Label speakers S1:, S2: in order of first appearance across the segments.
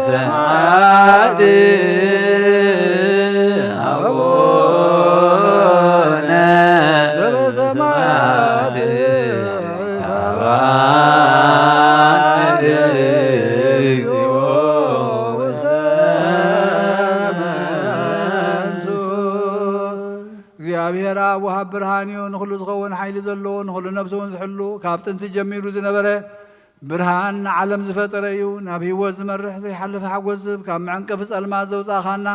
S1: በሰማያት አቡነ ዘበሰማያት
S2: እግዚአብሔር አብ ወሃብ ብርሃን እዩ ንኹሉ ዝኸውን ሓይሊ ዘለዎ ንኹሉ ነብሲ እውን ዝሕሉ ካብ ጥንቲ ጀሚሩ ዝነበረ ብርሃን ዓለም ዝፈጠረ እዩ ናብ ህይወት ዝመርሕ ዘይሓልፍ ሓጐስ ዝህብ ካብ መዐንቀፊ ጸልማት ዘውፃእኻና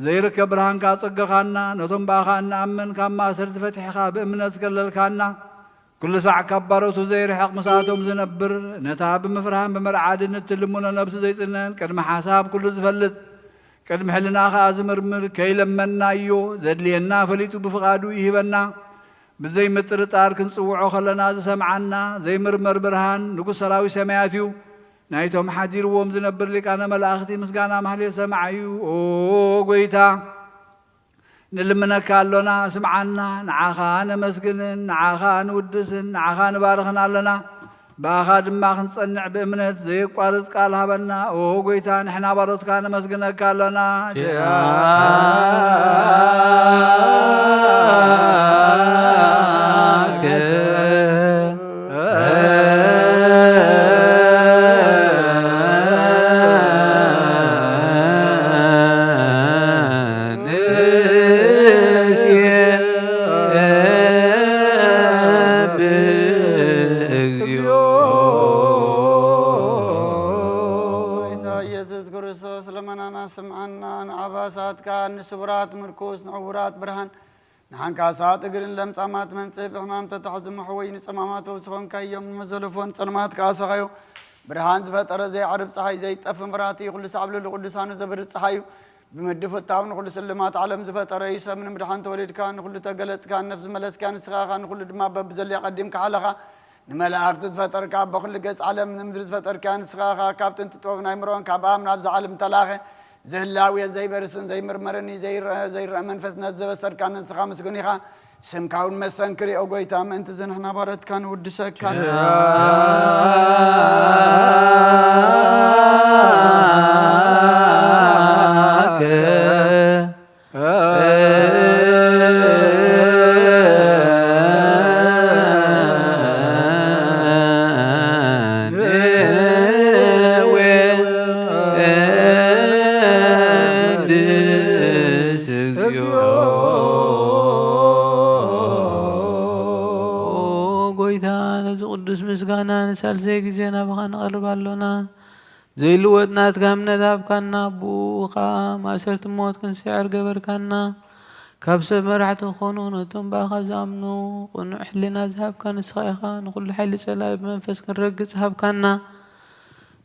S2: ዘይርከብ ብርሃንካ ጸገኻና ነቶም ባኻ እንኣምን ካብ ማእሰርቲ ፈቲሕኻ ብእምነት ከለልካና ኩሉ ሳዕ ካብ ባሮቱ ዘይርሕቕ ምሳቶም ዝነብር ነታ ብምፍርሃን ብመርዓድነት ትልሙኖ ነብሲ ዘይጽነን ቅድሚ ሓሳብ ኩሉ ዝፈልጥ ቅድሚ ሕልና ኸዓ ዝምርምር ከይለመና እዮ ዘድልየና ፈሊጡ ብፍቓዱ ይህበና ብዘይ ምጥርጣር ክንጽውዖ ኸለና ዝሰምዓና ዘይምርመር ብርሃን ንጉሥ ሰራዊት ሰማያት እዩ ናይቶም ሓዲርዎም ዝነብር ሊቃነ መላእኽቲ ምስጋና ማህሌት ሰማዕ እዩ ኦ ጐይታ ንልምነካ ኣሎና ስምዓና ንዓኻ ነመስግንን ንዓኻ ንውድስን ንዓኻ ንባርኽን ኣለና ባኻ ድማ ክንጸንዕ ብእምነት ዘይቋርጽ ቃል ሃበና ኦ ጐይታ ንሕና ባሮትካ ነመስግነካ ኣለና
S3: ንስቡራት ምርኩስ ንዕውራት ብርሃን ንሓንካሳት እግርን ለምጻማት መንጽህ ብሕማም ተታሕዝሙ ሕወይ ንጸማማት ወስኾንካ እዮም ንመዘለፎን ጸልማት ከኣሰኻዮ ብርሃን ዝፈጠረ ዘይዓርብ ፀሓይ ዘይጠፍ ምራቲ ኩሉ ሳዕብሉ ቅዱሳኑ ዘብርህ ፀሓዩ ብምድፍ እታው ንኩሉ ስልማት ዓለም ዝፈጠረ እዩ ሰብ ንምድሓን ተወሊድካ ንኩሉ ተገለጽካ ነፍሲ መለስካ ንስኻኻ ንኩሉ ድማ በብዘለየ ቀዲምካ ሓለኻ ንመላእኽቲ ዝፈጠርካ በኩሉ ገጽ ዓለም ንምድሪ ዝፈጠርካ ንስኻኻ ካብ ጥንቲ ጥበብ ናይ ምሮን ካብ ኣብ ናብዚ ዓለም ተላኸ زهلاوية زي برسن زي مرمرني زي منفس نزبسر كان نسخة مسكونيها سمكاون مسنكري أو قويتام أنت زين إحنا بارد كان ودسك كان
S1: سالسي جينا بخان قربالونا زي لوتنا تكامنا دابكانا بوخا ما سرت موت كن سعر قبر كانا كابس مرعت خونون تنباخا زامنو قنو حلنا زهاب كان سخيخا نقول حل سلايب منفس كن رقص هاب كانا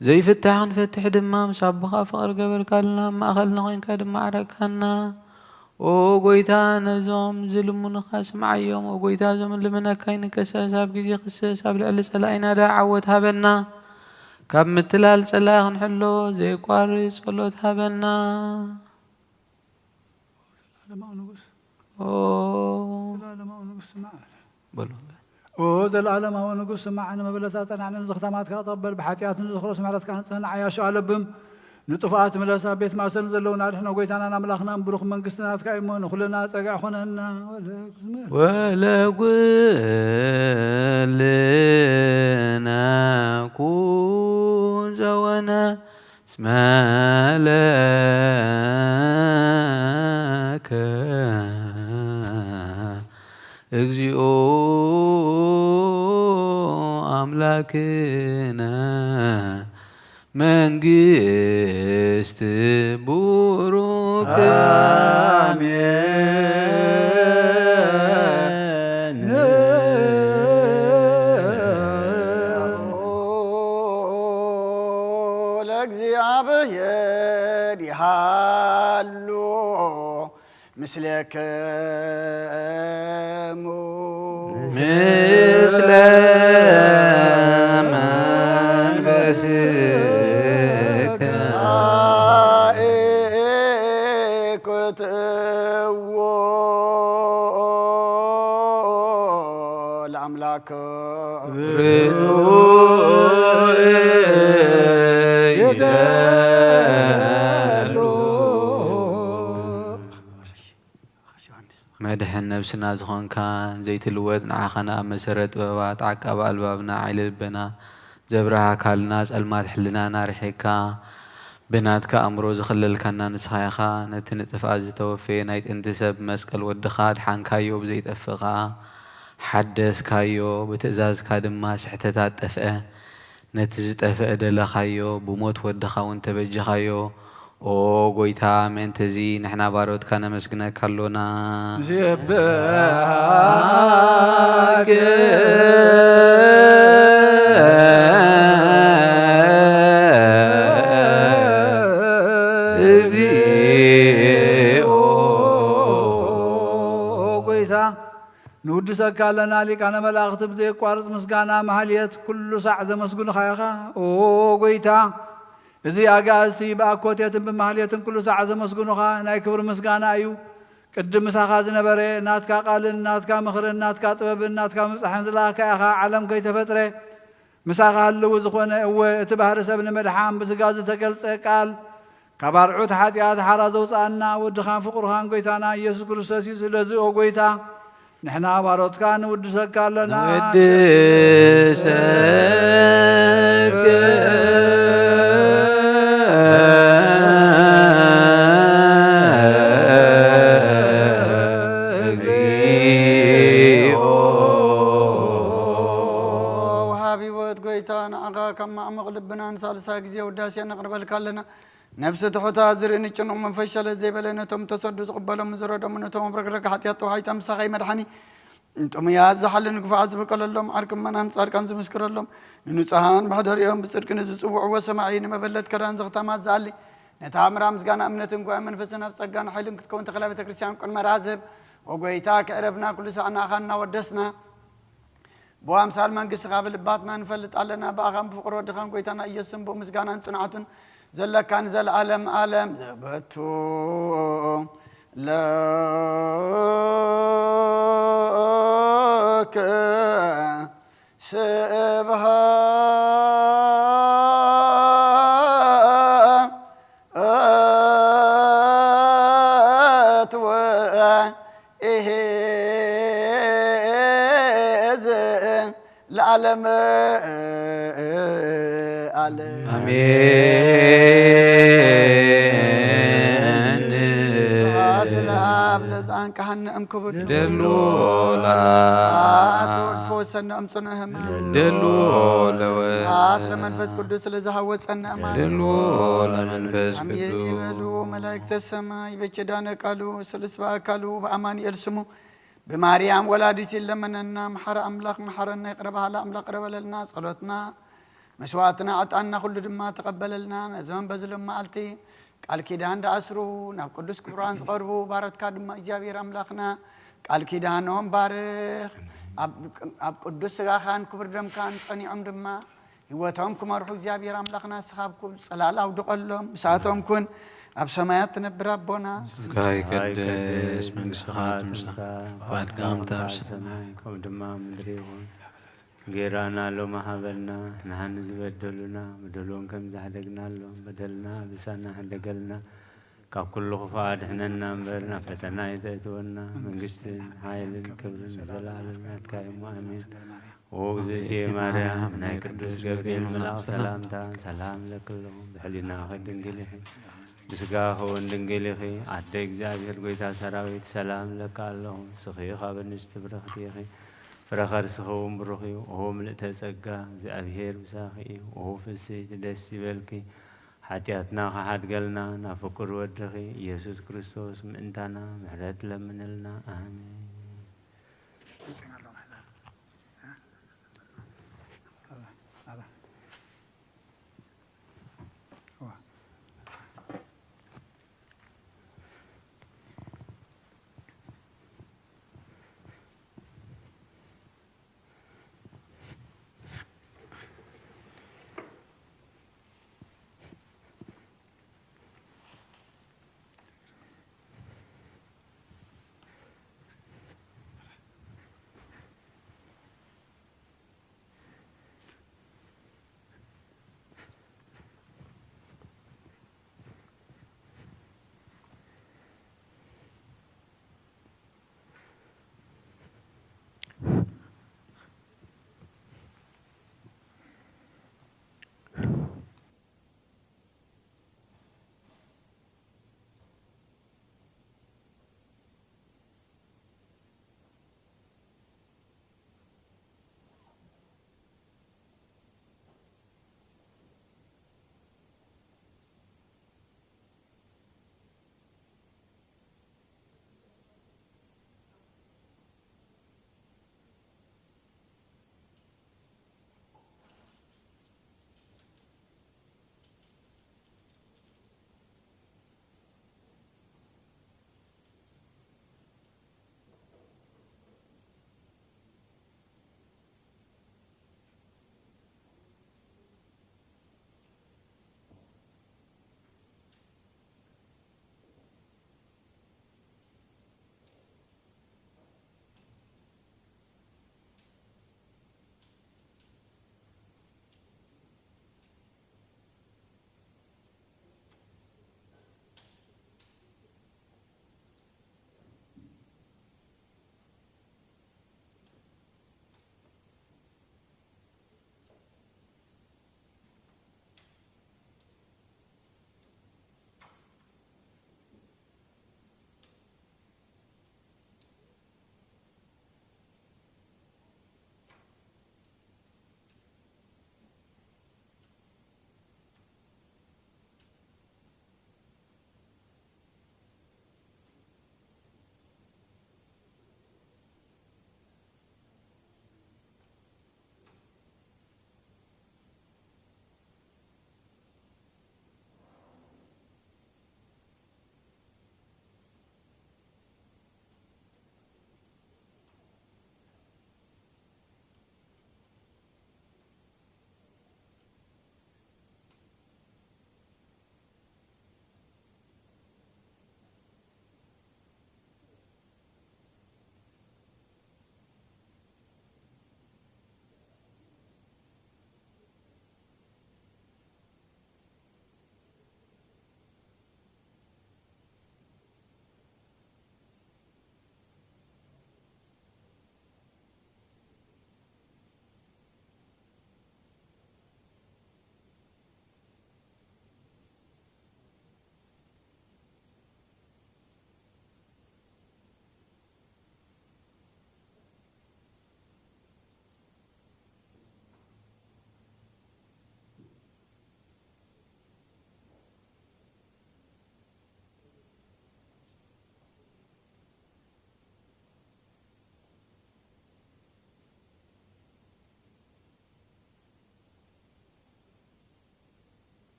S1: زي فتحان فتح دمام سابخا فقر قبر كانا ما أخلنا غين كادم معرك كانا او قويتا نزوم ظلمون خاسم عيوم او قويتا زوم لمنا كاين كساس هاب جيجي قساس هاب العلس الاينا دا عوت هابنا كاب متلال سلاخ نحلو زي قواريس ولوت هابنا
S2: او ذا العالم هو نقص معنا مبلتاتنا عن زختامات كاطبل بحاتيات نزخرس معرض كان سنة عياشو علبهم نطفات ملاسا بيت ما سن زلونا نحن قويتانا نملخنا نبروخ منقسنا تكايمون خلنا تقع خننا
S1: ولا قلنا كون زوانا اسما لك اجزئو أملاكنا መንግስት ቡሩክ
S2: አሜን
S3: ለእግዚአብሔር ይሃሉ ምስለከሙ
S1: ምስለ መንፈስ
S3: لأملاك
S1: ነብስና ዝኾንካ ዘይትልወጥ ንዓኸና ኣብ መሰረት ጥበባት ዓቃብ ኣልባብና ዓይለ ልበና ዘብረሃ ኣካልና ጸልማት ሕልናና ርሒካ ብናትካ ኣእምሮ ዝኽለልካና ንስኻ ኢኻ ነቲ ንጥፍኣት ዝተወፈየ ናይ ጥንቲ ሰብ መስቀል ወድኻ ድሓንካዮ ብዘይጠፍእኻ ሓደስካዮ ብትእዛዝካ ድማ ስሕተታት ጠፍአ ነቲ ዝጠፍአ ደለኻዮ ብሞት ወድኻ እውን ተበጅኻዮ ኦ ጎይታ ምእንቲ እዚ ንሕና ባሮትካ ነመስግነካ ኣሎና
S2: ዝብሃገ ጎይታ ንውድሰካ ኣለና ሊቃነ መላእኽቲ ብዘይቋርፅ ምስጋና ማህልየት ኩሉ ሳዕ ዘመስግኑኻ ኢኻ ኦ ጎይታ እዚ ኣጋእዝቲ ብኣኮቴትን ብማህልየትን ኩሉ ሳዕ ዘመስግኑኻ ናይ ክብሪ ምስጋና እዩ ቅድም ምሳኻ ዝነበረ ናትካ ቃልን ናትካ ምኽርን ናትካ ጥበብን ናትካ ምብፃሕን ዝለኣካ ኢኻ ዓለም ከይተፈጥረ ምሳኻ ህልው ዝኾነ እወ እቲ ባህሪ ሰብ ንመድሓን ብስጋ ዝተገልፀ ቃል ካብ ኣርዑት ሓጢኣት ሓራ ዘውፅኣና ወድኻን ፍቁርኻን ጎይታና ኢየሱስ ክርስቶስ እዩ ስለዚ ኦ ጎይታ ንሕና ባሮትካ ንውድሰካ ኣለና
S3: كما عمق لبنا نسالسا غزي وداسيا نقربلك لنا نفس تحتا زرين چنو منفشل زي بلنتم تصدق قبلهم زردم نتم بركرك حتى توحيت امسخي مدحني انتم يا زحل نقف عزبك لهم عركم من انصار كان مسكر لهم نصحان بحضر يوم بصدق نزصوع وسمعين مبلت كران زغتا ما زالي نتامر امزغانا امنتن كو منفسنا بصغان حيلم كتكون تخلابه كريستيان كن مرازب وغويتا كعربنا كل ساعه خنا ودسنا بوامثال منقص قابل باتنا نفلت علينا باغام بفقر ودخان قويتانا يسم بمسقانا صنعتن زل كان زل عالم عالم زبتو لك سبها العالم
S1: آمين
S3: العاب لزان كهن كبر
S1: دلولا
S3: فوسنا امصنهم
S1: دلولا
S3: لمنفس قدوس لزهوصنا
S1: دلولا منفس
S3: قدوس
S1: قدوس
S3: ملائكة السماء بچدان قالوا سلسبا قالوا بأمان يرسموا بماريام ولادتي لمننا محر أملاك محرنا يقربها لا أملاك قرب لنا صلاتنا مسواتنا عطانا كل دما تقبل لنا زمان بزل مالتي قال كيدان داسرو ناب قدوس قرآن قربو بارت كادما إجابير أملاكنا قال كيدانهم بارخ أب قدوس غاخان كبر دم كان صنيعم دما هوتهم كما روح إجابير أملاكنا سخابكم صلاة ودقلهم ساعتهم كن أب سمايات نبر ربنا
S1: سكاي قدس من سخات مستقبل بعد قام تابس
S4: كم دمام دريون غيرانا لو محبلنا نحن زبدلنا بدلون كم زحدقنا لهم بدلنا بسانا حدقلنا كاب كل خفاد احنا نمبرنا فتنا يتأتونا من قشتين حايل كبر زلال كايم وامين وغزتي مريم ناي قدوس جبريل ملاك سلامتا سلام لك اللهم بحلنا خدن قليحي بسقاه وندنقليخي عدى እግዚአብሔር ጎይታ ሰራዊት ሰላም ለካ اللهم سخيخ بنستبرختيخي فرخر سخوم بروخي وهو ملئت ጸጋ እግዚአብሔር ብሳኺ وهو ፍስሕት ደስ ይበልኪ ኃጢአትና ኃጢአትገልና ናፍቁር ወድኺ ኢየሱስ ክርስቶስ ምእንታና ምሕረት ለምንልና አሜን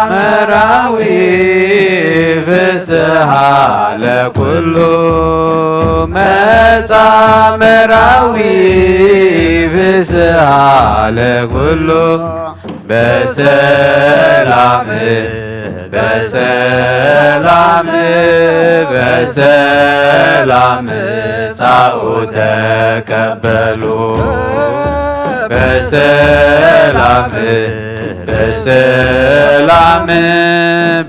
S1: መራዊ ፍስሃ ለኩሉ መጻመራዊ ፍስሃ ለኩሉ በሰላም በሰላም በሰላም ጻኡ ተቀበሉ በሰላም በሰላም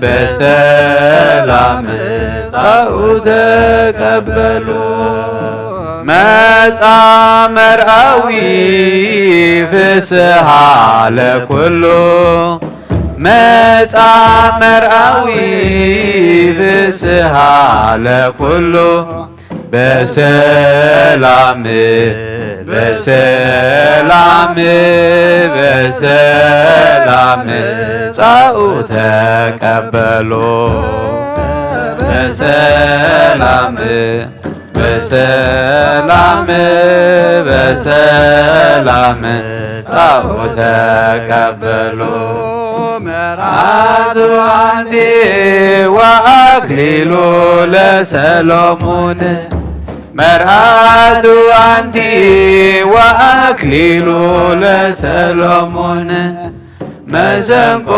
S1: በሰላም ጻኡ ተቀበሉ መጻ መርአዊ ፍስሃ ለኩሉ መጻ መርአዊ ፍስሃ ለኩሉ በሰላም በሰላም በሰላም ጻኡ ተቀበሉ በሰላም በሰላም በሰላም ጻኡ ተቀበሉ መርዓቱ አንቲ ወአክሊሉ ለሰሎሞን መርዓቱ አንቲ ወአክሊሉ ለሰሎሞን መሰንቆ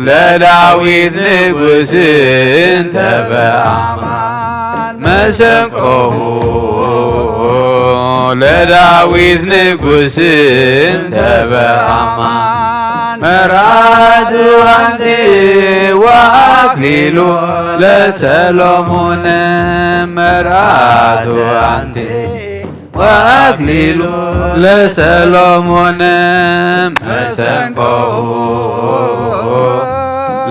S1: ለዳዊት ንጉሥ እንተ በአማን መሰንቆ ለዳዊት ንጉሥ እንተ በአማን መርዓቱ አንቲ ወአክሊሉ ለሰሎሞን መርዓቱ አንቲ ወአክሊሉ ለሰሎሞን መሰንቆሁ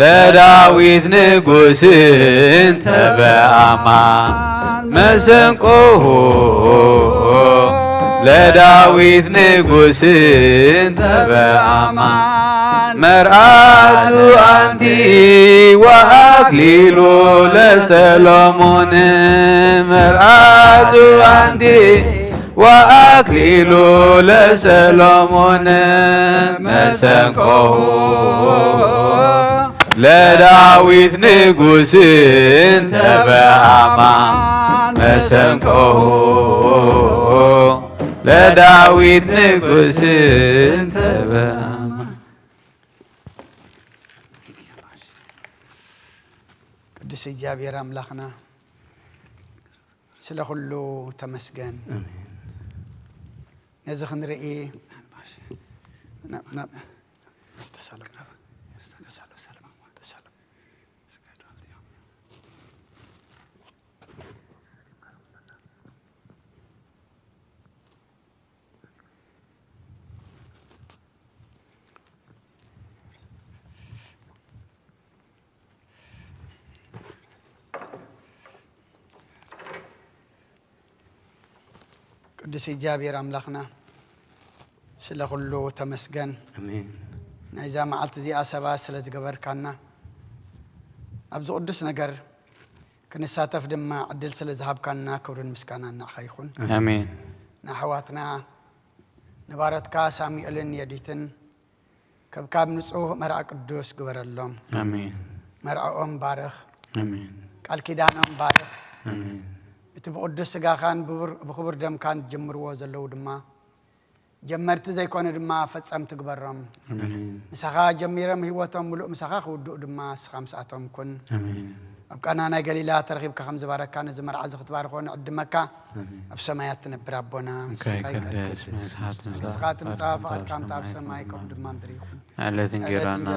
S1: ለዳዊት ንጉሥ እንተ በአማን መሰንቆሁ ለዳዊት ንጉሥ እንተ በአማን መርዓቱ አንቲ ወአክሊሉ ለሰሎሞን መርዓቱ አንቲ ወአክሊሉ ለሰሎሞን መሰንቆሁ ለዳዊት ንጉሥ እንተ በአማን መሰንቆሁ ለዳዊት ንጉሥ እንተ በአማን።
S3: ቅዱስ እግዚአብሔር አምላኽና ስለ ኩሉ ተመስገን። ነዚ ክንርኢ ቅዱስ እግዚአብሔር አምላኽና ስለ ሁሉ ተመስገን
S4: አሜን
S3: ናይዛ መዓልት እዚኣ ሰባት ስለ ዝገበርካና ኣብዚ ቅዱስ ነገር ክንሳተፍ ድማ ዕድል ስለ ዝሃብካና ክብርን ምስጋና ንዓኻ ይኹን
S1: አሜን
S3: ናሕዋትና ንባረትካ ሳሙኤልን የዲትን ከብካብ ንጹህ መርዓ ቅዱስ ግበረሎም
S1: አሜን
S3: መርዓኦም ባርኽ
S1: አሜን
S3: ቃል ኪዳኖም ባርኽ
S1: አሜን
S3: እቲ ብቅዱስ ስጋኻን ብክቡር ደምካን ጀምርዎ ዘለው ድማ ጀመርቲ ዘይኮነ ድማ ፈጸምቲ ግበሮም
S1: አሜን
S3: ምሳኻ ጀሚሮም ህይወቶም ሙሉእ ምሳኻ ክውድኡ ድማ ስኻ ምስኣቶም ኩን
S1: አሜን
S3: ኣብ ቃና ናይ ገሊላ ተረኺብካ ከም ዝባረካ ነዚ መርዓ ዝኽትባርኾ ንዕድመካ ኣብ ሰማያት ትነብር ኣቦና ንስኻ ትምፃእ ፈቓድካ ምታ ኣብ ሰማይ ከምኡ ድማ ምድሪ ይኹን
S1: ዕለት እንጀራና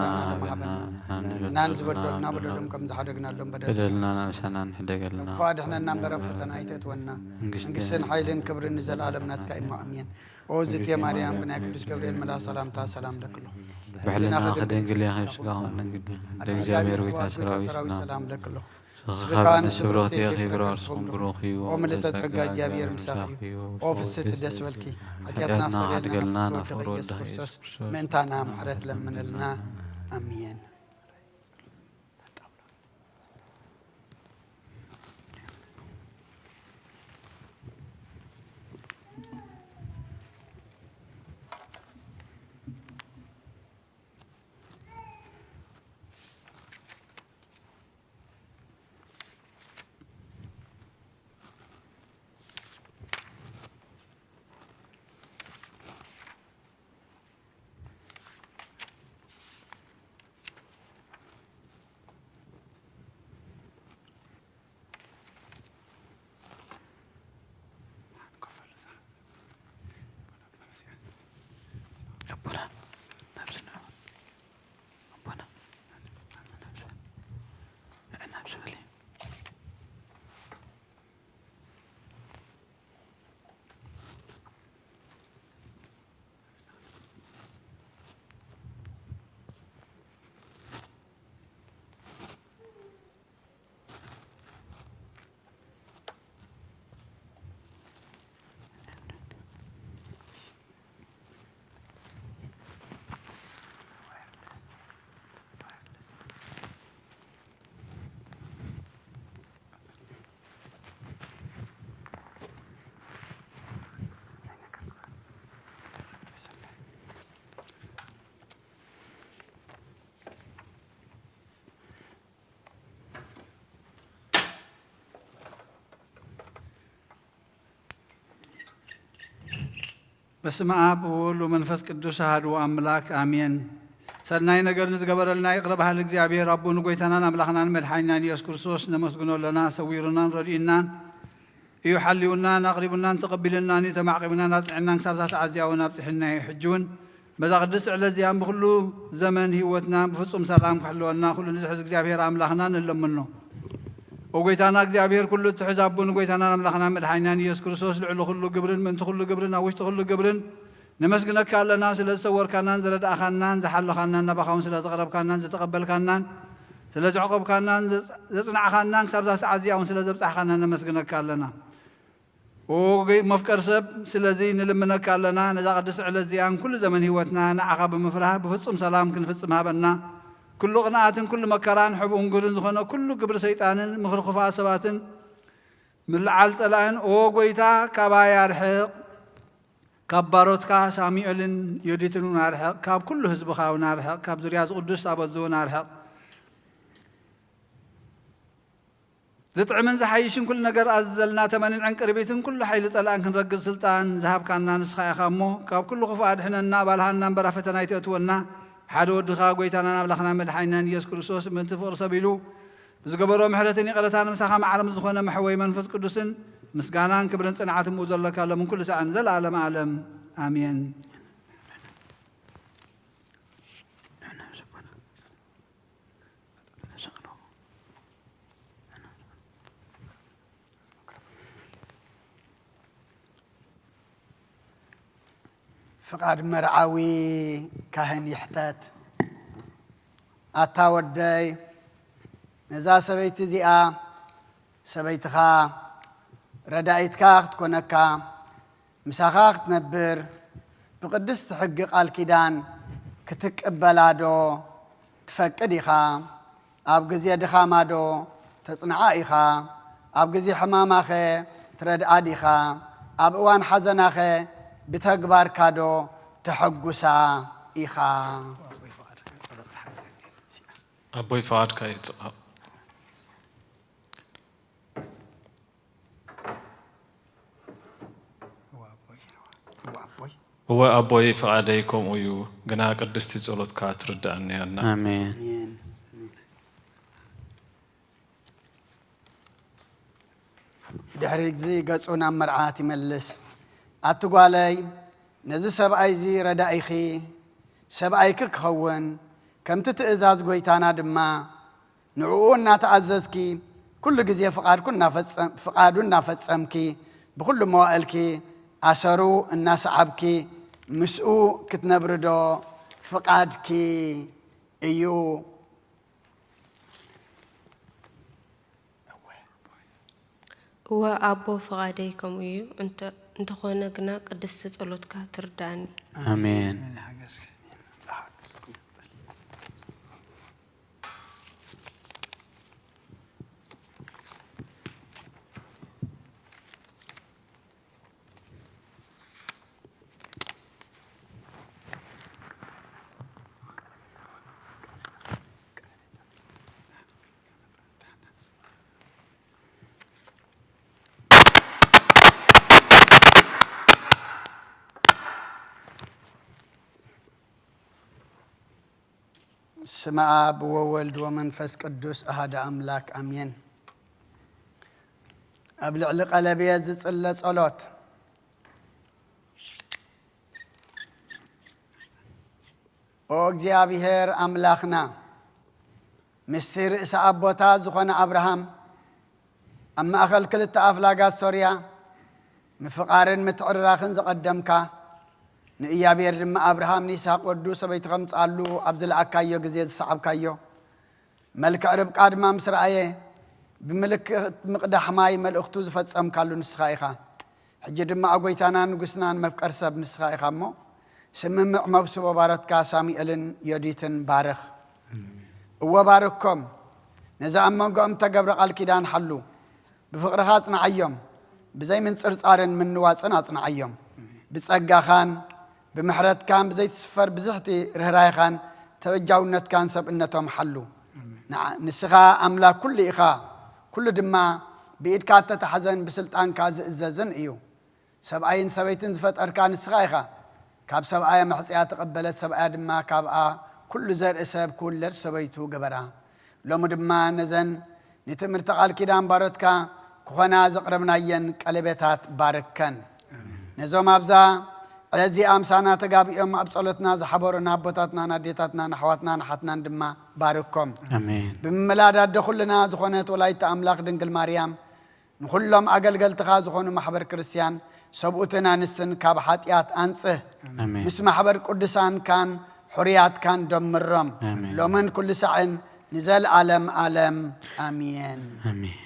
S3: ናን ዝበደሉና በደሎም ከም ዝሓደግናሎም
S1: በደልና ናብሳና ንሕደገልና
S3: ፋድሕነና እምበረ ፈተና ኣይተእትወና መንግስትን ሓይልን ክብርን ንዘለኣለም ናትካ ኢሞ ኣሜን ወዝቴ ማርያም ብናይ ቅዱስ ገብርኤል መልኣክ ሰላምታ ሰላም ለክሎ
S1: بحلنا خدنجل يا خير سقاهم نجدل دجابير ويتاسراوي
S3: سلام لكله
S1: سخان السبروت يا خير ورسكم بروخي
S3: وملت تسقى جابير مساقي وفي الست دسولكي حتياتنا
S1: صلينا نفرود
S3: من تانا محرت لمن لنا امين
S2: በስመ አብ ወወልድ ወመንፈስ ቅዱስ አሐዱ አምላክ አሜን። ሰናይ ነገር ንዝገበረልና ይቅረ ባህል እግዚአብሔር አቡነ ጎይታናን አምላኽናን መድኃኒናን ኢየሱስ ክርስቶስ ነመስግኖለና ሰዊሩናን ረዲኡናን እዩ ሓልዩናን ኣቕሪቡናን ተቐቢልናን ተማዕቂቡናን ኣፅዕናን ክሳብ ሰዓት እዚኣ እውን ኣብፅሕልና ሕጂውን በዛ ቅድስት ዕለት እዚኣ ብኩሉ ዘመን ህይወትና ብፍጹም ሰላም ክሕልወና ኩሉ ንዝሕዝ እግዚአብሔር ኣምላኽና ንለምኖ وقيتانا እግዚአብሔር كل تحزابون قيتانا أملاخنا مدحينان يسوع كريستوس لعلو كل جبرن من تخل جبرن أوش تخل جبرن نمسكنا كلا ناس اللي صور كانان زرد أخانان زحل خانان نبخون سلا زغرب كانان زتقبل كانان سلا زعقب كانان زصنع خانان سبز عزيا وسلا زبص خانان نمسكنا كلنا ومفكر سب سلا زين لمنا كلنا نزا قدس على زيان كل زمن هوتنا نعقب مفرح بفصم سلام كن فصم هبنا كل قناعة كل مكران حب انقرن زخنا كل قبر سيطان مخرخفا سبات من العال سلان او قويتا كبايا رحق كباروتكا ساميئلن يديتنون رحق كاب كل حزب خاونا رحق كاب زرياز قدس أبزونا رحق زطع من زحيشن كل نقر أزلنا تمنين عن قربيتن كل حيل سلان كن رقل سلطان ذهب كاننا نسخا يخامو كاب كل خفا حنا نابالها نمبر فتنا يتأتونا حدو دخا قويتانا نبلخنا مدحينان يسوع كريستوس من تفور سبيلو زغبرو محرتني قرتان مسخا معلم زخونه محوي منفس قدسن مسغانان كبرن صنعات موزلك من كل ساعه نزل عالم عالم امين فقاد مرعوي كاهن يحتات أتاودي نزا سبيت زيا سبيتخا ردايتكا تكونكا
S3: مساخاخ تنبر بقدس تحقق الكيدان كتقبلادو تفقد إخا أب جزية دخامادو تصنع إخا أب جزية حماماخه ترد آديخا أب وان حزناخه بتكبر كادو تحقسا إخا
S5: أبوي فؤاد كايت هو أبوي فؤاديكم ويو جنا قدستي صلوت كاترد عني أنا
S1: آمين
S3: دحريك زي قصونا مرعاتي ملس أتقالي نزي سبعي زي ردائخي سبعي كخون كم تتأزاز قويتانا دما نعونا تعززكي كل جزية فقادنا فتسمكي بكل موائلكي أسرو الناس عبكي مسؤو كتنبردو فقادكي ايو
S6: هو أبو فقاديكم ويو انت خونا قنا قدست صلوتك ترداني
S1: آمين
S3: سمع أب وولد ومنفس قدوس أحد أملاك أمين أبلع لقلبي يزيز إلا صلوت وأجزيابيهر أملاخنا مسير إسا أبوتا زخنا أبراهام أما أخل كل التأفلاقات سوريا مفقارن متعرراخن زقدمكا نإيابير لما أبراهام نيساق ودو سبيت غمت قالو أبزل أكايو قزيز صعب كايو ملك عرب قاد ما مسرعيه بملك مقدح ماي مل أختو زفت سام كالو نسخايخا حجد ما أقويتانا نقسنان مفكر سب نسخايخا مو سمم مبسو بارت كاسامي إلن يديتن بارخ وبارككم نزا أمان قوم تقبر قال كيدان حلو بفقر خاصنا عيوم بزي من صرصارن من نواسنا عصنا عيوم بتصقا خان بمحرت كان بزي تسفر بزحتي رهراي خان توجاونت كان سب إنتهم حلو نسخا أملا كل إخا كل دما بإيد كاتة تحزن بسلطان كاز إزازن إيو سبعين سبيتن زفت أركان السخايخا كاب سبعين محسيات تقبلت سبعين دما كابا كل زر إساب كل سبيتو قبرا لو مدما نزن نتمر تقال كيدان باردكا كخنا زقربنا ين قلبتات باركن نزوم أبزا الذي أمسانا تقابي يوم أبصلتنا زحبورنا بوتاتنا ناديتاتنا نحواتنا نحتنا دما بارككم
S1: آمين
S3: بملادات دخلنا زخونت ولايت أملاك دنقل مريم نخلهم أقل تخا زخونوا محبر كريستيان سبوتنا نسن كابحاتيات أنسه
S1: آمين
S3: بس محبر قدسان كان حريات كان دمرهم
S1: آمين.
S3: لو من كل ساعة نزل عالم آمين
S1: آمين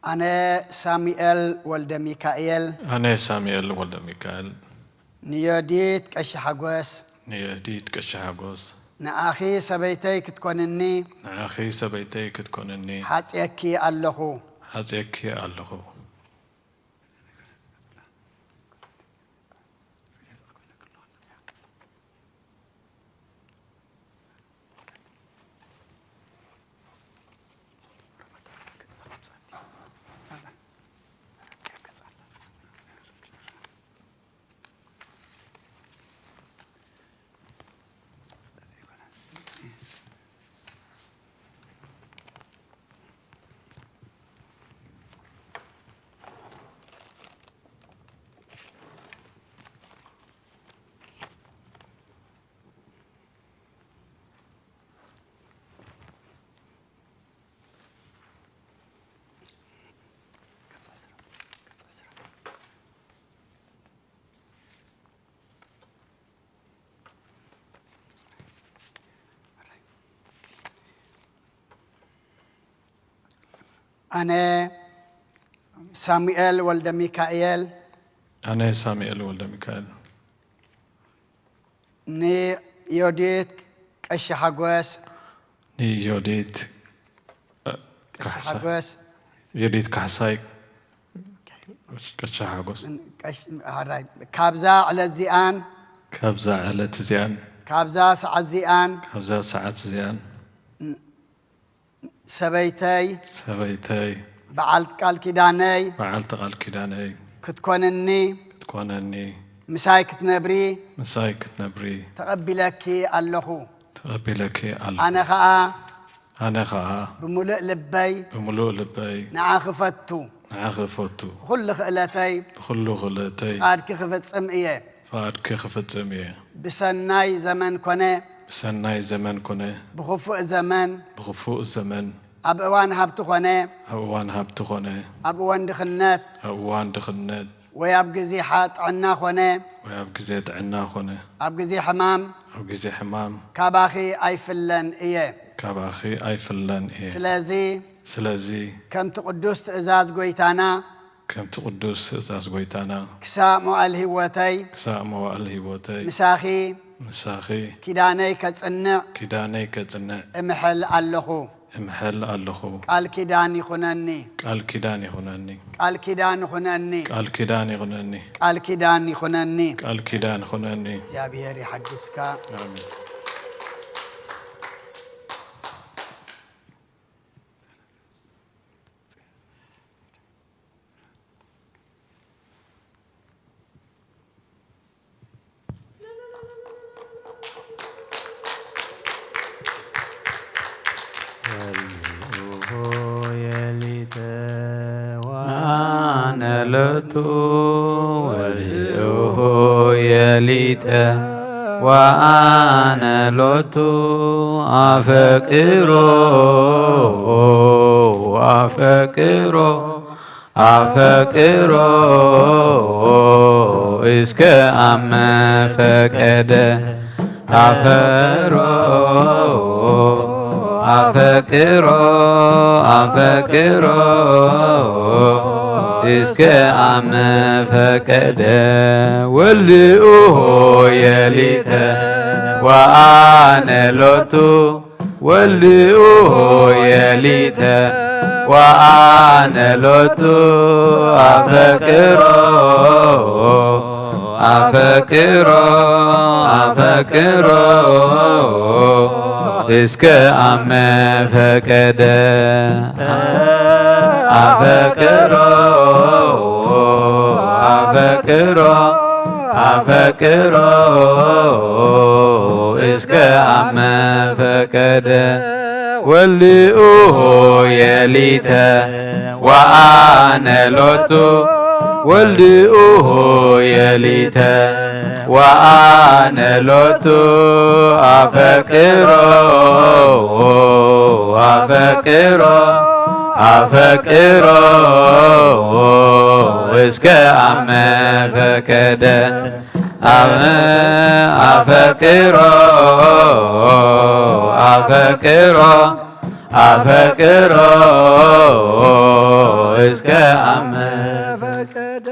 S3: أنا ساميال ولد ميكائيل.
S5: أنا ساميال ولد ميكائيل.
S3: نيوديت كشحاغوس.
S5: نيوديت كشحاغوس.
S3: نأخي سبيتي كتكونني.
S5: نأخي سبيتي كتكونني.
S3: حاتيكي اللهو.
S5: حاتيكي اللهو.
S3: أنا ساميال ولد ميكائيل.
S5: أنا ساميال ولد ميكائيل.
S3: ني يوديت كشحاغوس.
S5: ني يوديت
S3: كشحاغوس.
S5: يوديت كحساي كشحاغوس.
S3: كابزا على الزيان.
S5: كابزا على الزيان.
S3: كابزا ساعة زيان.
S5: كابزا ساعة زيان.
S3: سبيتي.
S5: سبيتي.
S3: بعلت قال كيداني.
S5: بعلت قال كيداني.
S3: كتكونني.
S5: كتكونني.
S3: مسايك تنبري.
S5: مسايك تنبري.
S3: تقبلكي اللهو.
S5: تقبلكي اللهو.
S3: أنا خاء. بملؤ لبي.
S5: بملؤ لبي.
S3: نعاخفتو.
S5: نعاخفتو.
S3: كل خلتي.
S5: كل خلتي.
S3: قاد كخفت سمئية.
S5: فاد كخفت سمئية.
S3: بسناي زمن كونه.
S5: بسناي زمن كونه.
S3: بخفوء زمن.
S5: بخفوء زمن.
S3: أبوان هبتو خونه.
S5: أبوان هبتو خونه.
S3: أبوان دخنات.
S5: أبوان دخنات.
S3: ويابقى زي حات عنا خونه.
S5: ويابقى زيت عنا خونه.
S3: أبقى زي حمام.
S5: أبقى زي حمام.
S3: كاباخي أي فلن إيه.
S5: كاباخي أي فلن إيه.
S3: سلازي. كم تقدس إزاز قويتانا.
S5: كم تقدس إزاز قويتانا.
S3: كسامو الهوتي.
S5: كسامو الهوتي.
S3: مساخي. كيداني كتصنع.
S5: كيداني كتصنع.
S3: امحل اللهو.
S5: امحل اللهو.
S3: قال كيداني خنني.
S5: قال كيداني خنني.
S3: قال كيداني خنني.
S5: قال كيداني خنني.
S3: قال كيداني خنني.
S5: قال كيداني خنني.
S3: يا بيري حقسكا.
S5: آمين.
S1: وأنا لوتو أفكرو إسك أم فكد أفكرو إسك أم فكد ولئه يليت وأنا لوتو ولئه يليت وأنا لوتو أفكرو إسك أم فكد أفكرو إسك أم فكد ولئه يليت وأنا لوتو ولئه يليت وأنا لوتو أفكرو إسك أم فكد أفكرو አፈቅሮ እስከ አመን
S2: ፈቀደ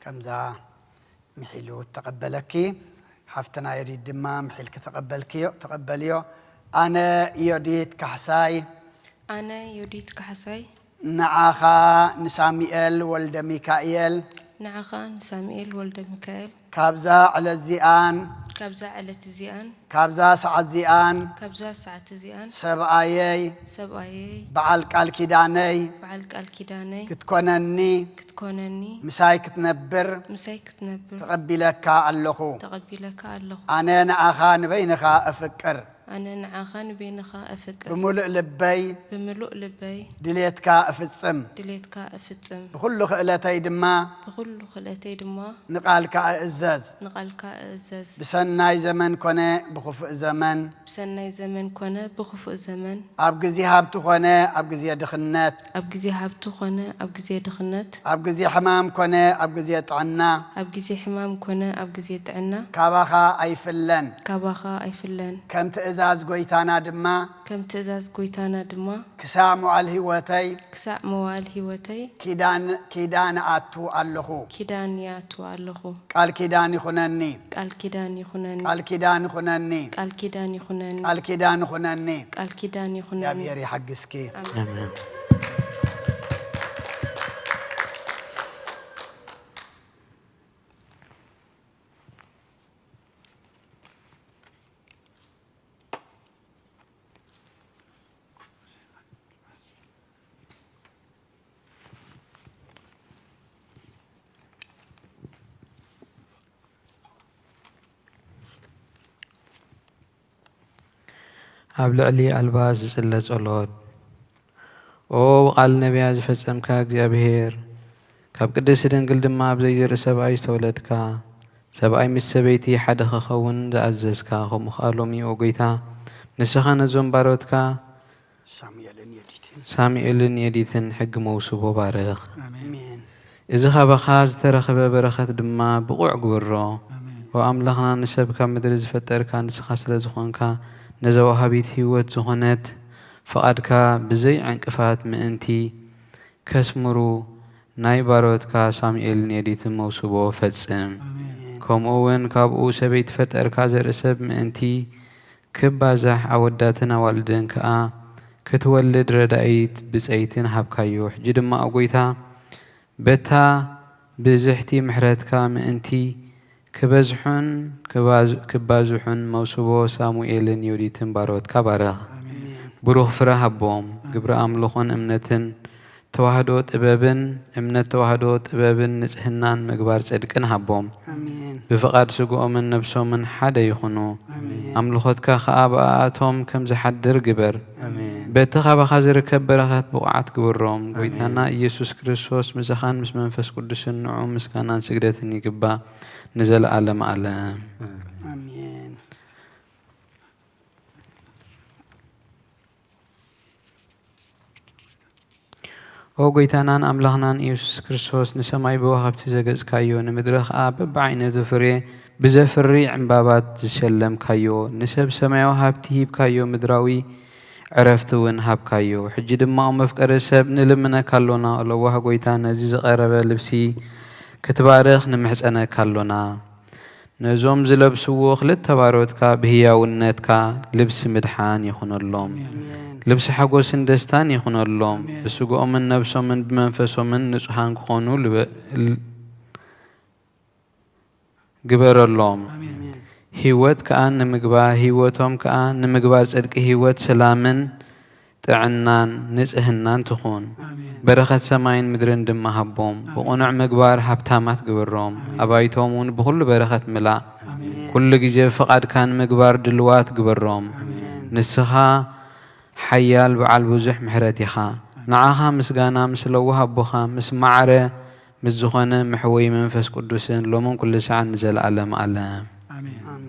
S3: ከምዛ ምሒሉ ተቀበለኪ ሓፍትና የዲት ድማ ምሒልክ ተቀበልዮ ኣነ ዮዲት ካሕሳይ ንዓኻ ንሳሙኤል ወልደ ሚካኤል ካብዛ ዕለት እዚኣን ካብዛ ሰዓት እዚኣን ሰብኣየይ በዓል ቃል ኪዳነይ ክትኮነኒ ምሳይ ክትነብር ተቐቢለካ ኣለኹ ኣነ ንዓኻ ንበይንኻ እፍቅር بملؤ لبي دليتك أفتصم بكل خلتي دما نقالك أعزز بسناي زمن كونه بخفء زمن أبجزي هابتو كونه أبجزي دخنات أبجزي حمام كونه أبجزي طعنا كاباخا أيفلن كم تأزاز قويتانا دما كساع موال هيوتي كيدان آتو اللخو قال كيدان خنني يا بيري حق سكي
S1: أبلع لي ألباس زلة صلوات أو قال النبي عز فسم كاك جابهير كاب قدس دنقل دما بزير سبعي استولدك سبعي مسبيتي حد خون زعززك خم خالومي وقيتا نسخان زنباروتك ساميلن يديتن حق موسوبو بارغ إذا خبخاز ترخب برخت دما بقوع قبرو وأملخنا نسبك مدرز فترك نسخاس لزخونك نزوا هبيت هيوت زخونت فقدك بزي عنكفات مأنتي كسمرو ناي باروتك ساميل نيديت موسوبو فتسم كم أون كابو سبيت فترك زرسب مأنتي كبازح عوداتنا والدنك كتولد ردايت بزيتين حبكايوح جد ما أقويتا بتا بزحتي محرتك مأنتي كبازحن موسوبو ساموئيل يوريتن باروت كبارغ بروح فرح بوم قبر أملخون امنتن توحدو تبابن امنت توحدو تبابن نسهنان مقبار صدقن حبوم بفقاد سقو من نفسو من حدا يخونو أملخوتك خاباتهم كم زحدر قبر بيتخاب خازر كبرخات بقعات قبرهم ويتانا يسوس كريستوس مسخان مس منفس قدس النعوم مسكانان سجدتني قبا نزل عالم عالم
S3: آمين
S1: او قيتانان أملخنان يسوس كريستوس نسماي بوهبت زجز كايو نمدرخ بعين زفري بزفري عمبابات تسلم كايو نسب سمايو هابتي بكايو مدراوي عرفتون هاب كايو حجد ما مفكر سب نلمنا كالونا الله قيتانا زي قرب لبسي كتبارخ نمحس أنا كالونا نزوم زلبسو خلت تباروتك بهياونتك لبس مدحان يخون اللوم لبس حقوس دستان يخون اللوم بسوقو من نفسه من بمنفسه من نصحان كونو قبر اللوم هيوت كأن نمقبا هيوتهم كأن نمقبا صدق هيوت سلامن تعنان نزهنان تخون برخت سماين مدرن دم حبوم وقنع مقبار حبتامات قبرهم أبايتهمون بكل برخت ملا كل جيجي فقد كان مقبار دلوات قبرهم نسخا حيال بعال بوزح محرتيخا نعاها مسقانا مسلوها بوخا مسمعره مزخونه محوي منفس قدسين لومن كل ساعة نزل ألم ألم
S3: آمين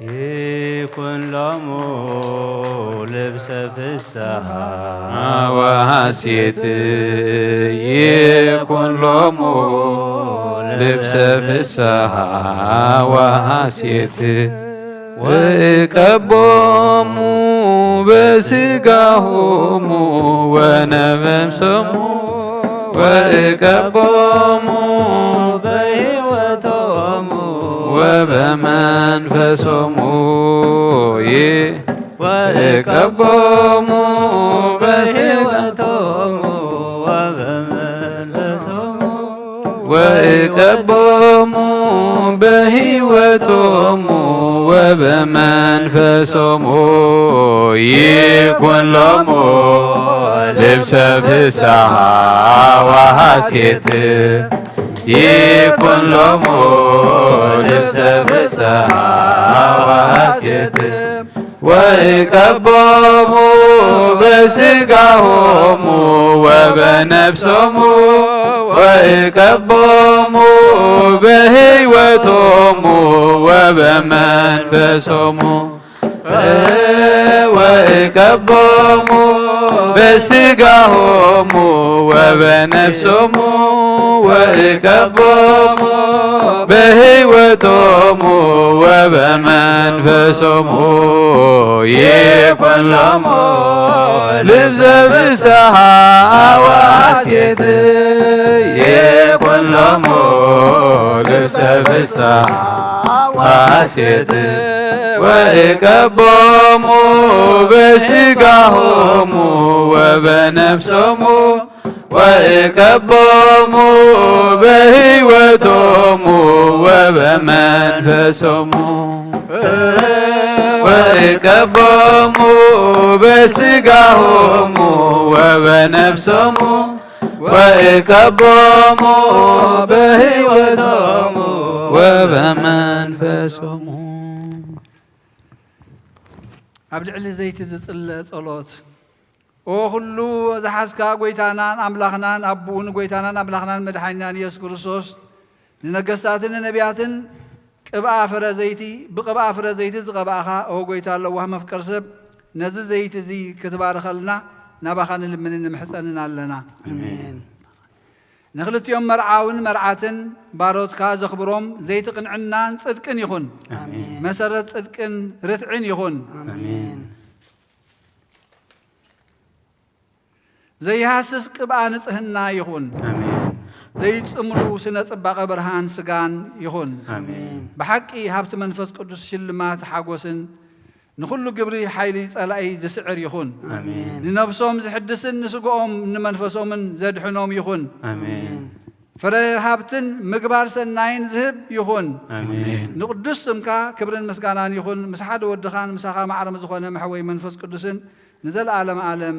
S4: يكن لهم لبس فسحة
S1: وحسيت يكن لهم لبس فسحة وحسيت ويكبهم بسقاهم ونفسهم ويكبهم بهوتهم وبمنفسهم ويكبهم بسقاهم وبمنفسهم ويكبهم بهوتهم وبمنفسهم يكون لهم لبس فسحة وحسيت يكون لهم لبس فسحة وحسيت ويكبهم بسقاهم وبنفسهم ويكبهم بهوتهم وبمنفسهم ويكبهم بسقاهم وبنفسهم ويكبهم بهوتهم وبمنفسهم يكون لهم لبس فسحة وحسيت يكون لهم لبس فسحة وحسيت ويكبهم بسقاهم وبنفسهم ويكبهم بهوتهم وبمنفسهم ويكبهم بسقاهم وبنفسهم ويكبهم بهوتهم وبمنفسهم
S2: عبد العلي زيت صلوت وكل زحسكا غويتانان املاخنان ابون غويتانان املاخنان مدحنان يسوع كريستوس لنجستاتن نبياتن قبا فر زيتي بقبا فر زيتي زقباخا او غويتا الله وهم مفكرسب نز زيت زي كتبارخلنا نباخن لمن نمحصننا لنا امين نخلت يوم مرعاون مرعاتن باروت كا زخبروم زيت قنعنان صدقن يخون امين مسرت صدقن رتعن يخون امين زي هاسس قبا نصهنا يخون امين زي صمرو سنه صباقه برهان سغان يخون امين بحقي هبت منفس قدس شلمات حاغوسن نخلو قبري حيلي صلاي زسعر يخون امين لنفسهم زحدسن نسقوم نمنفسهم زدحنوم يخون امين فرهابتن مغبار سناين زهب يخون امين نقدس سمكا كبرن مسغانان يخون مسحد ودخان مسخا معرم زخونه محوي منفس قدسن نزل عالم عالم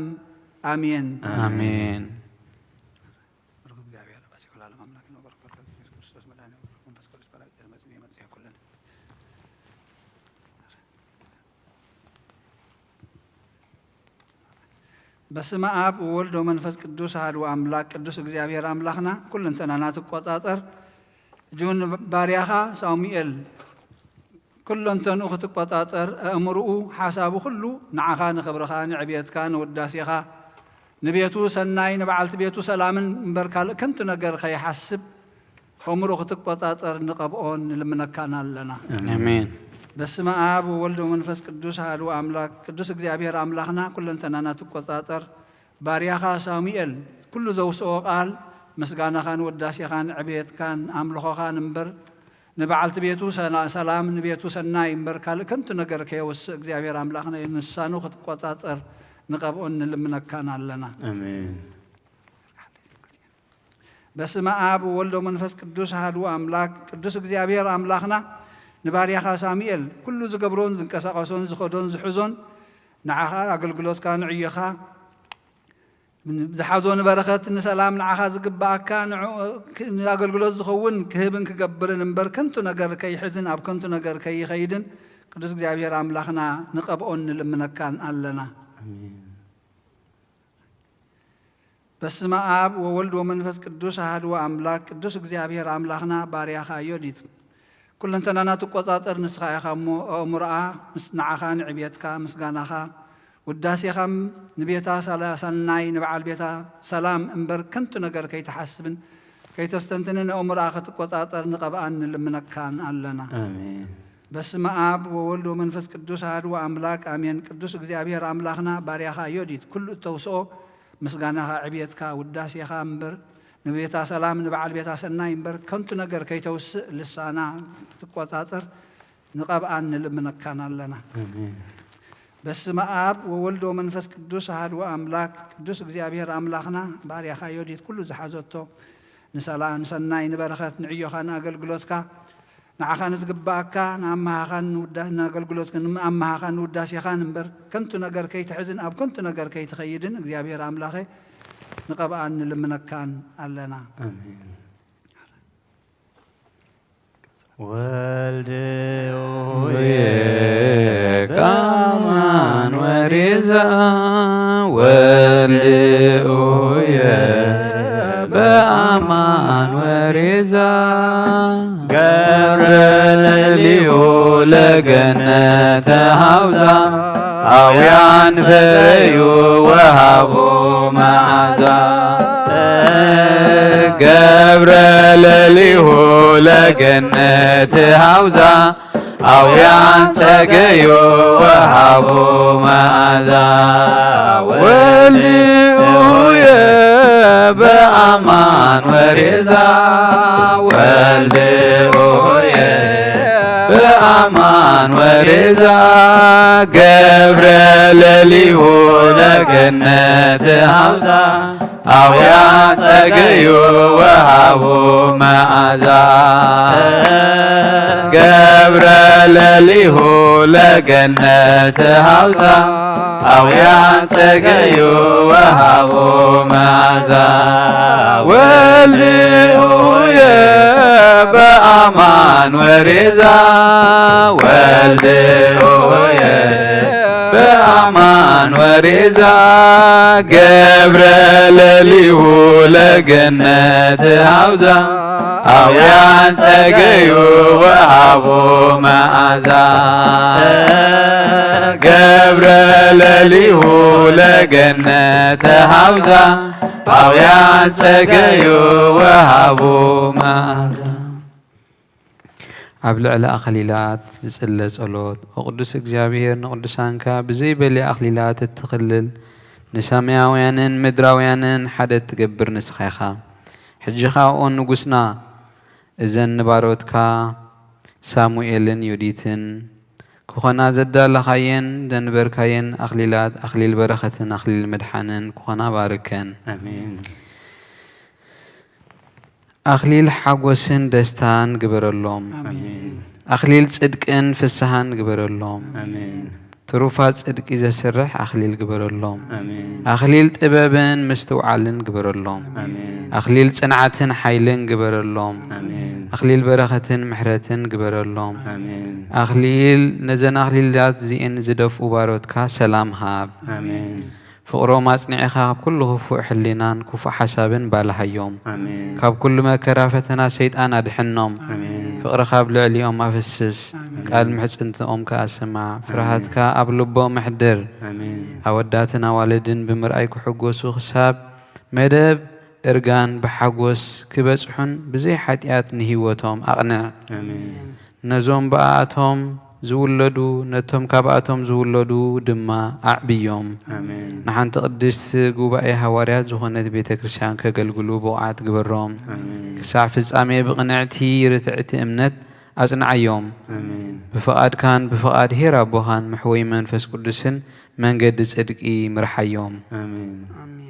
S2: امين
S1: امين بسم آب وولد ومنفس قدوس هادو أملاك قدوس እግዚአብሔር አምላክና ኩልንተናና ተቆጣጣር ጁን ባሪያኻ ሳሙኤል ኩልንተኑ ክትቆጣጣር አእምሩኡ ሐሳቡ ሁሉ ንዓኻ ንኽብርኻ ንዕብየትካ ንውዳሴኻ ንቤቱ ሰናይ ንበዓልቲ ቤቱ ሰላምን እንበርካል ከንቱ ነገር ከይሐስብ አእምሩ ክትቆጣጣር ንቀብኦን ልምነካና ኣለና አሜን በስመ አብ ወወልድ ወመንፈስ ቅዱስ አሐዱ አምላክ ቅዱስ እግዚአብሔር አምላክና ኩለንተናና ተቆጣጣር ባሪያኻ ሳሙኤል ኩሉ ዘውስኦ ቃል ምስጋናኻን ወዳሴኻን ዕብየትካን አምልኾኻን እንበር ንበዓልቲ ቤቱ ሰላም ንቤቱ ሰናይ እንበር ካል ከንቱ ነገር ከይወስእ እግዚአብሔር አምላክና ንሳኑ ክትቆጣጣር ንቀብኦን ልምነካና ኣለና አሜን በስመ አብ ወወልድ ወመንፈስ ቅዱስ አሐዱ አምላክ ቅዱስ እግዚአብሔር አምላክና نباريخا ساميل كل زقبرون زنقساقسون زخدون زحزون نعاخا أقلقلوتكا نعيخا زحازون بركات نسلام نعاخا زقباكا أقلقلوت زخون كهبن كقبرن نمبر كنتو نقر كي حزن أب كنتو نقر كي خيدن قدس እግዚአብሔር አምላክና ንቀብኦን ልምነካን ኣለና በስመ አብ ወወልድ ወመንፈስ ቅዱስ አሐዱ አምላክ ቅዱስ እግዚአብሔር አምላክና ባሪያኻ ዮዲት
S2: كلنا تقطاطر نسخا يخمو أمرأة مسنعخا نعبيتك مسغانخا وداسي خم نبيتا سناي نبعال بيتا سلام انبر كنت نجر كي تحسبن كي تستنتنن أمرأة تقطاطر نقبان لمنكان علنا
S4: آمين
S2: بسم آب وولد ومنفس قدوس هادو أملاك آمين قدوس እግዚአብሔር አምላክና ባሪያኻ ዮዲት ኩሉ ተውስኦ ምስጋናኻ ዕብየትካ ውዳሴኻ እምበር ንቤታ ሰላም ንበዓል ቤታ ሰናይ እምበር ከንቱ ነገር ከይተውስእ ልሳና ትቆጣጠር ንቀብአን ንልምነካን ኣለና በስመ አብ ወወልድ ወመንፈስ ቅዱስ አሐዱ አምላክ ቅዱስ እግዚአብሔር አምላክና ባሪያኻ ዮዲት ኩሉ ዝሓዘቶ ንሰላም ሰናይ ንበረኸት ንዕዮኻን አገልግሎትካ نعخان زقباكا نعمهاخان ناقلقلوتك نعمهاخان وداسيخان نمبر كنتو نقر كي تحزن أب كنتو نقر كي تخيدن እግዚአብሔር አምላኸይ نقبأن لمنكان ألنا
S4: آمين والد
S1: كامان ورزا والد بأمان ورزا قرلليو لجنة هوزا أو ينفريو وهبو معزا قرلليو لجنة هوزا أو ينسقيو وهبو معزا وليو بأمان ورزا بأمان ورزا قبرل ليه لجنة هوزا أو يسقيو وهبو معزا قبرل ليه لجنة هوزا أو يسقيو وهبو معزا وليه بأمان ورزا والده بأمان ورزا قبرل ليه لجنة هوزا أو ينسقيو وهبو معزا قبرل ليه لجنة هوزا أو ينسقيو وهبو معزا أبلع لأخليلات زل صلوت وقدس እግዚአብሔር نقدسانك بزي بلي أخليلات التخلل نسامعويانن مدراويانن حدث تقبر نسخيخا حجخا أون نقسنا إذن نباروتكا ساموئيلن يوديتن كوخنا زدال لخاين دنبركاين أخليلات أخليل برختن أخليل مدحانن كوخنا باركن
S4: آمين
S1: أخليل حقوسن دستان قبر اللهم
S4: آمين
S1: أخليل صدقن فسحان قبر اللهم
S4: آمين
S1: تروفات صدق إذا سرح أخليل قبر اللهم
S4: آمين
S1: أخليل طبابن مستوعلن قبر اللهم
S4: آمين
S1: أخليل صنعتن حيلن قبر اللهم
S4: آمين
S1: أخليل برختن محرتن قبر اللهم
S4: آمين
S1: أخليل نزن أخليل ذات زين زدف وبارتك سلام هاب
S4: آمين
S1: فقرو ما صنعيخا كله فوق حلينان كفو حسابن بالها يوم
S4: آمين
S1: كاب كل ما كرافتنا سيطان أدحنهم
S4: آمين
S1: فقر خاب لعليهم أفسس قال محس انت أمك أسمع فرهاتك أبلبو محدر
S4: آمين
S1: أوداتنا والدين بمرأيك حقوس وخساب مدب إرغان بحقوس كبسحن بزي حتيات نهيوتهم أقنع
S4: آمين
S1: نزوم بقاتهم زولدو نتهم كاباتهم زولدو دما أعبيهم
S4: آمين
S1: نحن تقدس قوباء هواريات زخونة بيت كريستيان كقلقلو بوعات قبرهم
S4: آمين
S1: كسعفز أمي بقنعتي رتعتي أمنت أزنع يوم
S4: آمين
S1: بفقاد كان بفقاد هيرا بوهان محوي منفس قدسن من قد صدقي مرحى يوم
S4: آمين
S3: آمين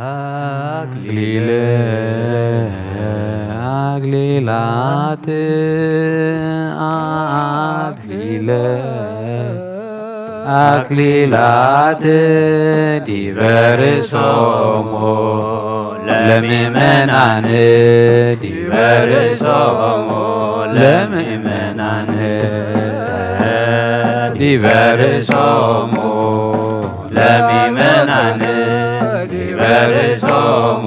S1: አክሊለ አክሊላት አክሊለ አክሊላት ዲበ ርእሶሙ ለምእመናን ዲበ ርእሶሙ ለምእመናን ዲበ ርእሶሙ ለምእመናን ዲበ ርእሶሙ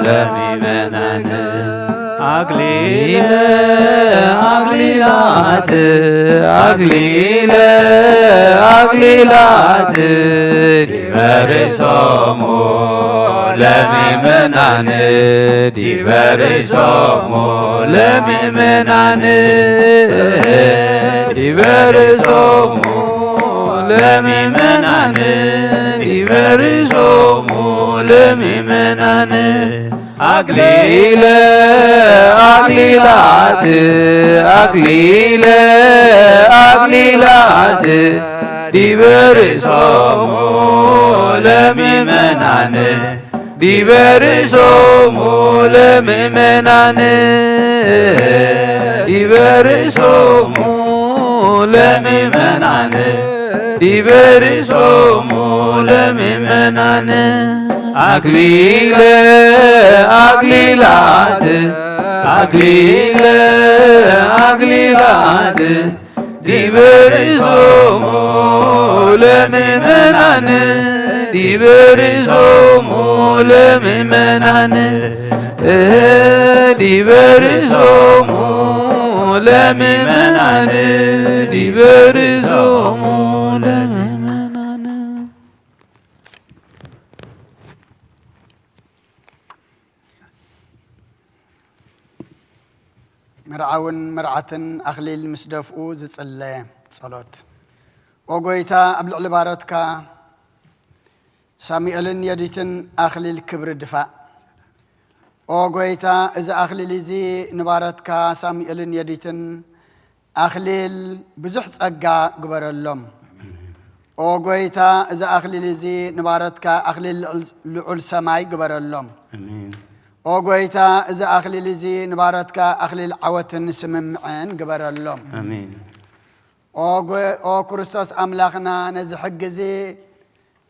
S1: ለምእመናን አክሊለ አክሊላት አክሊለ አክሊላት ዲበ ርእሶሙ ለምእመናን ዲበ ርእሶሙ ለምእመናን ዲበ ርእሶሙ ለምእመናን ዲበ ርእሶሙ ለምእመናን አክሊለ አክሊላት አክሊለ አክሊላት ዲበ ርእሶሙ ለምእመናን ዲበ ርእሶሙ ለምእመናን ዲበ ርእሶሙ ለምእመናን ዲበ ርእሶሙ ለምእመናን አክሊለ አክሊላት አክሊለ አክሊላት ዲበ ርእሶሙ ለምእመናን ዲበ ርእሶሙ ለምእመናን ዲበ ርእሶሙ ለምእመናን ዲበ ርእሶሙ ለምእመናን
S3: مرعون مرعتن أخليل مسدفو زصلى صلوت وقويتا قبل عبارتك ساميئلن يديتن أخليل كبر الدفاع وقويتا إذا أخليل زي نبارتك ساميئلن يديتن أخليل بزحص أقا قبر اللوم وقويتا إذا أخليل زي نبارتك أخليل لعل سماي قبر اللوم وقويتا إذا أخليل زي نبارتك أخليل عوتن سممعن قبر اللوم
S4: آمين
S3: وكريستوس أملاخنا نزح جزي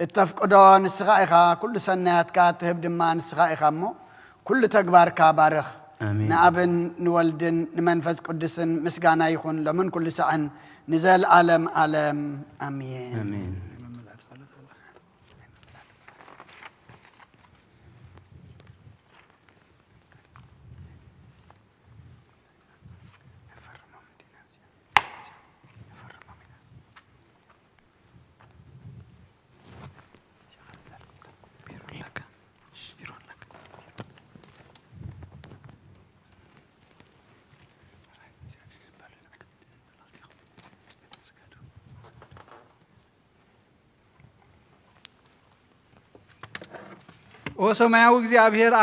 S3: التفقدون السغائخة كل سنواتك تهب دمان السغائخة مو كل تكبارك بارخ
S4: آمين
S3: نأبن نولدن نمنفذ قدسن مسقانا يخون لمن كل سعن نزال عالم عالم آمين
S4: آمين
S2: وسمعوا እግዚአብሔር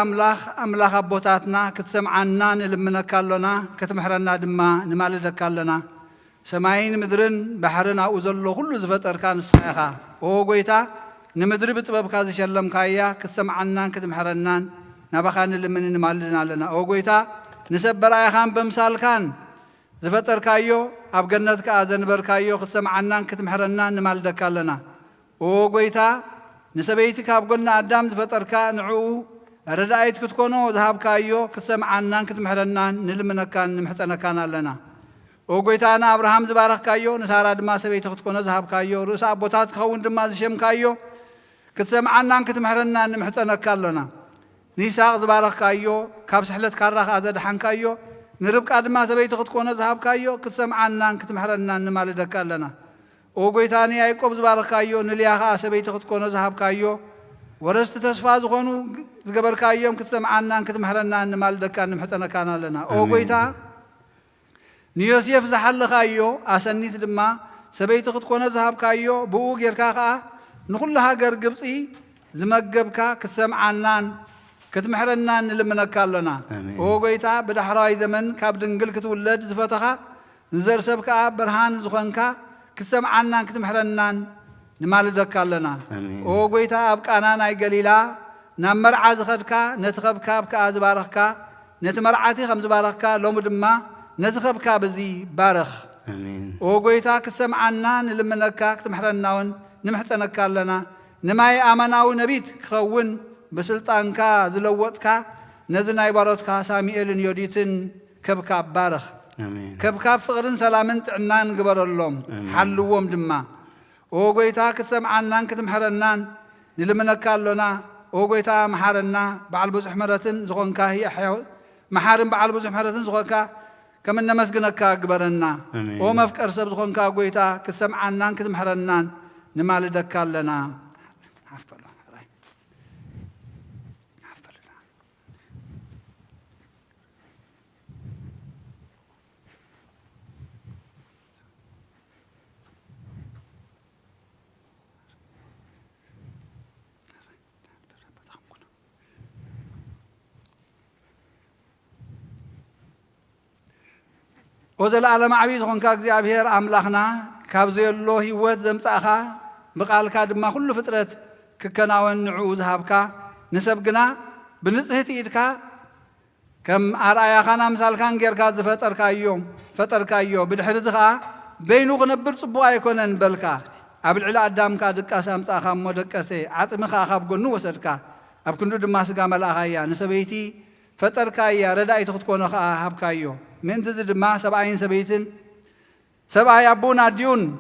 S2: አምላክ አቦታትና ክትሰምዓና ንልምነካለና ክትምሕረና ድማ ንማልደካለና ሰማይን ምድርን ባሕርን አኡ ዘሎ ሁሉ ዝፈጠርካ ንስኻ ኦ ጎይታ ንምድሪ ብጥበብካ ዝሸለምካያ ክትሰምዓናን ክትምሕረናን ናባኻ ንልምን ንማልድናለና ኦ ጎይታ ንሰበራይኻን በምሳልካን ዝፈጠርካዮ ኣብ ገነትካ ዘንበርካዮ ክትሰምዓናን ክትምሕረናን ንማልደካለና ኦ ጎይታ نسبيتك أبقولنا أدم زفتركا نعو ردايت كتكونو ذهب كايو كتسمعنا كتمحرنا نلمنا كان نمحسنا كان لنا وقيتانا أبراهام زبارك كايو نسارا دما سبيتك كتكونو ذهب كايو رؤسا بوتات خون دما زشم كايو كتسمعنا كتمحرنا نمحسنا كان لنا نيساق زبارك كايو كابس حلت كارخ أزد حن كايو نربك أدما سبيتك كتكونو ذهب كايو كتسمعنا كتمحرنا نمالد كان لنا وقيتاني يعقوب زباركايو نلياها سبيتك تكون ذهب كايو ورست تسفاز خونو زقبر كايوم كتسمعنا كتمحرنا نمالدك نمحسنا كان لنا وقيتا نيوسيف زحل خايو أسنيت دما سبيتك تكون ذهب كايو بوق يركاها نخلها قرقبسي زمقبكا كتسمعنا كتمحرنا نلمنك لنا وقيتا بدحراي زمن كابدنقل كتولد زفتها نزر سبكا برهان زخنكا كسمعنا كتمحرنا نمالدك لنا وقويتا أبقانا ناي قليلا مرعى زخدكا نتخبكا بكا زبارخكا نتمرعاتي خمز بارخكا لوم دما نزخبكا بزي بارخ
S4: آمين
S2: وقويتا كسمعنا نلمنكا كتمحرناون نمحسنكا لنا نماي آمناو نبيت كخون بسلطانكا زلوتكا نزنا يبارتكا ساميئل يوديتن كبكا بارخ
S4: آمين
S2: كبكا فقرن سلامن تعنان قبر اللوم حلوهم دما وقويتا كسمعنا كتمحرنان نلمنكا لنا وقويتا محارنا بعل بزح مرتن زغنكا هي حيو محارن بعل بزح مرتن زغنكا كمن نمسجنكا قبرنا ومفكر سب زغنكا قويتا كسمعنا كتمحرنان نمالدك لنا وزل عالم عبيد خون كاك زيابير أملاخنا كابزي الله يوت زمساخا بقال كاد ما كل فترة ككناون نعوز هابكا نسبقنا بنصهتي إدكا كم أرأي خانا مثال كان غير كاد فتر كايوم فتر كايو بدحرزخا بينو غنبر صبوا يكونن بلكا أبل علا أدام كاد كاسام ساخا مدكسي عطمخا خاب قنو وسدكا أب كندو دماس قامل أخايا نسبيتي فتر كايا ردائي تخطكونا هابكايو من تزد ما سبعين سبيتن سبعي أبونا ديون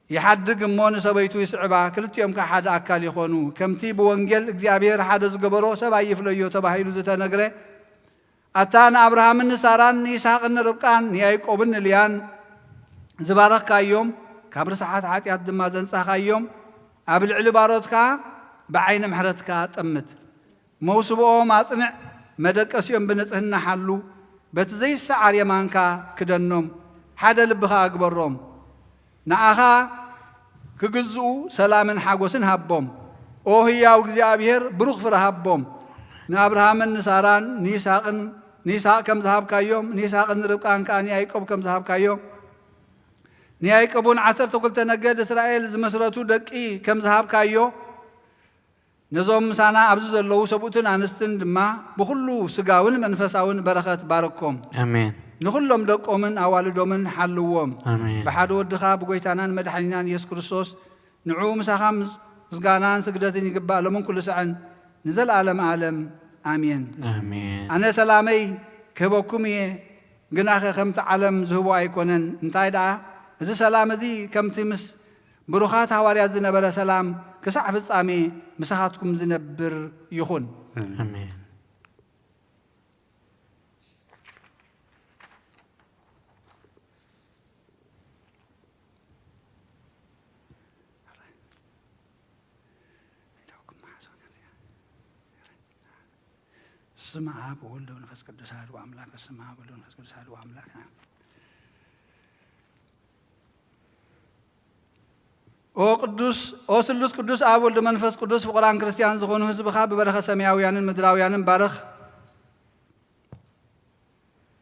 S2: يحدق مون سبيتو يسعبا كلت يوم كحد أكال يخونو كمتي بوانجل اكزيابير حدث قبرو سبعي يفليو تباهيلو زتا نقري أتانا أبراهام النساران يساق النربكان يايقوب النليان زبارك كايوم كابر ساعات عاتي عد ما زنسا كايوم أبل علبارتك بعين محرتك تأمت موسبو ما صنع مدك أسيوم بنصهن حلو بتزي السعر يمانكا كدنوم حدا لبخا أكبرهم نعاها كجزء سلام حاجوسن هبهم أو هي وجزابير بروخ فرهبهم نابراهام النساران نيساق كم ذهب كايوم نيساق نربكان كان يعقوب كم ذهب كايوم نيعقوبون عصر تقول تنجد إسرائيل زمسرتو دقي كم ذهب كايوم نزوم سانا أبزوز الله سبوتن أنستن دما بخلو سجاون منفساون بركات باركم
S1: آمين
S2: نخلهم دقومن أوالدومن حلوهم
S1: آمين
S2: بحدو الدخاب بقيتانان مدحنينان يسوع كريستوس نعوم سخام زغانان سجدتين يقبل لمن كل سعن نزل عالم آمين
S1: آمين
S2: أنا سلامي كبوكمي جناخ خمت عالم زهوا يكونن انتايدا إذا سلام زي كم تمس بروخات هواريات زنبر سلام كسعف الصامي مساحاتكم زنبر يخون
S1: آمين
S2: سمع أب وولد ونفس قدس هذا وأملاك السماء وولد ونفس قدس هذا وأملاك أو قدوس أو سلوس قدوس أب وولد منفس قدوس فقران كريستيان زخون حزب خاب ببرخ سماويان مدراويان بارخ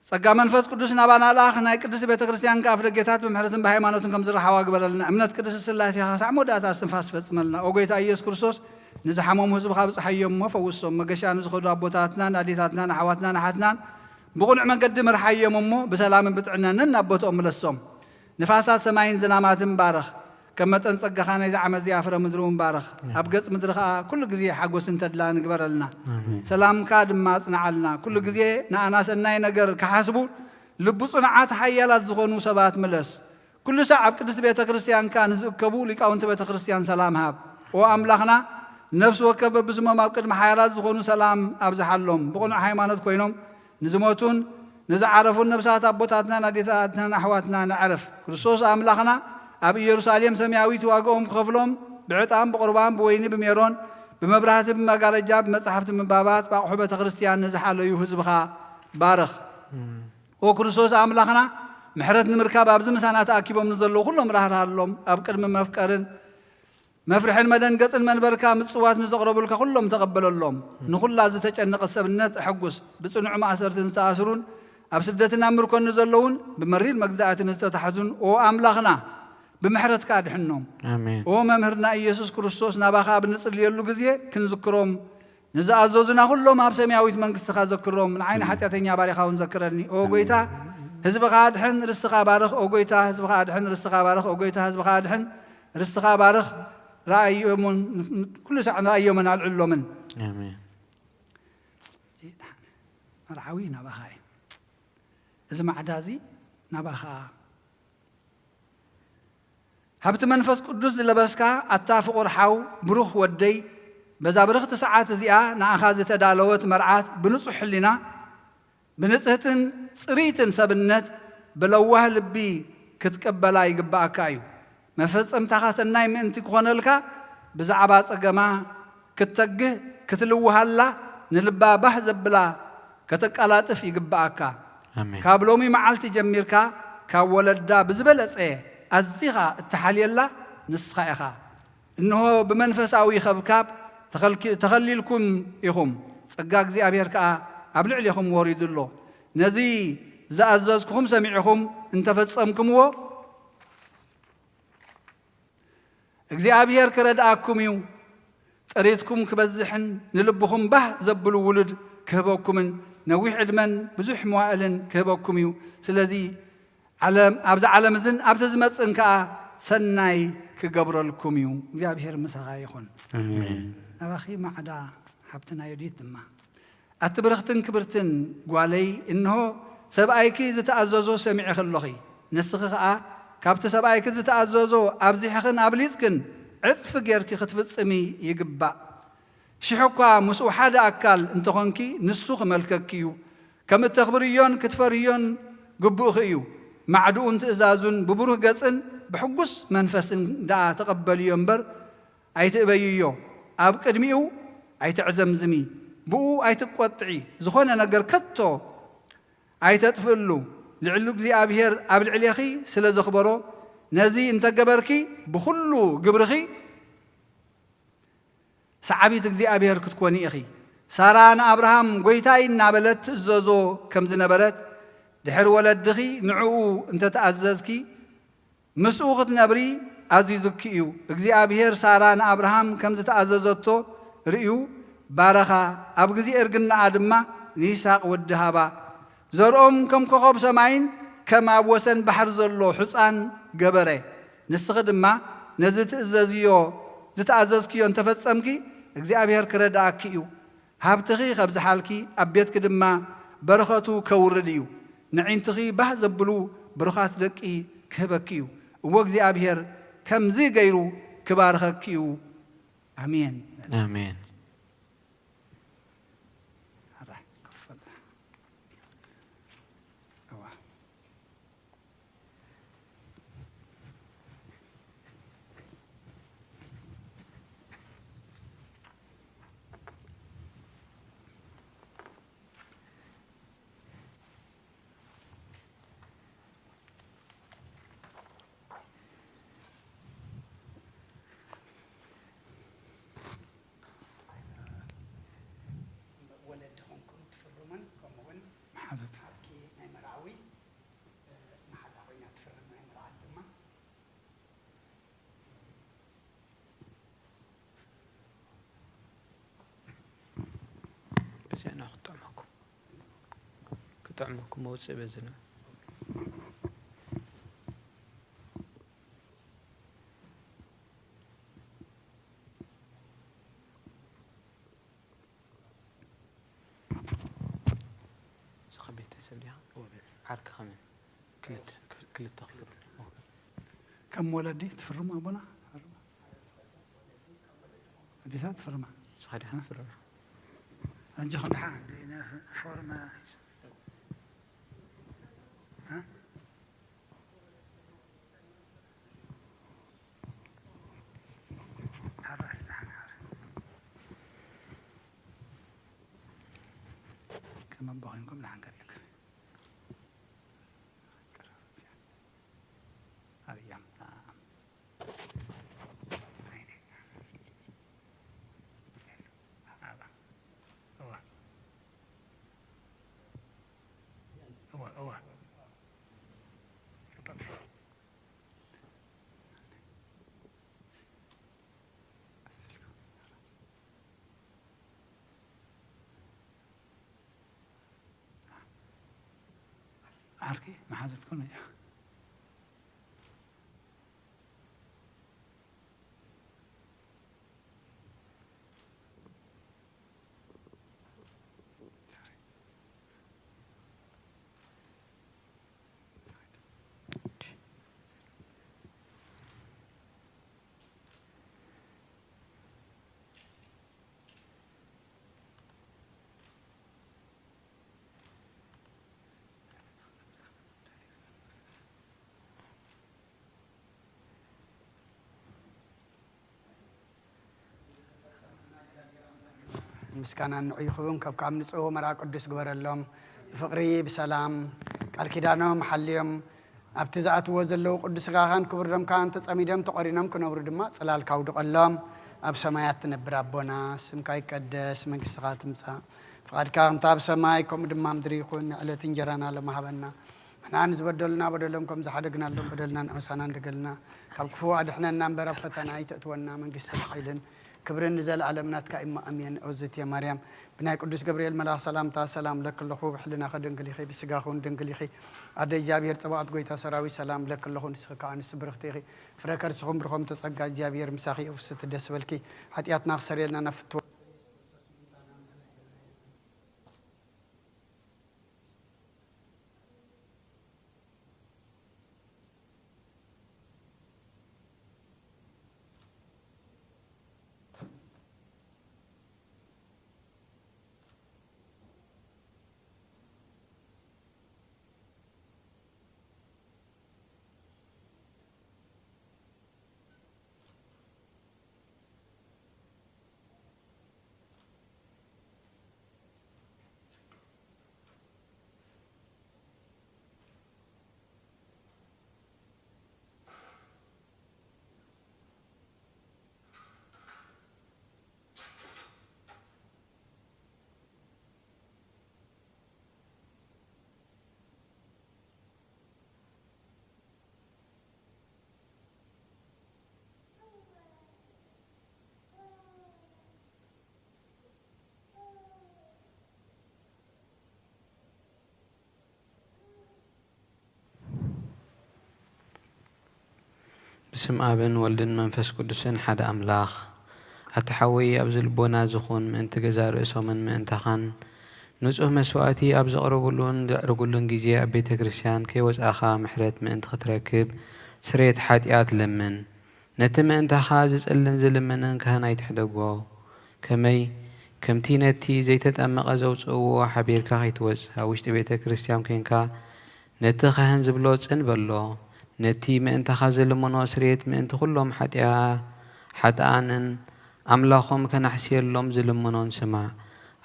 S2: سجى منفس قدوس نبانا الله ناي قدوس بيت كريستيان كافر جيتات بمحرزن بهايمانوتن كم زرح واقبلنا أمنت قدوس السلاسي خاص عمودات استنفاس فتملنا أو جيت أيس كريستوس نزحمهم حزب خاب صحيهم وفوسهم مقشان زخود أبوتاتنا ناديتاتنا نحواتنا نحاتنا بقول عمن قدم رحيهم مو بسلام بتعنا ننبوتهم للصوم نفاسات سماين زنامات مبارخ كما تنصق خانه إذا عمل زيافر مدرو مبارخ أبقص مدرخ كل جزية حقوس انتدلا نقبر لنا سلام كاد ما صنع لنا كل جزية ناس الناي نجر كحسبو لبو صنعات حيالات زخون سبات ملس كل ساعة بقدس بيت كريستيان كان زكبو لك أو أنت بيت كريستيان سلام هاب وأملاخنا نفس وكب بزما ما بقدم حيالات زخون سلام أبزح لهم بقول حيمانات كوينهم نزموتون نزعرفون نفسات أبوتاتنا ناديتاتنا نحواتنا نعرف كريستوس أملاخنا أبي يروساليم سماوي تواقعهم خفلهم بعطام بقربان بويني بميرون بمبرهات بمقارجاب بمصحفت من بابات بقحبة كريستيان نزح له يهزبخا بارخ وكريستوس أملاخنا محرت نمركاب أبز مسانات أكيبهم نزلوا كلهم راح لهم أبكر من مفكرن مفرح المدن قصن من بركة متصوات نزقربوا لك كلهم تقبلوا لهم نقول لازم تجنق السبنات حقوس بصنع ما أسرت تأثرون أبسدتنا أمركم نزلون بمرير مجزات نستحزون وأملاخنا بمحرتك أدحنهم
S1: آمين
S2: وممهرنا يسوع كريستوس نباخا بنصلي له جزية كنذكرهم نزازوزنا كلهم أب سماويت منقصتك ذكرهم من عين حتى تنيا بارخا ونذكرني أو قويتا هزبك أدحن رستقا بارخ أو قويتا هزبك أدحن رستقا بارخ أو قويتا هزبك أدحن رستقا بارخ رأي من كل ساعة رأي من العلو من
S1: آمين
S2: مرعوي نباخاي إذا ما عدازي نباخا هبت منفس قدوس لبسكا أتافق ورحاو بروح ودي بذا برخت ساعات زيا نأخذ تدالوت مرعات بنصح لنا بنصهتن صريتن سبنت بلوه لبي كتقبلا يقبا كايو مفصم تخاسناي من تكون لك بزعبات أجمع كتجه كتلوهلا نلبا بحزب بلا كتقالات في يقبا كا
S1: آمين
S2: كابلومي معلتي جميركا كولدا بزبلص أزيغا التحاليلا نسخائخا إنه بمنفساوي خبكاب تخليلكم يخم صقاق زي أبيركا أبلع ليخم وريد الله نزي زأززكم سميعكم انتفتصمكم و اجزي أبير كرداكم يو تريدكم كبزحن نلبكم به زبلوا ولد كهبوكم نويح عدمن بزح موائلن كهبوكم يو سلذي علم أبز علم زن أبز مت إنك سناي كجبر لكم يوم زي بحير مسخا يخون.
S1: آمين.
S2: أبخي ما عدا حبتنا يديت ما. أتبرختن كبرتن قالي إنه سبأيك إذا تأززوا سمع خلقي نسخة كابت سبأيك إذا تأززوا أبزي حقن أبليسكن عطف غيرك خطفت سمي يجبا. شحكوا مسؤول حدا أكل أنتخنكي نسخ ملككيو كم التخبريون كتفريون قبوخيو. معدون تأزازون ببروه قصن بحقوس منفسن دا تقبل ينبر أي تقبييو أب قدميو أي تعزم زمي بو أي تقطعي زخونا نقر كتو أي تطفلو لعلوك زي أبهير أب العليخي سلا زخبرو نزي انت قبركي بخلو قبرخي سعبيتك زي أبهير كتكوني أخي ساران أبراهام قويتاي نابلت زوزو كم زنبرت دحر ولد دخي نعو انت تأززكي مسؤوخة نبري عزيزك إيو اجزي أبهير ساران أبراهام كم تأززتو رئيو بارخا أبغزي إرقنا آدما نيساق والدهابا زرقهم كم كخوب سماين كما وسن بحر زلو حسان قبري نستخدم ما نزت إزازيو زتأززكيو انت فتسمكي اجزي أبهير كرداك إيو هابتخي خبز حالكي أبيتك دما برخاتو كورديو نعين تخي به زبلو برخات دقي كهبكيو ووجزي أبهر كم زي غيرو كبارخكيو آمين
S1: آمين أنا أخطأكم كطعمكم موسى بزنا خبيت سبليها عارك خمن كل التخفير
S2: كم ولدي تفرم أبونا وديثات تفرم
S1: صحيح فرما
S2: أنجي خد حال فورما ها كمان بغينكم لعن قريك أريم معركي ما حد تكون يا
S3: مسكانا نعيخون كم نصوه مرا قدس جبر اللهم بفقري بسلام قال كدانهم حليهم ابتزات وزلوا قدس غاهن كبرهم كان تصميدهم تقرينهم كنور دما صلال كاود قلهم اب سمايات تنبر ابونا سمك يقدس منكستات مصا فقد كان تاب سمايكم دما مدري يكون علت انجرانا لمحبنا احنا نزبدلنا بدلهم كم زحدقنا لهم بدلنا نسانا ندقلنا كفو ادحنا نمبر فتنا ايتتونا منكست حيلن كبرن نزل علمنا كائما امين اوزت يا مريم بناي قدس جبريل ملاك سلامتا سلام لك الله بحلنا خدنقليخي بسغاخون دنقليخي ادي جابير صبات غويتا سراوي سلام لك الله نسخكان سبرختيخي فركر سخم برخم تصقا جابير مساخي اوفست دسبلكي حتياتنا خسريلنا نفتو
S1: بسم آبن ولدن منفس قدسن حدا أملاخ أتحوي أبزل بونا زخون من تجزار إسومن من تخان نزوه مسواتي أبز قربولون دعرقولون جيزي أبيت كريستيان كي وز أخا محرت من تختركب سريت حاتيات لمن نتم أنت خازز إلن زلمنن كهنا يتحدقوا كمي كمتينتي زيتت أمق أزوز أو حبير كايت وز هاوشت بيت كريستيان كينكا نتخهن زبلوت انبلو نتي ما انت خازل مناصريت ما انت كلهم حتى آنن أملاخهم كان حسير لهم زلمنون سمع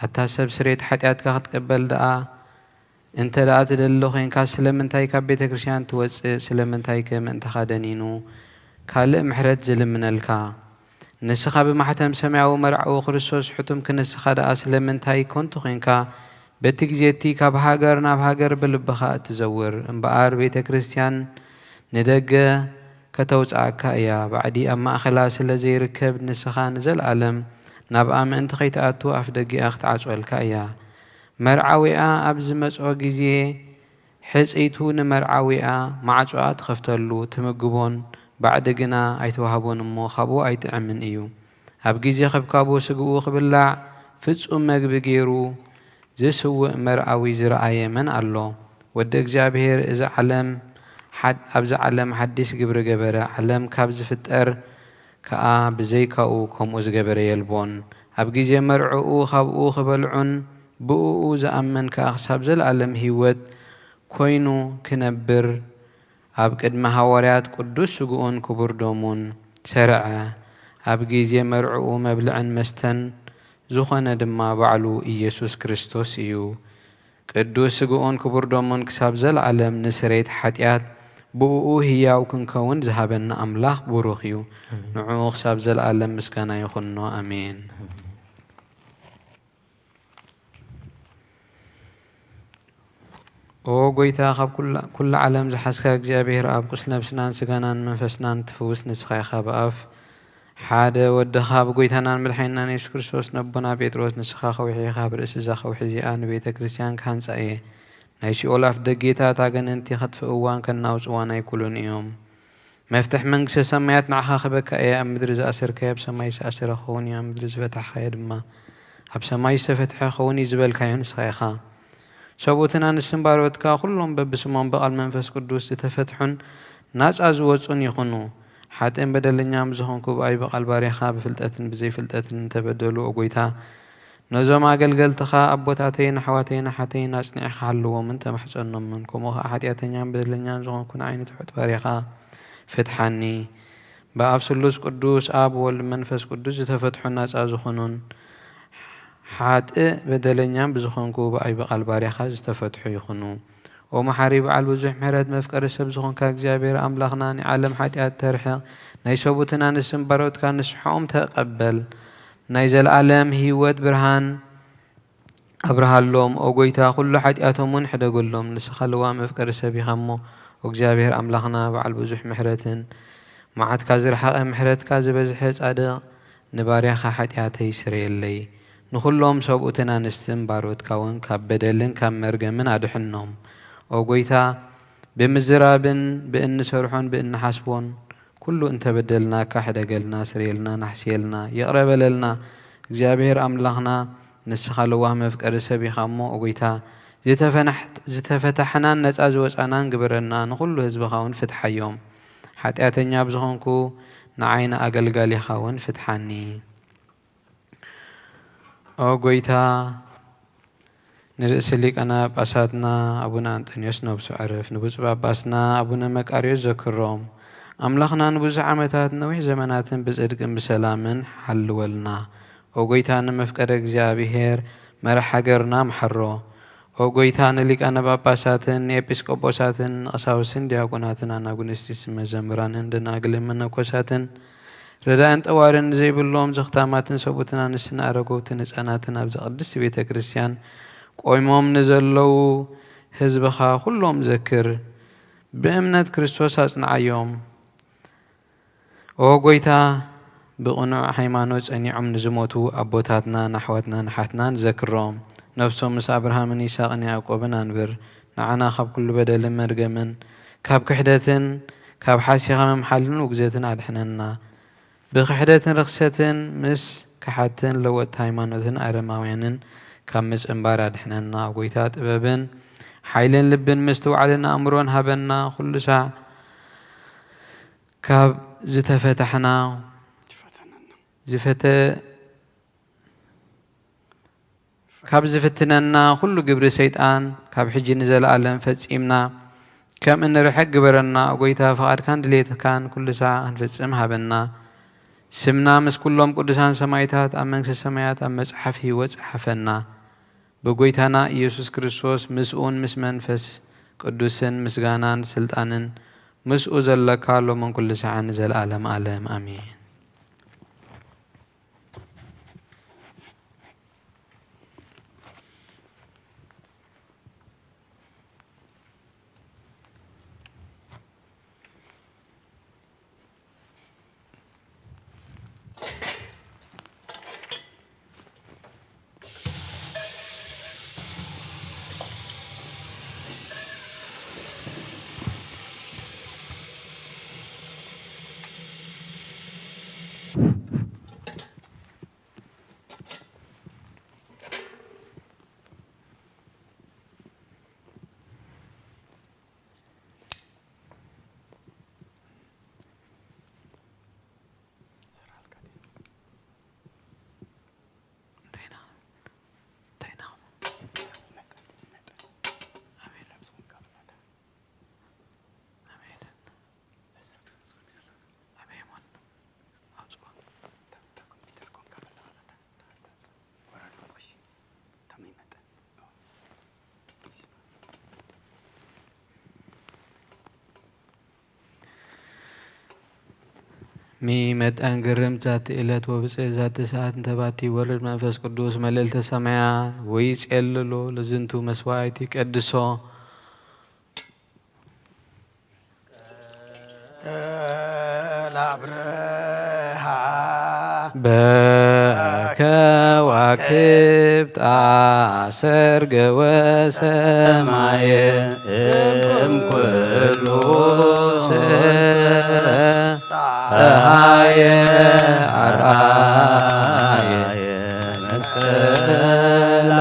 S1: التاسب سريت حتيات كاخد قبل دقا انت لا تدلو خين كاس سلمنتاي كبيت كريستيان توز سلمنتاي كم انت خادنينو كالق محرت زلمن الكا نسخة بمحتم سمعوا مرعوا خرسوس حتم كنسخة دقا سلمنتاي كنتو خين كا بتك زيتي كابهاجرنا بهاجر بالبخاء تزور انبقار بيت كريستيان ندقة كتوزعك يا بعدي أما أخلاص الذي يركب نسخان زل ألم نبقى من أنت خيت أتو أفدقي أخت عسولك يا مرعوية أبز مسعو جزي حزيتون مرعوية مع عسوات خفتلو تمقبون بعد جنا أيتوهبون مو خبو أيتعمن إيو أبجيزي خبكابو سقو خبلع فتس أمك بجيرو زي سوء مرعوي زرعي من الله ودك جابهير إذا علم حد أبز علم حدش جبر جبرة علم كابز فتر كأ بزيكاو كم أز جبر يلبون أبجي مرعو خبو خبلعن بؤو زأمن كأخساب زل علم هيوت كوينو كنبر أبقد مهورات قدوس سجون كبر دومون سرعة أبجي مرعو مبلعن مستن زخنا دما بعلو إيسوس كريستوس إيو قدوس سجون كبر دومون كساب زل علم نسريت حتيات بؤو هيا وكنكون ذهبنا أملاخ بروخيو نعوخ ساب زل علم مسكنا يخنو أمين او قويتا خاب كل عالم زحسكا اجزابير اب قسنا بسنان سغانان منفسنان تفوس نسخا خاب اف حاده ود خاب قويتانان ملحينا يسوع كريستوس نبنا بيتروس نسخا خوحي خاب رئيس زا خوحي زيان بيت كريستيان كان صاي ናይ ሲኦል ኣፍ ደጌታት ኣገነንቲ ኸጥፍእዋን ከናውፅዋን ኣይኩሉን እዮም መፍትሕ መንግስቲ ሰማያት ንዓኻ ኸበካ እየ ኣብ ምድሪ ዝኣሰርካዮ ኣብ ሰማይ ዝኣሰረ ኸውን እዩ ኣብ ምድሪ ዝፈታሕካዮ ድማ ኣብ ሰማይ ዝተፈትሐ ኸውን እዩ ዝበልካዮ ንስኻ ኢኻ ሰብኡትን ኣንስትን ባሮትካ ኩሎም በብስሞም በቓል መንፈስ ቅዱስ ዝተፈትሑን ናፃ ዝወፁን ይኹኑ ሓጥን በደለኛም ዝኾንኩ ብኣይ በቓል ባርያኻ ብፍልጠትን ብዘይፍልጠትን እንተበደሉ ኦጎይታ ነዞም ኣገልገልትኻ ኣቦታተይን ኣሕዋተይን ኣሓተይን ኣጽኒዕኻ ሃለዎምን ተማሕፀኖምን ከምኡ ኸዓ ሓጢኣተኛን በደለኛን ዝኾንኩ ንዓይኒ ትሑት ባርያኻ ፍትሓኒ ብኣብ ስሉስ ቅዱስ ኣብ ወልድ መንፈስ ቅዱስ ዝተፈትሑ ናፃ ዝኾኑን ሓጥእ በደለኛን ብዝኾንኩ ብኣይ በቓል ባርያኻ ዝተፈትሑ ይኹኑ ኦ መሓሪ በዓል ብዙሕ ምሕረት መፍቀሪ ሰብ ዝኾንካ እግዚኣብሔር ኣምላኽና ንዓለም ሓጢኣት ተርሕቕ ናይ ሰቡትን ኣንስትን ባሮትካ ንስሖም ተቐበል ናይ ዘለዓለም ህይወት ብርሃን ኣብርሃሎም ኦ ጎይታ ኩሉ ሓጢኣቶም እውን ሕደገሎም ንስኻ ልዋ መፍቀሪ ሰብ ኢኻ እሞ እግዚኣብሔር ኣምላኽና በዓል ብዙሕ ምሕረትን መዓትካ ዝረሓቐ ምሕረትካ ዝበዝሐ ጻድቕ ንባርያኻ ሓጢኣተይ ስረየለይ ንኹሎም ሰብኡትን ኣንስትን ባሮትካ እውን ካብ በደልን ካብ መርገምን ኣድሕኖም ኦ ጎይታ ብምዝራብን ብእንሰርሖን ብእንሓስቦን ኩሉ እንተበደልናካ ሕደገልና ስርየልና ናሕስየልና ይቕረበለልና እግዚኣብሔር ኣምላኽና ንስኻ ልዋህ መፍቀሪ ሰብ ኢኻ እሞ ኦ ጎይታ ዝተፈታሕናን ነፃ ዝወፃናን ግብረና ንኹሉ ህዝብኻ እውን ፍትሓዮም ሓጢኣተኛ ብዝኾንኩ ንዓይነ ኣገልጋሊኻ እውን ፍትሓኒ ኦ ጎይታ ንርእሲ ሊቃነ ጳጳሳትና ኣቡነ አንጦንዮስ ነብሱ ዕረፍ ንብፁዕ ጳጳስና ኣቡነ መቃርዮስ ዘክሮም ኣምላኽና ንብዙሕ ዓመታት ነዊሕ ዘመናትን ብጽድቅን ብሰላምን ሓልወልና ኦ ጎይታ ንመፍቀደ እግዚኣብሔር መራሒ ሃገርና ምሐሮ ኦ ጎይታ ንሊቃነ ጳጳሳትን ንኤጲስቆጶሳትን ንቐሳውስትን ዲያቆናትን ኣናጉንስቲስ መዘምራንን ደናግልን መነኮሳትን ረዳእን ጠዋርን ዘይብሎም ዘኽታማትን ሰቡትን ኣንስትን ኣረጎውትን ህፃናትን ኣብዚ ቅድስቲ ቤተ ክርስቲያን ቆይሞም ንዘለዉ ህዝብኻ ኩሎም ዘክር ብእምነት ክርስቶስ ኣጽንዓዮም ኦ ጎይታ ብቕኑዕ ሃይማኖት ጸኒዖም ንዝሞቱ ኣቦታትናን ኣሕዋትናን ሓትናን ዘክሮም ነፍሶም ምስ ኣብርሃምን ይስሐቅን ያዕቆብን አንብር ንዓና ካብ ኩሉ በደልን መርገምን ካብ ክሕደትን ካብ ሓሲኻ መምሓልን ውግዘትን ኣድሕነና ብክሕደትን ርክሰትን ምስ ክሓትን ለወጥቲ ሃይማኖትን ኣረማውያንን ካብ ምጽንባር ኣድሕነና ጎይታ ጥበብን ሓይልን ልብን ምስትውዓልን ኣእምሮን ሃበና ኩሉ ሳዕ ካብ ዝተፈታሕና ካብ ዝፍትነና ኩሉ ግብሪ ሰይጣን ካብ ሕጂ ንዘለኣለም ፈጺምና ከም እንርሕቅ ግበረና ጎይታ ፈቃድካን ድሌትካን ኩሉ ሳዕ ክንፍጽም ሃበና ስምና ምስ ኩሎም ቅዱሳን ሰማይታት ኣብ መንግስቲ ሰማያት ኣብ መጽሓፍ ህይወት ጸሓፈና ብጎይታና ኢየሱስ ክርስቶስ ምስኡን ምስ መንፈስ ቅዱስን ምስጋናን ስልጣንን ምስኡ ዘለካ ሎምን ኩሉ ሳዕ ንዘለኣለም ዓለም ኣሜን ميمت أنقرم ذات إلت وبصير ذات ساعة انتباتي ورد منفس قدوس مللت سمايا ويس إللو لزنتو مسوايتي قدسو بكواكب ሰርገ ወሰማየ እምኩሉ ፀሐየ አርአየ መስቀል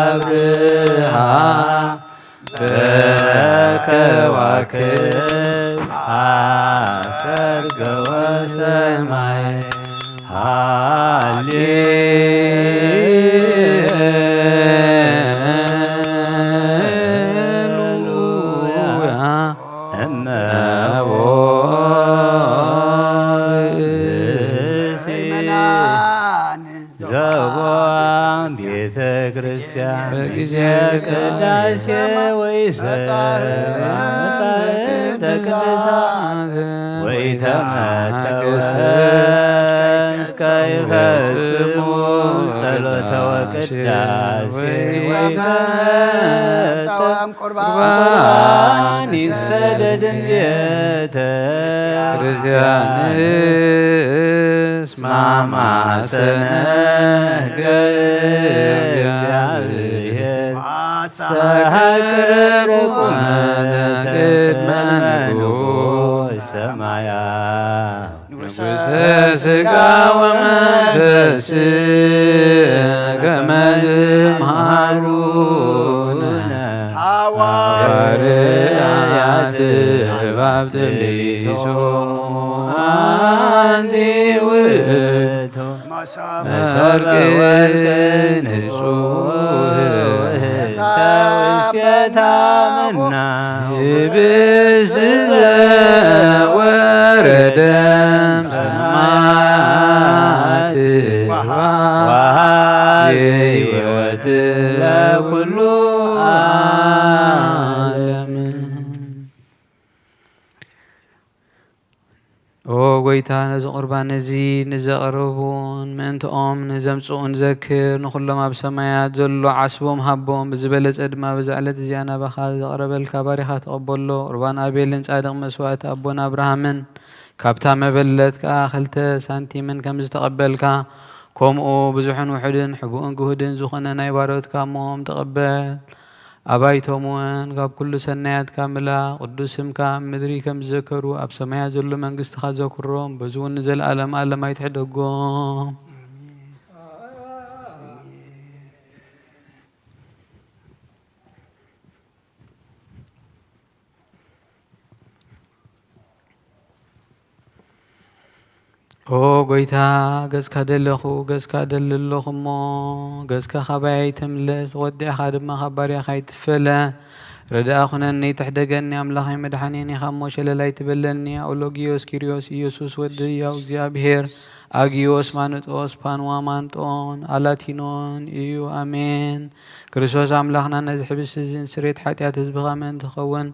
S1: አብርሃም በከዋክብ ሰርገ ወሰማየ በጊዜ ቅዳሴ ወይተመተወ እስከ ይፈጽሙ ጸሎተ ወቅዳሴ ቁርባን ይሰደድ ቤተ ክርስቲያንስ ማማሰነ እግዚአብሔር ሰሐቅረቁመነ ቅድመ ንጉሥ ሰማያት ንጉሠ ሥጋ ወመንፈስ ከመ ይምሃሩነ ሐዋርያት እባብ ተንሥኦሙ አንቲ ውእቱ መሠርቅ ንጹሕ ውስቴታ መና ይብስ ዘወረደ እምሰማያት ወሀበ ሕይወት ለኩሉ ዓለም። ኦ ጎይታ ነዚ ቁርባን እዚ ንዘቕርቡን ምእንትኦም ንዘምፅኡን ዘክር ንኩሎም ኣብ ሰማያት ዘሎ ዓስቦም ሃቦም ብዝበለፀ ድማ በዛ ዕለት እዚኣ ናባኻ ዘቕረበልካ ባሪኻ ተቐበሎ። ቁርባን ኣቤልን ጻድቕ መስዋእቲ ኣቦን ኣብርሃምን ካብታ መበለት ከዓ 2 ሳንቲምን ከም ዝተቐበልካ ከምኡ ብዙሕን ውሕድን ሕቡእን ግሁድን ዝኾነ ናይ ባሮትካ ሞም ተቐበል። ኣባይቶም እውን ካብ ኩሉ ሰናያትካ ምላእ ቅዱስ ስምካ ምድሪ ከም ዝዘከሩ ኣብ ሰማያት ዘሎ መንግስትኻ ዘኩሮም በዚ እውን ንዘለኣለም ዓለም ኣይትሕደጎም። ኦ ጎይታ ገዝካ ደለኹ ገዝካ ደለለኹ እሞ ገዝካ ካባይ ኣይትምለስ ወዲዕኻ ድማ ካብ ባርያኻ ኣይትፈለ ረዳኣ ኩነኒ ተሕደገኒ ኣምላኸይ መድሓኒኒ ካብ ሞ ሸለላ ኣይትበለኒ ኣውሎጊዮስ ኪርዮስ ኢየሱስ ወዲ ያው እግዚኣብሔር ኣጊዮስ ማንጦስ ፓንዋማንጦን ኣላቲኖን እዩ ኣሜን። ክርስቶስ ኣምላኽና ነዚ ሕብስ እዝን ስሬት ሓጢኣት ህዝብኻ መን ትኸውን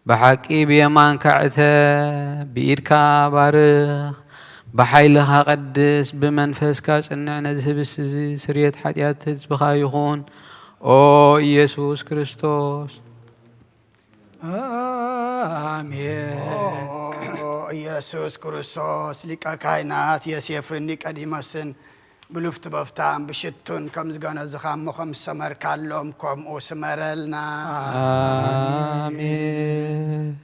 S1: ብሓቂ ብየማን ካዕተ ብኢድካ ባርኽ بحيلها قدس بمنفس كاس النعنى ذهبس سرية حياة تزبخا يخون او يسوع كريستوس
S2: آمين.
S3: يسوع كريستوس لك كائنات يسيفني قديمسن بلفت بفتام بشتون كم زغنا زخام مخم سمر كالوم كم او سمرلنا
S1: آمين.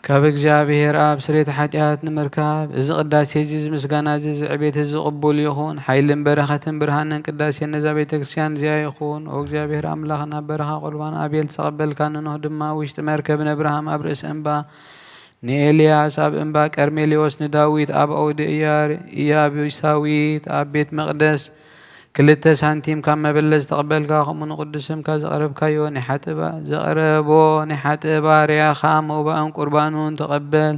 S1: ካብ እግዚአብሔር ኣብ ስሬት ኃጢአት ንምርካብ እዚ ቅዳሴ እዚ ምስጋና እዚ ዕቤት እዚ ቅቡል ይኹን ኃይልን በረኸትን ብርሃንን ቅዳሴ ነዛ ቤተ ክርስቲያን እዚኣ ይኹን ኦ እግዚአብሔር ኣምላኽና በረኻ ቁርባን ኣቤል ተቀበልካ ንኖህ ድማ ውሽጢ መርከብ ነብርሃም ኣብ ርእሲ እምባ ንኤልያስ ኣብ እምባ ቀርሜሌዎስ ንዳዊት ኣብ ኣውደ ኢያቡሳዊት ኣብ ቤት መቅደስ 2 ሳንቲም ካብ መበለዝ ተቀበልካ ከምኡ ንቅዱስም ዘቅረብካዮ ዘቅረቦ ንሓጥ ባርያኻ መውባእን ቁርባኑን ተቀበል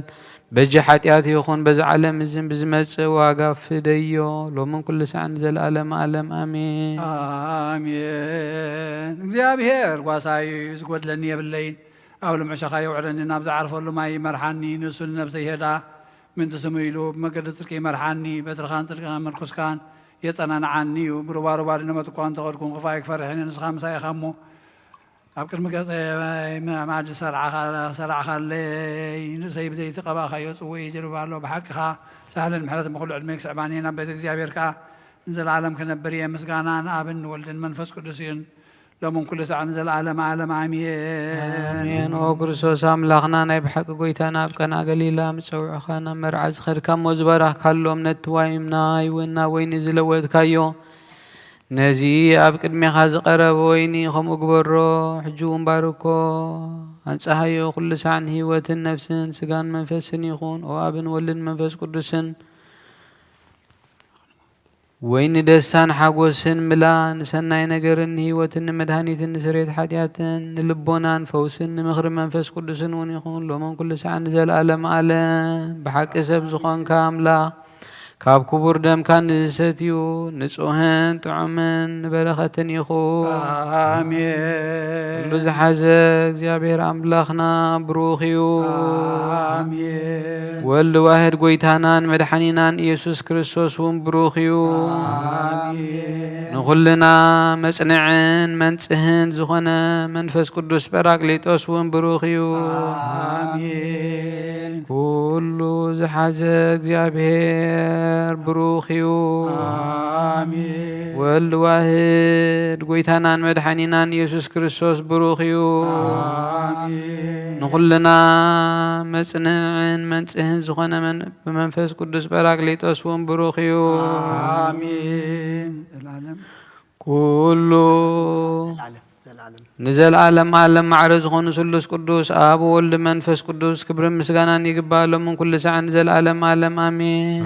S1: በጂ ኃጢአት ይኹን በዚ ዓለም እዝን ብዝመጽእ ዋጋ ፍደዮ ሎምን ኩሉ ሰዓን ዘለዓለም ዓለም አሜን
S2: አሜን። እግዚአብሔር ጓሳይ ዝጎድለኒ የብለይን ኣብ ልምዕሸኻ የውዕረኒ ናብ ዝዓርፈሉ ማይ መርሓኒ ንሱ ነብሰይ ሄዳ ምንቲ ስሙ ኢሉ ብመገዲ ጽድቂ መርሓኒ በትርኻን ጽድቅኻን መርኩስካን የጸናንዓኒ እዩ ብሩባሩባ ድነመጥኳን ተቐድኩም ክፋይ ክፈርሕኒ ንስኻ ምሳይ ኢኻ እሞ أبكر مقص ما عاد سرع خلي نسي بزيت قبا خيوط ويجرب على بحقها سهل المحلات مقول علمك سعبانين بيت እግዚአብሔር ካ نزل عالم كنبر يا مسغانا ابن ولدن منفس قدسين لمن كل ساعه نزل عالم امين
S1: امين او ክርስቶስ አምላኽና ናይ ብሓቂ ጎይታና ኣብቀና ገሊላ ምጽውዕኻና መርዓዝ ኸድካ ሞዝበራህ ካሎም ነትዋይምና ይውና ወይኒ ዝለወጥካዮ ነዚ ኣብ ቅድሜኻ ዝቐረበ ወይኒ ከምኡ ግበሮ ሕጂ እውን ባርኮ አንጻሃዮ ኩሉ ሰዓን ህይወትን ነፍስን ስጋን መንፈስን ይኹን ኦ ኣብን ወልድን መንፈስ ቅዱስን ወይኒ ደስታን ሓጎስን ምላን ሰናይ ነገርን ህይወትን መድኃኒትን ስሬት ሓጢአትን ንልቦናን ፈውስን ንምኽሪ መንፈስ ቅዱስን እውን ይኹን ሎሞን ኩሉ ሰዓን ዘለዓለም ዓለም ብሓቂ ሰብ ዝኾንካ ኣምላኽ ካብ ክቡር ደምካ ንዝሰትዩ ንጹህን ጥዑምን በረኸትን ይኹን
S2: አሜን።
S1: ኩሉ ዝሓዘ እግዚአብሔር ኣምላኽና ብሩኽ እዩ።
S2: አሜን።
S1: ወልድ ዋሕድ ጎይታናን መድኃኒናን ኢየሱስ ክርስቶስ እውን ብሩኽ እዩ። ንኹልና መጽንዕን መንጽህን ዝኾነ መንፈስ ቅዱስ ጰራቅሊጦስ እውን ብሩኽ እዩ።
S2: አሜን።
S1: ኩሉ ዝሓዘ እግዚአብሔር ብሩኽ እዩ።
S2: አሜን።
S1: ወልድ ዋሕድ ጎይታናን መድኃኒናን ኢየሱስ ክርስቶስ ብሩኽ እዩ። ንኹልና መጽንዕን መንጽህን ዝኾነ ብመንፈስ ቅዱስ ጰራቅሊጦስ እውን ብሩኽ እዩ።
S2: አሜን። ዘላለም
S1: ኩሉ ንዘለዓለም ዓለም ማዕረ ዝኾኑ ስሉስ ቅዱስ አብ ወልድ መንፈስ ቅዱስ ክብርን ምስጋናን ይግባሎም ኩሉ ሰዓት ንዘለዓለም ዓለም አሜን።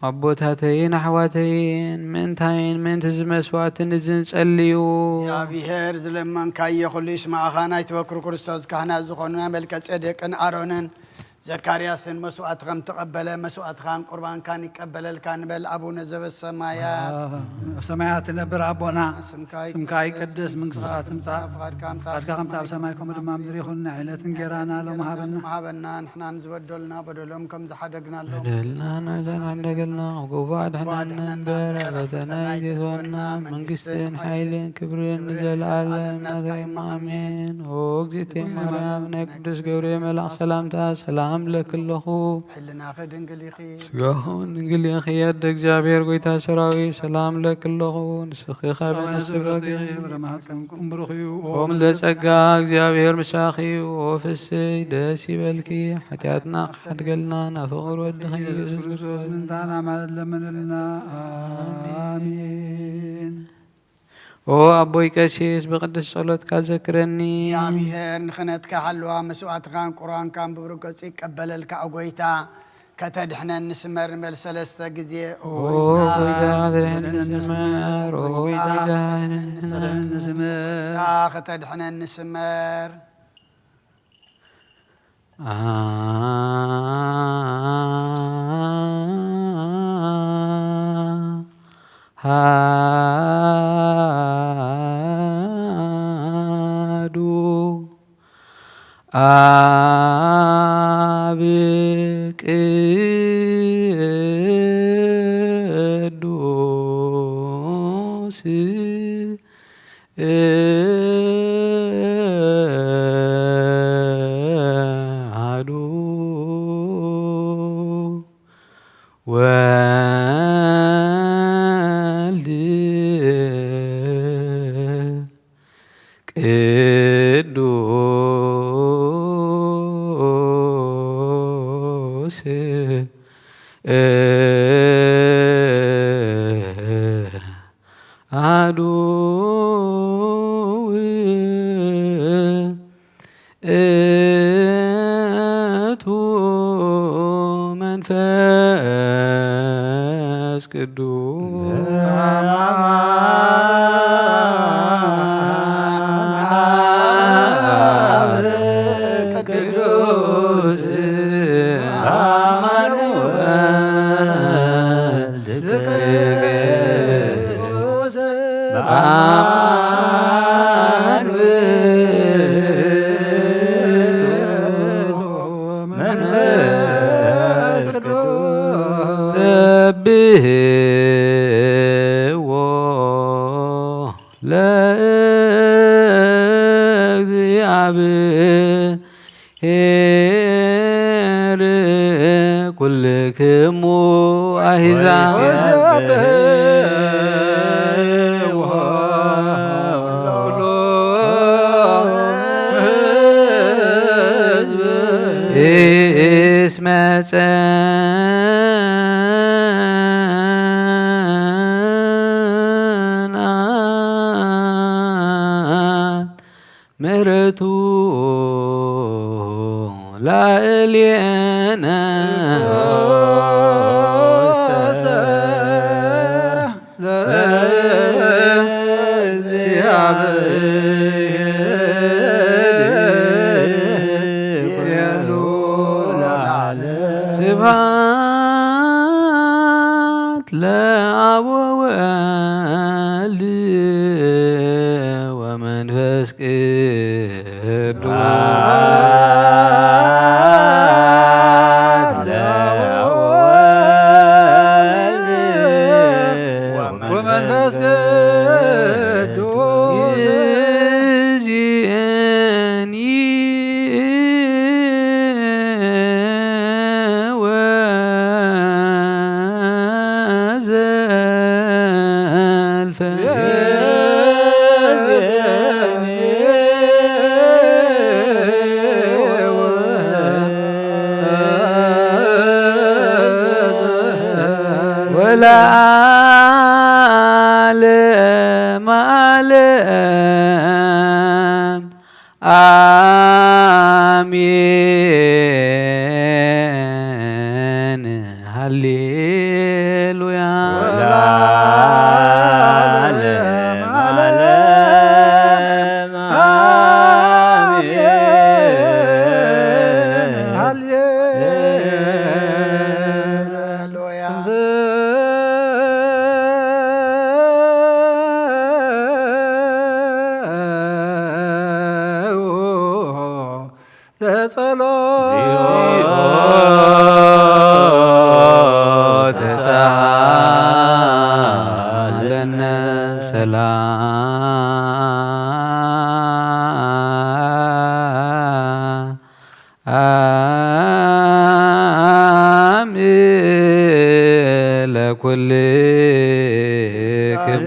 S1: አቦታተይን ኣሕዋተይን ምእንታይን ምእንቲ ዝመስዋዕትን እዝን ጸልዩ
S3: እግዚአብሔር ዝለመንካዮ ኩሉ ይስማዓኻ ናይ ተወክሩ ክርስቶስ ካህናት ዝኾኑና መልከ ጼዴቅን አሮንን ዘካርያስን መስዋዕት ከም ተቀበለ መስዋዕትካን ቁርባንካን ይቀበለልካ ንበል አቡነ ዘበሰማያት
S2: ሰማያት ነብር አቦና
S3: ስምካይ
S2: ይቀደስ መንግሥትካ ትምጻእ ፈቃድካ ከምቲ ኣብ ሰማይ ከምኡ ድማ ምድሪ ይኹን ዓይነት እንጀራና ሎሚ ሃበና
S3: ንሕና ንዝበደሉና በደሎም ከም ዝሓደግናሎ
S1: በደልና ንዕዘን ሓደገልና ጉባ ድሕናና እንበር ፈተና ይትወና መንግስትን ሓይልን ክብርን ንዘለዓለም ናተይማ አሜን። ኦ እግዝእትየ ማርያም ናይ ቅዱስ ገብርኤል መልአክ ሰላምታ ሰላም ለክለኹ
S3: ሕልናኸ ድንግል ኢኺ
S1: ስጋኹን ድንግል ኢኺ የደ እግዚአብሔር ጎይታ ሰራዊት ሰላም ለክለኹ ንስኺ ካብ ንስብረክ
S2: ረማሃትኩም ብሩኽ እዩ
S1: ኦም ዘጸጋ እግዚአብሔር ምሳኺ እዩ ኦ ፍስይ ደስ ይበልኪ ሓጢአትና ሓድገልና ናብ ፍቕሪ ወድኺ ኢየሱስ ክርስቶስ
S2: ምንታና ማለት ለመነልና አሜን።
S1: ኦ ኣቦይ ቀሲስ ብቅዱስ ጸሎትካ ዘክረኒ
S3: እግዚአብሔር ንኽነትካ ሓለዋ መስዋዕትካን ቁርባንካን ብብርገጽ ይቀበለልካ ጎይታ ከተድሕነን ንስመር ንበል ሰለስተ ግዜ
S1: ኦ ጎይታ ተድሕነን ንስመር ኦ ጎይታ ተድሕነን ንስመር
S3: ከተድሕነን ንስመር
S1: ሃዱ አብ ቅዱስ አሐዱ ወልድ ቅዱስ አሐዱ እቱ መንፈስ ቅዱስ ቅዱስ ሰብሕዎ ምህረቱ ላዕሌነ ስብሐት ለአብ ወወልድ ወመንፈስ ወለዓለመ ዓለም አሜን ሃሌሉያ ወለዓለመ ዓለም አሜን ሃሌሉያ ለጸሎት ተሳሃለነ ሰላም ለኩልክሙ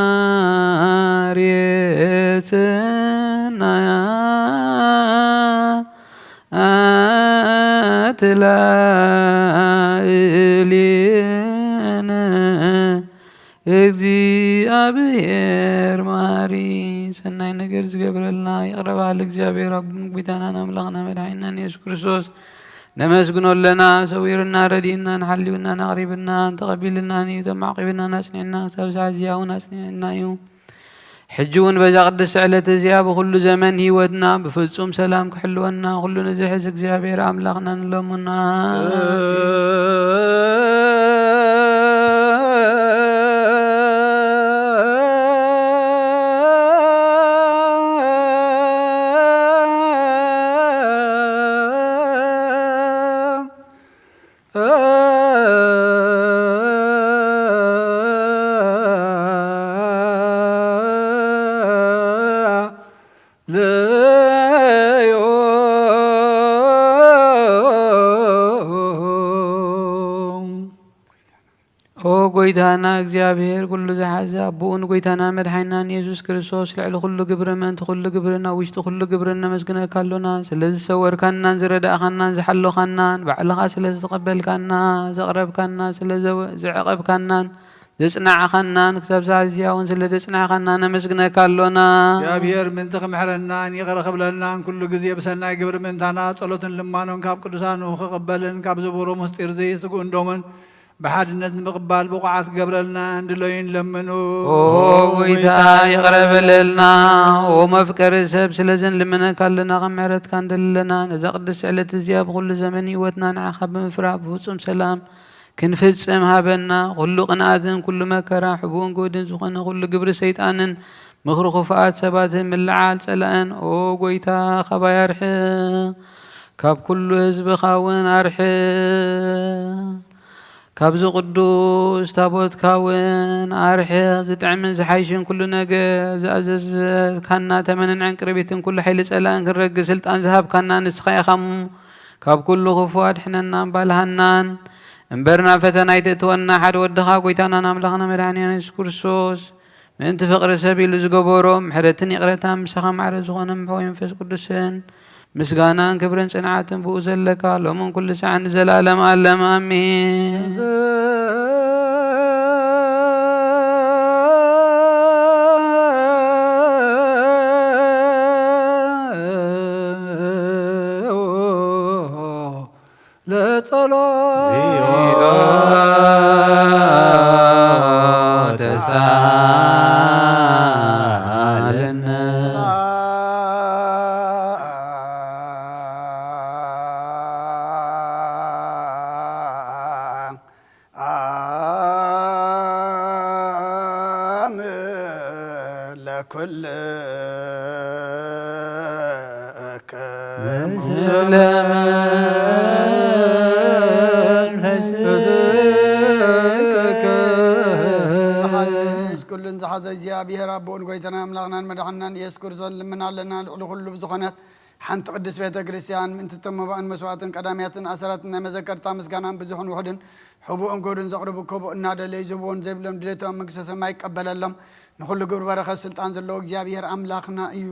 S1: ለገባሬ ሰናያት ላዕሌነ እግዚአብሔር መሐሪ ሰናይ ነገር ዝገብረልና ይቅረባል እግዚአብሔር አቡነ ጌታናን አምላኽና መድኃኒትናን ኢየሱስ ክርስቶስ ነመስግኖለና ሰዊርና ረዲእና ንሓልዩና ናቕሪብና ተቐቢልና እዩ ተማዕቂብና ናጽኒዕና ክሳብ ሰዓት እዚኣ እውን ኣጽኒዕና እዩ ሕጂ እውን በዛ ቅድስ ዕለት እዚኣ ብኩሉ ዘመን ሂወትና ብፍጹም ሰላም ክሕልወና ኩሉ ንዝሕዝ እግዚአብሔር ኣምላኽና ንለሙና ጎይታና እግዚአብሔር ኩሉ ዝሓዘ አቡኡን ጎይታና መድሓኒትናን ኢየሱስ ክርስቶስ ልዕሊ ኩሉ ግብሪ ምእንቲ ኩሉ ግብርና ውሽጢ ኩሉ ግብርና መስግነካ ኣሎና ስለዝሰወርካናን ዝረዳእኻናን ዝሓለኻናን ባዕልኻ ስለዝተቐበልካና ዘቕረብካና ስለዘዕቐብካናን ዘጽናዕኻናን ክሳብ ሰዓት እዚኣ እውን ስለ ዘጽናዕኻና ነመስግነካ ኣሎና
S2: እግዚአብሔር ምንቲ ክምሕረናን ይቕረ ክብለናን ኩሉ ግዜ ብሰናይ ግብሪ ምእንታና ጸሎትን ልማኖን ካብ ቅዱሳን ክቕበልን ካብ ዝብሮ ምስጢር ዘይስጉእ እንዶምን بحادነት ንምቕባል ብቑዓት ገብረልና እንድለይን ለምኑ
S1: ጎይታ ይቕረበለልና ወመፍቀሪ ሰብ ስለዘን ልመነካ ኣለና ከምሕረትካ እንደለና ነዛ ቅድስ ዕለት እዚኣ ብኩሉ ዘመን ህይወትና ንዓኻ ብምፍራእ ብፍጹም ሰላም ክንፍጽም ሃበና ኩሉ ቅንኣትን ኩሉ መከራ ሕቡእን ጎድን ዝኾነ ኩሉ ግብሪ ሰይጣንን ምኽሪ ክፉኣት ሰባትን ምልዓል ጸላእን ጎይታ ኸባያርሕ ካብ ኩሉ ህዝብኻውን ኣርሒ ካብዚ ቅዱስ ታቦትካውን ኣርሒ ዝጥዕምን ዝሓይሽን ኩሉ ነገር ዝኣዘዝካና ተመንን ዕንቅርቢትን ኩሉ ሓይሊ ጸላእን ክንረግፅ ስልጣን ዝሃብካና ንስኻ ኢኻ እሞ ካብ ኩሉ ክፉእ ኣድሕነናን ባልሃናን እምበርና ፈተና ይተእትወና ሓደ ወድኻ ጎይታናን ኣምላኽና መድሓኒና ኢየሱስ ክርስቶስ ምእንቲ ፍቕሪ ሰብ ኢሉ ዝገበሮ ምሕረትን ይቕረታን ምሳኻ ማዕረ ዝኾነ ምሕወይ መንፈስ ቅዱስን ምስጋናን ክብርን ጽንዓትን ብኡ ዘለካ ሎምን ኩሉ ሰዓት ንዘላለም ዓለም ኣሜን።
S3: كلن زحزة እግዚአብሔር አቦን ጎይተና አምላክናን መድኃኒናን ኢየሱስ ክርስቶስ ልምናለና ለሁሉ ብዙኾነት ሓንቲ ቅዱስ ቤተ ክርስቲያን ምንት ተመባን መስዋዕትን ቀዳሚያትን አሰራትን መዘከርታ ምስጋናን ብዙኹን ውሕድን ሕቡእን ጎድን ዘቕርቡ ከቦ እናደለይ ዝቦን ዘይብሎም ድሌቶም መንግስተ ሰማይ ይቀበለሎም ንኹሉ ግብር በረኸት ስልጣን ዘለዎ እግዚአብሔር አምላክና እዩ።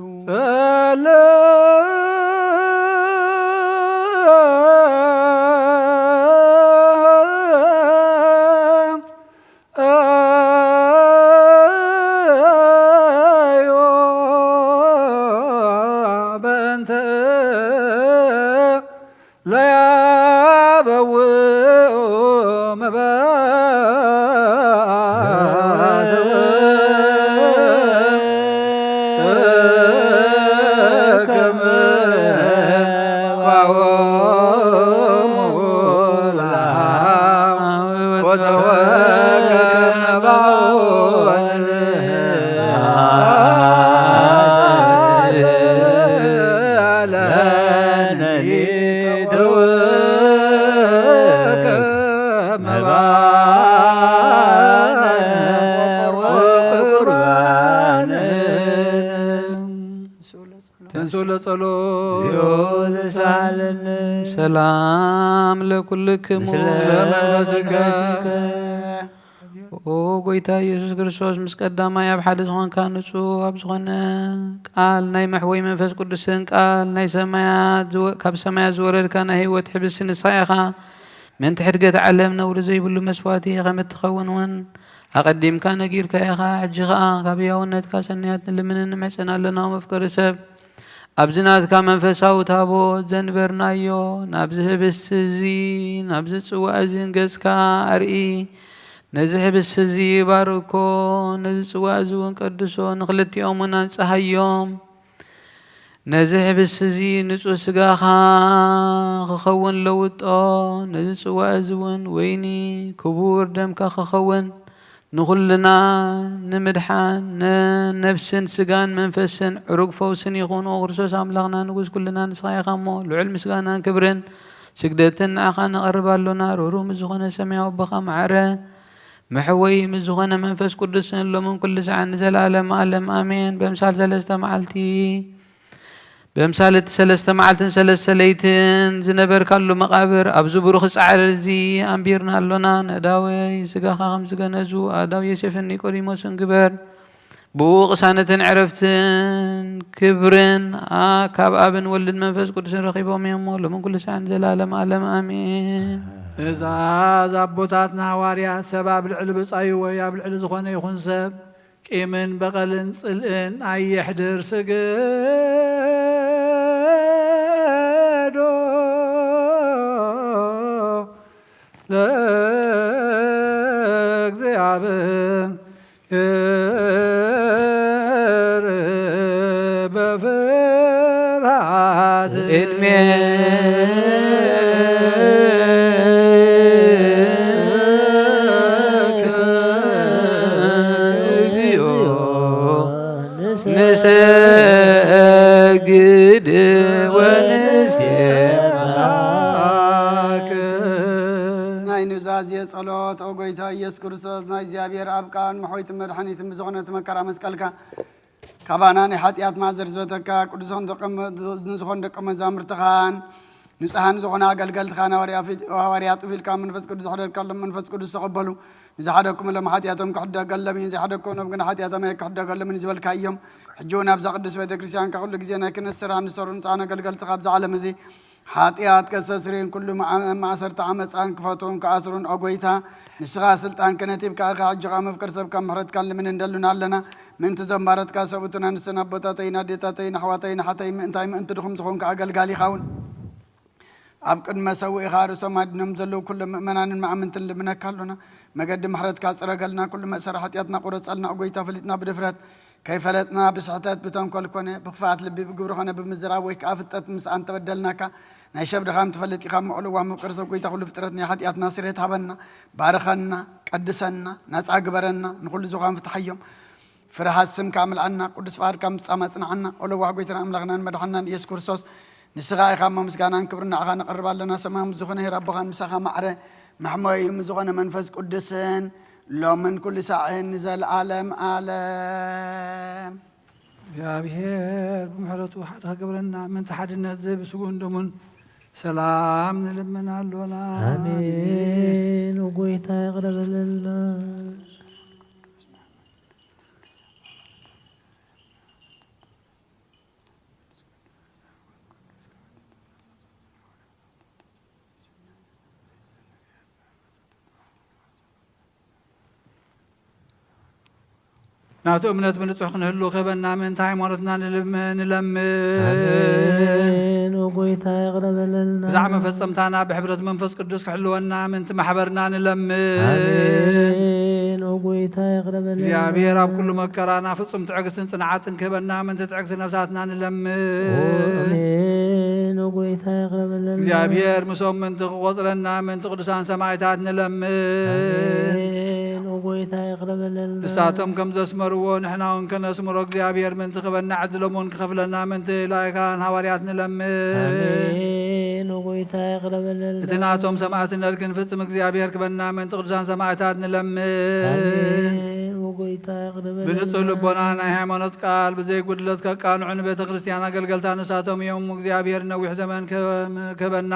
S3: ሰላም ለኩልክሙ ኦ ጎይታ ኢየሱስ ክርስቶስ ምስ ቀዳማይ ኣብ ሓደ ዝኾንካ ንጹህ ኣብ ዝኾነ ቃል ናይ መሕወይ መንፈስ ቅዱስን ቃል ናይ ሰማያት ካብ ሰማያት ዝወረድካ ናይ ህይወት ሕብሲ ንስኻ ኢኻ ምንቲ ሕድገት ዓለም ነውሪ ዘይብሉ መስዋዕቲ ከም እትኸውን እውን ኣቐዲምካ ነጊርካ ኢኻ ሕጂ ኸኣ ካብ ህያውነትካ ሰናያት ንልምንን ንምሕፀን ኣለና መፍቀሪ ሰብ ኣብዚ ናትካ መንፈሳዊ ታቦት ዘንበርናዮ ናብዚ ህብስቲ እዚ ናብዚ ጽዋዕ እዚ ገጽካ ኣርኢ ነዚ ህብስቲ እዚ ባርኮ ነዚ ጽዋዕ እዚ እውን ቀድሶ ንኽልቲኦም እውን አንጽሃዮም ነዚ ህብስቲ እዚ ንጹህ ስጋኻ ክኸውን ለውጦ ነዚ ጽዋዕ እዚ እውን ወይኒ ክቡር ደምካ ክኸውን ንኹልና ንምድሓን ነፍስን ስጋን መንፈስን ዕሩግ ፈውስን ይኹን ክርስቶስ አምላኽና ንጉስ ኩልና ንስኻ ኢኻ እሞ ልዑል ምስጋናን ክብርን ስግደትን ንዓኻ ነቐርባሉና ርህሩህ ዝኾነ ሰማያዊ ኣቦኻ ማዕረ መሕወይ ዝኾነ መንፈስ ቅዱስን ሎምን ኩሉ ሰዓት ንዘላለም ዓለም ኣሜን። በምሳል ሰለስተ መዓልትን ሰለስተ ለይትን ዝነበርካሉ መቃብር ኣብዚ ብሩኽ ጻዕሪ እዚ ኣንቢርና ኣሎና ነዳወይ ስጋኻ ከም ዝገነዙ ኣዳው ዮሴፍን ኒቆዲሞስን ግበር ብኡ ቅሳነትን ዕረፍትን ክብርን ካብ ኣብን ወልድን መንፈስ ቅዱስን ረኺቦም እዮም ሎምን ኩሉ ሰዓት ንዘላለም ዓለም ኣሜን።
S2: እዛዝ ኣቦታትና ሃዋርያት ሰብ ኣብ ልዕሊ ብፃዩ ወይ ኣብ ልዕሊ ዝኾነ ይኹን ሰብ ቂምን በቐልን ጽልእን ኣየሕድር ስገዶ ለእግዚአብሔር በፍርሃት ዕድሜ ንሰግድ ወንስየማ
S3: ጸሎት ኦጎይታ ኢየሱስ ክርስቶስ ናይ እግዚአብሔር አብቃን መሖይት መድኃኒት ምዝኾነት መከራ መስቀልካ ካባናን ኃጢአት ማዘር ዝበተካ ቅዱሳን ንዝኾን ደቀ መዛሙርትኻን ንጹሃን ዝኾነ አገልገልትኻን ሐዋርያት ፊልካ መንፈስ ቅዱስ ሓደርካሎም መንፈስ ቅዱስ ተቐበሉ ንዝሓደኩም ሎም ኃጢአቶም ክሕደገሎም እዩ ዘይሓደኩም ሎም ግን ኃጢአቶም ክሕደገሎም ዝበልካ እዮም ሕጂ እውን ኣብዛ ቅዱስ ቤተ ክርስቲያን ኩሉ ግዜ ናይ ክህነት ስራሕ ንሰሩ ንጹሃን አገልገልትኻ ኣብዛ ዓለም እዚ ኃጢአት ከሰስሬን ኩሉ ማእሰርተ ዓመፃን ክፈትውን ከኣስሩን ኦጎይታ ንስኻ ስልጣን ክነቲብካ ኢኻ ሕጂኻ መፍቀር ሰብካ ምሕረትካን ልምን እንደሉና ኣለና ምእንቲ ዘንባረትካ ሰብኡቱና ንስና ኣቦታተይና ኣዴታተይና ኣሕዋተይና ሓተይ ምእንታይ ምእንቲ ድኹም ዝኾንካ ኣገልጋሊ ኢኻ እውን ኣብ ቅድመ ሰውኢኻ ርእሶም ኣድኖም ዘለዉ ኩሉ ምእመናንን መኣምንትን ልምነካ ኣሎና መገዲ ምሕረትካ ፅረገልና ኩሉ መእሰሪ ኃጢአትና ቁረፀልና ኦጎይታ ፈሊጥና ብድፍረት ከይፈለጥና ብስሕተት ብተንኮል ኮነ ብክፍኣት ልቢ ብግብሪ ኮነ ብምዝራብ ወይ ከዓ ፍጠት ምስኣን ተበደልናካ ናይ ሸብድኻም ትፈልጥ ኢኻ ምዕሉዋ ምቅር ሰብ ጎይታ ኩሉ ፍጥረት ናይ ኃጢአትና ስርየት ሃበና ባርኸና ቀድሰና ነፃ ግበረና ንኩሉ ዝኻን ፍትሐዮም ፍርሃት ስምካ ምልኣና ቅዱስ ፍቃድካ ምፍፃም ኣፅናዓና ኦለዋ ጎይታና ኣምላኽናን መድሓናን ኢየሱስ ክርስቶስ ንስኻ ኢኻ ምስጋናን ክብርና ኢኻ ነቕርብ ኣለና ሰማያዊ ዝኾነ ረብኻን ምሳኻ ማዕረ ማሕሞይ ዝኾነ መንፈስ ቅዱስን ሎምን ኩሉ ሳዕን ዘለዓለም ዓለም
S2: እግዚአብሔር ብምሕረቱ ሓደ ክገብረና ምንቲ ሓድነት ዘብስጉን ደሙን ሰላም ንልመና ኣሎና
S1: አሜን። ወጎይታ ይቅረበልና
S2: ናቱ እምነት ብንጹሕ ክንህሉ ክበና ምንቲ ሃይማኖትና ንለምን
S1: ወጎይታ ይቅረበልና
S2: ብዛዕባ መፈጸምታና ብሕብረት መንፈስ ቅዱስ ክሕልወና ምንቲ ማሕበርና ንለምን
S1: ወጎይታ ይቅረበልና
S2: እግዚአብሔር ኣብ ኩሉ መከራና ፍጹም ትዕግስትን ጽንዓትን ክህበና ምንቲ ትዕግስ ነፍሳትና ንለምን
S1: ወጎይታ ይቅረበልና
S2: እግዚአብሔር ምሶም ምንቲ ክቆፅረና ምንቲ ቅዱሳን ሰማዕታት ንለምን
S1: ወጎይታ ይቅረበልና
S2: ንሳቶም ከም ዘስመርዎ ንሕና እውን ከነስምሮ እግዚአብሔር ምንቲ ክበና ዕድሎምን ክኸፍለና ምንቲ ላይካን ሐዋርያት ንለምን
S1: ወጎይታ ይቅረበልና
S2: እቲ ናቶም ሰማዕትነት ክንፍጽም እግዚአብሔር ክበና ምንቲ ቅዱሳን ሰማዕታት ንለምን
S1: ወጎይታ ይቅረበልና
S2: ብንጹህ ልቦና ናይ ሃይማኖት ቃል ብዘይ ጉድለት ከቃንዑ ንቤተ ክርስቲያን አገልገልታ ንሳቶም እዮም እግዚአብሔር ነዊሕ ዘመን ክበና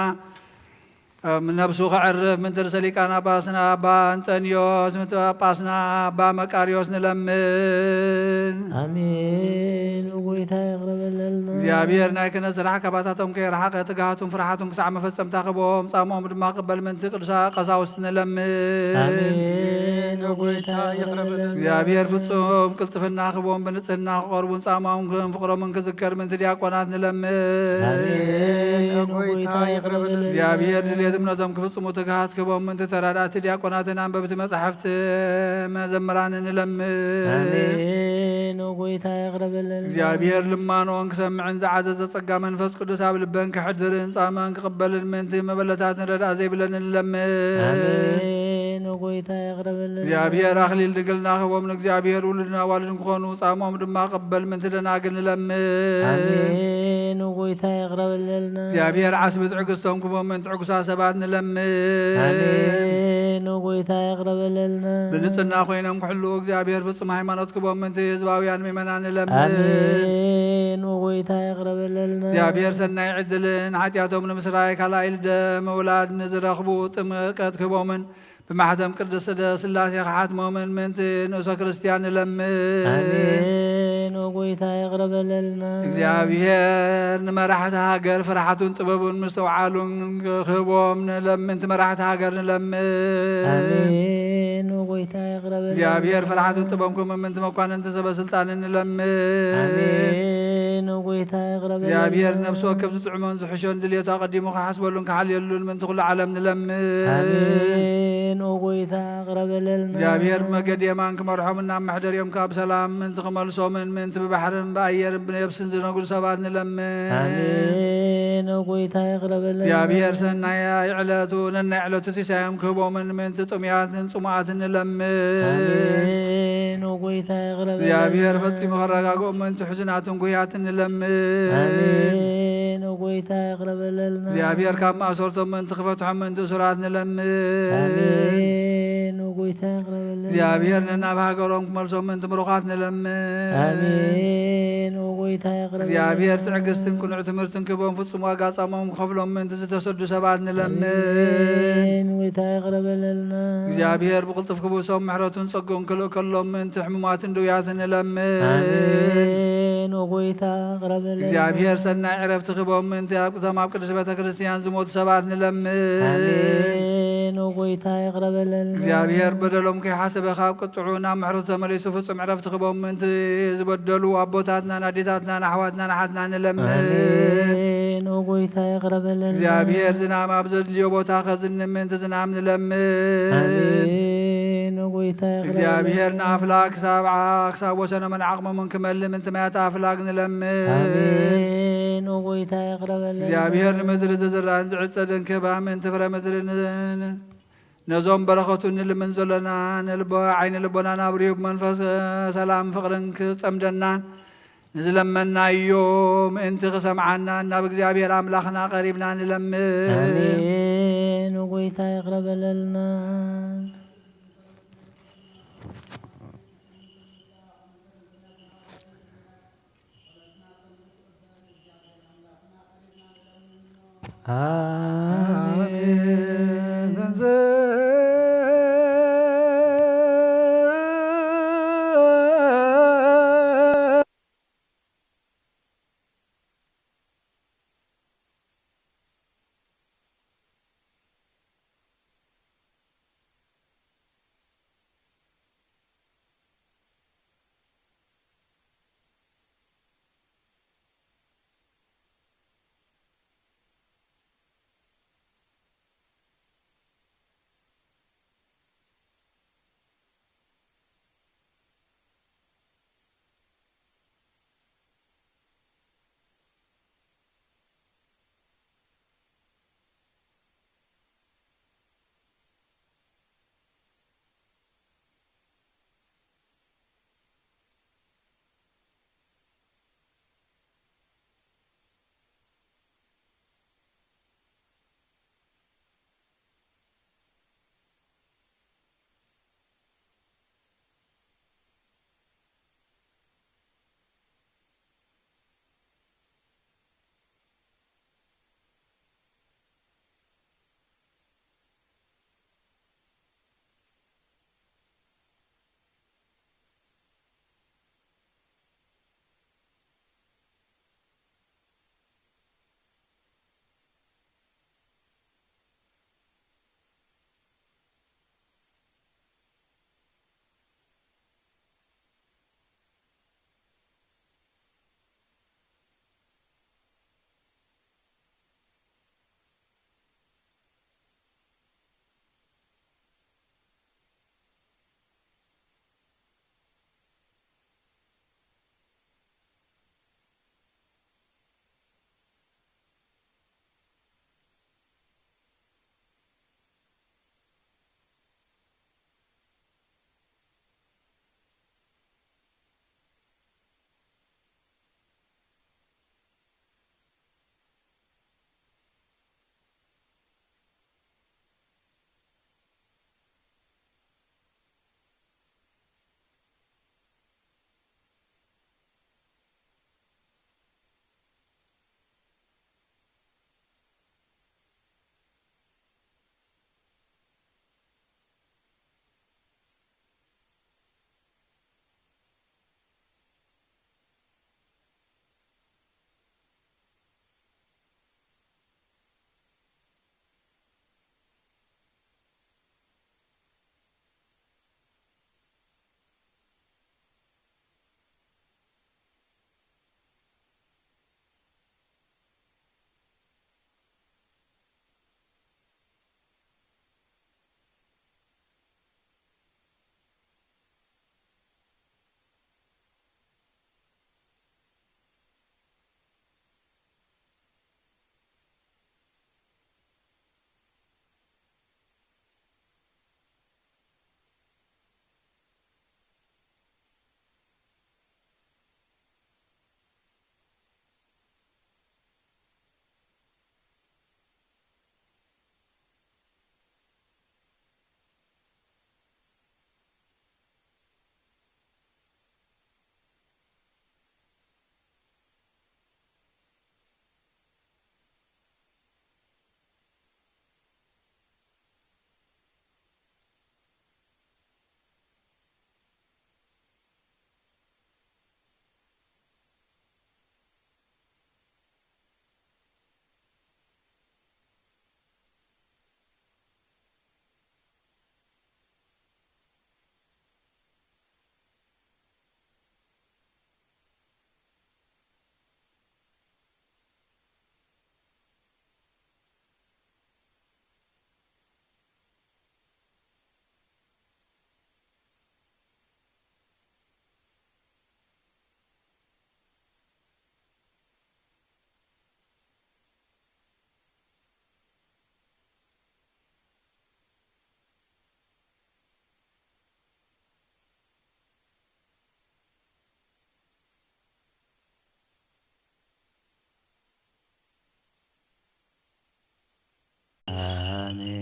S2: ነብሱ ክዕርፍ ምንቲ ርእሰ ሊቃነ ጳጳስና ኣባ አንጠንዮስ ምንቲ ጳጳስና ኣባ መቃርዮስ ንለምን
S1: አሜን ወጎይታ ይቅረበልና
S2: እግዚአብሔር ናይ ክህነት ስራሕ ካባታቶም ከይረሓቐ ትግሃቱን ፍርሓቱን ክሳዕ መፈጸምታ ክቦም ጻሞም ድማ ቅበል ምንቲ ቅዱሳ ቀሳውስት ንለምን
S3: አሜን ወጎይታ ይቅረበልና
S2: እግዚአብሔር ፍጹም ቅልጥፍና ክቦም ብንጽህና ክቐርቡን ጻሞም ፍቅሮምን ክዝከር ምንቲ ዲያቆናት ንለምን
S3: አሜን ወጎይታ ይቅረበልና
S2: እግዚአብሔር ድልየት እምነቶም ክፍጽሙ ትግሃት ክቦም ምንቲ ተራዳእቲ ዲያቆናትን አንበብቲ መጻሕፍቲ መዘምራን ንለምን
S1: አሜን ወጎይታ ይቅረበልና
S2: እግዚአብሔር ልማኖን ክሰምዕን ዝዓዘዘ ጸጋ መንፈስ ቅዱስ ኣብ ልበን ክሕድርን ጻመን ክቕበልን ምንቲ መበለታትን ረዳእ ዘይብለን ንለምን
S1: አሜን ወጎይታ ይቅረበልና
S2: እግዚአብሔር ኣኽሊል ድንግልና ክቦም ንእግዚአብሔር ውሉድን ኣዋልድን ክኾኑ ጻሞም ድማ ቅበል ምንቲ ደናግል ንለምን
S1: አሜን ወጎይታ ይቅረበልና
S2: እግዚአብሔር ዓስቢ ትዕግስቶም ክቦም ምንቲ ዕጉሳት ሰባት ንለምን
S1: አሜን ወጎይታ ይቅረበልና
S2: ብንጽህና ኮይኖም ክሕልው እግዚአብሔር ፍጹም ሃይማኖት ክቦም ምንቲ ህዝባውያን ምእመናን ንለምን
S1: አሜን ወጎይታ ይቅረበልና
S2: እግዚአብሔር ሰናይ ዕድልን ኃጢአቶም ንምስራይ ካልኣይ ልደ ምውላድ ንዝረኽቡ ጥምቀት ክቦምን ብማሕተም ቅድስት ስላሴ ክሓትሞምን ምንቲ ንእሶ ክርስቲያን ንለምን
S1: አሜን ወጎይታ ይቅረበልና
S2: እግዚአብሔር ንመራሕቲ ሃገር ፍርሓቱን ጥበቡን ምስተውዓሉን ክህቦም ምንቲ መራሕቲ ሃገር ንለምን
S1: አሜን ወጎይታ ይቅረበልና
S2: እግዚአብሔር ፍርሓቱን ጥበብኩም ምንቲ መኳንንቲ ሰበስልጣን ንለምን
S1: አሜን ወጎይታ ይቅረበልና
S2: እግዚአብሔር ነፍሲ ወከፍ ዝጥዕሞን ዝሕሾን ድልየቱ ኣቐዲሙ ክሓስበሉን ክሓልየሉን ምንቲ ኩሉ ዓለም ንለምን
S1: አሜን ወጎይታ ይቅረበልና
S2: እግዚአብሔር መገድ የማን ክመርሖምና ማሕደርዮም ካብ ሰላም ምንቲ ክመልሶምን ምንቲ ብባሕርን ብኣየርን ብየብስን ዝነግዱ ሰባት ንለምን
S1: አሜን ወጎይታ ይቅረበልና
S2: እግዚአብሔር ሰናይ ዕለቱ ነናይ ዕለቱ ሲሳዮም ክህቦምን ምንቲ ጥሙያትን ጽሙዓትን ንለምን
S1: አሜን ወጎይታ ይቅረበልና
S2: እግዚአብሔር ፈጺሙ ከረጋግኦም ምንቲ ሕዙናትን ጉያትን ንለምን
S1: አሜን
S7: ጎይታ ይቅረበለልና
S2: እግዚአብሔር ካብ ማእሰርቶም ምእንቲ ክፈትሖም ምእንቲ እሱራት ንለምን
S7: አሜን ጎይታ ይቅረበለልና
S2: እግዚአብሔር ነናብ ሃገሮም ክመልሶም ምእንቲ ምሩኻት ንለምን
S7: አሜን ጎይታ ይቅረበለልና
S2: እግዚአብሔር ትዕግስትን ቅኑዕ ትምህርትን ክቦም ፍጹም ዋጋ ጻሞም ከፍሎም ምእንቲ ዝተሰዱ ሰባት ንለምን
S7: አሜን ጎይታ ይቅረበለልና
S2: እግዚአብሔር ብቅልጥፍ ክቡሶም ምሕረቱን ጸጎን ክልእ ከሎም ምእንቲ ሕሙማትን ድውያትን ንለምን
S7: አሜን ጎይታ ይቅረበለልና
S2: እግዚአብሔር ሰናይ ዕረፍቲ ክቦም ምእንቲ ኣብቅቶም ኣብ ቅዱስ ቤተ ክርስቲያን ዝሞቱ ሰባት ንለምን
S7: አሜን ጎይታ ይቅረበለልና
S2: እግዚአብሔር በደሎም ከይሓሰበ ካብ ቅጥዑ ናብ ምሕረቱ ተመሊሱ ፍጹም ዕረፍቲ ክቦም ምእንቲ ዝበደሉ ኣቦታትናን ኣዴታትናን ኣሕዋትናን ኣሓትና ንለምን
S7: አሜን ጎይታ ይቅረበለልና
S2: እግዚአብሔር ዝናብ ኣብ ዘድልዮ ቦታ ከዝንም ምእንቲ ዝናብ ንለምን
S7: አሜን ጎይታ ይቅረበለልና
S2: እግዚአብሔር ንኣፍላክ ክሳብ ወሰነ መንዓቕሞምን ክመልእ ምእንቲ ማያት ኣፍላክ ንለምን
S7: አሜን ጎይታ ይቅረበለልና
S2: እግዚአብሔር ንምድሪ ዝዝራእን ዝዕፀድን ክህባ ምእንቲ ፍረ ምድሪ ነዞም በረኸቱ ንልምን ዘለና ዓይኒ ልቦናን ኣብርሁ ብመንፈስ ሰላም ፍቕርን ክጸምደናን ንዝለመናዮ ምእንቲ ክሰምዓና ናብ እግዚአብሔር ኣምላኽና ቀሪብና ንለምን
S7: አሜን ጎይታ ይቅረበለልና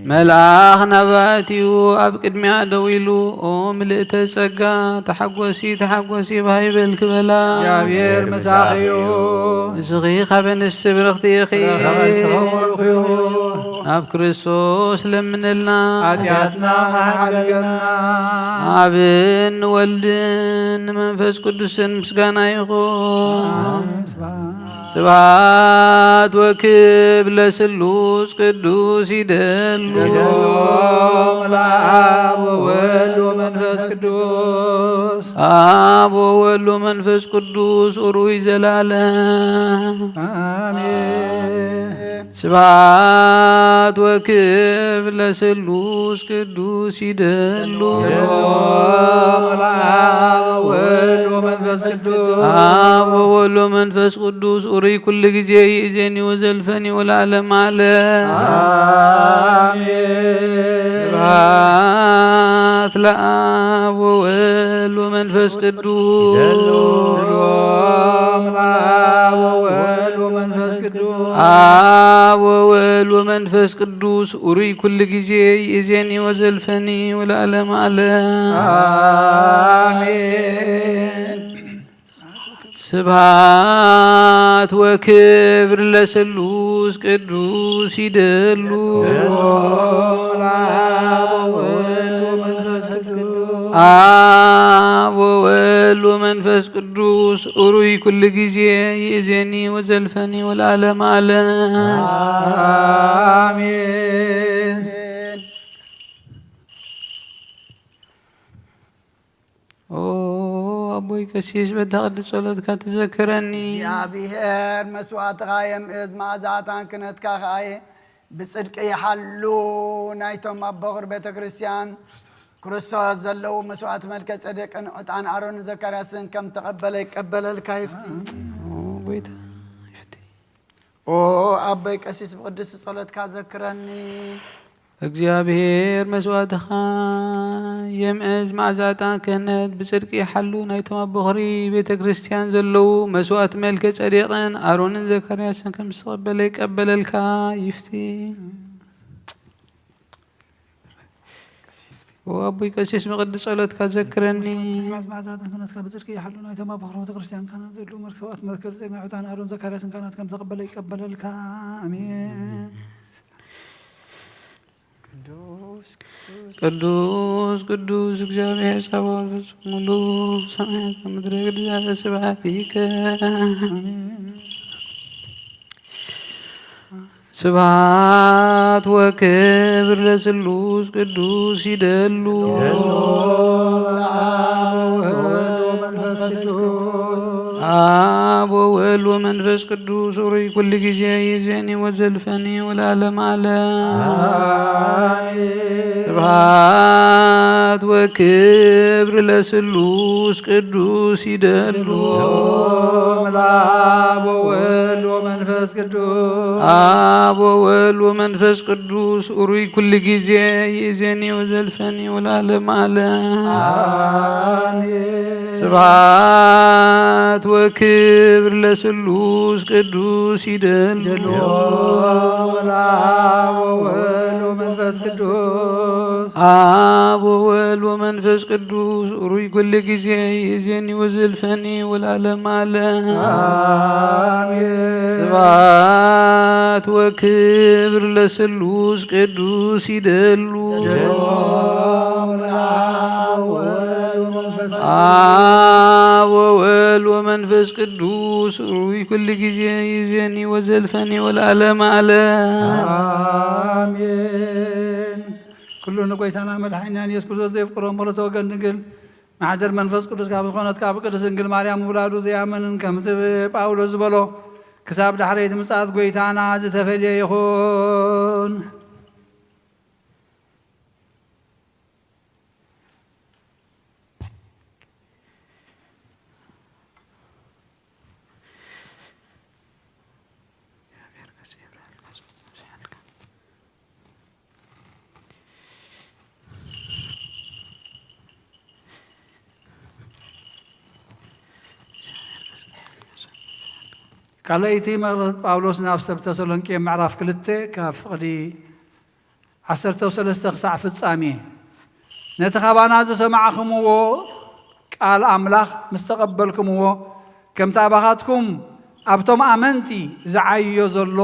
S1: መልአኽ ናባእትዩ ኣብ ቅድሚያ ደው ኢሉ ኦ ምልእተ ጸጋ ተሓጐሲ ተሓጐሲ ባይበል ክበላ
S2: እግዚአብሔር መሳኺዮ
S1: ንስኺ ካብ ኣንስቲ ብርኽቲ ኢኺ ናብ ክርስቶስ ለምነልና
S2: ኃጢአትና ሓሓልገልና
S1: ኣብን ንወልድን ንመንፈስ ቅዱስን ምስጋና ይኹን ስብሐት ወክብር ለስሉስ ቅዱስ ይደሉ
S2: ለአብ ወወልድ ወመንፈስ ቅዱስ
S1: አብ ወወልድ ወመንፈስ ቅዱስ ኡሩይ ዘላለም
S2: አሜን።
S1: ስብሐት ወክብር ለስሉስ ቅዱስ ይደሉ
S2: ለአብ ወወልድ ወመንፈስ ቅዱስ
S1: አብ ወወልድ ወመንፈስ ቅዱስ ኡሩይ ኩሉ ጊዜ ይእዜኒ ወዘልፈኒ ወለዓለመ ዓለም ስብሐት ለአብ ወወልድ ወመንፈስ ቅዱስ
S2: ለአብ ወወልድ ወመንፈስ ቅዱስ
S1: አብ ወወልድ ወመንፈስ ቅዱስ ኡሩይ ኩሉ ጊዜ ይእዜኒ ወዘልፈኒ ወለዓለመ ዓለም
S2: አሜን።
S1: ስብሐት ወክብር ለስሉስ ቅዱስ ይደሉ
S2: ለአብ ወወልድ ወመንፈስ ቅዱስ
S1: አብ ወወልድ ወመንፈስ ቅዱስ ኡሩይ ኩሉ ጊዜ ይእዜኒ ወዘልፈኒ ወለዓለመ ዓለም
S2: አሜን።
S1: ኦ አቦይ ቀሲስ በተቀድስ ጸሎትካ ተዘክረኒ
S3: እግዚአብሔር መስዋዕትኻ የምእዝ መዓዛታን ክነትካ ኸኣየ ብጽድቂ ይሓሉ ናይቶም ኣብ በቑር ቤተ ክርስቲያን ክርስቶስ ዘለዉ መስዋዕት መልከ ጸደቅን ዕጣን ኣሮን ዘካርያስን ከም ተቐበለ ይቀበለልካ ይፍቲ
S1: ጎይታ
S3: ኦ ኣበይ ቀሲስ ብቅዱስ ጸሎትካ ዘክረኒ
S1: እግዚአብሔር መስዋዕትኻ የምእዝ መዓዛጣን ክህነት ብጽድቂ ይሓሉ ናይቶም ኣብ በኽሪ ቤተ ክርስቲያን ዘለዉ መስዋዕት መልከ ጸዴቕን ኣሮንን ዘካርያስን ከም ዝተቐበለ ይቀበለልካ ይፍቲ ወአቦይ ቀሲስ ብቅዱስ ጸሎትካ ዘክረኒ
S2: መዓዛታን ክህነትካ ብጽድቂ ይሓሉ ናይቶም ኣብ በኽሪ ቤተ ክርስቲያን ካህናት ዘለዉ መስዋዕት መልከ ጸዴቕን ዕጣን ኣሮን ዘካርያስን ካህናት ከም ዝተቐበለ ይቀበለልካ አሜን።
S1: ቅዱስ ቅዱስ እግዚአብሔር ጸባኦት ፍጹም ሙሉ ሰማያት ከምድረ ግድዛተ ስብሐቲከ ስብሐት ወክብር ለስሉስ ቅዱስ ይደሉ አብ ወወልድ ወመንፈስ ቅዱስ ኡሩይ ኩሉ ጊዜ ይእዜኒ ወዘልፈኒ ወለዓለመ ዓለም ስብሐት ወክብር ለስሉስ ቅዱስ ይደሉ
S2: ለአብ ወወልድ ወመንፈስ ቅዱስ
S1: አብ ወወልድ ወመንፈስ ቅዱስ ኡሩይ ኩሉ ጊዜ ይእዜኒ ወዘልፈኒ ወለዓለመ ዓለም ስብሐት ወክብር ለስሉስ ቅዱስ ይደሉ
S2: ለአብ ወወልድ ወመንፈስ ቅዱስ
S1: አብ ወወልድ ወመንፈስ ቅዱስ ኡሩይ ኩሉ ጊዜ ይእዜኒ ወዘልፈኒ ወለዓለመ ዓለም ስብሐት ወክብር ለስሉስ ቅዱስ ይደሉ አብ ወወልድ ወመንፈስ ቅዱስ ኡሩይ ኩሉ ጊዜ ይእዜኒ ወዘልፈኒ ወለዓለመ ዓለም
S2: አሜን። ኩሉ ንጎይታና መድሓኒናን ኢየሱስ ክርስቶስ ዘይፍቅሮም በለቶ ወገን ድንግል ማሕደር መንፈስ ቅዱስ ካብ ዝኾነት ካብ ቅድስት ድንግል ማርያም ውላዱ ዘያመንን ከምቲ ጳውሎስ ዝበሎ ክሳብ ዳሕረይቲ ምጽኣት ጎይታና ዝተፈልየ ይኹን። ካልአይቲ መልእኽቲ ጳውሎስ ናብ ሰብ ተሰሎንቄ ምዕራፍ 2 ካብ ፍቕዲ 13 ክሳዕ ፍጻሜ ነቲ ኻባና ዝሰማዕኹምዎ ቃል ኣምላኽ ምስ ተቐበልኩምዎ ከምቲ ኣባኻትኩም ኣብቶም ኣመንቲ ዝዓይዮ ዘሎ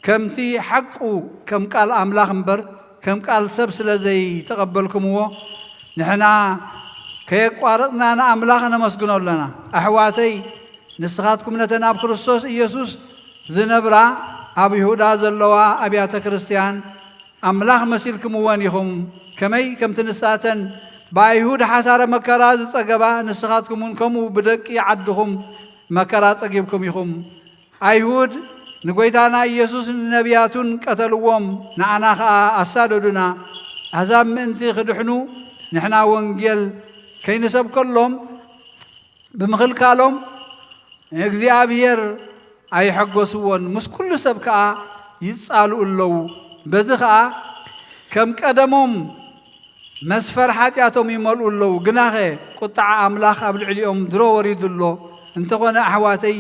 S2: ከምቲ ሓቁ ከም ቃል ኣምላኽ እምበር ከም ቃል ሰብ ስለ ዘይተቐበልኩምዎ ንሕና ከየቋረፅና ንኣምላኽ ነመስግኖ ኣለና። ኣሕዋተይ ንስኻትኩም ነተን ኣብ ክርስቶስ ኢየሱስ ዝነብራ ኣብ ይሁዳ ዘለዋ ኣብያተ ክርስቲያን ኣምላኽ መሲልኩምወን ኢኹም። ከመይ ከምቲ ንሳተን ብኣይሁድ ሓሳረ መከራ ዝጸገባ ንስኻትኩምን ከምኡ ብደቂ ዓድኹም መከራ ጸጊብኩም ኢኹም። ኣይሁድ ንጐይታና ኢየሱስ ነቢያቱን ቀተልዎም ንኣና ኸዓ ኣሳደዱና። ኣሕዛብ ምእንቲ ክድሕኑ ንሕና ወንጌል ከይንሰብከሎም ብምኽልካሎም እግዚአብሔር ኣይሐጐስዎን፣ ምስ ኩሉ ሰብ ከዓ ይጻልኡ ኣለዉ። በዚ ከዓ ከም ቀደሞም መስፈር ሓጢኣቶም ይመልኡ ኣለዉ። ግናኸ ቁጣዕ ኣምላኽ ኣብ ልዕሊኦም ድሮ ወሪዱ ኣሎ። እንተኾነ ኣሕዋተይ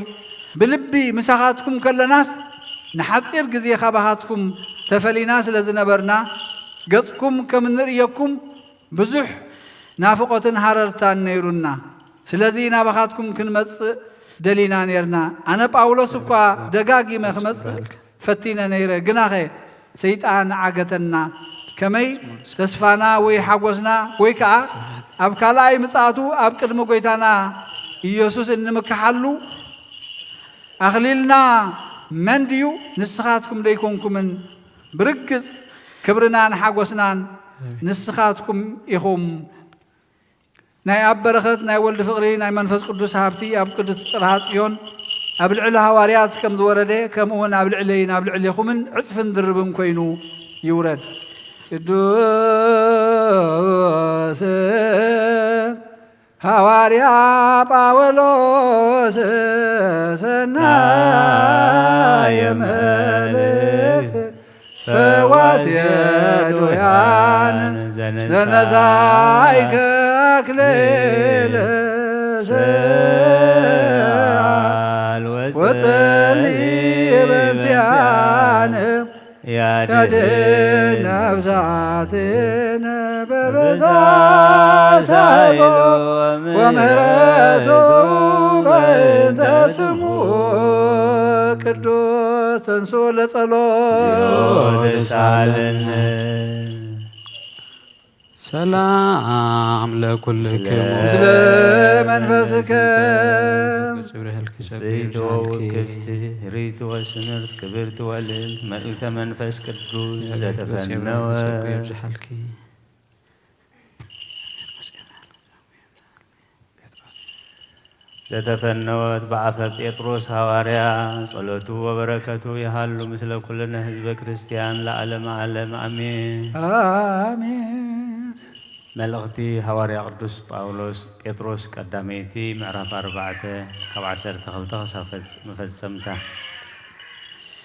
S2: ብልቢ ምሳኻትኩም ከለናስ ንሓፂር ግዜ ኻባኻትኩም ተፈሊና ስለ ዝነበርና ገጽኩም ከም እንርእየኩም ብዙሕ ናፍቆትን ሃረርታን ነይሩና። ስለዚ ናባኻትኩም ክንመጽእ ደሊና ነርና። ኣነ ጳውሎስ እኳ ደጋጊመ ክመጽእ ፈቲነ ነይረ። ግናኸ ሰይጣን ዓገተና። ከመይ ተስፋና ወይ ሓጐስና ወይ ከዓ ኣብ ካልኣይ ምጽኣቱ ኣብ ቅድሚ ጐይታና ኢየሱስ እንምክሓሉ ኣኽሊልና መን ድዩ? ንስኻትኩም ደይኮንኩምን። ብርግጽ ክብርናን ሓጐስናን ንስኻትኩም ኢኹም። ናይ ኣብ በረኸት ናይ ወልዲ ፍቕሪ ናይ መንፈስ ቅዱስ ሃብቲ ኣብ ቅዱስ ጽርሐ ጽዮን ኣብ ልዕሊ ሃዋርያት ከም ዝወረደ ከምኡውን ኣብ ልዕለይ ናብ ልዕሊኹምን ዕጽፍን ድርብን ኮይኑ ይውረድ። ቅዱስ ሐዋርያ ጳውሎስ ሰናየ መልእክት ፈዋሴ ዶያን ዘነሳይከ አክሊለ ሰአል ወጸልይ በእንቲአነ ያድኅን ነፍሳትነ በብዛሳይሎ ወምህረቱ በእንተ ስሙ ቅዱስ ተንሥኡ ለጸሎት
S4: ሳልነ
S1: ሰላም ለኩልክሙ
S2: ምስለ መንፈስከ
S4: ጽይቶ ውክብቲ ሪቱ ወስምርት ክብርቲ ወልዕልት መልእልተ መንፈስ ቅዱስ ዘተፈነወ ዘተፈነወት በአፈ ጴጥሮስ ሐዋርያ ጸሎቱ ወበረከቱ ይሃሉ ምስለ ኩልነ ህዝበ ክርስቲያን ለዓለመ ዓለም አሜን
S2: አሜን።
S4: መልእኽቲ ሐዋርያ ቅዱስ ጳውሎስ ጴጥሮስ ቀዳመይቲ ምዕራፍ 4 ካብ 12 ክሳብ መፈጸምታ።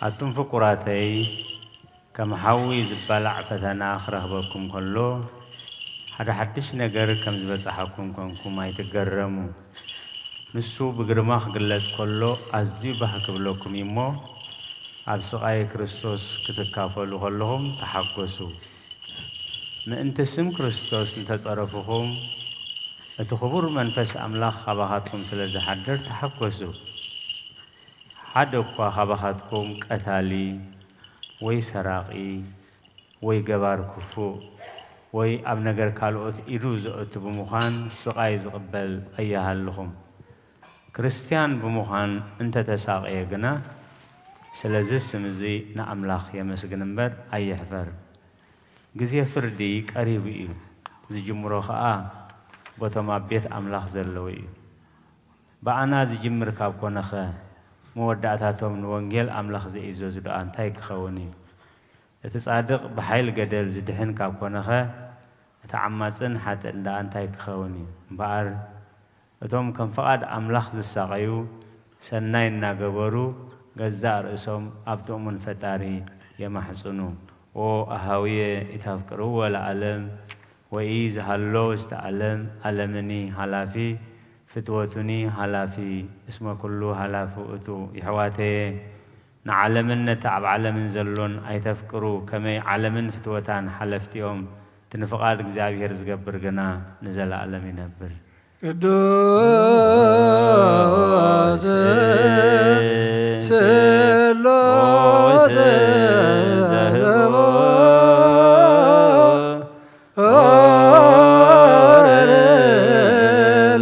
S4: ኣቱም ፍቁራተይ ከም ሓዊ ዝበላዕ ፈተና ክረኽበኩም ከሎ ሓደ ሓድሽ ነገር ከም ዝበፅሓኩም ኮንኩም ኣይትገረሙ። ንሱ ብግርማ ክግለጽ ከሎ ኣዝዩ ባህ ክብለኩም እሞ ኣብ ስቓይ ክርስቶስ ክትካፈሉ ከለኹም ተሓጐሱ። ምእንቲ ስም ክርስቶስ እንተጸረፍኹም እቲ ክቡር መንፈስ ኣምላኽ ካባኻትኩም ስለ ዝሓድር ተሓጐሱ። ሓደ እኳ ካባኻትኩም ቀታሊ ወይ ሰራቒ ወይ ገባር ክፉእ ወይ ኣብ ነገር ካልኦት ኢዱ ዘእቱ ብምዃን ስቓይ ዝቕበል ኣያሃልኹም። ክርስቲያን ብምዃን እንተተሳቐየ ግና ስለዚ ስም እዚ ንኣምላኽ የመስግን እምበር ኣይሕፈር። ግዜ ፍርዲ ቀሪቡ እዩ። ዝጅምሮ ከዓ ቦቶም ኣብ ቤት ኣምላኽ ዘለዉ እዩ። ብኣና ዝጅምር ካብ ኮነኸ መወዳእታቶም ንወንጌል ኣምላኽ ዘእዘዙ ደኣ እንታይ ክኸውን እዩ? እቲ ጻድቕ ብሓይል ገደል ዝድሕን ካብ ኮነኸ እቲ ዓማፅን ሓጥእን ደኣ እንታይ ክኸውን እዩ? እምበኣር እቶም ከም ፍቓድ ኣምላኽ ዝሳቐዩ ሰናይ እናገበሩ ገዛእ ርእሶም ኣብ ጥቕሙን ፈጣሪ የማሕፅኑ። ኦ ኣሃውየ ኢታፍቅርዎ ለዓለም ወይ ዝሃሎ ውስተ ዓለም ዓለምኒ ሃላፊ ፍትወቱኒ ሃላፊ እስመ ኩሉ ሃላፊ ውእቱ። ይሕዋተየ نعلمنا تعب علم زلون أي تفكروا كما علمن فتوتان حلفتيهم تنفقاد እግዚአብሔር ዝገብር ገና ንዘላ ዓለም ይነብር
S2: ቅዱስ ስሉስ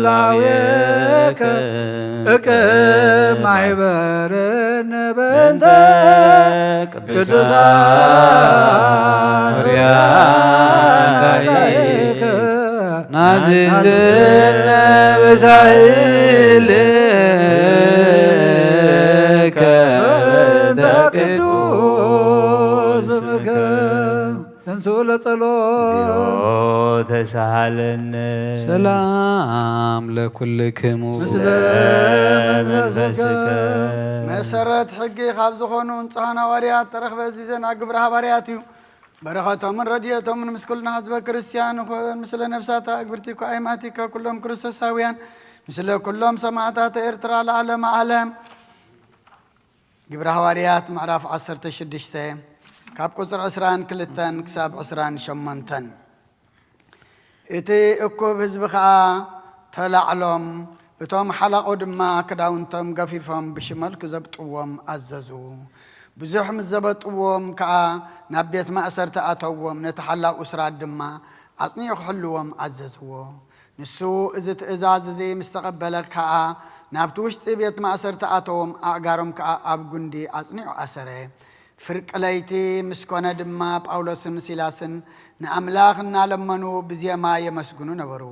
S2: ላዌከ ማይበርን በእንተ ቅዱሳን ሪያላይከ
S1: ናዝዝነ በሳይልከ
S2: ቅዱስ ስምከ እንሱ ለጸሎት
S4: ተሳሃለን
S1: ሰላም ለኩልክሙ
S2: ምስለ መንፈስከ
S3: መሰረት ሕጊ ካብ ዝኾኑ ንጹሃን ሐዋርያት ተረኽበ እዚዘን ግብረ ሐዋርያት እዩ በረኸቶምን ረድኤቶምን ምስ ኩልና ህዝበ ክርስቲያን ምስለ ነፍሳት ኣግብርቲ ኣእማቲከ ኩሎም ክርስቶሳውያን ምስለ ኩሎም ሰማዕታት ኤርትራ ለዓለመ ዓለም ግብረ ሐዋርያት ምዕራፍ 16 ካብ ቁፅሪ 22 ክሳብ 28 እቲ እኩብ ህዝቢ ከዓ ተላዕሎም እቶም ሓላቆ ድማ ክዳውንቶም ገፊፎም ብሽመል ክዘብጥዎም ኣዘዙ ብዙሕ ምስ ዘበጥዎም ከዓ ናብ ቤት ማእሰርቲ ኣተዎም ነቲ ሓላቕ እስራት ድማ ኣጽኒዑ ክሕልዎም ኣዘዝዎ ንሱ እዚ ትእዛዝ እዚ ምስ ተቐበለ ከዓ ናብቲ ውሽጢ ቤት ማእሰርቲ ኣተዎም ኣእጋሮም ከዓ ኣብ ጉንዲ ኣጽኒዑ ኣሰረ ፍርቂ ለይቲ ምስ ኮነ ድማ ጳውሎስን ሲላስን ንኣምላኽ እናለመኑ ብዜማ የመስግኑ ነበሩ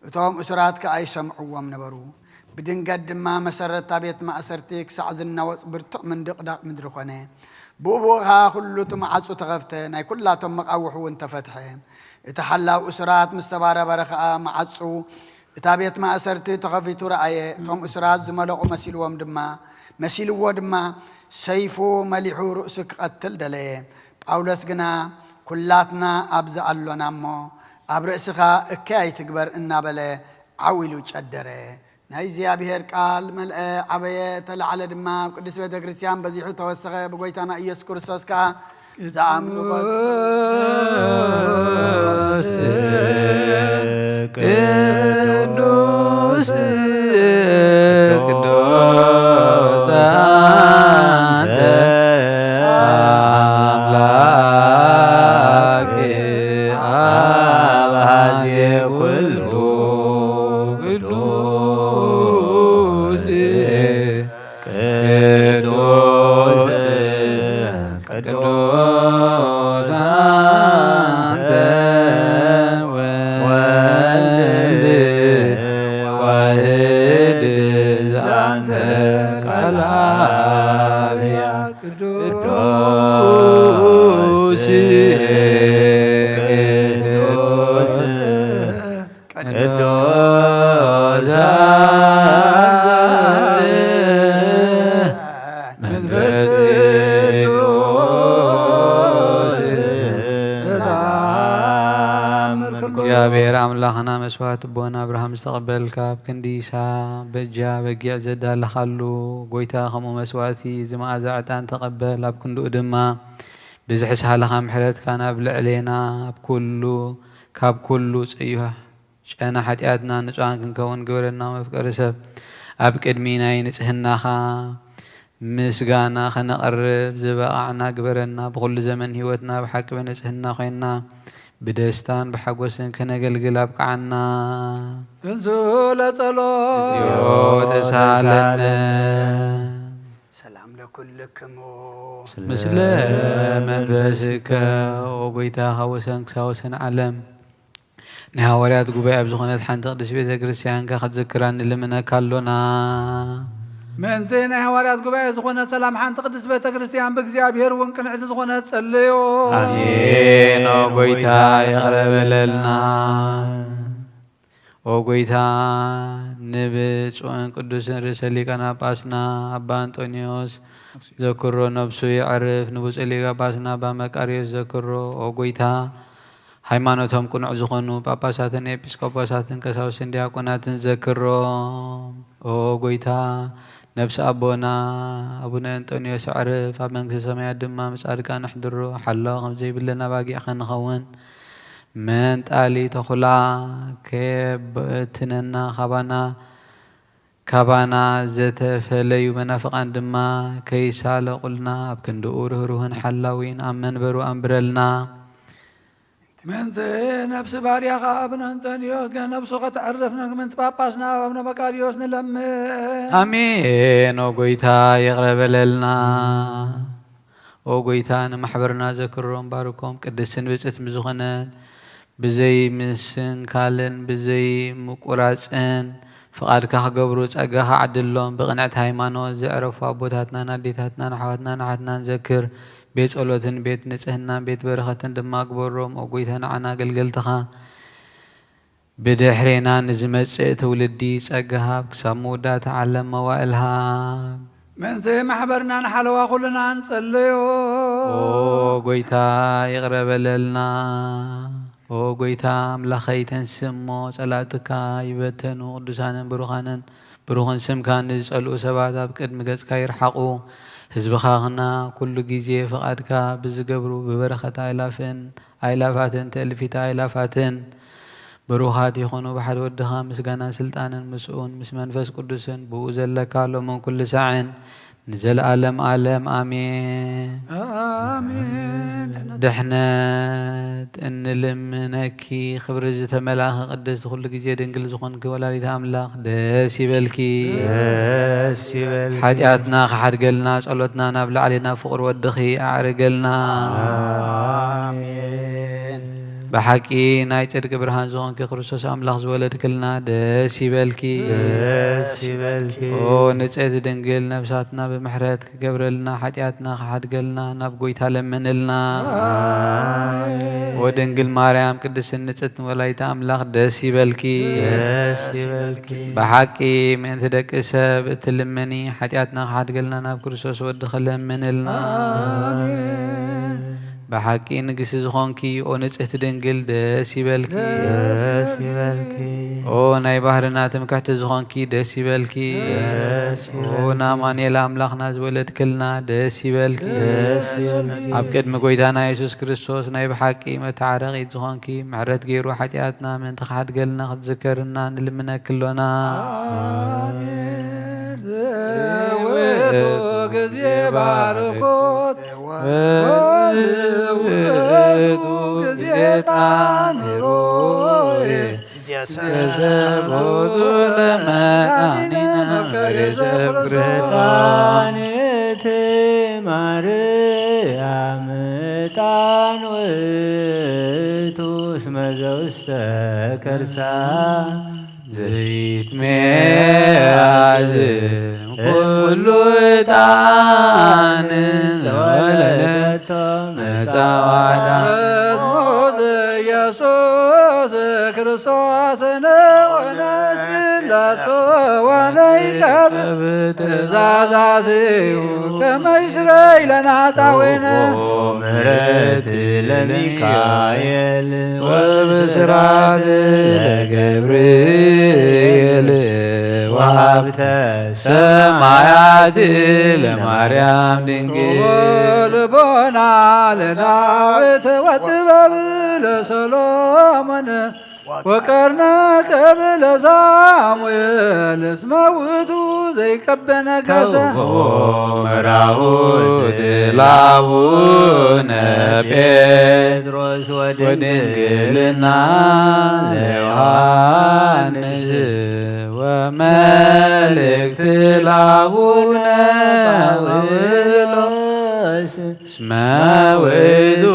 S3: እቶም እስራት ከዓ ይሰምዕዎም ነበሩ بدنجد ما مسرت تابيت ما أسرتك سعزنا وصبرت من دقدق من درخنة بوبوها كلتم عصو تغفتن أي كلاتم مقاوح وانت فتحه اتحلى أسرات مستبارة برخاء معصو تابيت ما أسرت تغفيت رأيه توم أسرات زملاء مسيلوهم دما مسيلو دما سيفو مليحو رؤسك قتل دليه باولس جنا كلاتنا أبزع الله نامو أبرئسخا اكاي تكبر النابلة عويلو تشدره نايزي أبيهر قال ملأ عبية تلعل دما قدس بيت كريستيان بزيحو توسخه بقويتانا إيس كورسوس كا زعملو
S1: ቅዱስ ቅዱስ አንተ አምላክ አባዜ ኩሉ ቅዱስ ቅዱስ ቅዱስ አንተ ወልድ ዋሕድ አንተ ቃላብያ ቅዱስ ቅዱስ መንፈስ እግዚአብሔር አምላኽና መስዋዕት ቦና አብርሃም ዝተቐበልካ ክንዲሳ በጃ በጊዕ ዘዳለኻሉ ጎይታ ከምኡ መስዋዕቲ ዝመኣዛ ዕጣን ተቐበል ኣብ ክንድኡ ድማ ብዝሕሳለኻ ምሕረትካ ናብ ልዕሌና ካብ ኩሉ ጽዩሕ ጨና ሓጢኣትና ንጹሃን ክንከውን ግብረና መፍቀሪ ሰብ ኣብ ቅድሚ ናይ ንጽህናኻ ምስጋና ከነቐርብ ዝበቓዕና ግበረና ብኩሉ ዘመን ህይወትና ብሓቂ ብንጽህና ኮይና بدستان بحقوسن كنجلجل أبقعنا
S2: تنزل صلاة
S1: تسالنا
S3: سلام لكلكم
S1: مثل منفسك وقيتها وسنك سوسن علم نهاوريات قبائع بزخونات حان تقدس بيت كريستيان كاخد ذكران اللي منا كالونا
S2: من زين حوارات قبائل زخونة سلام حان تقدس بيت كريستيان بእግዚአብሔር ወንቅንዕቲ ዝኾነ ጸልዮ
S1: አሜን ኦ ጎይታ ይቅረብ ለልና ኦ ጎይታ ንብፁዕን ቅዱስን ርእሰ ሊቃነ ጳጳስና አባ አንጦኒዮስ ዘክሮ ነብሱ ይዕርፍ ንብፁዕ ሊቀ ጳጳስና አባ መቃርዮስ ዘክሮ ኦ ጎይታ ሃይማኖቶም ቁኑዕ ዝኾኑ ጳጳሳትን ኤጲስቆጶሳትን ቀሳውስትን ዲያቆናትን ዘክሮ ኦ ጎይታ ነብሲ ኣቦና ኣቡነ አንጦኒዮስ ዕርፍ ኣብ መንግስቲ ሰማያት ድማ ምስ ጻድቃን ኣሕድሮ ሓላዊ ከም ዘይብለና ባጊዕ ኸንኸውን መንጣሊ ተኹላ ከየትነና ካባና ዘተፈለዩ መናፍቃን ድማ ከይሳለቁልና ኣብ ክንድኡ ርህሩህን ሓላዊን ኣብ መንበሩ ኣንብረልና
S2: منت نفس باريخا ابن انطونيوس نفسه قتعرف من باباسنا وابن بكاليوس نلم
S1: امين او غويتا يقرب لنا او غويتا نمحبرنا ذكرهم باركم قدسن بصت مزخنن بزي مسن كالن بزي مقراصن فقادك خغبرو صغها عدلهم بقنعت هيمانوت زعرفوا ابوتاتنا ناديتاتنا نحواتنا نحاتنا نذكر ቤት ጸሎትን ቤት ንጽህናን ቤት በረኸትን ድማ ግበሮም ኦጎይተና ዓና ገልገልተኻ ብድሕሬና ንዝመጽእ ትውልዲ ጸጋሃ ክሳብ መወዳእታ ዓለም መዋእልሃ
S2: መንዘ ማሕበርና ንሓለዋ ኩልና ንጸልዮ
S1: ጎይታ ይቕረበለልና ጎይታ ኣምላኸይ ተንስሞ ጸላእትካ ይበተኑ ቅዱሳንን ብሩኻን ስምካ ንዝጸልኡ ሰባት ኣብ ቅድሚ ገጽካ ይርሓቑ ህዝብኻኽና ኩሉ ጊዜ ፍቓድካ ብዝገብሩ ብበረኸት ኣይላፋትን ተእልፊት ኣይላፋትን ብሩኻት ይኾኑ ብሓደ ወድኻ ምስጋና ስልጣንን ምስኡን ምስ መንፈስ ቅዱስን ብኡ ዘለካ ሎምን ኩሉ ሳዕን ንዘለኣለም ዓለም አሜን
S2: አሜን
S1: ድሕነት እንልምነኪ ክብሪ ዝተመላኸ ቅድስቲ ኩሉ ጊዜ ድንግል ዝኾንኪ ወላዲተ ኣምላኽ ደስ ይበልኪ ሓጢኣትና ክሓድገልና ጸሎትና ናብ ላዕሊ ናብ ፍቕሪ ወድኺ ኣዕርገልና
S3: አሜን
S1: بحقي ناي ጽድቂ ብርሃን ዝኾንኪ ክርስቶስ ኣምላኽ ዝወለድክልና ደስ ይበልኪ ኦ ንጽሕቲ ድንግል ነብሳትና ብምሕረት ክገብረልና ሓጢኣትና ክሓድገልና ናብ ጎይታ ለምንልና ኦ ድንግል ማርያም ቅድስት ንጽሕቲ ወላዲተ ኣምላኽ ደስ ይበልኪ ብሓቂ ምእንቲ ደቂ ሰብ እትልመኒ ሓጢኣትና ክሓድገልና ናብ ክርስቶስ ወድኸ ለምንልና بحقي نجس زخونكي او نصحت دنجل دس يبلكي او ناي بحرنا تمكحت زخونكي دس يبلكي او ناماني الاملاخنا زولد كلنا دس يبلكي ابكد مقويتانا يسوس كريستوس ناي بحقي متعرقي زخونكي معرت غيرو حاجاتنا من تخحت قلنا تذكرنا نلمنا كلنا
S2: باركوت
S1: كزيتان روي كزبود لمنانينا كزب
S7: بريطانية مريم تانويتوس مزوست كرسا
S1: زيت ميازم كل تان زولدت مساوادا
S2: يسوس كريستوس ونسلت ونيكب تزازازيو كما يشري لنا تعوينا
S7: مرت لميكايل
S1: وبسرات لجبريل وهبت سمايات لمريم دنجل
S2: ولبنا لداوت وتبل لسلومن وكرنا قبل صامويل اسموتو زي كبنا كاسا
S1: مراود لاونا
S7: بيدروس
S1: ودنجلنا ليوحنس وملك لاونا اسماويدو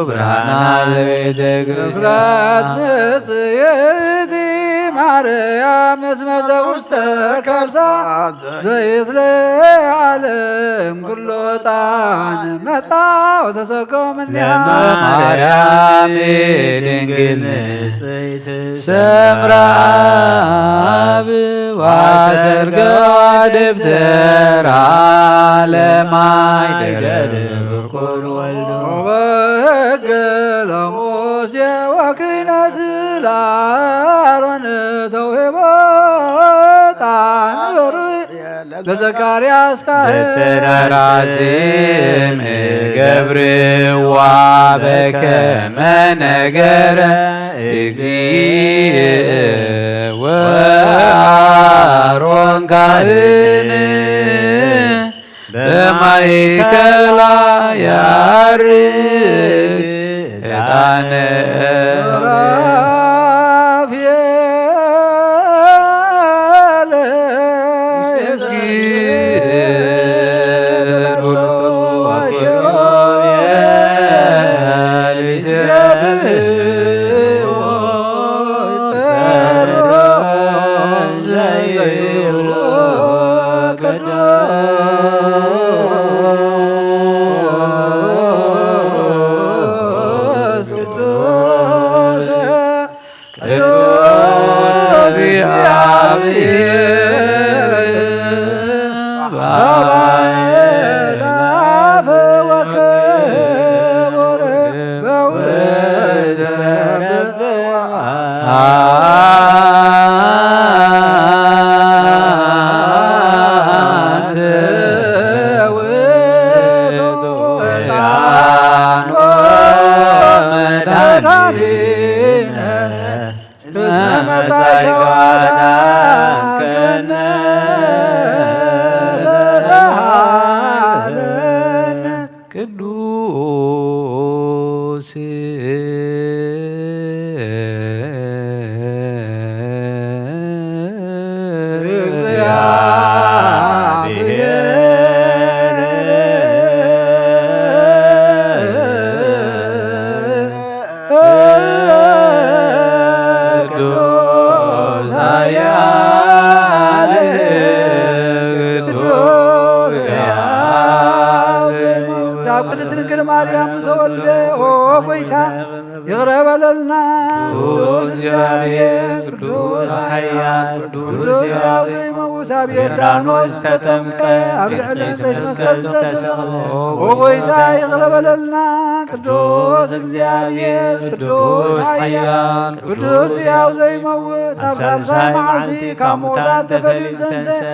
S1: برهانا لبيت
S2: كرسرات نسيتي مريم اسمه وستكرسا زيت لي عالم كله طعن متى وتسقو مني
S1: مريم دنجل سمراء واسرقوا دبتر على ماي درد كل والدو
S2: وقل موسى وكنا سلارون توهبو تانوري ለዘካርያስ
S1: ተራዝም ገብርዋ በከመ ነገረ እግዚእ ወአሮን ካህን በማእከላ ያርግ ዕጣነ
S2: ማርያም ተወልደ ሆይታ ይቅረበለልና
S1: እግዚአብሔር ቅዱስ ኃያል ቅዱስ
S2: ያው ዘይመውት ኣብ ዮርዳኖስ ተጠምቀ ኣብ ልዕሊ መስቀል ተሰቅለ ሆይታ ይቅረበለልና ቅዱስ እግዚአብሔር ቅዱስ ኃያል ቅዱስ ያው ዘይመውት ኣብ ሳልሳይ መዓልቲ ካብ ሞታት ተፈሊሱ ተንሥአ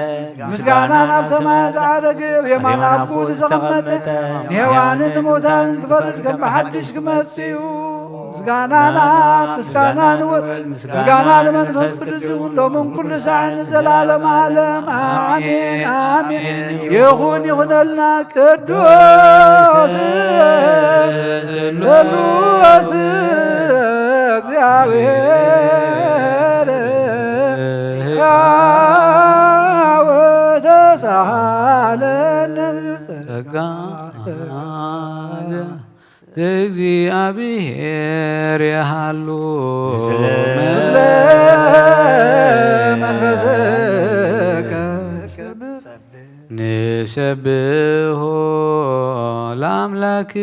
S2: ምስጋና ናብ ሰማይ ዝዓረገ ብየማን ኣቡ ዝተቐመጠ ንሔዋንን ንሞታን ክፈርድ ከም ብሓድሽ ክመጽእ እዩ ምስጋናና ምስጋና ንወልድ ምስጋና ለመንፈስ ቅዱስ ሎምን ኩሉ ሰዓን ዘላለም ዓለም አሜን አሜን ይኹን ይኹነልና ቅዱስ ቅዱስ እግዚአብሔር ያው ተሳሃለነ ጸጋ እግዚአብሔር ያሃሉ ምስለ መንፈስከ ንሰብሖ ለአምላክ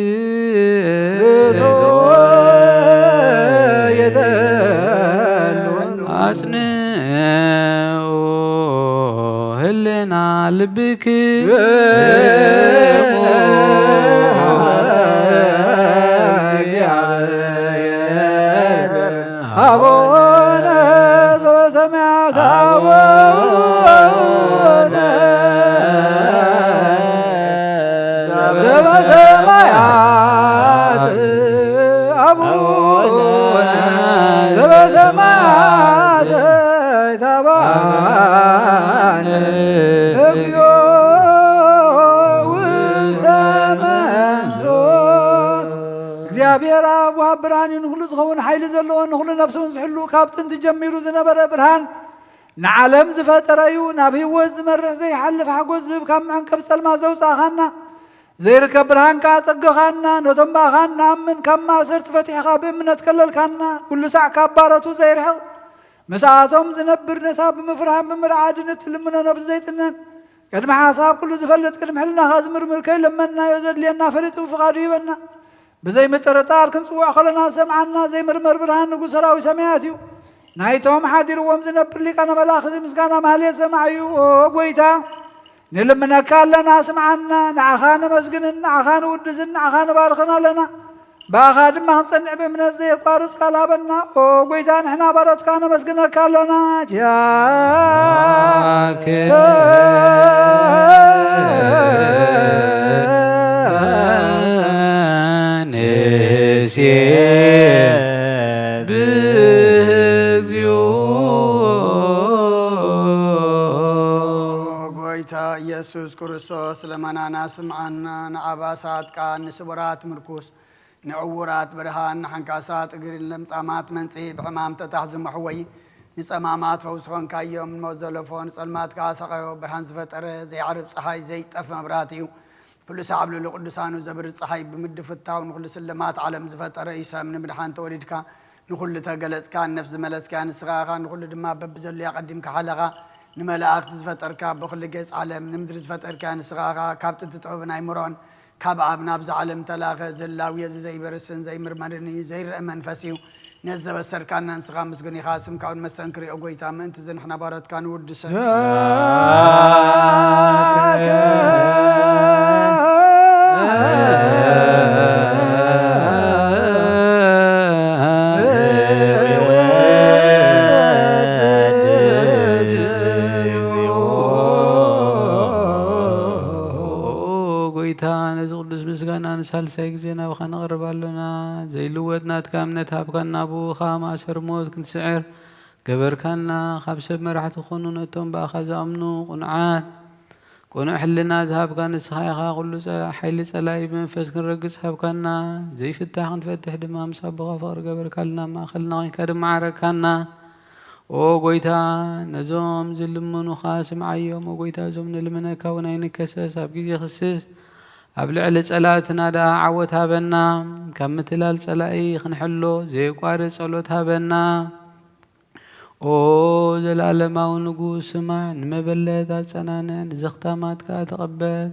S2: አጽንዑ ህሊና ልብክ አቡነ ዘበሰማያት አቡነ ዘበሰማያት አቡነ ዘበሰማያት ይትባረክ እግዚኦ ውእተ መንሱት እግዚአብሔር አብ ወአብ ብርሃን ንኩሉ ዝኸውን ሓይሊ ዘለዎ ንኩሉ ነፍሱን ዝሕሉ ካብ ጥንቲ ጀሚሩ ዝነበረ ብርሃን ንዓለም ዝፈጠረ እዩ ናብ ህይወት ዝመርሕ ዘይሓልፍ ሓጎስ ዝህብ ካብ መዐንቀፍ ጸልማት ዘውፃእኻና ዘይርከብ ብርሃንካ ፀገኻና ነቶም ባኻ ንኣምን ካብ ማእሰርቲ ፈቲሕኻ ብእምነት ከለልካና ኩሉ ሳዕ ካብ ባረቱ ዘይርሕቕ ምስኣቶም ዝነብር ነታ ብምፍርሃን ብምርዓድን እትልምኖ ነብዚ ዘይጥነን ቅድሚ ሓሳብ ኩሉ ዝፈልጥ ቅድሚ ሕልናኻ ዝምርምር ከይለመናዮ ዘድልየና ፈሊጡ ፍቓዱ ይበና ብዘይ ምጥርጣር ክንፅውዕ ከለና ሰምዓና ዘይምርመር ብርሃን ንጉሥ ሰራዊት ሰማያት እዩ ናይቶም ሓዲርዎም ዝነብር ሊቃነ መላእኽቲ ምስጋና ማህሌት ሰማዕ እዩ ጎይታ ንልምነካ ኣለና ስምዓና ንዓኻ ነመስግንን ንዓኻ ንውድስን ንዓኻ ንባርኽን ኣለና باخاد ما نصنع بمن زي قارص قلابنا وقويتان احنا بارت كان مسكنك لنا
S3: ኢየሱስ ክርስቶስ ለመናና ስምዓና ንዓባሳት ቃል ንስቡራት ምርኩስ ንዕውራት ብርሃን ንሓንካሳት እግርን ለምጻማት መንጽሒ ብሕማም ተታሕ ዝመሕወይ ንጸማማት ፈውስኾን ካዮም ንመዘለፎን ጸልማት ካሰቐዮ ብርሃን ዝፈጠረ ዘይዓርብ ፀሓይ ዘይጠፍ መብራት እዩ ኩሉ ሰዓብ ቅዱሳኑ ዘብር ፀሓይ ብምድፍታው ንኩሉ ስልማት ዓለም ዝፈጠረ ኢሳም ንምድሓን ተወሊድካ ንኩሉ ተገለጽካ ነፍስ ዝመለስካ ንስኻኻ ንኩሉ ድማ በብዘለያ ቀዲምካ ሓለኻ ንመላእክት ዝፈጠርካ ብኩሉ ገጽ ዓለም ንምድሪ ዝፈጠርካ ንስኻኻ ካብ ጥንቲ ጥበብን ኣይምሮን ካብ ኣብ ናብ ዓለም ተላኸ ዘላዊ ዘይበርስን ዘይምርመርን ዘይርአ መንፈስ እዩ ነዘበሰርካና ንስኻ ምስጉን ኢኻ ስምካውን መሰንክሪ ጎይታ ምእንቲ ዝንሕና ባረትካ ንውድሰ
S1: ሳልሳይ ጊዜ ናብኻ ነቕርብ ኣለና ዘይልወጥ ናትካ እምነት ሃብካና ብኡኻ ማእሰር ሞት ክንስዕር ገበርካና ካብ ሰብ መራሕቲ ዝኾኑ ነቶም ብኣኻ ዝኣምኑ ቁኑዓት ቁኑዕ ሕልና ዝሃብካ ንስኻ ኢኻ ኩሉ ሓይሊ ጸላኢ ብመንፈስ ክንረግጽ ሃብካና ዘይፍታሕ ክንፈትሕ ድማ ምስ ኣቦኻ ፍቕሪ ገበርካልና ማእኸልና ኮይንካ ድማ ዓረግካና ኦ ጎይታ ነዞም ዝልምኑኻ ስምዓዮም ኦ ጎይታ እዞም ንልምነካ እውን ኣይንከሰስ ኣብ ግዜ ክስስ ኣብ ልዕሊ ጸላእትና ደኣ ዓወት ሃበና ካብ ምትላል ጸላኢ ክንሕሎ ዘይቋርፅ ጸሎት ሃበና ኦ ዘላለማዊ ንጉስ ስማዕ ንመበለት ኣጸናንዕ ንዘኽታማትካ ተቐበል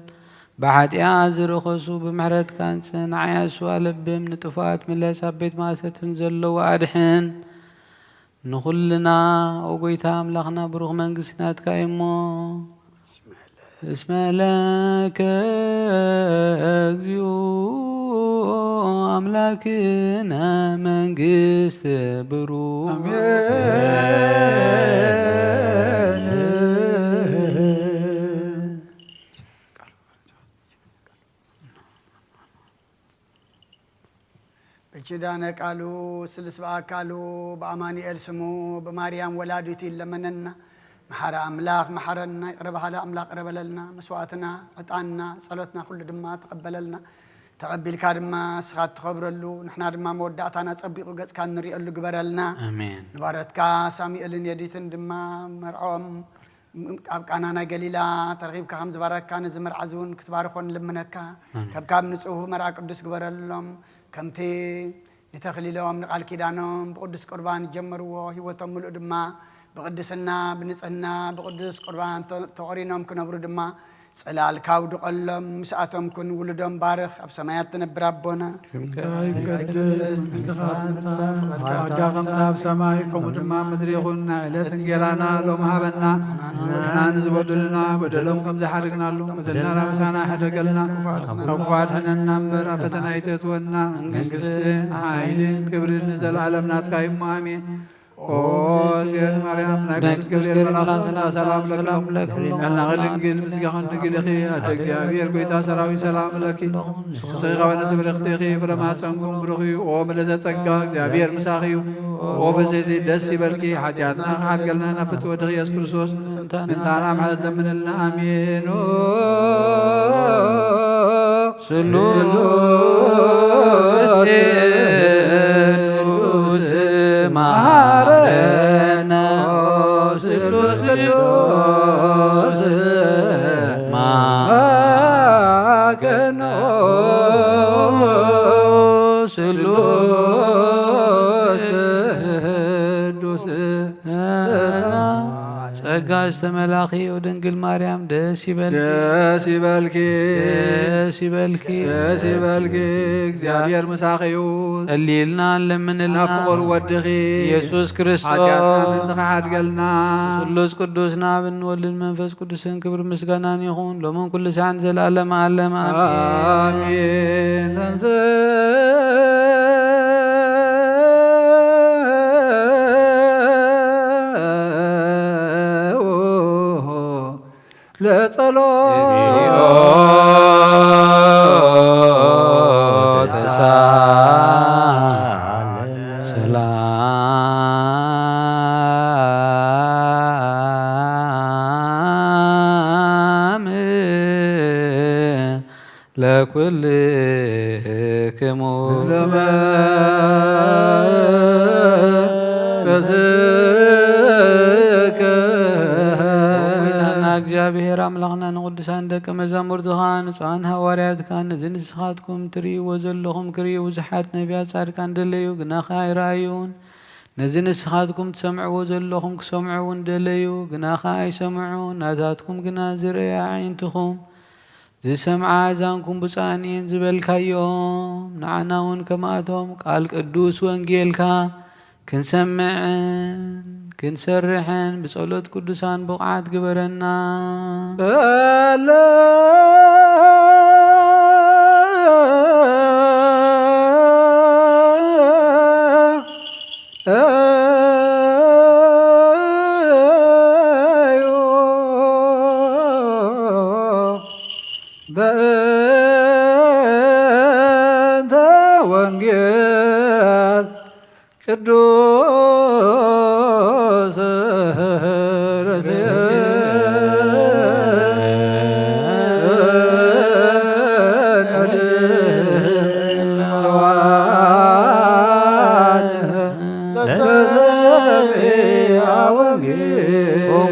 S1: ብሓጢኣት ዝረኸሱ ብምሕረትካ አንጽን ዓያሱ ኣለብም ንጥፉኣት ምለስ ኣብ ቤት ማእሰትን ዘለዉ ኣድሕን ንኹልና ኦ ጎይታ ኣምላኽና ብሩኽ መንግስቲ ናትካ እሞ اسم لك እግዚኦ أملاكنا መንግስት ብሩክ
S3: በኪዳነ ቃሉ ስልስ በአካሉ በአማኑኤል ስሙ በማርያም ወላዲቱ ይለመነና محر أملاك محرنا قرب على أملاك قرب لنا مسواتنا عطانا صلاتنا كل دما تقبل لنا تقبل كارما سخات خبر له نحن دما مودعتنا تصبق وجس كان نري له جبر لنا
S1: آمين
S3: نبارتك سامي إلين يديتن دما مرعوم أنا قليلا ترغيب كهم زبارك كان زمر عزون كتبارخون لمنك كم نسوه مرعك قدس جبر لهم كم تي نتخلي لهم نقال كيدانهم بقدس قربان جمروا هو تمل دما بقدسنا بنصنا بقدس قربان تقرينهم كنبر دما صلال كاود قلم مساتهم كن ولدهم بارخ اب سمايات تنبر ربنا
S2: قدس جاءنا بسمايكم دما مدري يغنا علات انجرانا لو مهبنا احنا نزبدلنا بدلهم كم زحرقنا له بدلنا مسانا حدقلنا ربوات حننا نمبر فتنا يتتونا منقست عائلين كبر نزل عالمنا تقايم امين أوه مريم نقدس كبير ملاصنا سلام لك أنا غلنجل مسيحان نقول أخي أتك يا بير بيتا سراوي سلام لك صيغة ونسب الاختيخي فرما تنقم بروخي وملذة تنقاك يا بير مساخي وفسيسي دسي بلكي حتياتنا حال قلنا نفت ودغي يسكرسوس انتانا محدد من الآمين سلوس معنا سلوس سلوس معنا سلوس سلوس
S1: ጸጋ ዝተመላኺ ድንግል ማርያም ደስ ይበልኪ
S2: ደስ ይበልኪ
S1: ደስ ይበልኪ
S2: ደስ ይበልኪ እግዚአብሔር ምሳኺዩ
S1: ጸሊልና ለምንልና
S2: ናብ ፍቁር ወድኺ
S1: ኢየሱስ ክርስቶስ
S2: ኃጢአትና ምንትኻድገልና
S1: ስሉስ ቅዱስ ናብን ወልድ መንፈስ ቅዱስን ክብር ምስጋናን ይኹን ሎምን ኩሉ ሰዓን ዘለዓለመ ዓለም
S2: አሜን ተንስ ለጸሎት ሰላም ለኩልክሙ እግዚአብሔር አምላኽና ንቅዱሳን ደቀ መዛሙርትኻ ንጹሃን ሃዋርያትካ ነዚ ንስኻትኩም ትርእይዎ ዘለኹም ክርእዩ ብዙሓት ነቢያት ጻድቃን ደለዩ ግናኸ ኣይረኣዩን ነዚ ንስኻትኩም ትሰምዕዎ ዘለኹም ክሰምዑ እውን ደለዩ ግናኸ ኣይሰምዑን ናታትኩም ግና ዝርአያ ኣዒንትኹም ዝሰምዓ ኣዛንኩም ብፁዓን እየን ዝበልካዮም ንዓና እውን ከማእቶም ቃል ቅዱስ ወንጌልካ ክንሰምዕን ክንሰርሕን ብጸሎት ቅዱሳን ብቕዓት ግበረና በእንተ ወንጌል ቅዱስ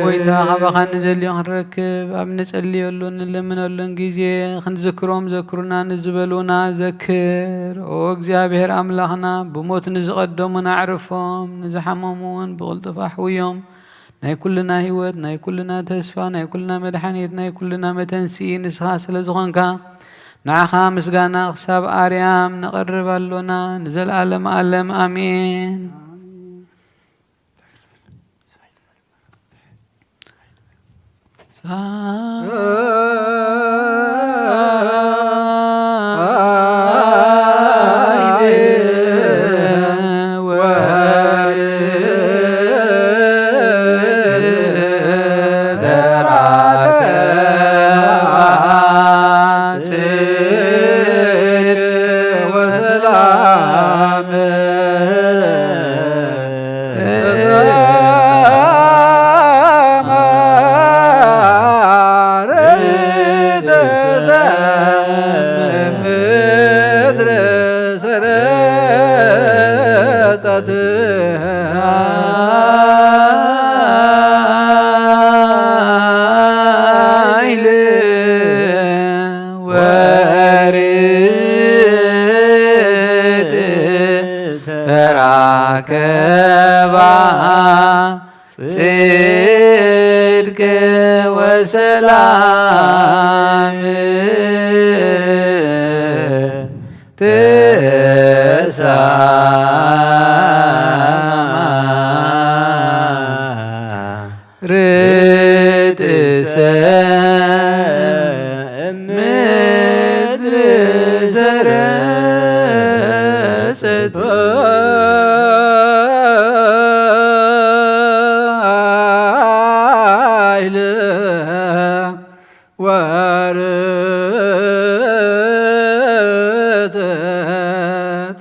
S1: ጎይታ ካባኻ ንደልዮ ክንረክብ ኣብ ንጸልየሉ ንልምነሉን ግዜ ክንዝክሮም ዘክሩና ንዝበሉና ዘክር ኦ እግዚኣብሔር ኣምላኽና ብሞት ንዝቐደሙና ኣዕርፎም ንዝሓመሙ እውን ብቕልጡፍ ኣሕውዮም ናይ ኩልና ህይወት ናይ ኩልና ተስፋ ናይ ኩልና መድሓኒት ናይ ኩልና መተንስኢ ንስኻ ስለ ዝኾንካ ንዓኻ ምስጋና ክሳብ ኣርያም ነቐርብ ኣሎና ንዘለኣለም ዓለም ኣሜን ተራከባ ጽድቅ ወሰላም ተሳማ ርጥሰ ምድር ዘረጸት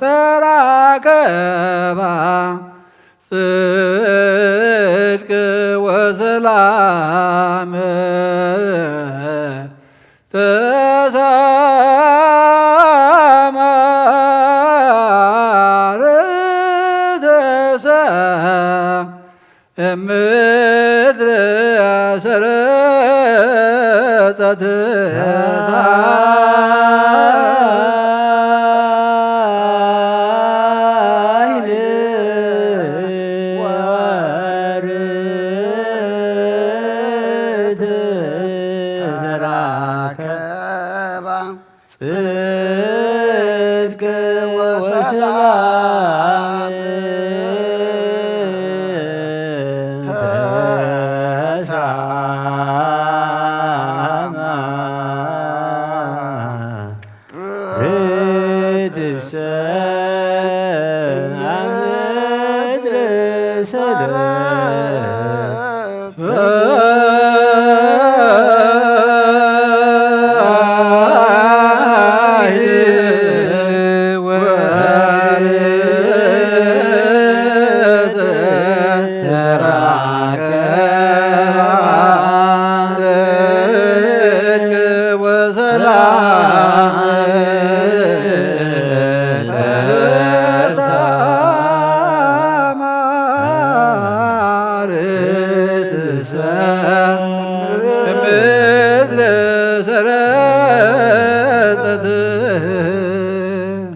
S2: ተራከባ ጽድቅ ወሰላም ተሳማ ርተሰ እምድር ሰረጸት ርትሰ ምድረ ሰረጸት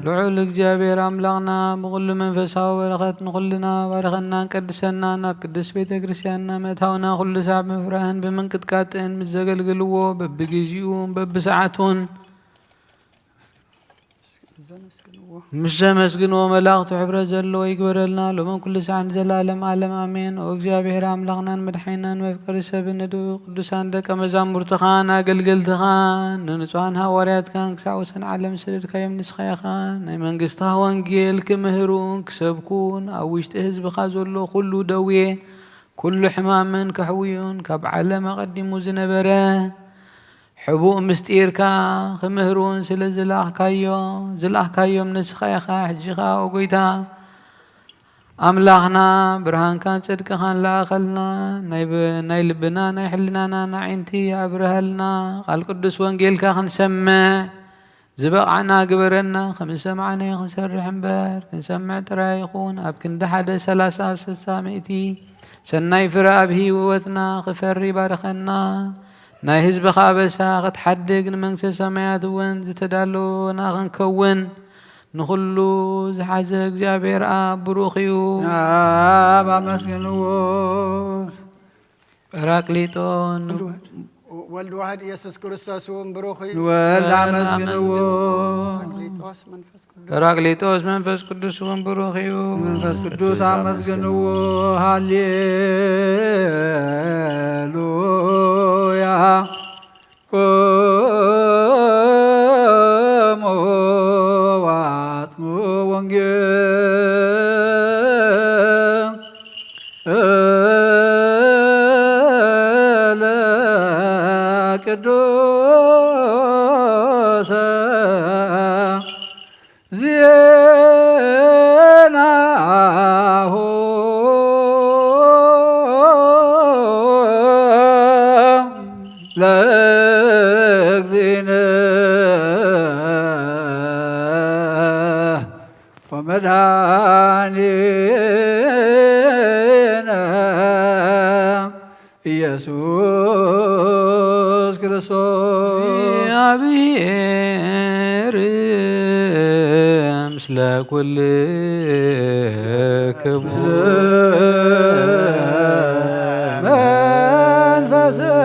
S1: ልዑል እግዚአብሔር አምላኽና ብኩሉ መንፈሳዊ በረኸት ንኩልና ባረኸናን ቀድሰና ናብ ቅዱስ ቤተ ክርስቲያንና መእታውና ኩሉ ሰዓብ ምፍራህን ብምንቅጥቃጥን ምስ ዘገልግልዎ በብግዚኡን በብሰዓቱን ምስ ዘመስግንዎ መላእኽቱ ሕብረት ዘለዎ ይግበረልና ሎምን ኩሉ ሰዓት ንዘላለም ዓለም ኣሜን። ኦ እግዚአብሔር ኣምላኽናን መድሓኒናን መፍቀሪ ሰብን ቅዱሳን ደቀ መዛሙርትኻን ኣገልገልትኻን ንንጹሃን ሃዋርያትካን ክሳብ ወሰን ዓለም ሰደድካዮም ንስኻ ኢኻ ናይ መንግስትኻ ወንጌል ክምህሩን ክሰብኩን ኣብ ውሽጢ ህዝብኻ ዘሎ ኩሉ ደዌ ኩሉ ሕማምን ከሕውዩን ካብ ዓለም ኣቐዲሙ ዝነበረ حبوء مستيركا خمهرون سل زلاح كايوم نسخيخا حجيخا وقويتا أملاخنا برهان كان صدق خان لا أخلنا ناي لبنا ناي حلنا ناعينتي أبرهلنا قال قدس وانجيلكا خنسمع زبق عنا قبرنا خمسمعنا خنسرح مبار خنسمع ترايخون أبكن دحد 3 سناي فرا أبهي ووتنا خفري بارخنا ناي حزب خابسا قد حدق نمنكس سمايات وين زتدالو ناخن كون نخلو زحاز እግዚአብሔር አብ ብሩኽዩ
S2: ባመስግንዎ
S1: ጰራቅሊጦን
S3: ወልድ ዋህድ ኢየሱስ ክርስቶስ ብሩኽዩ
S2: ወልድ አመስግንዎ
S1: ጰራቅሊጦስ መንፈስ ቅዱስ ብሩኽዩ
S2: መንፈስ ቅዱስ አመስግንዎ ሃሌሉያ ቆሞ ዋጽሙ ወንጌል ቅዱስ ዜናሁ ለእግዚእነ ወመድኃኒነ ኢየሱስ ክርስቶስ
S1: እግዚአብሔር ምስለ ኩልክሙ
S2: መንፈስከ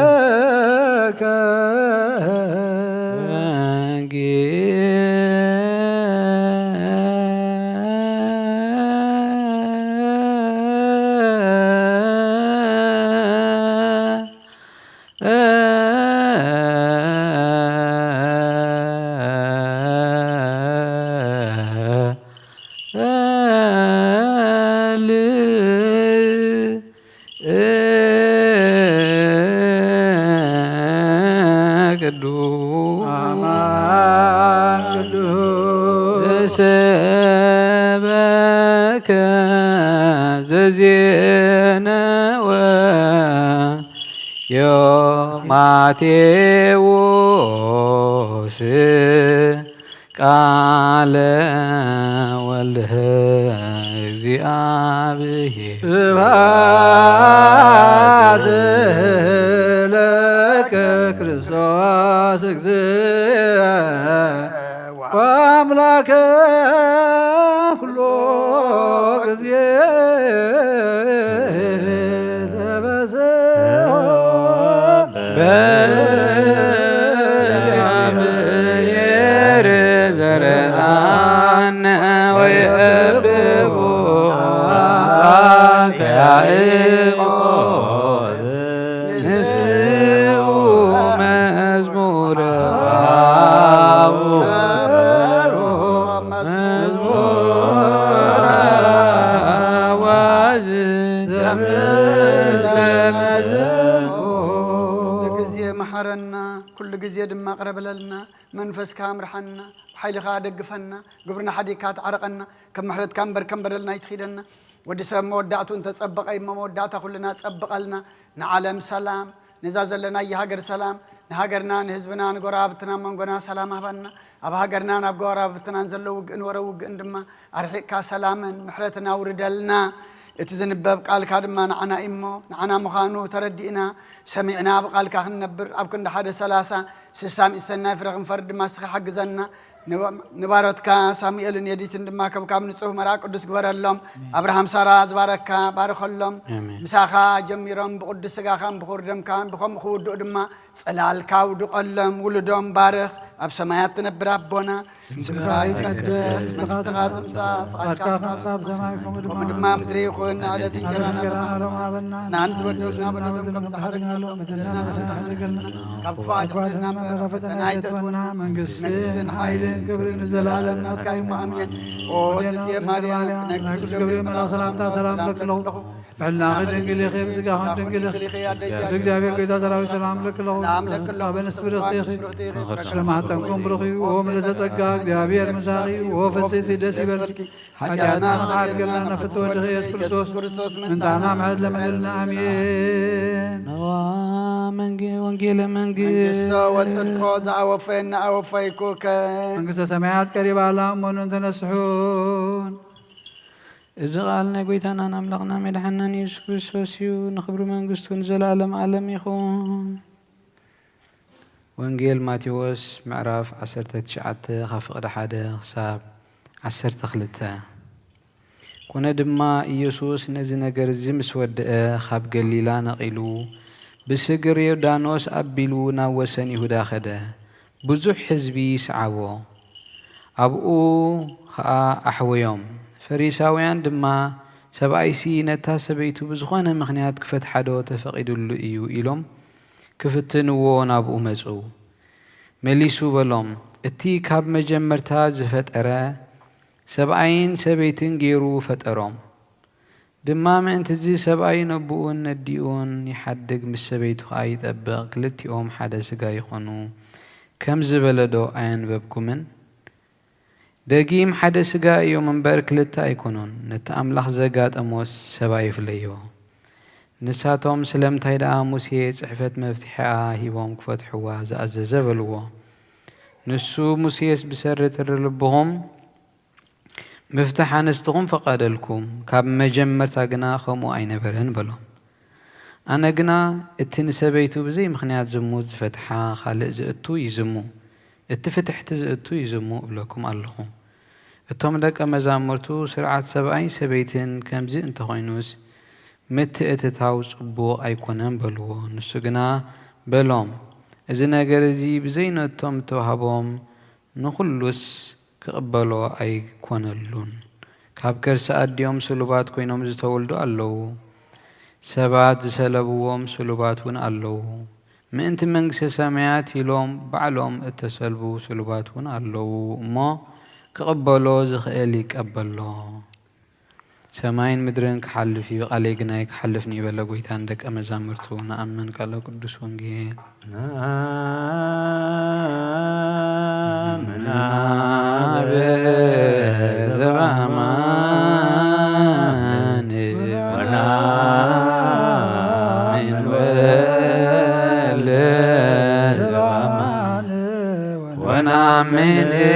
S1: ሰበከ ዘዜነወ የማቴዎስ ቃለ ወልደ እግዚአብሔር
S2: ስብሐት ለከ ክርስቶስ እግዚእ ወአምላከ ኩሎ ጊዜ
S1: በእግዚአብሔር ዘርአነ ወየብቦ ያዕቆብ ንስኡ መዝሙረ
S3: كل جزء دم أقرب لنا منفس كامرحنا حيل خادقفنا قبرنا حديقات عرقنا كم محرد كمبر لنا يتخيلنا ودسم مودعته أنت تسبق أي مودعته كلنا تسبق لنا نعلم سلام نزازل لنا يهاجر سلام نهاجرنا نهزبنا نقرابتنا من قنا سلام أبنا أبهاجرنا نبقرابتنا نزلوا نوروج عندما أرحيك سلاما محرتنا وردلنا اتزنبب قال كادما نعنا إمو نعنا مخانو تردئنا سمعنا بقال كاخن نبر أبكن حدا سلاسة سسام إسنا فرغن فرد ما سخ حق زنا نبارتك ساميل يديت عندما كم نسوه مراك قدس جبر اللهم أبراهام سارة زبارك بارك اللهم مساخا جميرم بقدس جاخم بخوردم كان بخم خود دما سلال كاود اللهم ولدهم بارك أب سمايات نبر أبونا سمعي قدس مخسرات مساف أركاب سمايكم دما مدري خون على تجارنا نانس بدلنا كم سحرنا لو مثلنا كفاد لنا رفتنا عيتنا منجسن حيل كبرنا زلالم ناتكاي مامين او تي مريم نكبر كبر من سلام لك له بلنا خدنجل خير زغا خدنجل እግዚአብሔር ጌታ ሰራዊት ሰላም ለክ ለው በነስብር ኸይር ስለማህፀንኩም ብሩኺ ወምለ ተጸጋ እግዚአብሔር መሳኺ ወፈስሲ ደስ ይበልኪ ኃጢአትና ኃጢአትና ነፍቶ ወደ ኢየሱስ ክርስቶስ እንታና ማለት ለምንልና አሜን
S1: ነዋ ወንጌለ መንግሥት
S3: ወጽድቆ ዘአወፈና አወፈይኩከ
S2: መንግሥተ ሰማያት ቀሪባላ መሆኑን ተነስሑን
S1: إذا قالنا قويتنا نملقنا مدحنا يسوع كريستوس نخبر منغستون زلالم عالم يخون وانجيل ماتيوس معرف 19 خفقد حدا حساب 12 كنا دما يسوع نزي نجر زمس ود خاب جليلا نقيلو بسجر يردانوس أبيلو ناوسن يهودا خدا بزح حزبي سعوو أبو أحويوم فريساويان دما سبعيسي نتا سبيتو بزخوانه مخنيات كفت حدو تفقيدو إيو إلوم كفتنوو نابو مزعو مليسو بلوم اتي كاب مجمرتا زفت أرا سبعين سبيتن جيرو فتأروم دما ما انتزي سبعين أبوون نديون يحدق مسبيتو آيت أبق كلتيوم حدا سقا يخونو كم زبلدو عين ببكمن دقيم حدا سقا يوم مبارك لتا يكونون نتأملخ زقات أموس سبايف ليو نساتهم سلم تايدا موسي صحفت مفتحها هيوم كفتحوا زبلوا نسو موسيس بسرت الرلبهم مفتحا نستغم فقاد لكم كاب مجمر تاقنا خمو أين برهن بلهم أنا قنا اتنسبيتو بزي مخنيات زموت فتحا خالق زئتو يزمو اتفتحت زئتو يزمو بلكم اللهم اتهم لك مزامرتو سرعة 70 سبيتين كمزي انت خوينوس مت اتتاو صبو ايكونن بلو نسقنا بلوم اذا نغرزي بزين اتهم توهبوم نخلص كقبلو ايكونلون كاب كرس اديوم سلوبات كوينوم زتولدو الله سبات سلبوهم سلوباتون الله ما انت منكس سمايات يلوم بعلوم اتسلبو سلوباتون الله ما كقبلو زخيلي كقبلو سماين مدرن كحلفي بقالي جنايك حلفني بلا قويت عندك أمزامرتو نأمن قالو قدس ونجي
S7: نأمن
S1: زمان ونأمن ونأمن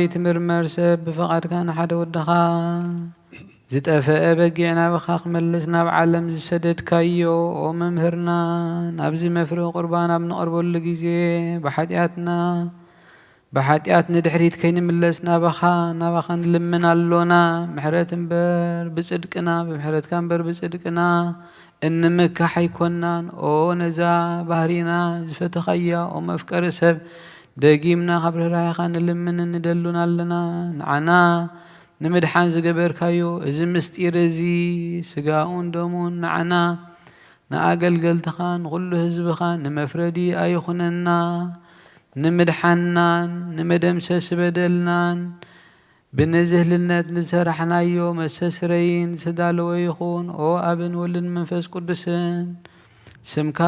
S1: بزيت مرمر سب بفقد كان حدا ودخا زتأفأ بقيعنا بخاق ملسنا بعالم زسدد كايو وممهرنا نابزي مفروق قربانا بنقربو اللقيزي بحاتياتنا دحريت كين ملسنا بخا نبخا نلمنا اللونا محرات بر بصدقنا بمحرات كان بر بصدقنا إن مكا حيكوننا أو نزا بحرينا زفتخيا ومفكر سب دقيمنا خبر رايخان اللمن ندلونا لنا نعنا نمدحان زقبر كايو إذا مستيرزي سقاون دومون نعنا ناقل قلتخان غلو هزبخان نمفردي أيخوننا نمدحاننا نمدمسس بدلنا بنزهلነት ንሰራሕናዮ መሰስረይን ዝተዳለወ ይኹን ኦ አብን ወልድን መንፈስ ቅዱስን ስምካ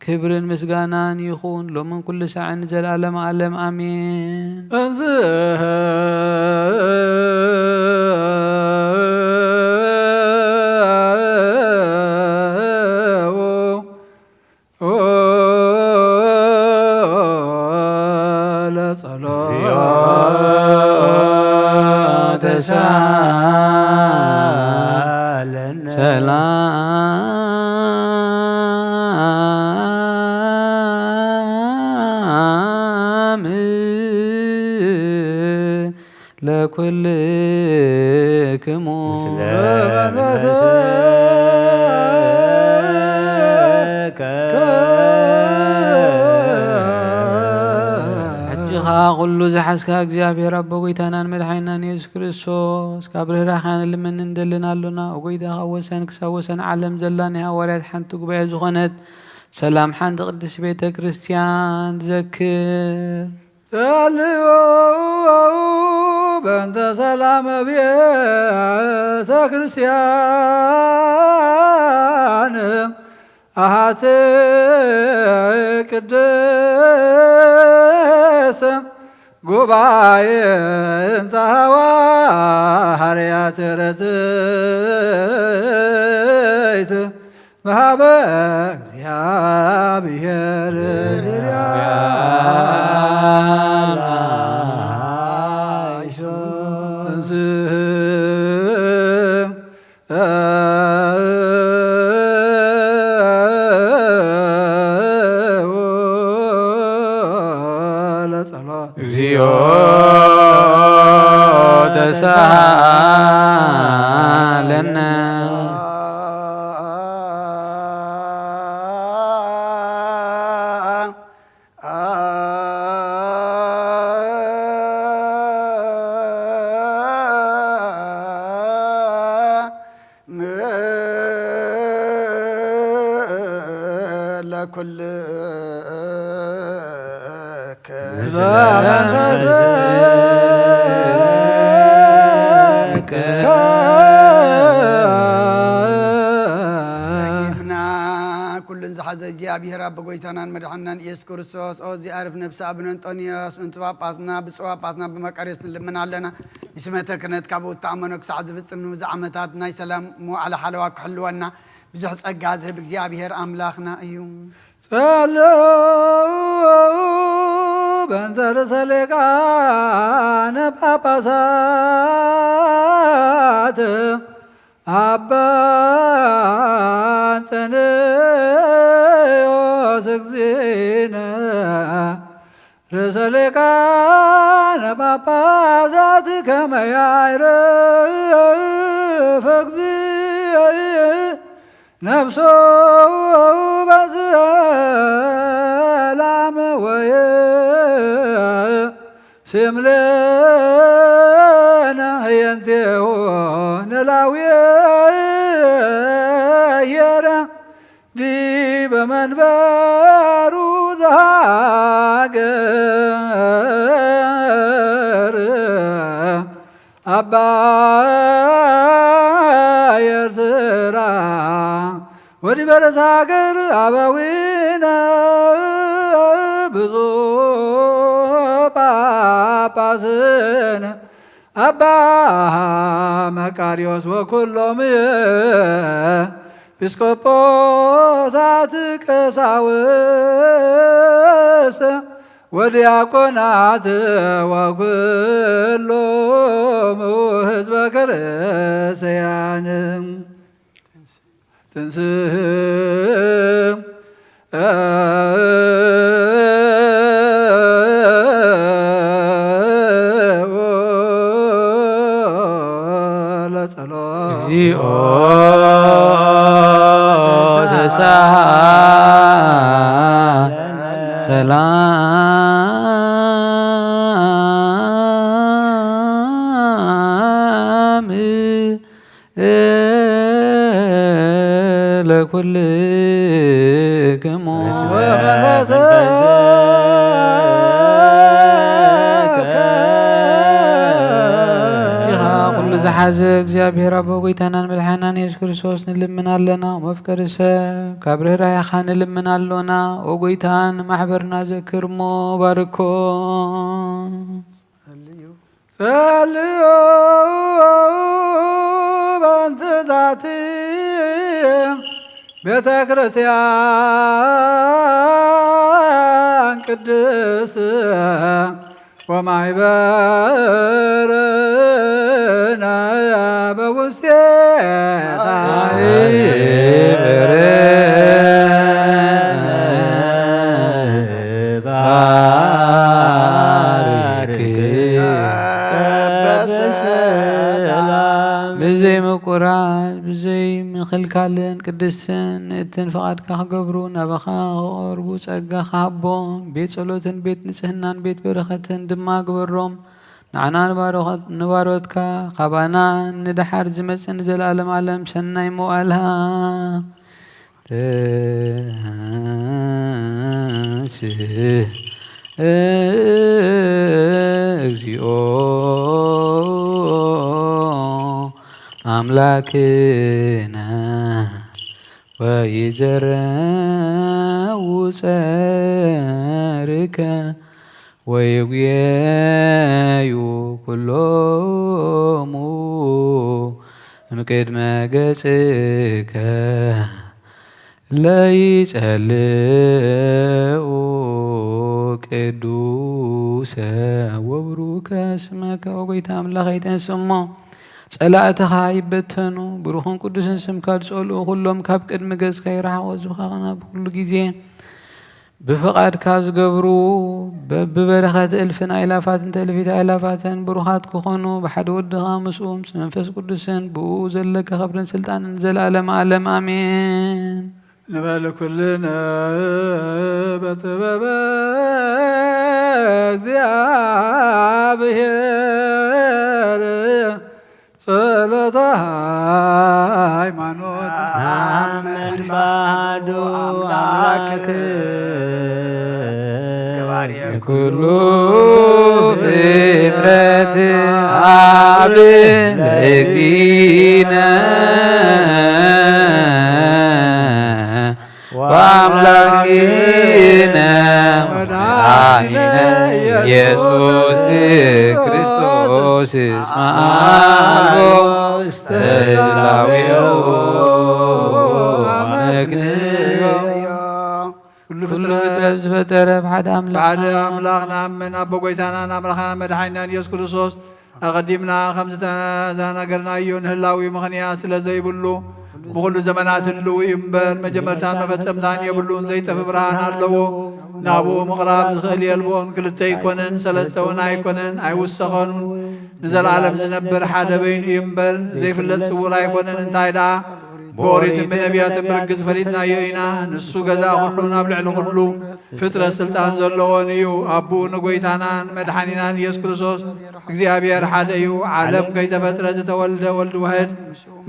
S1: ክብርን ምስጋናን ይኹን ሎምን ኩሉ ሰዓን ዘለዓለም ዓለም አሜን። ሰላም ለኩልክሙ ኩሉ ዝሓስካ እግዚአብሔር አቦ ጎይታናን መድሓኒናን ኢየሱስ ክርስቶስ ካብ ርህራኻን ልመን እንደልን ኣሎና ጎይታ ካብ ወሰን ክሳብ ወሰን ዓለም ዘላ ናይ ሃዋርያት ሓንቲ ጉባኤ ዝኾነት ሰላም ሓንቲ ቅድስት ቤተ ክርስቲያን ትዘክር
S2: ጸልዩ በእንተ ሰላም ቤተ ክርስቲያን አሃተ ቅድስ ጉባኤ እንተ ሐዋርያት ርትዕት በሀበ እግዚአብሔር
S1: እግዚኦ ተሳሃለነ
S3: ለኩል ዝሓዘ እግዚአብሔር አብ ጎይታናን መድሓኒናን ኢየሱስ ክርስቶስ ኦ ዚአርፍ ነፍሲ አቡነ አንጦንዮስ ምንቱ ጳጳስና ብፁዕ ጳጳስና በመቃርዮስ ንልምን ኣለና ንስመተ ክህነት ካብኡ ተኣመኖ ክሳዕ ዝፍፅም ንብዙሕ ዓመታት ናይ ሰላም መዋዕለ ሓለዋ ክሕልወና ብዙሕ ጸጋ ዝህብ እግዚአብሔር አምላኽና እዩ።
S2: ጸልዩ በእንተ ርእሰ ሊቃነ ጳጳሳት አባ አንጦንዮስ እግዚእነ ርእሰ ሊቃነ ጳጳሳት ከመ ያዕርፍ እግዚእ ነፍሶ በሰላም ወይስምለነ ህየንቴሁ ንላውየረ ዲበ መንበሩ ዘሃገር አባ ኤርትራ ወዲበ ርእሰ ሀገር አበዊነ ብፁዕ ጳጳስነ አባ መቃርዮስ ወኩሎም ኤጲስቆጶሳት ቀሳውስት ወዲያቆናት ወኩሎሙ ህዝበ ክርስቲያን ትንስእ ለጸሎት
S1: እግዚኦ ተሳሃለነ ሰላም ለኩልክሙ ዝሓዘ እግዚአብሔር አቦ ጎይታናን መድሓናን ኢየሱስ ክርስቶስ ንልምን ኣለና። መፍቀሪ ሰብ ካብ ርህራሄኻ ንልምን ኣሎና። ኦ ጎይታን ማሕበርና ዘክርሞ ባርኮ
S2: ጸልዩ በእንትዛቲ ቤተ ክርስቲያን ቅድስት ወማይበርነ በውስቴታ
S1: ብዘይ ምቁራጽ ብዘይ ምኽልካልን ቅድስትን እትን ፈቓድካ ክገብሩ ናባኻ ክቐርቡ ጸጋ ክሃቦም ቤት ጸሎትን ቤት ንጽህናን ቤት በረኸትን ድማ ግበሮም። ንዓና ንባሮትካ ካባና ንድሓር ዝመጽእ ንዘለኣለም ዓለም ሰናይ መዋእልሃ እግዚኦ አምላክነ ወይዘረው ጸርከ ወይጉየዩ ኩሎሙ እምቅድመ ገጽከ ለይጸልኡ ቅዱሰ ወብሩከ ስመከ ወጎይታ አምላኸ ይተንስሞ ጸላእትኻ ይበተኑ ብሩኽን ቅዱስን ስምካ ዝጸልኡ ኩሎም ካብ ቅድሚ ገጽካ ይረሓቑ ዝብኻኸና ብኩሉ ግዜ ብፍቓድካ ዝገብሩ ብበረኸት እልፍን ኣእላፋትን ተእልፊት ኣእላፋትን ብሩኻት ክኾኑ ብሓደ ወድኻ ምስኡ ምስ መንፈስ ቅዱስን ብኡ ዘለካ ኸብርን ስልጣንን ዘለኣለም ዓለም ኣሜን።
S2: ንበል ኩልነ በጥበበ እግዚአብሔር ጸሎተ ሃይማኖት
S7: አሜን። ባዶ አምላክ
S1: ኩሉ ፍጥረት አብ ለእግዚእነ ወአምላክነ መድኃኒነ ኢየሱስ ክርስቶስ እስመ አልቦ ስተላዊዮ አመክንዮ ኩሉ ፍጥረት ዝፈጠረ ብሓደ
S2: አምላክ ናምን አቦ ጎይታናን አምላኽና መድኃኒናን ኢየሱስ ክርስቶስ ኣቐዲምና ከም ዝተናገርናዮ ንህላዊ ምኽንያት ስለ ዘይብሉ ብኩሉ ዘመናት ህልው እዩ እምበር መጀመርታን መፈጸምታን የብሉን ዘይጠፍ ብርሃን ኣለዎ። ናብኡ ምቕራብ ዝኽእል የልቦን ክልተ ይኮነን ሰለስተ እውን ኣይኮነን ኣይውሰኸኑን ንዘለዓለም ዝነብር ሓደ በይኑ እዩ እምበር ዘይፍለጥ ስውር ኣይኮነን። እንታይ ደኣ ብኦሪትን ብነቢያትን ብርግጽ ፈሊጥናዮ ኢና። ንሱ ገዛ ኩሉ ናብ ልዕሊ ኩሉ ፍጥረት ስልጣን ዘለዎን እዩ። ኣቡኡ ንጎይታናን መድሓኒናን ኢየሱስ ክርስቶስ እግዚኣብሔር ሓደ እዩ። ዓለም ከይተፈጥረ ዝተወልደ ወልዲ ዋሕድ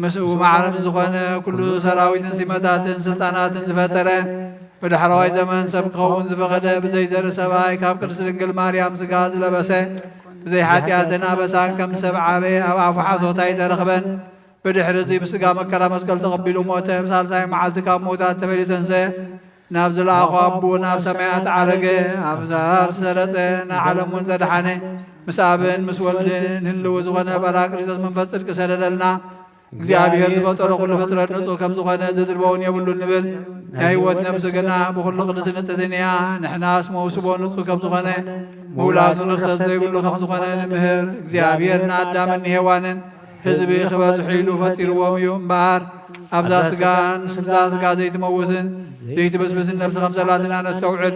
S2: ምስኡ ማዕረም ዝኾነ ኩሉ ሰራዊትን ሲመታትን ስልጣናትን ዝፈጠረ ብዳሕራዋይ ዘመን ሰብ ክኸውን ዝፈቐደ ብዘይ ዘርኢ ሰብኣይ ካብ ቅድስቲ ድንግል ማርያም ስጋ ዝለበሰ ብዘይ ሓጢኣትን ኣበሳን ከም ሰብ ዓበየ ኣብ ኣፉ ሓሶታ ይተረኽበን ብድሕሪ እዚ ብስጋ መከራ መስቀል ተቐቢሉ ሞተ። ብሳልሳይ መዓልቲ ካብ ሞታት ተፈሊዩ ተንሥአ። ናብ ዝለኣኾ ኣቡኡ ናብ ሰማያት ዓረገ። ኣብ ዛር ዝተረፀ ንዓለም እውን ዘድሓነ ምስ ኣብን ምስ ወልድን ህልው ዝኾነ ጰራቅሊጦስ መንፈስ ጽድቂ ሰደደልና። እግዚኣብሔር ዝፈጠሮ ኩሉ ፍጥረት ንጹህ ከም ዝኾነ ዝድልበውን የብሉ ንብል ናይ ህይወት ነብሲ ግና ብኩሉ ቅድስቲ ንጽሕትን እያ። ንሕናስ መውስቦ ንጹህ ከም ዝኾነ ምውላዱ ርክሰት ዘይብሉ ከም ዝኾነ ንምህር እግዚኣብሔር ንኣዳምን ንሄዋንን ህዝቢ ክበዝሑ ኢሉ ፈጢርዎም እዩ እምበኣር ኣብዛ ስጋን ምዛ ስጋ ዘይትመውስን ዘይትበስብስን ነብሲ ከም ዘላትና ነስተውዕል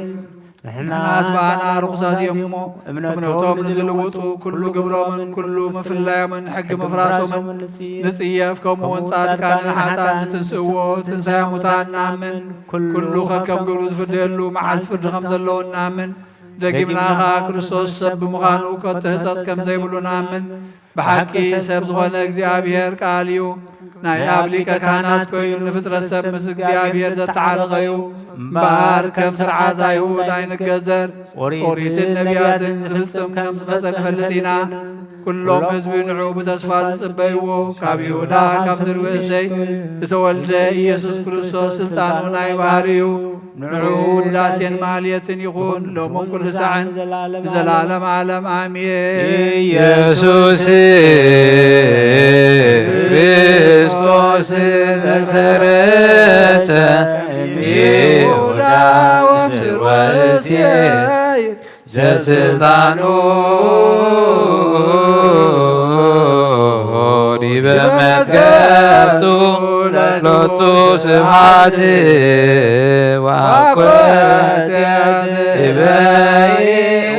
S2: ንሕናስ በኣና ርኩሳት እዮም እሞ እምነቶም ንዝልውጡ ኩሉ ግብሮምን ኩሉ ምፍላዮምን ሕጊ ምፍራሶምን ንጽየፍ ከምኡውን ጻድቃንን ሓጣን ዝትንስእዎ ትንሣኤ ሙታን ንኣምን። ኩሉ ከከም ግብሩ ዝፍደየሉ መዓልቲ ፍርዲ ከም ዘለዎ ንኣምን። ደጊምና ኸ ክርስቶስ ሰብ ብምዃኑ ከቲ ህጸት ከም ዘይብሉ ንኣምን። ብሓቂ ሰብ ዝኾነ እግዚኣብሔር ቃል እዩ። ናይ ኣብ ሊቀ ካህናት ኮይኑ ንፍጥረት ሰብ ምስ እግዚአብሔር ዘተዓረቐዩ እምበር ከም ስርዓት ኣይሁድ ኣይንገዘር ኦሪትን ነቢያትን ዝፍጽም ከም ዝመፀ ንፈልጥ ኢና ኩሎም ህዝቢ ንዑ ብተስፋ ዝጽበይዎ ካብ ይሁዳ ካብ ዝርውዕ እሰይ ዝተወልደ ኢየሱስ ክርስቶስ ስልጣኑ ናይ ባህርዩ ንዑ ውዳሴን ማህልየትን ይኹን ሎሙን ኩሉ ሰዓን ንዘላለም ዓለም አሜን።
S1: ኢየሱስ ክርስቶስ ዘሰረጸ ይሁዳ ወስርወ እሴይ ዘስልጣኑ ዲበ መትከፍቱ ሎቱ ስብሐት ወአኮት ይበይ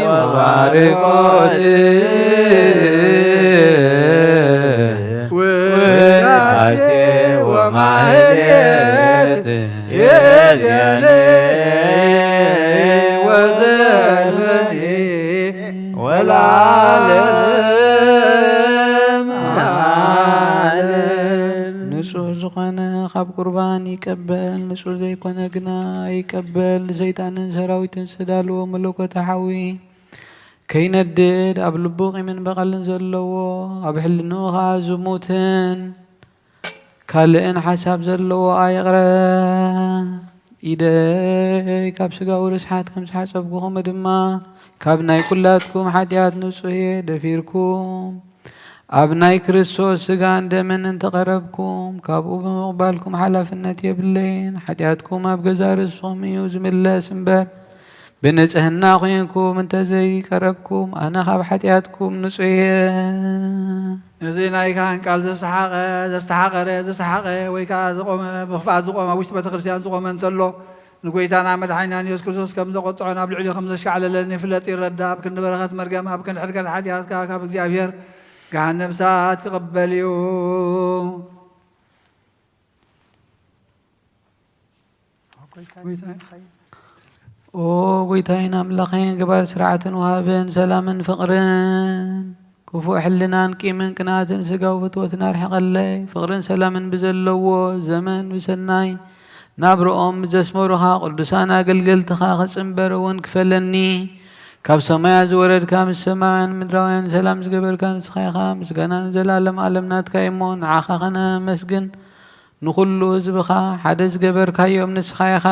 S1: ወባርኮት ውዳሴ ወማህሌት የዝያኔ ወዘልፈኒ ወላለም ንጹህ ዝኾነ ካብ ቁርባን ይቀበል ንጹህ ዘይኮነ ግና ይቀበል ሰይጣንን ሰራዊትን ዝተዳልዎ መለኮት ሓዊ ከይነድድ ኣብ ልቡ ቂምን በቐልን ዘለዎ ኣብ ሕልንኡ ከዓ ዝሙትን ካልእን ሓሳብ ዘለዎ ኣይቕረብ ኢደይ ካብ ስጋው ርስሓት ከም ዝሓፀብኩኹም ድማ ካብ ናይ ኩላትኩም ሓጢኣት ንጹህ እየ ደፊርኩም ኣብ ናይ ክርስቶስ ስጋን ደምን እንተቐረብኩም ካብኡ ብምቕባልኩም ሓላፍነት የብለይን ሓጢኣትኩም ኣብ ገዛ ርስኹም እዩ ዝምለስ እምበር ብንጽህና ኮይንኩም እንተዘይቀረብኩም ኣነ ካብ ሓጢኣትኩም ንጹህ እየ።
S2: እዚ ናይ ካህን ቃል ዘስተሓቐረ ወይ ከዓ ዝቆመ ብኽፋት ዝቆመ ኣብ ውሽጢ ቤተ ክርስቲያን ዝቆመ እንተሎ ንጎይታና መድሓኒና ኢየሱስ ክርስቶስ ከም ዘቆጥዖን ኣብ ልዕሊኡ ከም ዘሽካዕለለኒ ይፍለጥ ይረዳእ። ኣብ ክንዲ በረኸት መርገም ኣብ ክንዲ ሕድገት ሓጢኣት ካብ እግዚኣብሔር ገሃነም እሳት ክቕበል እዩ። ኦ ጎይታዬን ኣምላኸን ግባር ስርዓትን ውሃብን ሰላምን ፍቕርን ክፉእ ሕልናን ቂምን ቅንኣትን ስጋው ፍትወትን ኣርሕቐለይ ፍቕርን ሰላምን ብዘለዎ ዘመን ብሰናይ ናብርኦም ዘስመሩኻ ቅዱሳን ኣገልገልትኻ ክጽምበር እውን ክፈለኒ ካብ ሰማያት ዝወረድካ ምስ ሰማያውያን ምድራውያን ሰላም ዝገበርካ ንስኻ ኢኻ ምስጋና ንዘላለም ዓለም ናትካ እሞ ንዓኻ ኸነ መስግን ንኹሉ ህዝብኻ ሓደ ዝገበርካዮም ንስኻ ኢኻ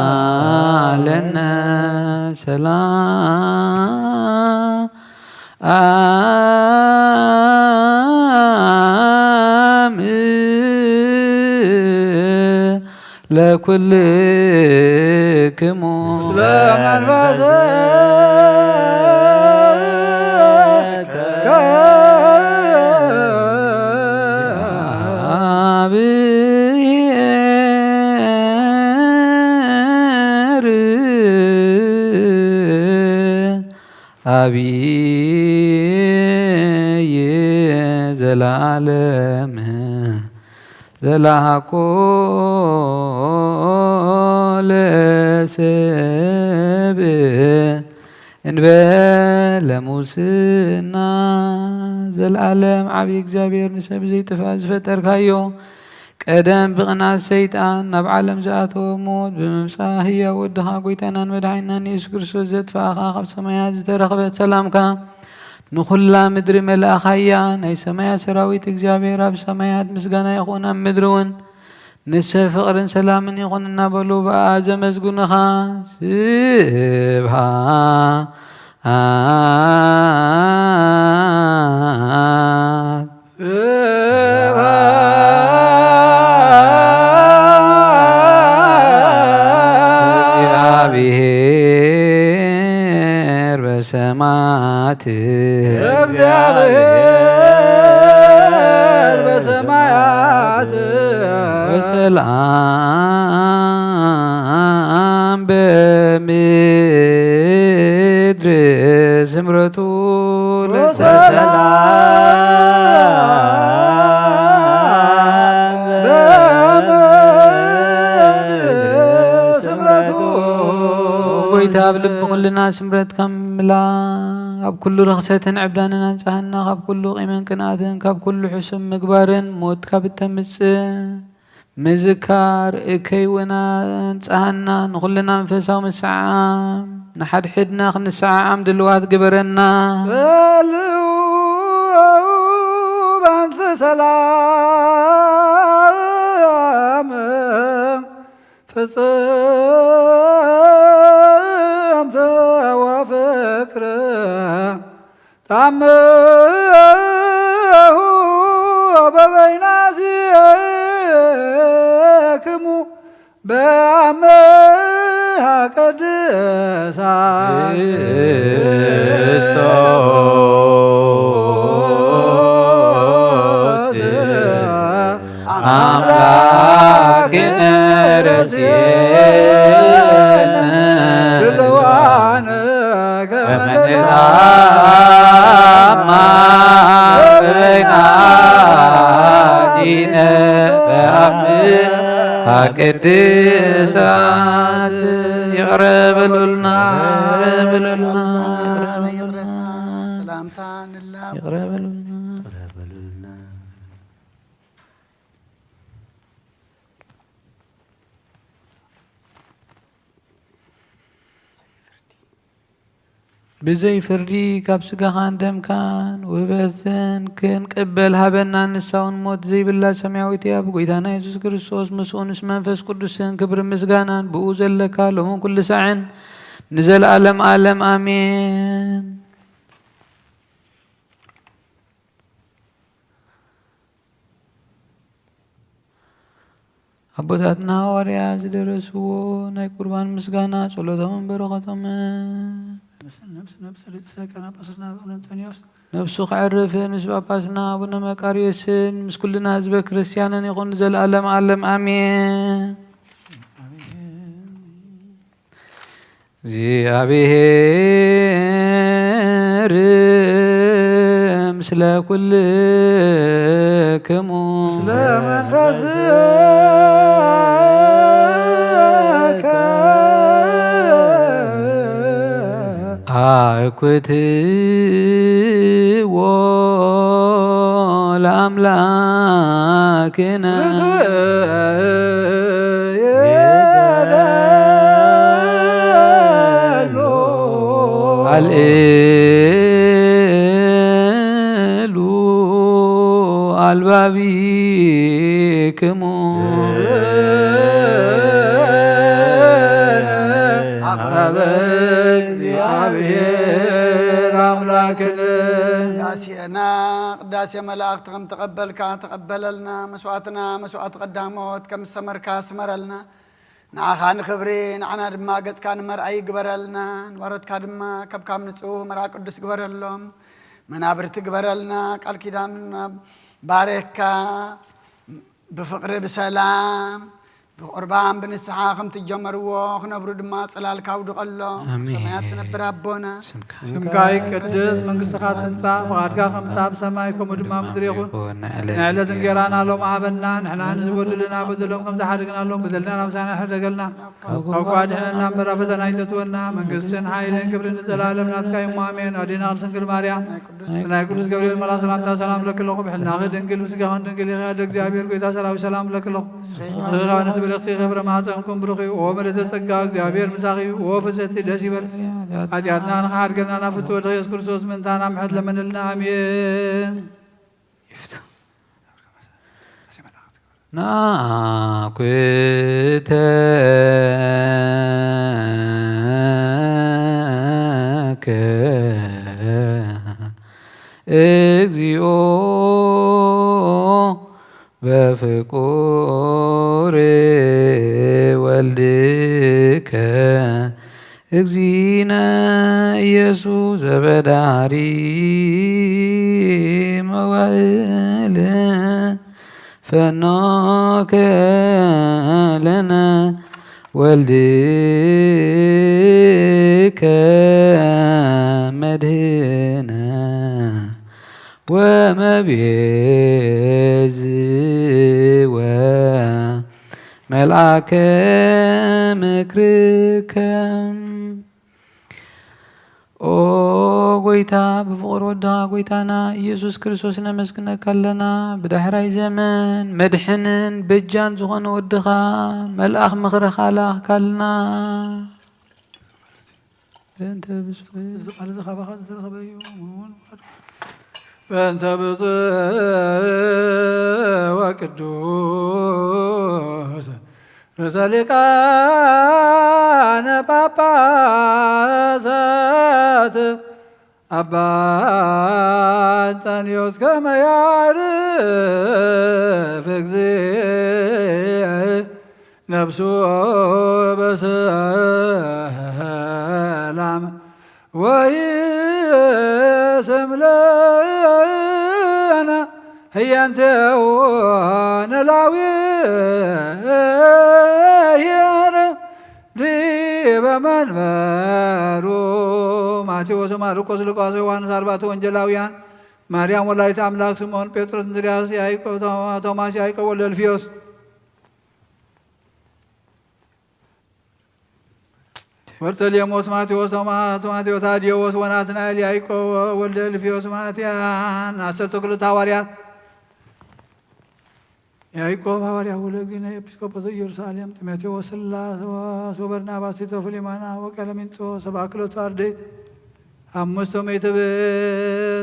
S2: ተሳለነ ሰላም ለኩልክሙ አብይ ዘላለም ዘላኮ ለሰብ እንበለ ሙስና ዘላለም ዓብይ እግዚአብሔር ንሰብ ዘይጥፋእ ዝፈጠርካዮ ቀደም ብቕናት ሰይጣን ናብ ዓለም ዝኣተወ ሞት ብምምፃእ ህያው ወድኻ ጎይታናን መድሓኒናን ኢየሱስ ክርስቶስ ዘጥፋእኻ ካብ ሰማያት ዝተረኽበት ሰላምካ ንኹላ ምድሪ መልኣኻያ ናይ ሰማያት ሰራዊት እግዚአብሔር ኣብ ሰማያት ምስጋና ይኹን ኣብ ምድሪ እውን ንሰብ ፍቕርን ሰላምን ይኹን እናበሉ ብኣ ዘመስግኑኻ እግዚአብሔር በሰማያት በሰላም በምድር
S1: በስምረቱ ጎይታ ኣብ ልቢ ኩልና ስምረት ከምላ ካብ ኩሉ ረኽሰትን ዕብዳንን አንጻሕና ካብ ኩሉ ቂመን ቅንኣትን ካብ ኩሉ ሕሱም ምግባርን ሞት ካብ እተምጽእ ምዝካር እከይወና አንጻሕና ንኩልና መንፈሳዊ ምስዓም ንሓድሕድና ክንሰዓዓም ድልዋት ግበረና
S2: ባንተ ሰላም ፍጽምተ ወፍቅር ታምሁ በበይናዚክሙ በአምሃ ቅድሳት ክርስቶስ አምላክነ ረስየነ ድልዋነ ከመንራማ በይናዲነ በአምሃ ቅድሳት ይቅረበሉልና
S3: ሰላምታ ንላብ
S1: ይቅረበሉልና ብዘይ ፍርዲ ካብ ስጋኻን ደምካን ውበትን ክንቅበል ሃበና ንሳውን ሞት ዘይብላ ሰማያዊት እያ ብጎይታና ኢየሱስ ክርስቶስ ምስኡንስ መንፈስ ቅዱስን ክብሪ ምስጋናን ብኡ ዘለካ ሎምን ኩሉ ሰዕን ንዘለኣለም ዓለም ኣሜን። አቦታትና ሐዋርያት ዝደረስዎ ናይ ቁርባን ምስጋና ጸሎቶምን በረኸቶምን ነብሱ ከዕርፍን ምስ ጳጳስና አቡነ መቃርዮስን ምስ ኩልና ህዝበ ክርስቲያንን ይኹን ዘለዓለም ዓለም አሜን። እግዚአብሔር ምስለ ኩልክሙ ምስለ መንፈስከ አኩትዎ ለአምላክነ አልዕሉ አልባቢክሙ እግዚአብሔር አምላክነ
S3: ዳሴና ቅዳሴ መላእክት ከም ተቀበልካ ተቀበለልና መስዋዕትና መስዋዕት ቀዳሞት ከም ሰመርካ ስመረልና ንዓኻ ንክብሪ ንዓና ድማ ገጽካ ንመርአይ ግበረልና ንባረትካ ድማ ከብካብ ንጹህ መርዓ ቅዱስ ግበረሎም መናብርቲ ግበረልና ቃል ኪዳን ባረካ ብፍቅሪ ብሰላም بقربان بنسعى خمت الجمروا خنبرو دما صلال كاود قلو سمايات نبر ابونا
S2: سمكاي قدس منግስት ካትንጻ ፈቃድካ ከምታብ ሰማይ ከመድማ ምድር ይኹን ንዕለ ዝንገራና ሎም አበና ንሕና ንዝወልልና በዘሎም ከም ዝሓድግና ሎም በዘልና ናምሳና ሕደገልና ከቋድሕና በራፈተና ይተትወና መንግስትን ኃይልን ክብርን ዘላለም ናትካ አሜን። አዲና አልሰንግል ማርያም ናይ ቅዱስ ገብርኤል መልአክ ሰላምታ ሰላም ለክለኹ ብሕልናኸ ድንግል ምስጋኸን ድንግል ይኸ እግዚአብሔር ጎይታ ሰራዊት ሰላም ለክለኹ ስጋኸ ብለኽቲ ኽብረ ማኅፀንኩም ብሩኺ ወመልዕተ ጸጋ እግዚአብሔር ምሳኺ ወፍሰቲ ደስ ይበል ኃጢአትና ንኸሓድገና ናፍትወ ኢየሱስ ክርስቶስ ምንታና ምሕረት ለመንልና አሜን።
S1: ናኩተከ እግዚኦ በፍቁር ወልድከ እግዚእነ ኢየሱስ ዘበዳሪ መዋዕል ፈኖከ ለነ ወልድከ መድህነ ወመቤዝ ወመልአከ ምክርከ ኦ ጎይታ ብፍቅር ወድኻ ጎይታና ኢየሱስ ክርስቶስ ነመስግነካ ኣለና። ብዳሕራይ ዘመን መድሕንን በጃን ዝኾነ ወድኻ መልኣኽ ምኽርኻ ላኽካልና በእንተ
S2: ብፁዕ ወቅዱስ ርእሰ ሊቃነ ጳጳሳት አባ አንጦንዮስ ከመ ያዕርፍ እግዚእ ነፍሱ በሰላም ወይስም ለነ ህያንተው ነላዊር ዲበ መንበሩ ማቴዎስ፣ ማርቆስ፣ ሉቃስ፣ ዮሐንስ አርባዕቱ ወንጌላውያን ማርያም ወላዲተ አምላክ፣ ስምዖን ጴጥሮስ፣ እንድርያስ፣ ያዕቆብ፣ ቶማስ፣ ያዕቆብ ወልደ እልፍዮስ በርተሌሞስ፣ ማቴዎስ፣ ቶማስ፣ ማቴዎስ፣ ታዴዎስ ወናትናኤል፣ ያዕቆብ ወልደ እልፍዮስ፣ ማትያን፣ አሰርቱ ክልተ ሐዋርያት ያዕቆብ ሐዋርያ ወለእግዚእነ ኤጲስቆጶስ ኢየሩሳሌም፣ ጢሞቴዎስ፣ ስላስ ወበርናባስ፣ ቲቶ፣ ፊሌሞና ወቀለሚንጦስ፣ ሰብአ ክልኤቱ አርድእት፣ አምስቱ ምእት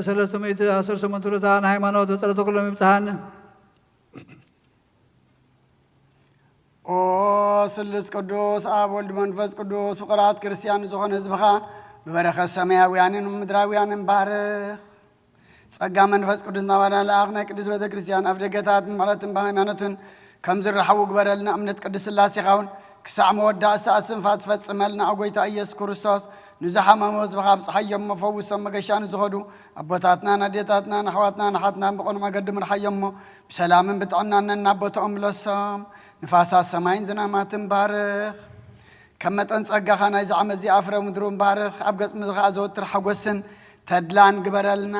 S2: ሰለስቱ ምእት አስር ስምንቱ ርቱዓን ሃይማኖት ወጸሎተ ኩሎም ይብጽሐነ።
S3: ኦ ስሉስ ቅዱስ አብ ወልድ መንፈስ ቅዱስ ፍቁራት ክርስቲያን ዝኾነ ህዝብኻ ብበረኸት ሰማያውያንን ምድራውያንን ባርኽ። ጸጋ መንፈስ ቅዱስ ናባና ለአኽ ናይ ቅዱስ ቤተ ክርስቲያን ኣብ ደገታት ምሕረትን ብሃይማኖትን ከም ዝረሓቡ ግበረልና። እምነት ቅዱስ ሥላሴ ኻውን ክሳዕ መወዳእ እሳት ስንፋት ትፈጽመልና። ጎይታ ኢየሱስ ክርስቶስ ንዝሓመሙ ህዝብኻ ብፅሓዮም መፈውሶም መገሻን ዝኸዱ ኣቦታትና ኣዴታትና ኣሕዋትና ናሓትና ብቆኑ መገዲ ምርሓዮሞ ብሰላምን ብጥዕናን ናቦቶኦም ምለሶም። ንፋሳት ሰማይን ዝናማትን ባርኽ። ከም መጠን ጸጋኻ ናይ ዝዓመት እዚኣ ፍረ ምድሩን ባርኽ። ኣብ ገጽ ምድርኻ ዘወትር ሓጐስን ተድላን ግበረልና።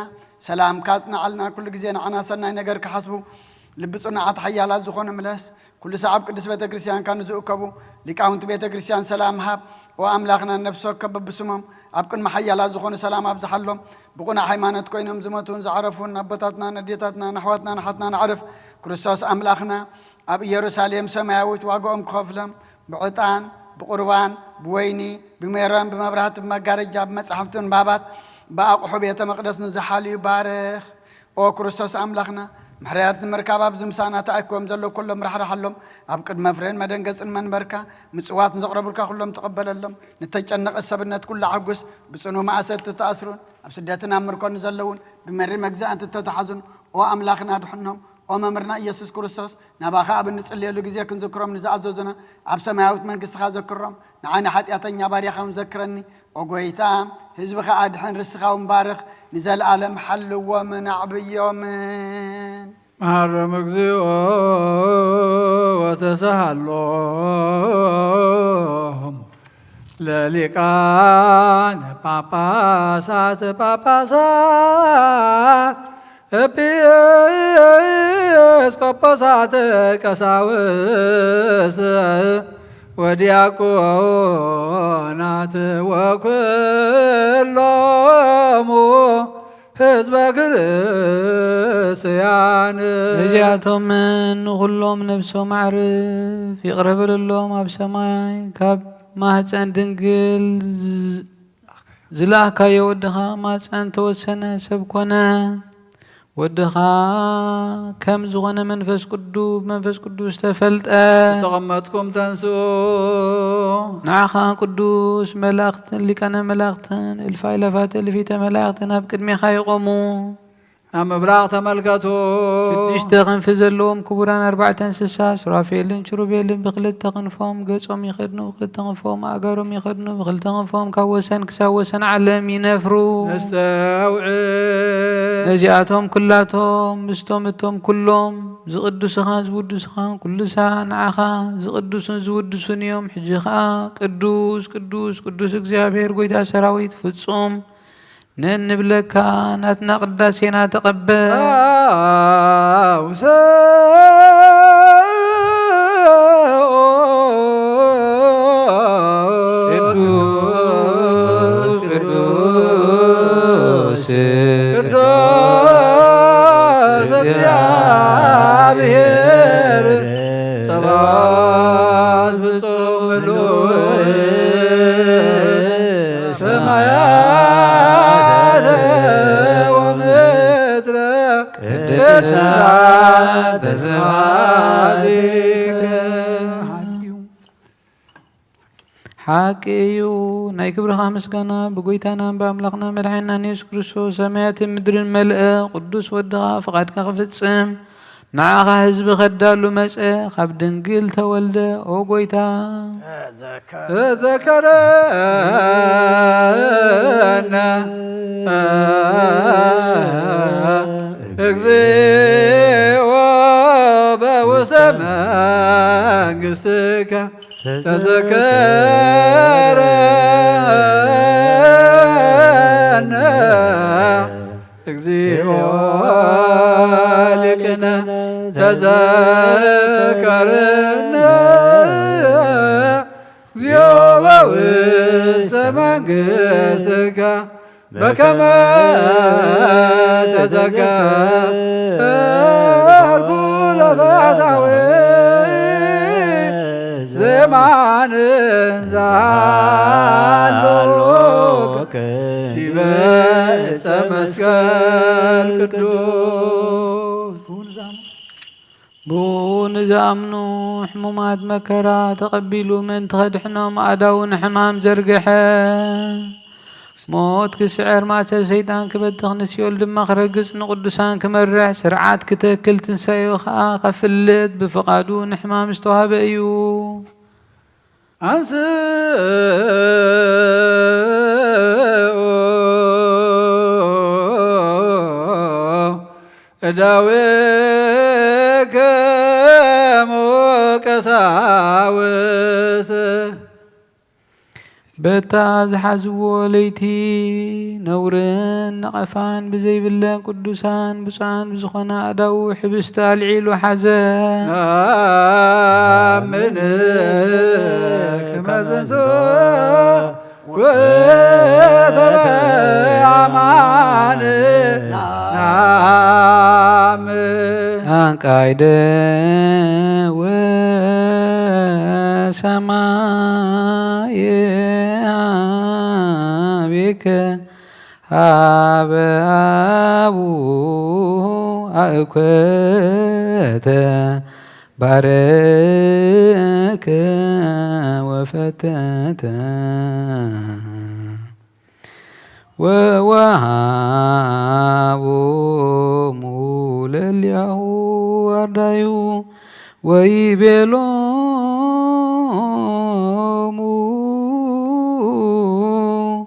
S3: ሰላምካ ጽናዓልና። ኩሉ ግዜ ንዓና ሰናይ ነገር ክሓስቡ ልቢ ጽኑዓት ሓያላት ዝኾኑ ምለስ። ኩሉ ሰዓብ ቅዱስ ቤተ ክርስቲያንካ ንዝእከቡ ሊቃውንቲ ቤተ ክርስቲያን ሰላም ሃብ። ኦ ኣምላኽና ነብሶ ከበብስሞም ኣብ ቅድሚ ሓያላት ዝኾኑ ሰላም ኣብዝሓሎም ብቑናዕ ሃይማኖት ኮይኖም ዝመቱን ዝዓረፉን ኣቦታትና ኣዴታትና ኣሕዋትና ናሓትና ንዕርፍ። ክርስቶስ ኣምላኽና ኣብ ኢየሩሳሌም ሰማያዊት ዋግኦም ክኸፍሎም ብዕጣን ብቁርባን ብወይኒ ብሜሮን ብመብራህቲ ብመጋረጃ ብመጻሕፍትን ባባት ብኣቑሑ ቤተ መቕደስ ንዝሓልዩ ባርኽ። ኦ ክርስቶስ ኣምላኽና ምሕረት ንምርካብ ኣብ ዝምሳና ተኣኪቦም ዘሎ ኩሎም ራሕራሓሎም። ኣብ ቅድመ ፍሬን መደንገፅን መንበርካ ምጽዋት ንዘቕረቡልካ ኩሎም ተቐበለሎም። ንተጨነቐ ሰብነት ኩሉ ዓጉስ ብጽኑዕ ማእሰርቲ ተኣስሩን ኣብ ስደትን ኣብ ምርኮን ዘለውን ብመሪ መግዛእንቲ ተተሓዙን ኦ ኣምላኽና ድሕኖም። ኦ መምህርና ኢየሱስ ክርስቶስ ናባኻ ኣብ እንጽልየሉ ግዜ ክንዝክሮም ንዝኣዘዙና ኣብ ሰማያዊት መንግሥትኻ ዘክሮም። ንዓይኒ ሓጢኣተኛ ባርያኻውን ዘክረኒ። ኦ ጎይታ ህዝብኻ ኣድሕን ርስኻውን ባርኽ። ንዘለኣለም ሓልዎምን ኣዕብዮምን።
S2: መሃሮም እግዚኦ ወተሳሃሎም ለሊቃነ ጳጳሳት ኤጲስቆጶሳት ቀሳውስት ወዲያቆናት ወኩሎሙ ህዝበ ክርስቲያን
S1: እዚኣቶምን ንኹሎም ነብሶም ማዕርፍ ይቕረበለሎም ኣብ ሰማይ። ካብ ማህፀን ድንግል ዝላእካዮ ወድኻ ማፀን ተወሰነ ሰብ ኮነ። ወድኻ ከም ዝኾነ መንፈስ ቅዱስ ተፈልጠ።
S2: ተቐመጥኩም ተንስኡ
S1: ንዓኻ ቅዱስ መላእኽትን ሊቃነ መላእኽትን እልፍ ኣእላፋት እልፊተ መላእኽትን ኣብ ቅድሜኻ ይቆሙ።
S2: ናብ ምብራቕ ተመልከቱ።
S1: ሽዱሽተ ክንፊ ዘለዎም ክቡራን ኣርባዕተ እንስሳ ሱራፌልን ኪሩቤልን ብክልተ ክንፎም ገጾም ይኸድኑ፣ ብክልተ ክንፎም ኣእጋሮም ይኸድኑ፣ ብክልተ ክንፎም ካብ ወሰን ክሳብ ወሰን ዓለም ይነፍሩ።
S2: ነስተውዕ
S1: ነዚኣቶም ኩላቶም ምስቶም እቶም ኩሎም ዝቅዱስኻን ዝውድስኻን ኩሉሳ ንዓኻ ዝቅዱሱን ዝውድሱን እዮም። ሕጂ ከዓ ቅዱስ ቅዱስ ቅዱስ እግዚኣብሔር ጎይታ ሰራዊት ፍጹም ننبلك ناتنا قداسينا تقبل حاكيو نايكبرها مسكنا بقويتنا بأملاقنا مدحنا نيس كريستوس سمايات مدر الملأ قدوس ودها فقد كفتسم نعاها حزب خدالو مسأ خب دنقل تولد او قويتا
S2: ذكرنا اغزيو بوسما قستك تذكرنا اغزيو لكنا تذكرنا اغزيو بوسما قستك بكما تذكر كل فتاوي زمان زالوك ديبس مسكال قدوس
S1: بون زامنو حمومات مكرا تقبلوا من تخدحنا معداون حمام زرقحة موت كسعر ما شيطان كبدخ نسيول دم خرقس نقدسان كمرع سرعات كتاكل تنسايو قفلت بفقادون حمام استوهب ايو
S2: أنس داويك موكساوس
S1: بتا زحزو ليتي نورن نقفان بزي بالله قدسان بسان بزخنا أدو حبستا العيل وحزان
S2: منك مزنسو وثرى عمان نعم
S1: أنقايد وسماي بك هاب أبو أكوت بارك وفتت ووهابوا مول اليهود ويبلوموا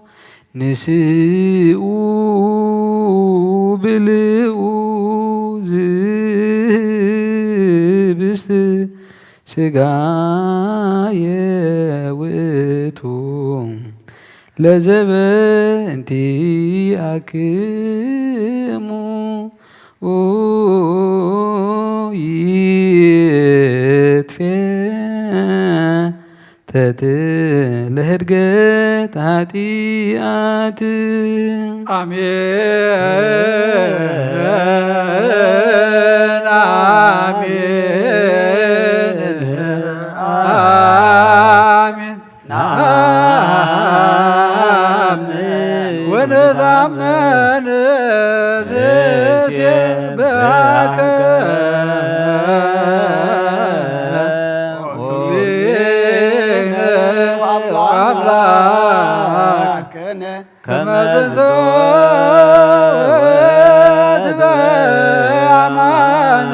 S1: نسيئوا بلئوا زبست سقاي ويتهم لزبنتي أكمو يتفى تتلهرقت عتيات
S2: آمين آمين ونثمن ذسبك كما تزود بأمان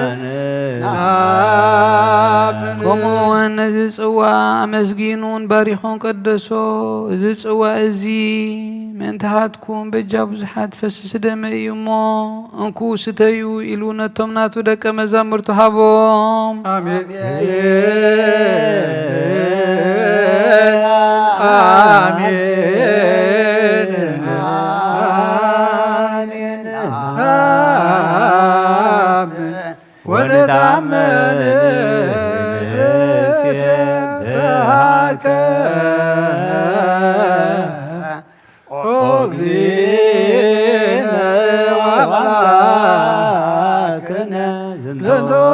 S1: كمو أن زيصوا مسجينون باريخون قدسو زيصوا أزي من تحتكم بجاب زحات فسس دم يمو انكو ستيو إلونا تمناتو دك مزامر تحبهم
S2: آمين آمين
S4: ونتأمل نسبحك أغزينا وأملاكنا زنتو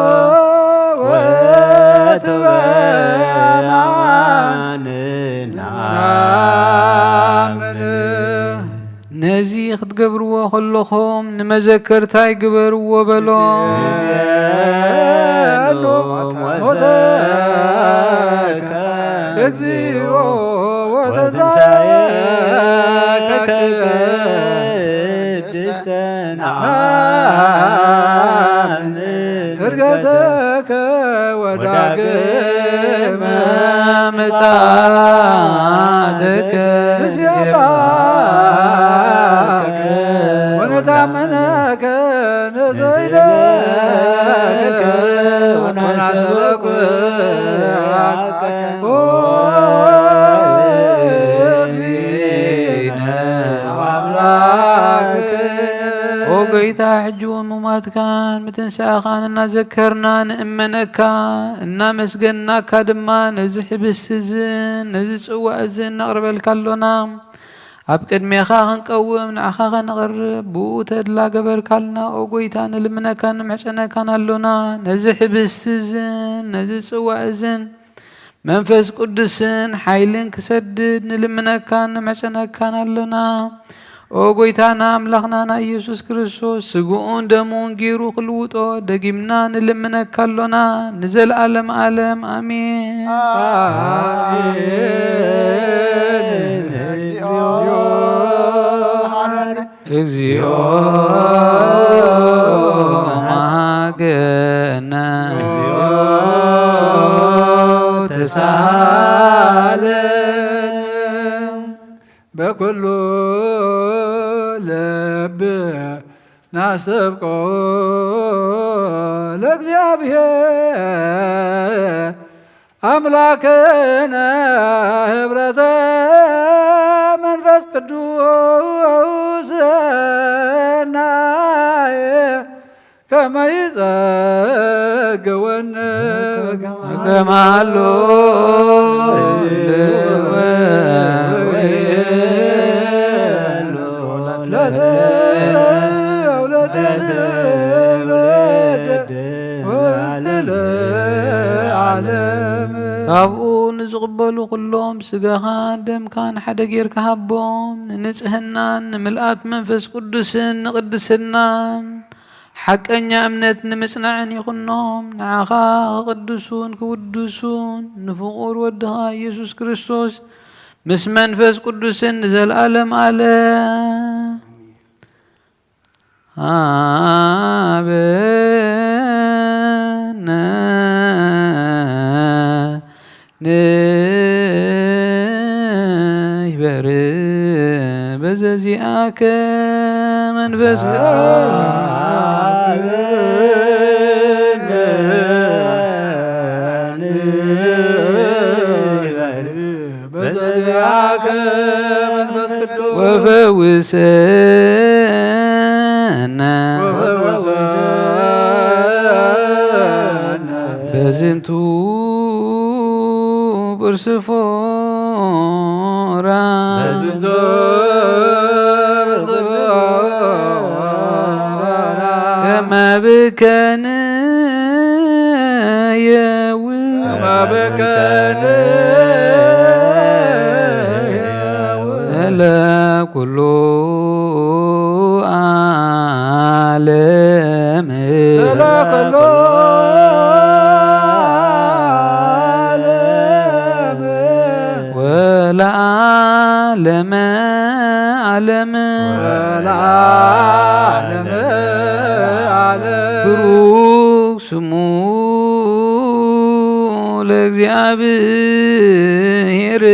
S1: نزي خدقبروا خلخهم نمذكرتاي قبروا بلوم
S4: وتنسايك قدستنا
S2: እርገተከ ወዳግመ
S1: መጻእከ
S2: ንስብሐከ ወነታመነከ ንዘይደከ ወናስበኩከ
S1: وقيتا حجون مماتكان متنساخان انا ذكرنا نأمنكا انا مسجنا كادما نزح بالسزن نزح وأزن نقرب الكالونا أبكد ميخاخن قوم نعخاخن نقرب بوتد لا قبر كالنا وقيتا نلمنكا نمعشنا كان اللونا نزح بالسزن نزح وأزن منفس قدسن حيلن كسدد نلمنكا نمعشنا كان اللونا وقويتانا أملاخنا إيسوس كريستوس سقون دمون جيرو خلوطو دقيمنا نلمنا كالونا نزل ألم ألم آمين إغزيو مهاجنا
S2: تسالم بكل لب ناسبقو لእግዚአብሔር أملاكنا ህብረተ መንፈስ ቅዱስ ናየ ከመ ይጸግወን
S1: ከማሎ ካብኡ ንዝቕበሉ ኩሎም ስጋኻን ደምካን ሓደ ጌርካ ሃቦም ንንጽህናን ንምልኣት መንፈስ ቅዱስን ንቅድስናን ሓቀኛ እምነት ንምጽናዕን ይኹኖም ንዓኻ ክቅድሱን ክውድሱን ንፍቑር ወድኻ ኢየሱስ ክርስቶስ ምስ መንፈስ ቅዱስን ንዘለኣለም ዓለም አበነ ንይበር በዘዚአከ መንፈስ ወፈውሰነ በዝንቱ ብርስፎራ ከመ ብከነ ለኩሉ ዓለም ወለዓለመ ዓለም ብሩክ ስሙ ለእግዚአብሔር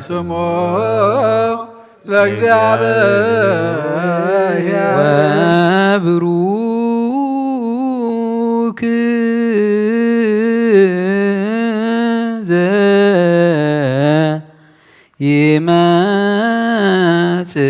S2: ስሙ ለእግዚአብሔር
S1: ወብሩክ ዘኢመጽእ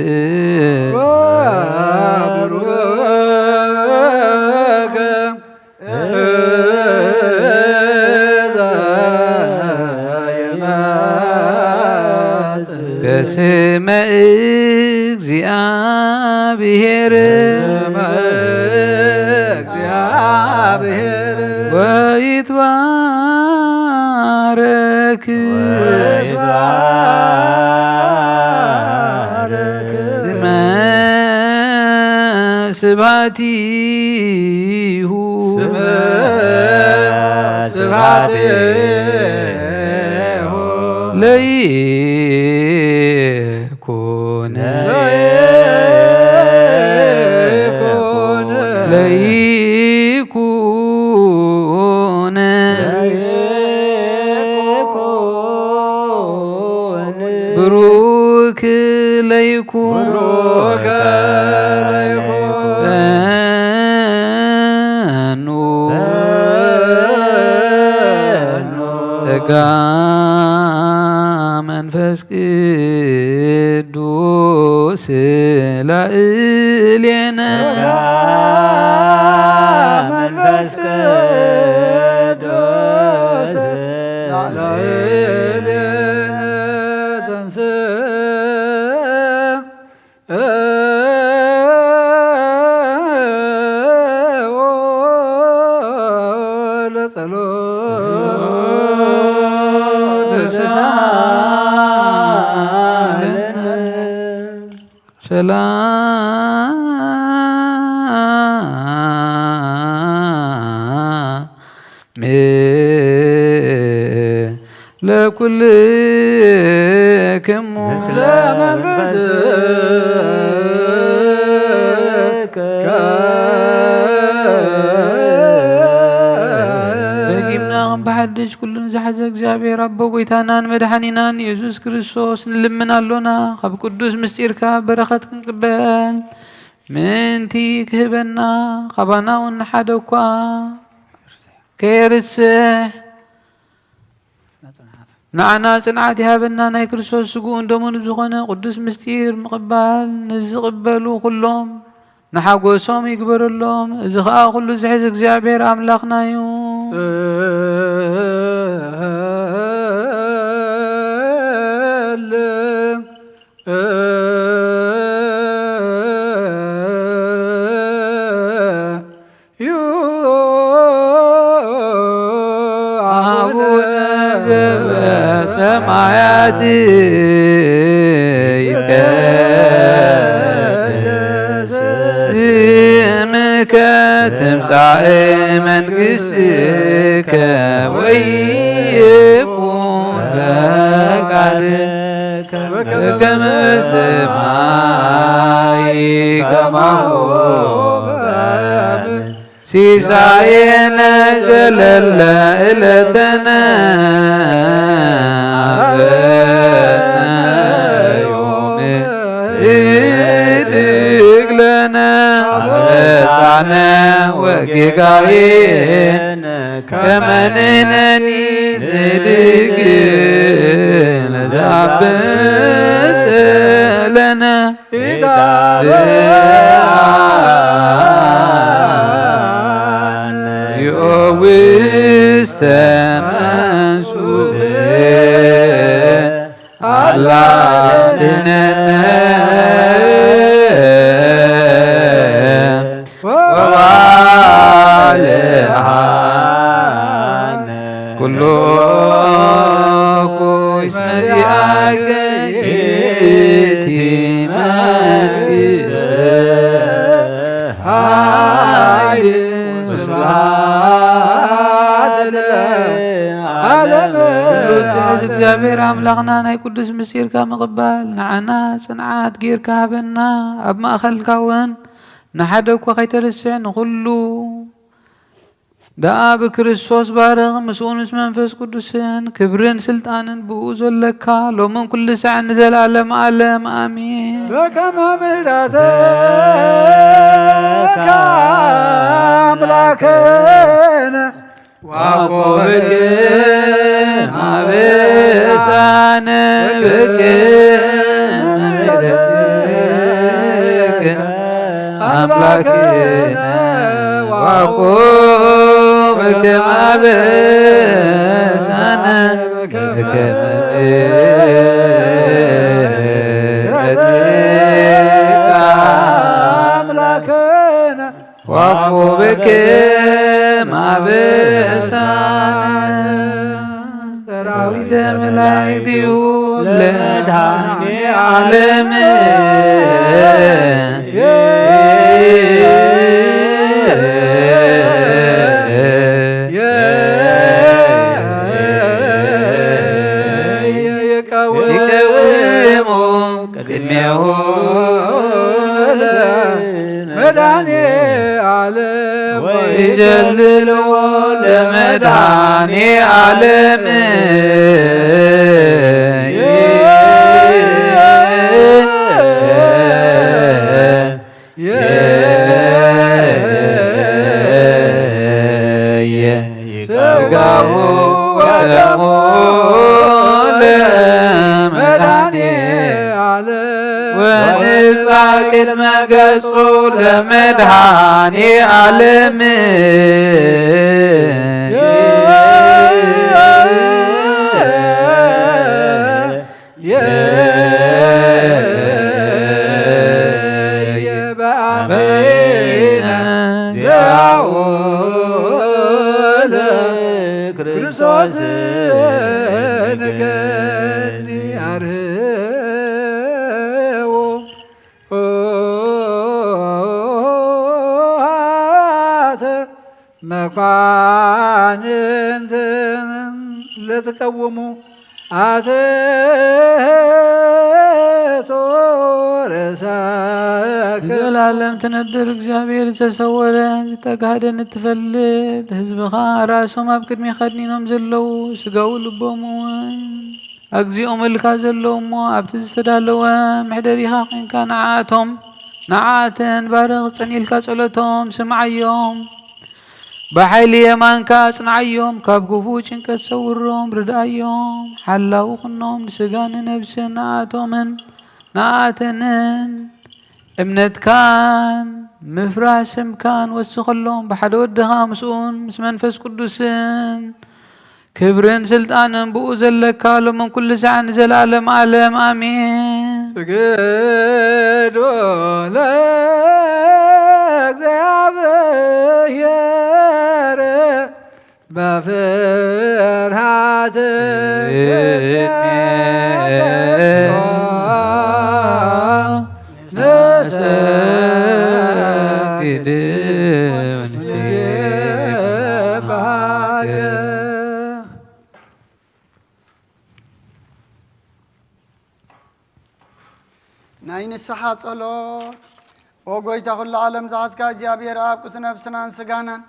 S2: እግዚአብሔር
S1: ወይትባረክ ስመ ስብሐቲሁ
S2: ስብሐቲሁ
S1: ለይኩን ለይኩን ብሩክ ለይኩን ጸጋ መንፈስ ቅዱስ ላዕሌነ
S7: መንፈስ ቅዱስ
S2: ላዕሌነ
S1: ሰላም ለኩልክሙ በጊምናን በሐድሽ ኩሉን ዝሓዘ እግዚአብሔር አቦ ጎይታናን መድኃኒናን ኢየሱስ ክርስቶስ ንልምናሎና ካብ ቅዱስ ምስጢርካ በረኸት ክንቅበል ምንቲ ክህበና ካባና እውን ሓደ እኳ ከየርስሕ ንዓና ጽንዓት ይሃበና ናይ ክርስቶስ ስጉኡን ደሙን ዝኾነ ቅዱስ ምስጢር ምቕባል ንዝቕበሉ ኩሎም ንሓጐሶም ይግበረሎም። እዚ ከዓ ኩሉ ዝሕዝ እግዚአብሔር ኣምላኽና እዩ። ሰማያት ይትቀደስ ስምከ ትምጻእ መንግሥትከ ወይኩን ፈቃድከ በከመ በሰማይ ከማሁ በምድር ሲሳየነ ዘለለ ዕለተነ ዮም እድግ ለነ አበሳነ ወጌጋየነ ከመ ንሕነኒ ንድግ ለዘአብስ ለነ ውስተ መንሱት አላድነነ ወባልሃነ ኩሎ እስመ ዚአከ ይእቲ መንግሥተ ኃይል እግዚአብሔር አምላኽና ናይ ቅዱስ ምስጢርካ ምቕባል ንዓና ጽንዓት ጌርካ ሃበና ኣብ ማእኸልካ እውን ንሓደ እኳ ከይተርስዕ ንኹሉ ደኣ ብክርስቶስ ባርኽ ምስኡ ምስ መንፈስ ቅዱስን ክብርን ስልጣንን ብኡ ዘለካ ሎምን ኩሉ ሰዓት ንዘለዓለም ዓለም ኣሜን።
S2: በከመ ምሕረትከ አምላክነ
S1: ዋቆብክን አበሳነ ብክን ምሕረትክን አምላክነ ዋቆብክን አበሳነ ብክን ምሕረትከ وقوبكم أبسان سراويد ملايك لدهاني عالم يجللوا لمداني عالم ونفاق المقصو لمدهاني عالم
S7: ክርስቶስ
S2: ነገኒ አርህዎ አተ መኳንንትን ለተቀወሙ አትቶ ረሳከ
S1: ዘላለም ትነብር እግዚአብሔር ዝተሰወረ ዝተጋህደን እትፈልጥ ህዝብኻ ራሶም ኣብ ቅድሚ ኸድኒኖም ዘለው ስጋው ልቦም እውን እግዚኦም እልካ ዘለው እሞ ኣብቲ ዝተዳለወ ምሕደሪኻ ኮንካ ንዓኣተን ባርኽ ፀኒልካ ጸሎቶም ስምዓዮም بحيل يمانك صنعيهم كاب كفو ጭንቀት ሰውሮም ርዳዮም ሓላው ኩኖም ንስጋን ነብስን ንኣተንን እምነትካን ምፍራህ ስምካን ወስኸሎም ብሓደ ወድኻ ምስኡን ምስ መንፈስ ቅዱስን ክብርን ስልጣንን ብኡ ዘለካ ሎምን ኩሉ ሰዓን ዘላለም ዓለም አሜን
S2: ስግድ ለእግዚአብሔር በፍርሃት
S1: ነሰግድ
S3: ናይ ንስሓ ጸሎት ኦ ጎይታ ኩሉ ዓለም ዝሓዝካ እግዚኣብሔር ኣብ ቅዱስ ነብስናን ስጋናን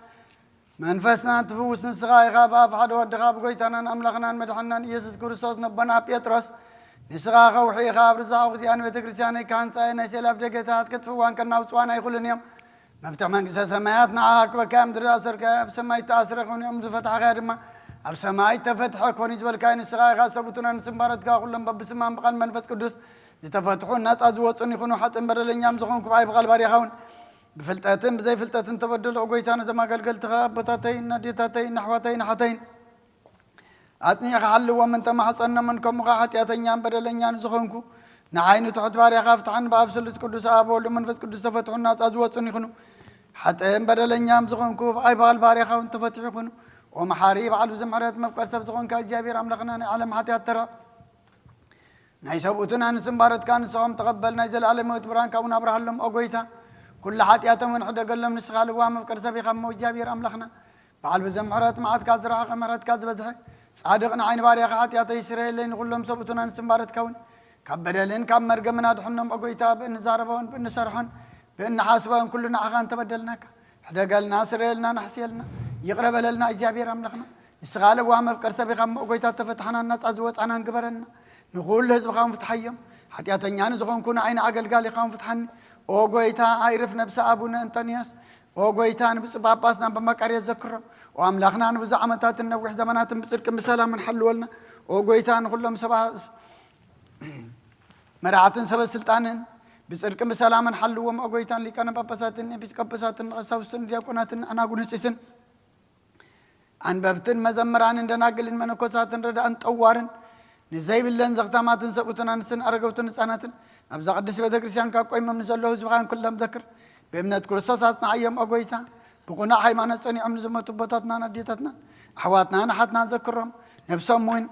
S3: መንፈስናን ትፍውስ ንስኻ ኢኻ ብኣብ ሓደ ወድኻ ብጎይታናን ኣምላኽናን መድሓናን ኢየሱስ ክርስቶስ ነቦና ጴጥሮስ ንስኻ ኸውሒ ኢኻ ኣብ ርዛቕ ግዚኣን ቤተ ክርስቲያነይ ካህንፃየ ናይ ሰላብ ደገታት ክትፍዋን ከናውፅዋን ኣይኹልን እዮም መፍትሒ መንግስተ ሰማያት ንዓኻ ክበካ ምድሪ ኣሰርከ ኣብ ሰማይ ተኣስረ ኮኑ እዮም ዝፈትሐኸ ድማ ኣብ ሰማይ ተፈትሐ ኮኑ ዝበልካይ ንስኻ ኢኻ ሰቡቱና ንስምባረትካ ኩሎም በብስማን ብቓል መንፈስ ቅዱስ ዝተፈትሑን ነፃ ዝወፁን ይኹኑ ሓጥን በደለኛም ዝኾንኩ ብኣይ ብቓል ባሪኻውን ብፍልጠትን ብዘይፍልጠትን ተበደልዑ ጎይታ ነዞም ኣገልገልትኻ ኣቦታተይን ኣዴታተይን ኣሕዋተይን ሓተይን ኣጽኒዕኻ ሓልዎምን ተማሕፀኖምን ከምኡኻ ሓጢኣተኛን በደለኛን ዝኾንኩ ንዓይኑ ትሑት ባሪኻ ፍትሐን ብኣብ ስሉስ ቅዱስ ኣብ ወልዱ መንፈስ ቅዱስ ተፈትሑን ነፃ ዝወፁን ይኹኑ ሓጥን በደለኛም ዝኾንኩ ብኣይ ብቓል ባሪኻውን ተፈትሑ ይኹኑ ኦ መሓሪ በዓል ብዝምሕረት መፍቀር ሰብ ዝኾንካ እግዚኣብሔር ኣምላኽና ናይ ዓለም ሓጢኣት ተራ ናይ ሰብኡትን ኣንስምባረትካ ንስኾም ተቐበል ናይ ዘለዓለም ሕይወት ብርሃን ካብኡን ኣብርሃሎም ኦ ጎይታ ኩሉ ሓጢኣቶም ንሕደገሎም ንስኻ ልዋ መፍቀር ሰብ ኢኻ እሞ እግዚኣብሔር ኣምላኽና በዓል ብዘምሕረት መዓትካ ዝረሓቐ ምሕረትካ ዝበዝሐ ጻድቕ ንዓይኒ ባርያኻ ሓጢኣተይ ይስረየለይ ንኹሎም ሰብኡትን ኣንስምባረትካ እውን ካብ በደልን ካብ መርገምን ኣድሕኖም ኦ ጎይታ ብእንዛረበውን ብእንሰርሖን ብእንሓስበን ኩሉ ንዓኻ እንተበደልናካ ሕደገልና ስረየልና ናሕስየልና ይቕረበለልና እግዚኣብሔር ኣምላኽና ንስኻ ልዋ መፍቀር ሰብ ኢኻ እሞ ኦ ጎይታ ተፈትሐና ነፃ ዝወፃናን ግበረና ንኹሉ ህዝብኻውን ፍትሐዮም ሓጢኣተኛን ዝኾንኩ ንዓይኒ ኣገልጋሊ ኢኻውን ፍትሐኒ ኦ ጎይታ ኣይርፍ ነብሲ ኣቡነ እንጠንያስ ኦ ጎይታ ንብፁዕ ጳጳስናን በመቃርየት ዘክሮም ኦ ኣምላኽና ንብዙሕ ዓመታትን ነዊሕ ዘመናትን ብፅድቅን ብሰላምን ሓልወልና ኦ ጎይታ ንኹሎም ሰባት መራሕትን ሰበ ስልጣንን ብፅድቅን ብሰላምን ሓልዎም ኦ ጎይታን ሊቃነ ጳጳሳትን ኤጲስቆጶሳትን ቀሳውስትን ዲያቆናትን ኣናጉንስጢስን ኣንበብትን መዘምራንን ደናግልን መነኮሳትን ረዳእን ጠዋርን ንዘይብለን ዘኽታማትን ሰብኡትን ኣንስትን ኣረገውትን ህፃናትን ኣብዛ ቅዱስ ቤተ ክርስቲያን ካብ ቆይሞም ንዘለዉ ህዝብኻን ኩሎም ዘክር بأمنة كريستوس أصنع أيام أقويتا بقناع هيمانة صني عمل زمة بطاتنا نديتنا حواتنا نحتنا نذكرهم نفسهم وين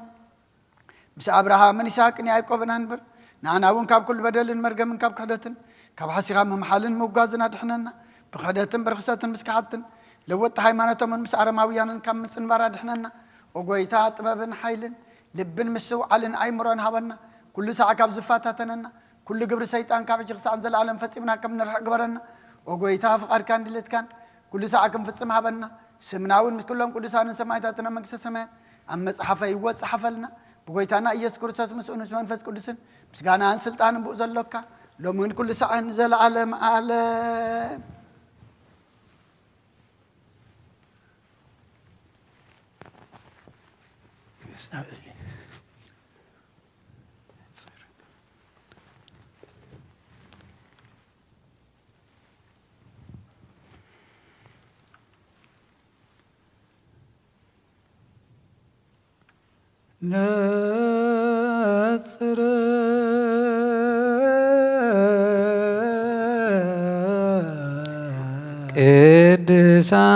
S3: مس أبراهام من إسحاق يعقوب ننبر نحن أون كاب كل بدل مرجع من كاب خدتن كاب حسيقام محلن موجازنا دحننا بخدتن برخصتن مسكحتن لو هيمانة من مس أرماويان كم مسن برا دحننا أقويتا طبابن حيلن لبن مسو علن أي مران هبنا كل ساعة كاب زفاتاتنا كل قبر سيطان كاب جغس أنزل عالم فسيبنا كم نرح قبرنا وقويتها فقار كان دلت كان كل ساعة كم فسمها بنا سمناون مس كلهم كل ساعة سمايتاتنا مكس سماء أما صحفة يوت صحفلنا بقويتنا إياس كرساس مسؤول من فس كل سن بس كان عن سلطان بوزل لك لو من كل ساعة نزل عالم عالم
S2: نصر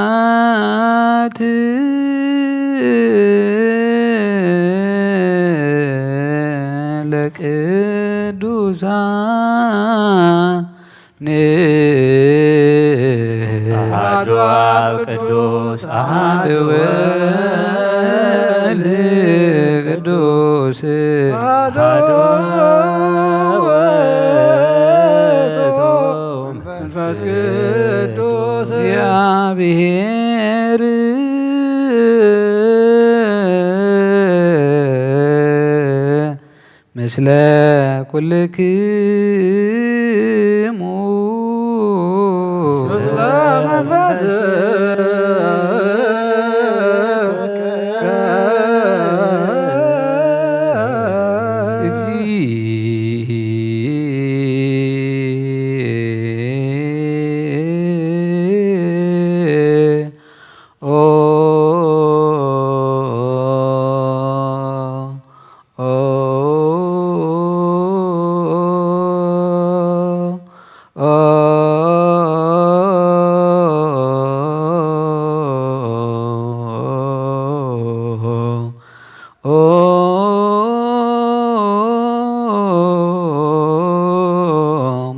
S1: ቅድሳት ለቅዱሳን
S7: አሐዱ አብ ቅዱስ አሐዱ
S1: ወልድ ቅዱስ
S7: አሐዱ
S2: መንፈስ ቅዱስ
S1: እግዚአብሔር ምስለ ኩልክሙ
S2: ምስለ መንፈስ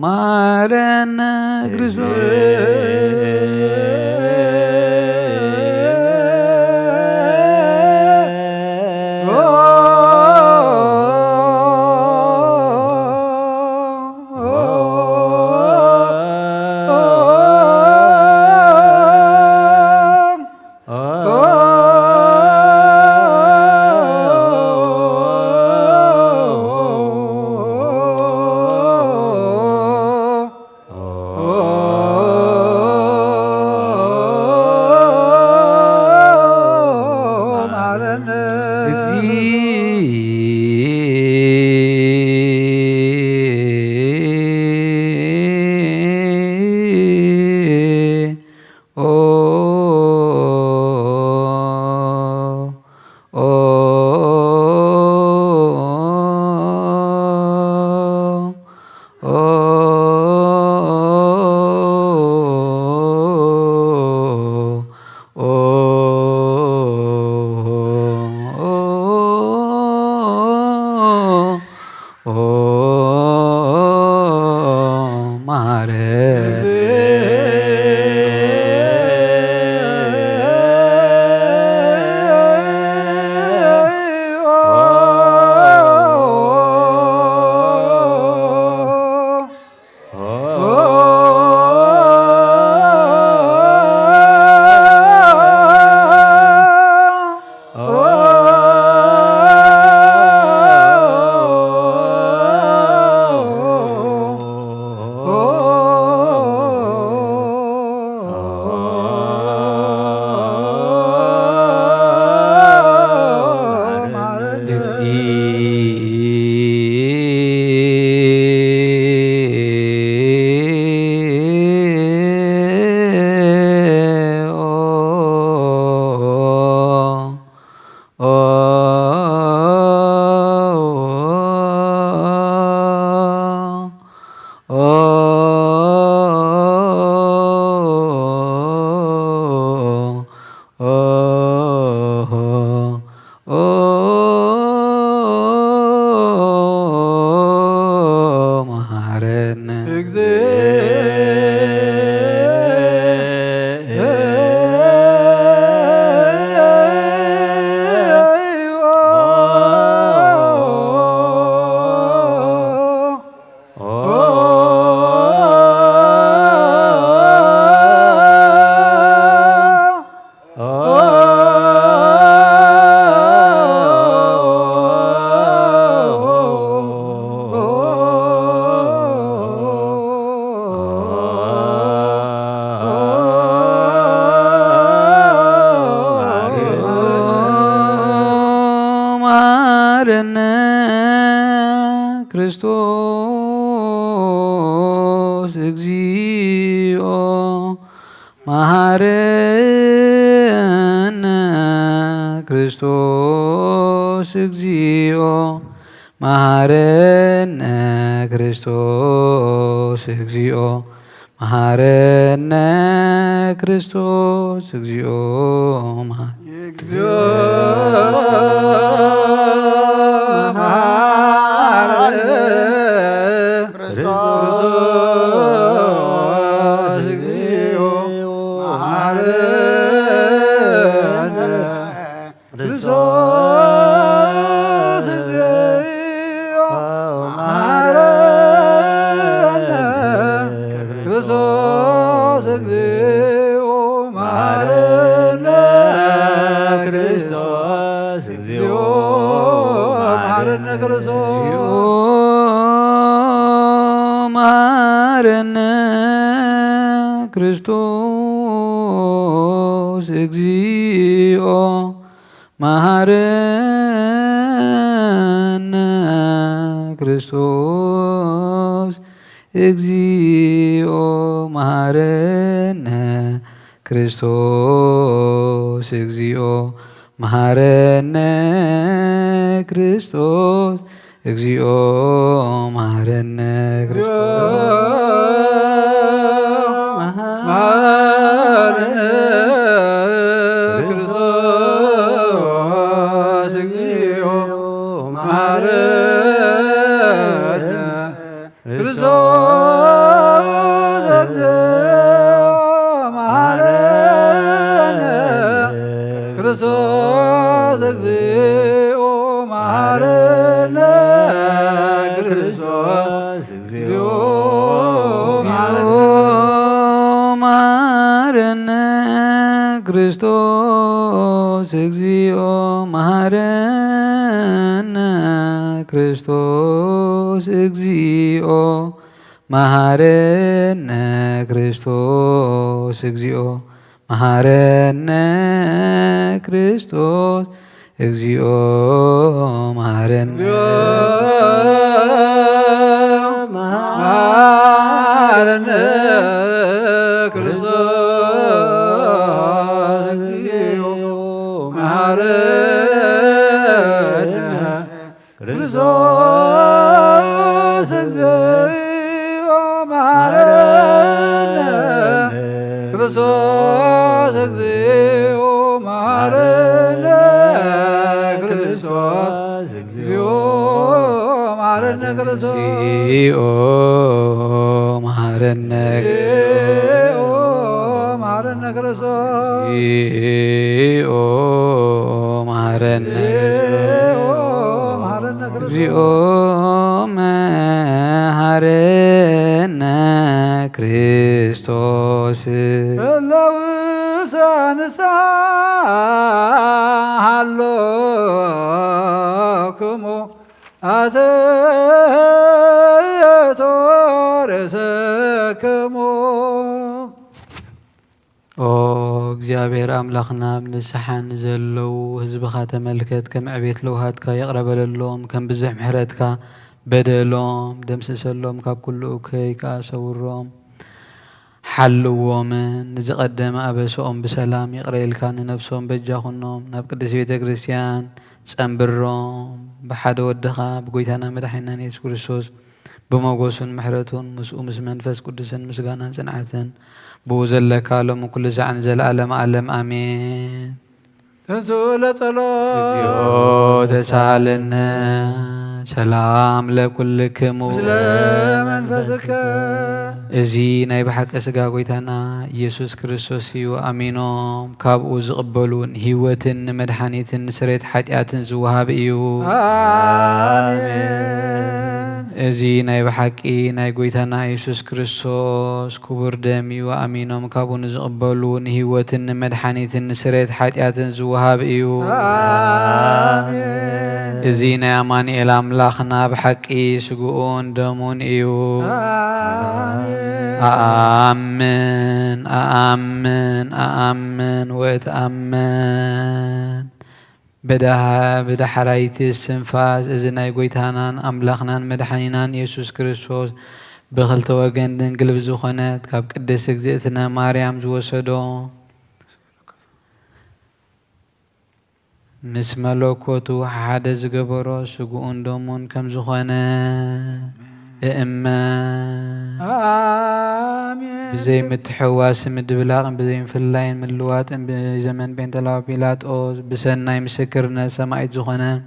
S1: ማረነ መሐረነ ክርስቶስ እግዚኦ መሐረነ ክርስቶስ እግዚኦ መሐረነ ክርስቶስ እግዚኦ መሐረነ ክርስቶስ እግዚኦ መሐረነ ክርስቶስ እግዚኦ መሐረነ ክርስቶስ እግዚኦ መሐረነ ክርስቶስ እግዚኦ መሐረነ ክርስቶስ እግዚኦ መሐረነ ክርስቶስ እግዚኦ መሐረነ ክርስቶስ እግዚኦ መሐረነ ክርስቶስ እግዚኦ መሐረነ እግዚኦ መሐረነ ክርስቶስ እግዚኦ መሐረነ እግዚኦ መሐረነ ክርስቶስ
S2: ለውሳንሳ ሃሎክሙ አተቶረሰክሙ
S1: ኦ እግዚአብሔር አምላኽና ብንስሓን ዘለው ህዝብኻ ተመልከት ከም ዕቤት ለውሃትካ የቕረበለሎም ከም ብዙሕ ምሕረትካ በደሎም ደምስሰሎም ካብ ኩሉ እከይ ከኣሰውሮም ሓልዎምን ንዝቐደመ ኣበሶኦም ብሰላም ይቕረየልካ ንነብሶም በጃኹኖም ናብ ቅዱስ ቤተ ክርስቲያን ጸንብሮም ብሓደ ወድኻ ብጎይታና መድሓኒትና ኢየሱስ ክርስቶስ ብመጎሱን ምሕረቱን ምስኡ ምስ መንፈስ ቅዱስን ምስጋናን ጽንዓትን ብኡ ዘለካ ሎሚ ኩሉ ሰዓን ዘለዓለም ዓለም ኣሜን።
S2: ተንሥኡ ለጸሎት
S1: ተሳሃለነ ሰላም ለኩልክሙ
S2: ምስለ መንፈስከ
S1: እዚ ናይ ብሓቂ ስጋ ጎይታና ኢየሱስ ክርስቶስ እዩ። ኣሚኖም ካብኡ ዝቕበሉን ህይወትን ንመድሓኒትን ንስሬት ሓጢኣትን ዝውሃብ እዩ። እዚ ናይ ብሓቂ ናይ ጎይታና ኢየሱስ ክርስቶስ ክቡር ደም እዩ። ኣሚኖም ካብኡ ንዝቕበሉ ንህይወትን ንመድሓኒትን ንስሬት ሓጢኣትን ዝውሃብ እዩ። እዚ ናይ ኣማኑኤል ኣምላኽና ብሓቂ ስግኡን ደሙን እዩ። ኣአምን ኣአምን ኣአምን ወእትኣምን ብዳሕራይቲ ስንፋስ እዚ ናይ ጎይታናን ኣምላኽናን መድሓኒናን ኢየሱስ ክርስቶስ بخلت وجن دنقل بزخنات كاب قدس اجزئتنا مريم زوسدو مس ملوكوتو حدا زقبرو سقون دومون كم زخنا إما بزي متحواس مدبلاغ بزي مفلاين من اللوات بزمن بين تلاو بيلاطوس بسناي مسكرنا سمايت زخنا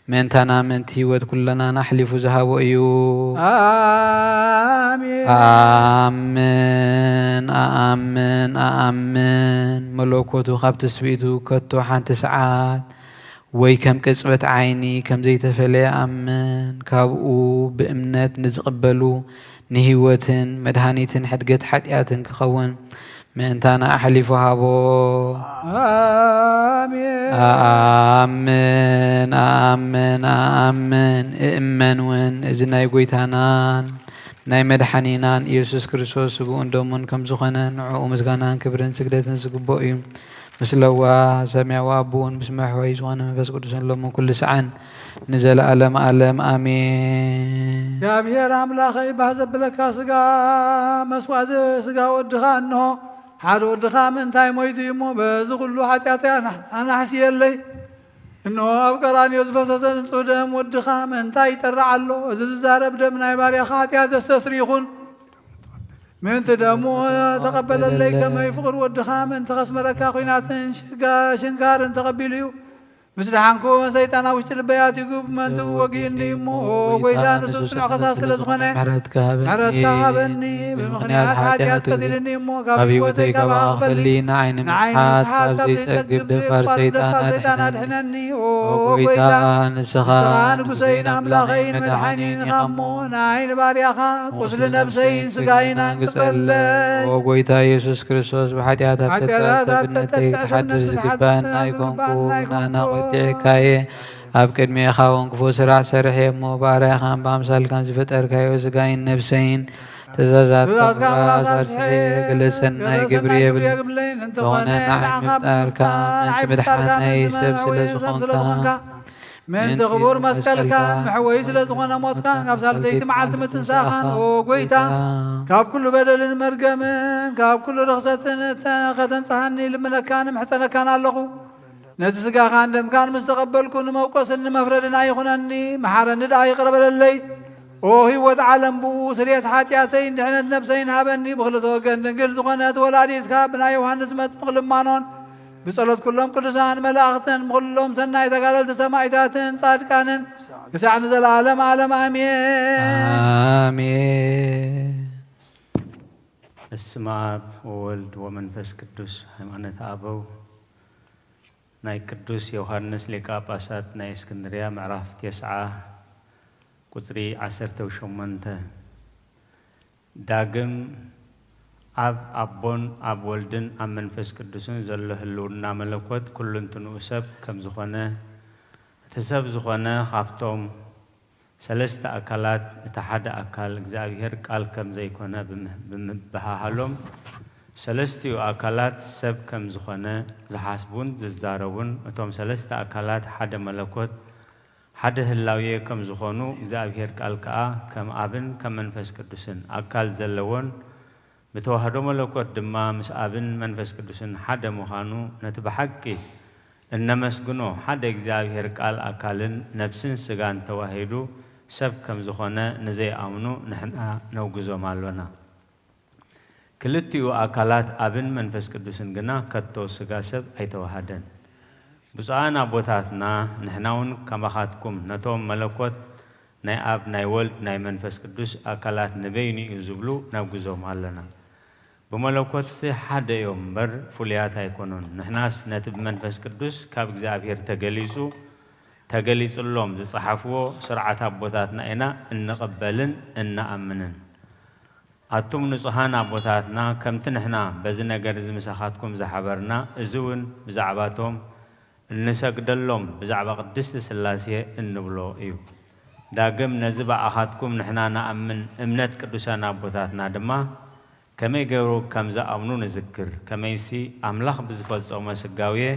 S1: من تانا من تيوت كلنا نحلف زهابو ايو
S2: آمين
S1: آمين آمين آمين ملوكوتو خاب تسبيتو كتو حان تسعات وي كم كسبت عيني كم زي تفلي أمن كابو بإمنات نزقبلو نهيوتن مدهانيتن حدقت حتياتن كخون من تانا أحلفها بو
S2: آمين
S1: آمين آمين آمين إمن وين إذن يقويتانان ناي مدحانينان يسوس كريستوس سقون دومون كم زخنا نعو مزغانان كبرن سجدتن سقبو إيم مسلوا سمع وابون بسمع حويس وانا منفس قدس لهم كل سعان نزل ألم ألم آمين
S2: يا بير أملاخي بحزب لك سقا مسواد سقا ودخا أنه حال ودخا من تاي مويتي مو بزغلو حتياتي أنا حسي اللي إنه أبقراني يوزفو سسنتو دم ودخا من تاي ترعلو زرب دم نايباري خاتيات استسريخون من تدمو تقبل اللي كما يفقر ودخا من تخصم لك قينات شنكار تقبليو مثل حنكو سيطانا وشتر البيات يقوب من توقيني مو ويزان سوسن عقصاص لزخنة
S1: عرضك
S2: هابني بمخنيات حاتيات كثيرني مو
S1: حبيبتيك واغفر لي نعين محات قبزي سقب دفر سيطانا
S2: دحنني
S1: ويزان السخان
S2: قسين أملاخين مدحنين غمو نعين باريخا قسل نفسين سقاينا انقصل
S1: وقويتا يسوس كريستوس بحاتيات هبتتا بنتيك تحدث قبان يكون كونا ودعكاي أبكر ميخاون كفو سرع سرحي مبارخان بامسال كان زفتر كايو زقاين نفسين تزازات تبراز أرسحي قلسنا قبرية بالتونا نعم مفتار كام انت مدحانا يسب سلسخون كام
S2: من تغبور مسكال كان محويس لزخونا موت كان كابسال زيت معالت متنساخان وقويتا كاب كل بدل مرقمين كاب كل رخصة ختن صحاني لمن كان محسن كان اللغو نتسقى خان دم كان مستقبل كون موقس ان مفردنا يخونني محارن دا يقرب للي وهي وتعلم بو سريت حاتياتين دحنت نفسين هابني بخلطو قندنقل زخونات ولاديت كابنا يوحنس متمقل مانون بصلت كلهم قدسان ملاختن بخلهم سناي تقالل تسمايتاتن صادقانن يسعن زلالم عالم آمين
S1: آمين
S4: اسم آب وولد ومنفس قدوس ሃይማኖት አበው ናይ ቅዱስ ዮሐንስ ሊቀ ጳጳሳት ናይ እስክንድርያ ምዕራፍ 9 ቁጥሪ 18 ዳግም አብ አቦን አብ ወልድን አብ መንፈስ ቅዱስን ዘሎ ህልውና መለኮት ኩሉንትኑ ሰብ ከም ዝኾነ ተሰብ ዝኾነ ካብቶም ሰለስተ አካላት ተሓደ አካል እግዚአብሔር ቃል ከም ዘይኮነ በመባሃሎም ሰለስቲው አካላት ሰብ ከም ዝኾነ ዝሓስቡን ዝዛረቡን እቶም ሰለስተ አካላት ሓደ መለኮት ሓደ ህላውየ ከም ዝኾኑ እግዚአብሔር ቃል ከኣ ከም አብን ከም መንፈስ ቅዱስን አካል ዘለዎን بتوحدو ملكوت دما مس آبن منفس قدوسن حدا مخانو نتبحقي إنما سجنو حدا إجزاء قال أكلن نفسن سجان توحدو سب كم زخنا نزي آمنو نحنا نوجزو مالونا كلتيو أكلات آبن منفس قدوسن جنا كتو سجا سب أي توحدن بس أنا بوتاتنا نحناون كما خاتكم نتوم ملكوت ناي آب ناي ولد ناي منفس قدوس أكلات نبيني يزبلو نوجزو مالونا بملكوت سي حدا يوم بر فليات هيكونون نحناس نتب منفس قدوس كاب እግዚአብሔር ተገሊጹሎም ዝጽሐፍዎ ስርዓት አቦታትና ኢና እንቀበልን እናአምንን አቱም ንጹሃን አቦታትና ከምቲ ንሕና በዚ ነገር ዝምሰኻትኩም ዝሓበርና እዚውን ብዛዕባቶም እንሰግደሎም ብዛዕባ ቅድስቲ ስላሴ እንብሎ እዩ ዳግም ነዚ በአኻትኩም ንሕና ናአምን እምነት ቅዱሳን አቦታትና ድማ كمي جورو كمزا أمنو نذكر كمي سي أملاخ بزفصو مسجاوية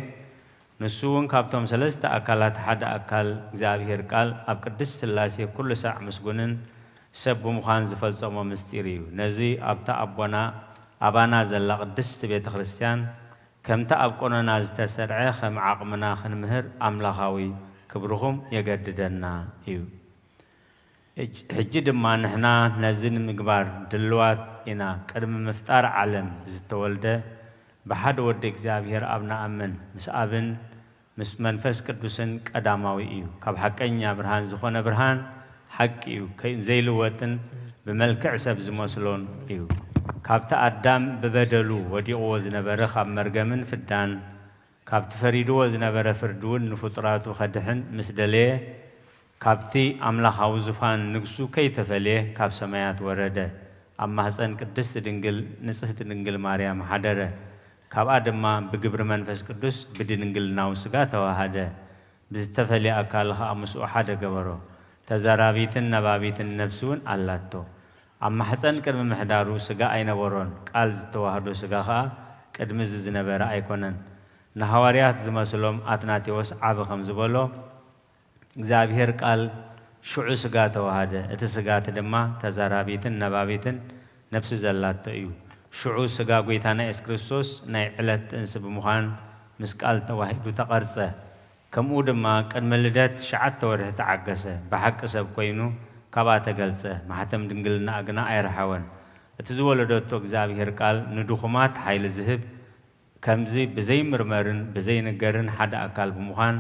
S4: نسوون كابتوم سلسة أكلات حدا أكل زابير قال أبقدس سلاسي كل ساعة مسجونن ሰብ ብምዃን ዝፈጸሞ ምስጢር እዩ ነዚ ኣብታ ኣባና ዘላ ቅድስቲ ቤተ ክርስቲያን ከምታ ኣብ ቆኖና ዝተሰርዐ ከም ዓቕምና ክንምህር ኣምላኻዊ ክብርኹም የገድደና እዩ ሕጂ ድማ ንሕና ነዚ ንምግባር ድልዋት ኢና ቅድሚ ምፍጣር ዓለም ዝተወልደ ብሓደ ወዲ እግዚኣብሔር ኣብ ንኣምን ምስ ኣብን ምስ መንፈስ ቅዱስን ቀዳማዊ እዩ ካብ ሓቀኛ ብርሃን ዝኾነ ብርሃን ሓቂ እዩ ዘይልወጥን ብመልክዕ ሰብ ዝመስሎን እዩ ካብቲ ኣዳም ብበደሉ ወዲቕዎ ዝነበረ ካብ መርገምን ፍዳን ካብቲ ፈሪድዎ ዝነበረ ፍርዲ እውን ንፍጡራቱ ኸድሕን ምስ ደለየ ካብቲ ኣምላኻዊ ዙፋን ንግሱ ከይተፈልየ ካብ ሰማያት ወረደ ኣብ ማህፀን ቅድስቲ ድንግል ንጽሕቲ ድንግል ማርያም ሓደረ ካብኣ ድማ ብግብሪ መንፈስ ቅዱስ ብድንግልናዊ ስጋ ተዋሃደ ብዝተፈልየ ኣካል ኸኣ ምስኡ ሓደ ገበሮ ተዛራቢትን ነባቢትን ነፍሲ እውን ኣላቶ ኣብ ማሕፀን ቅድሚ ምሕዳሩ ስጋ ኣይነበሮን ቃል ዝተዋህዶ ስጋ ኸኣ ቅድሚ ዝነበረ ኣይኮነን ንሃዋርያት ዝመስሎም ኣትናቴዎስ ዓብ ከም ዝበሎ እግዚአብሔር ቃል ሽዑ ስጋ ተዋሃደ እቲ ስጋት ድማ ተዛራቢትን ነባቢትን ነፍሲ ዘላቶ እዩ ሽዑ ስጋ ጎይታና ኢየሱስ ክርስቶስ ናይ ዕለት እንስ ብምዃን ምስ ቃል ተዋሂዱ ተቐርጸ ከምኡ ድማ ቅድሚ ልደት 9 ወርሒ ተዓገሰ ብሓቂ ሰብ ኮይኑ ካብኣ ተገልጸ ማሕተም ድንግልና ግና ኣይረሓወን እቲ ዝወለደቶ እግዚአብሔር ቃል ንድኹማት ሓይሊ ዝህብ ከምዚ ብዘይምርመርን ብዘይንገርን ሓደ ኣካል ብምዃን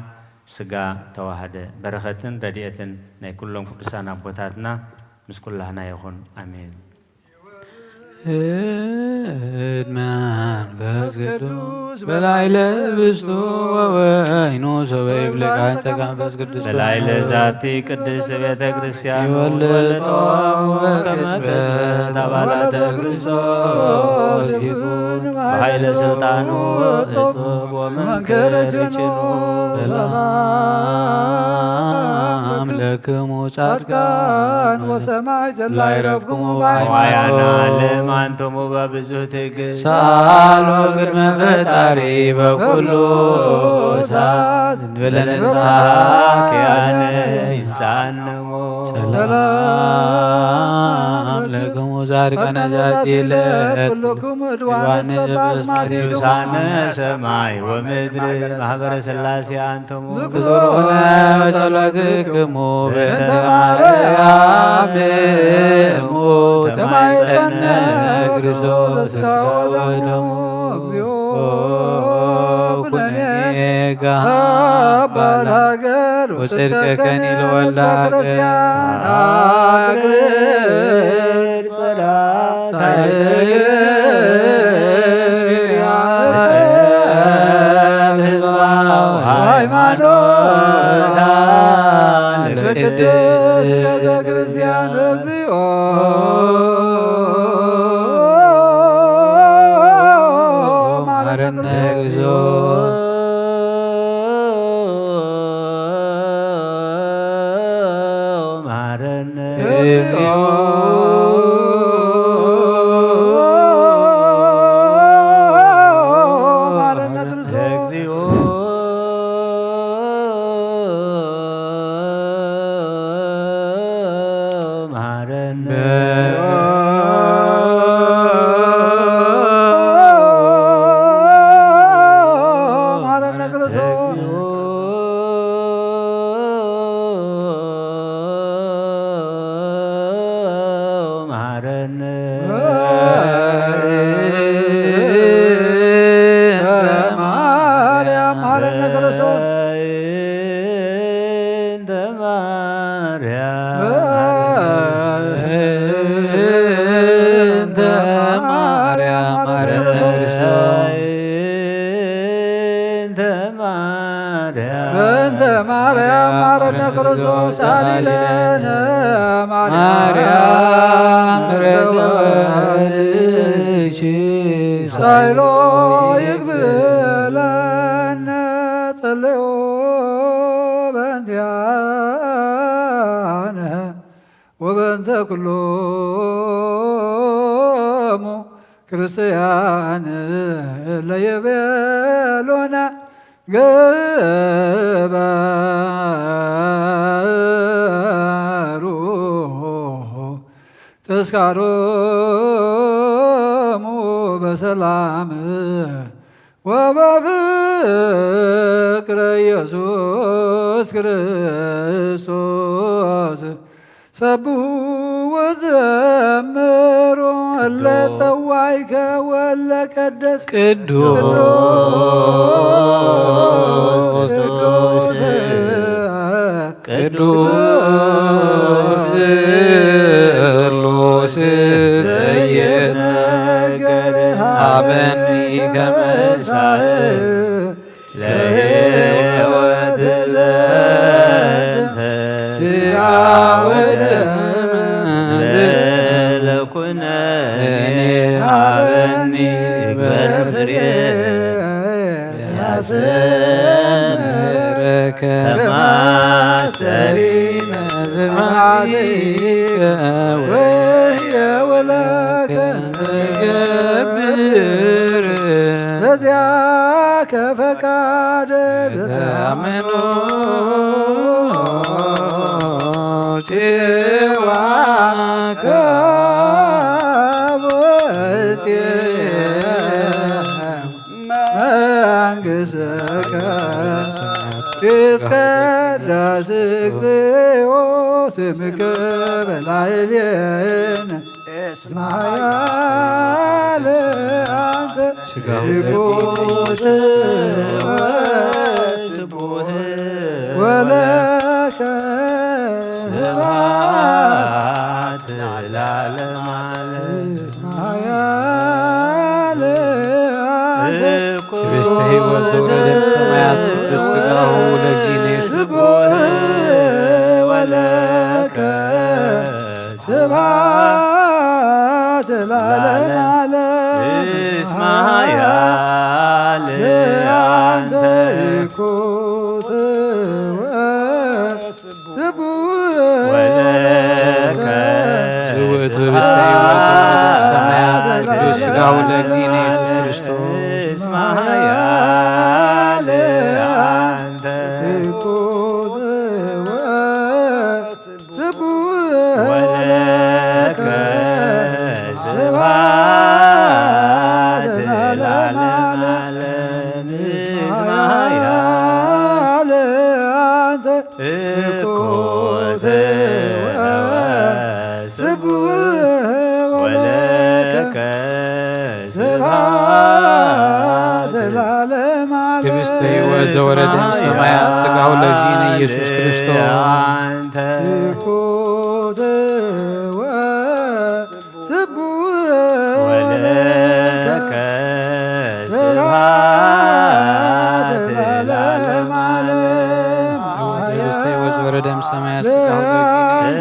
S4: ስጋ ተዋሃደ በረኸትን ረድኤትን ናይ ኩሎም ቅዱሳን ኣቦታትና ምስ ኩላህና ይኹን አሜን
S1: መንፈስ ቅዱስ በላዕለ ብስቶ ወወይኑ ሰበይ ብለቃን ጸጋን መንፈስ ቅዱስ
S4: በላዕለ ዛቲ ቅድስት ቤተ ክርስቲያን
S1: ሲወለጦ በቅጽበት አባላተ ክርስቶስ ይኩን
S4: በኃይለ ስልጣኑ እጹብ ወመንክር ይጭኑ
S1: ሰላም ለክሙ ጻድቃን
S2: ወሰማዕት
S1: ላይረፍክሙ
S4: ዋያና
S1: በሃይማኖት
S4: ለማንቶሙ በብዙ ትዕግስት
S1: ሳሎ ቅድመ ፈጣሪ በኩሉ ሰዓት እንበለንሳ
S4: ኪያነ ይሳነሞ
S1: ሰላም ለክሙ ጻድቃነ ዛቲ ዕለት
S2: ኩልክሙ ዕድዋነ ሰባስማት
S4: ቅዱሳነ ሰማይ ወምድር ማኅበረ ሥላሴ አንተሙ
S1: ክሱሮነ በጸሎትክሙ በእንተ ማርያም እሙት ተማይጠነ ክርስቶስ ተወደሙ እግዚኦ ኩነኔ ጋባል ሀገር ወጽድቅከኒ ለወላ ሀገር
S4: ጸሎት
S1: ሃይማኖት
S2: ቅድስት ቤተ ክርስቲያን እግዚኦ
S1: ማረነ እግዚኦ
S4: ማረነ
S2: ማረነ ክርስቶስ
S4: እግዚኦ ማረነ
S2: ማረነ ክርስቶስ
S4: ማረነ
S2: ማርያም ማረነ ክርስቶስ
S4: እንተ ማርያም
S1: እንተ ማርያም ማረነ ክርስቶስ
S4: እንተ ማርያም
S2: በእንተ ማርያም ማረነ ክርስቶስ አሊለነ
S1: ማርያም ምሕረተ ወልድኪ
S2: ሳይሎ ይግብለነ ጸለዮ በእንቲአነ ወበእንተ ኩሎሙ ክርስቲያን ለየቤሎነ ገበሩ ተስካሮሙ በሰላም ወበፍቅረ ኢየሱስ ክርስቶስ ሰብሑ ወዘምሩ እለ ጸዋዕከ ወለ ቀደስከ
S1: ቅዱስ ቅዱስ ቅዱስ ስሉስ ዘይነገር ሀበኒ ከመሳእ ለሕይወት ለእንተ ሥጋ ወደም ለኩነኔ ሀበኒ በፍሬ ያሰምረከ ከማስተሪነ ዝማሪከ ወየወለከ ገብር በዚያከ ፈቃደ ለታመኖ ጽዋከ መንግሥትከ ይትቀደስ እግዚኦ ስምከ በላዕሌነ እስመ ኃያል አንተ ንጉሥ ወስቡሕ ወለከ ስብሐት ለዓለመ ዓለም ኃያል አንተ ህብስተ ሕይወት ዘወረደ ሰማያት ቅዱስ ሥጋሁ ለእግዚእነ
S2: ስቡሕ ወለከ ስብሐት ለዓለመ ዓለም
S7: እስመ ኃያል አንተ
S2: ንጉሥ ወስቡሕ
S7: ወለከ
S1: ሕይወት ህብስተ ሕይወት ሰማያት ቅዱስ ሥጋሁ ለእግዚእነ ኢየሱስ ክርስቶስ
S7: እስመ ኃያል አንተ
S2: ንጉሥ ወስቡሕ
S7: ወለከ ስብሐት ለዓለመ ዓለም እስመ ኃያል
S2: አንተ
S7: እኩት ወስቡሕ ወለከ
S2: ስብሐት ለዓለመ ዓለም
S1: ህብስተ ሕይወት ዘወረደ ሰማያት ሥጋሁ ለእግዚእነ ኢየሱስ ክርስቶስ
S7: አንተ
S2: ንጉሥ ወስቡሕ
S7: ወለከ ስብሐት ለዓለመ ዓለም
S1: ህብስተ ሕይወት ዘወረደ ሰማያት ሥጋሁ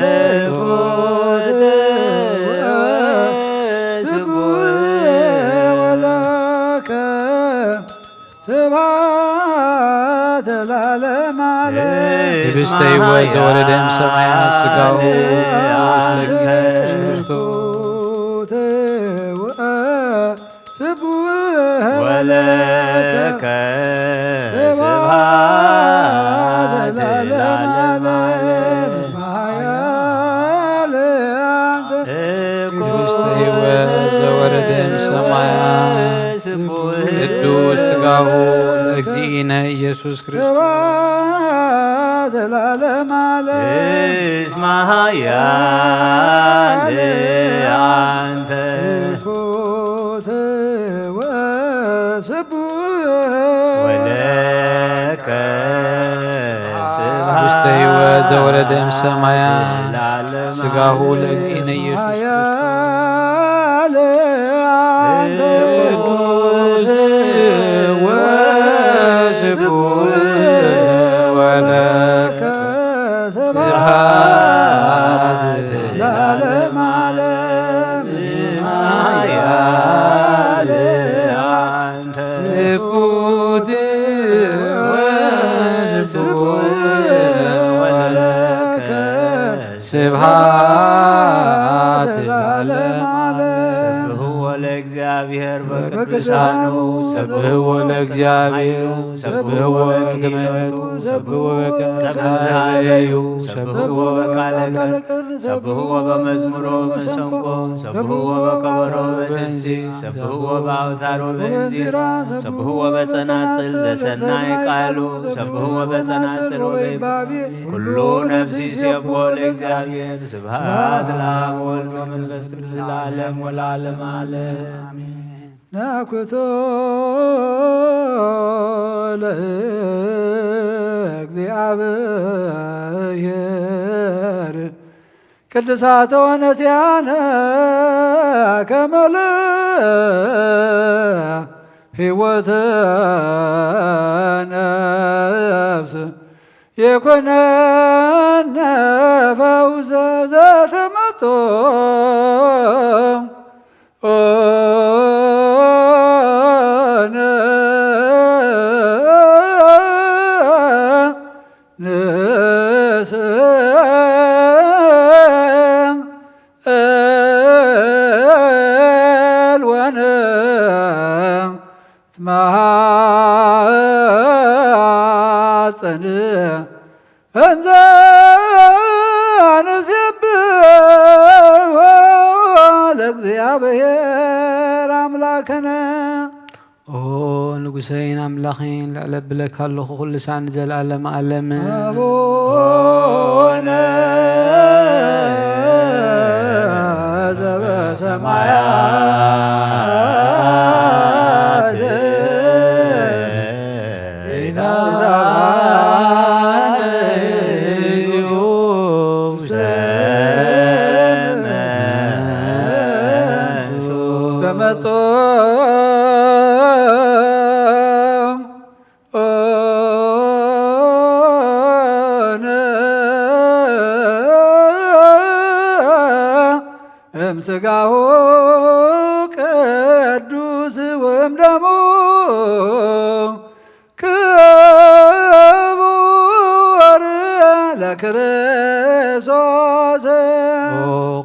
S1: ለእግዚእነ
S2: ወለከ ስብሐት ለዓለመ ዓለም
S1: ህብስተ ሕይወት ዘወረደ ሰማያት ሥጋሁ ለእግዚእነ ኢየሱስ ክርስቶስ
S7: ወለከ ስብሐት ለዓለመ ዓለም
S2: ኃያል አንተ
S1: ህብስተ ሕይወት ዘወረደ ሰማያት ቅዱስ ሥጋሁ ለእግዚእነ ኢየሱስ ክርስቶስ
S2: ስብሐት ለዓለመ ዓለም
S7: እስመ ኃያል አንተ
S2: ንጉሥ ወስቡሕ
S7: ወለከ
S1: ህብስተ ሕይወት ዘወረደ ሰማያት
S7: ለዓለመ
S1: ሥጋሁ ለእግዚእነ ኢየሱስ
S2: ኃያል አንተ
S1: ቅዱስ ወስቡሕ ወለከ
S2: ስብሐት ለዓለመ ዓለም
S7: ኃያል አንተ
S1: እኩት ወስቡሕ
S7: ወለከ
S1: ስብሐት
S2: ለዓለመ ዓለም
S7: ስብሖ ለእግዚአብሔር እግዚአብሔር በቅዱሳኑ
S1: ሰብህዎ ለእግዚአብሔር ሰብህዎ በገመቱ ሰብህዎ በቀርሳዩ ሰብህዎ
S7: በቃለ ቅን ሰብህዎ በመዝሙሮ በመሰንቆ ሰብህዎ በከበሮ በደንሲ ሰብህዎ በአውታሮ በእንዚራ ሰብህዎ በጸናጽል ለሰናይ ቃሉ ሰብህዎ በጸናጽል ወበይባቤ ኩሉ ነፍሲ ሲብሖ ለእግዚአብሔር ስብሐት ለአብ ወወልድ ወመንፈስ ቅዱስ ለዓለም ወለዓለመ ዓለም አሜን።
S2: ናኩቶ ለእግዚአብሔር ቅዱሳተ ወነሲያነ ከመለ ሕይወተ ነፍስ የኮነነ ፈውሰ ዘተመቶ ማፀን እንዘ ንሴብሖ ለእግዚአብሔር አምላክነ።
S1: ኦ ንጉሰይን አምላኸይን ልዕለ ብለካ ኣለኹ ኩሉ ሳዕ ንዘለኣለመ ዓለም
S2: አቡነ ዘበሰማያት በመጦ እምሥጋሁ ቅዱስ ወእምደሙ ክቡር ለክርስቶስ።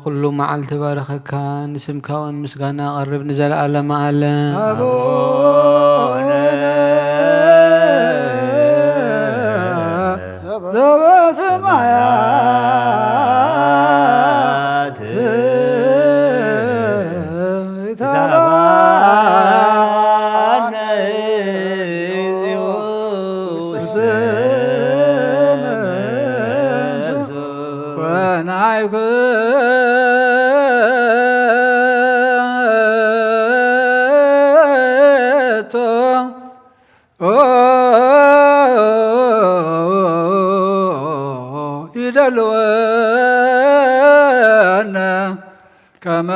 S1: ኩሉ መዓልቲ ባረኸካ ንስምካ እውን ምስጋና ቀርብ ንዘለኣለመ ዓለም
S2: አቡነ ዘበሰማያት ይትባረክ ስምከ ወናይኩቶ ይደልወነ ከመ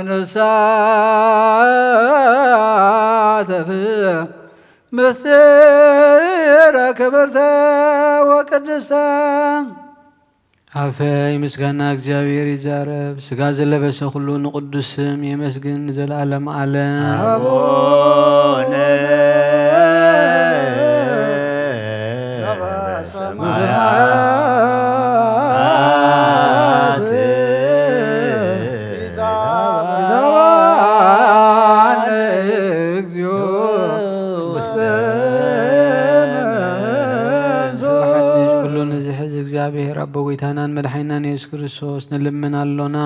S2: ንሳተፍ ምስጢረ ክብርተ ወቅድስተ።
S1: አፈይ ምስጋና እግዚአብሔር ይዛረብ ስጋ ዘለበሰ ሁሉ ንቅዱስ ስም የመስግን ንዘለኣለመ ዓለም
S7: አቡነ ዘበሰማያት
S2: ይትባረክ እግዚኦ
S1: ስብሐት ኩሉ ንዝሕዝ እግዚአብሔር አቦ ጌታናን መድሓኒናን ኢየሱስ ክርስቶስ ንልምን ኣሎና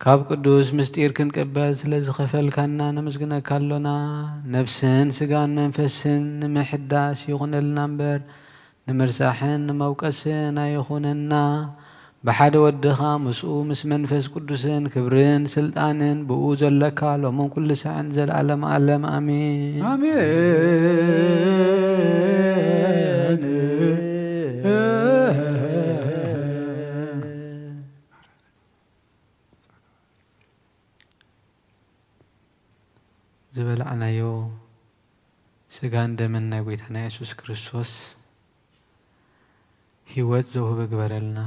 S1: ካብ ቅዱስ ምስጢር ክንቅበል ስለ ዝኸፈልካና ነመስግነካ ኣሎና። ነፍስን ስጋን መንፈስን ንምሕዳስ ይኹነልና እምበር ንምርሳሕን ንመውቀስን ኣይኹነና። ብሓደ ወድኻ ምስኡ ምስ መንፈስ ቅዱስን ክብርን ስልጣንን ብኡ ዘለካ ሎምን ኩሉ ሳዕን ዘለኣለመ ዓለም ኣሜን
S2: አሜን።
S1: ዝበላዕናዮ ስጋን ደምን ናይ ጎይታና ኢየሱስ ክርስቶስ ህይወት ዘውህብ ግበረልና።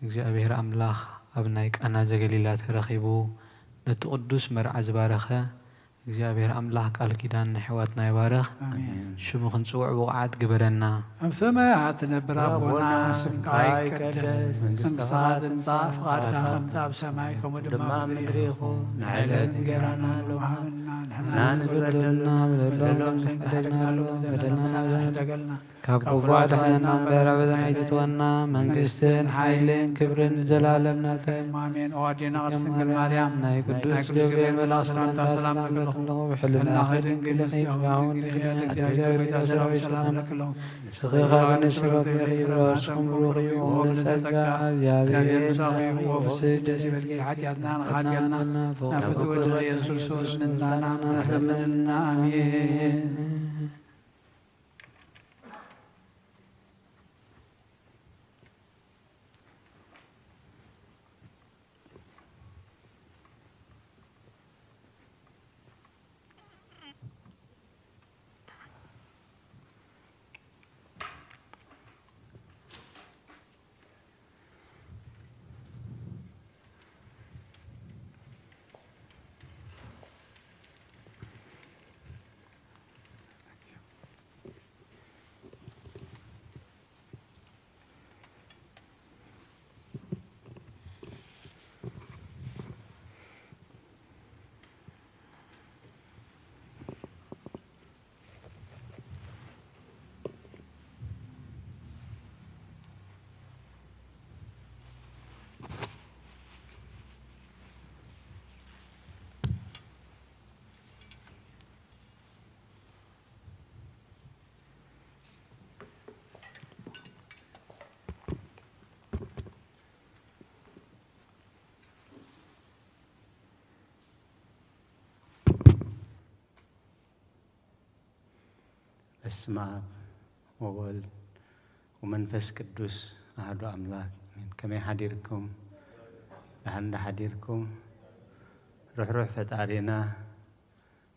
S1: እግዚአብሔር አምላኽ ኣብ ናይ ቃና ዘገሊላ ተረኺቡ ነቲ ቅዱስ መርዓ ዝባረኸ እግዚአብሔር አምላክ ቃል ኪዳን ሕይወትና ይባርክ ሽሙ ክንጽውዕ ብቕዓት ግበረና
S2: ኣብ ሰማያት ትነብር ኣቦና ስምካ ይቀደስ መንግስትኻ ትምጻእ ፍቓድካ ከምቲ ኣብ ሰማይ ከምኡ ድማ ምድሪ ይኹን ንዕለት እንጀራና ሃበና ንሕና ንበደልና በደሎም ከይንሕደግናሉ በደልና ዘንደገልና ካብ ክፉእ ኣድሕነና እምበር ኣበደና ኣይትተወና መንግስትን ሓይልን ክብርን ዘላለም ናተይ ኣሜን ኦዋዴና ቅድስት ድንግል ማርያም ናይ ቅዱስ ገብርኤል መልኣክ ሰላምታ ሰላም ለክለኹ ብሕልና ኸድንግል ይባውን እግዚአብሔር ሰራዊት ሰላም ለክለኹ ስኺኻ በንስሮት የኺብሮ ስኹም ብሩኽ እዩ ወጸጋ እግዚአብሔር ንሳኺሙ ወፍስህ ደስ ይበልኪ ሓጢኣትና ንኻድገልና ናብ ፍትው ወድኸ ኢየሱስ ክርስቶስ ምንታና ንሕለምንልና ኣሜን
S4: በስመ አብ ወወልድ ወመንፈስ ቅዱስ አሐዱ አምላክ አሜን። ከመይ ሓዲርኩም ብሓንዳ ሓዲርኩም ርሕሩሕ ፈጣሪና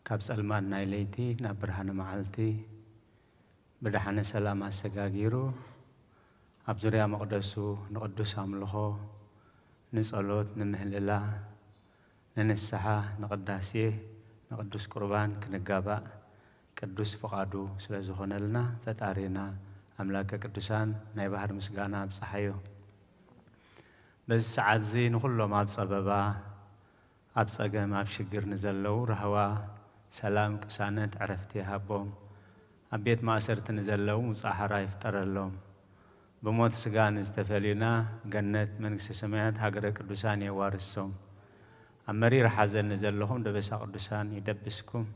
S4: ካብ ጸልማት ናይ ለይቲ ናብ ብርሃነ መዓልቲ ብድሓነ ሰላም ኣሰጋጊሩ ኣብ ዙርያ መቕደሱ ንቅዱስ ኣምልኾ ንጸሎት ንምህልላ ንንስሓ ንቅዳሴ ንቅዱስ ቁርባን ክንጋባእ ቅዱስ ፍቃዱ ስለ ዝኾነልና ፈጣሪና ኣምላከ ቅዱሳን ናይ ባህር ምስጋና ኣብፀሓዮ በዚ ሰዓት እዚ ንኩሎም ኣብ ፀበባ ኣብ ፀገም ኣብ ሽግር ንዘለው ረህዋ ሰላም ቅሳነት ዕረፍቲ ሃቦም ኣብ ቤት ማእሰርቲ ንዘለው ሙፃሓራ ይፍጠረሎም ብሞት ስጋ ንዝተፈሊና ገነት መንግስቲ ሰማያት ሃገረ ቅዱሳን የዋርሶም ኣብ መሪር ሓዘን ንዘለኹም ደበሳ ቅዱሳን ይደብስኩም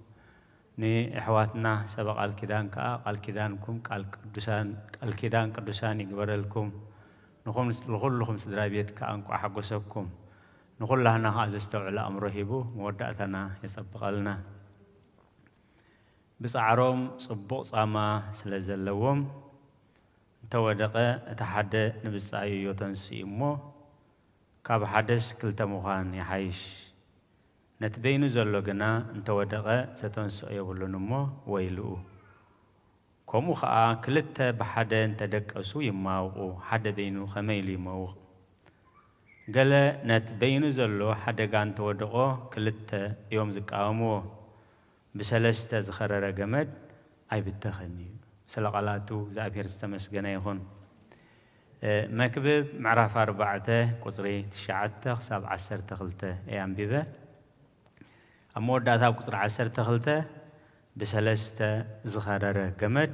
S4: ንኣሕዋትና ሰበ ቃል ኪዳን ከዓ ቃል ኪዳንኩም ቃል ኪዳን ቅዱሳን ይግበረልኩም ንኹልኩም ስድራ ቤት ከዓ እንቋ ሓጎሰኩም ንኹላህና ከዓ ዘስተውዕለ ኣእምሮ ሂቡ መወዳእታና የፀብቐልና ብፃዕሮም ፅቡቕ ፃማ ስለ ዘለዎም እንተወደቐ እቲ ሓደ ንብፃዩ እዮ ተንስኡ እሞ ካብ ሓደስ ክልተ ምዃን ይሓይሽ ነቲ በይኑ ዘሎ ግና እንተወደቐ ዘተንስኦ የብሉን እሞ ወይልኡ ከምኡ ከዓ ክልተ ብሓደ እንተደቀሱ ይማውቑ ሓደ በይኑ ከመይሉ ይመውቕ ገለ ነቲ በይኑ ዘሎ ሓደጋ እንተወደቆ ክልተ እዮም ዝቃወምዎ ብሰለስተ ዝኸረረ ገመድ ኣይብተኽን እዩ ስለ ቃላቱ እግዚአብሔር ዝተመስገነ ይኹን መክብብ ምዕራፍ 4 ቁፅሪ 9 ክሳብ 12 ኣንቢበ ኣብ መወዳእታ ቁፅሪ 12 ብሰለስተ ዝኸረረ ገመድ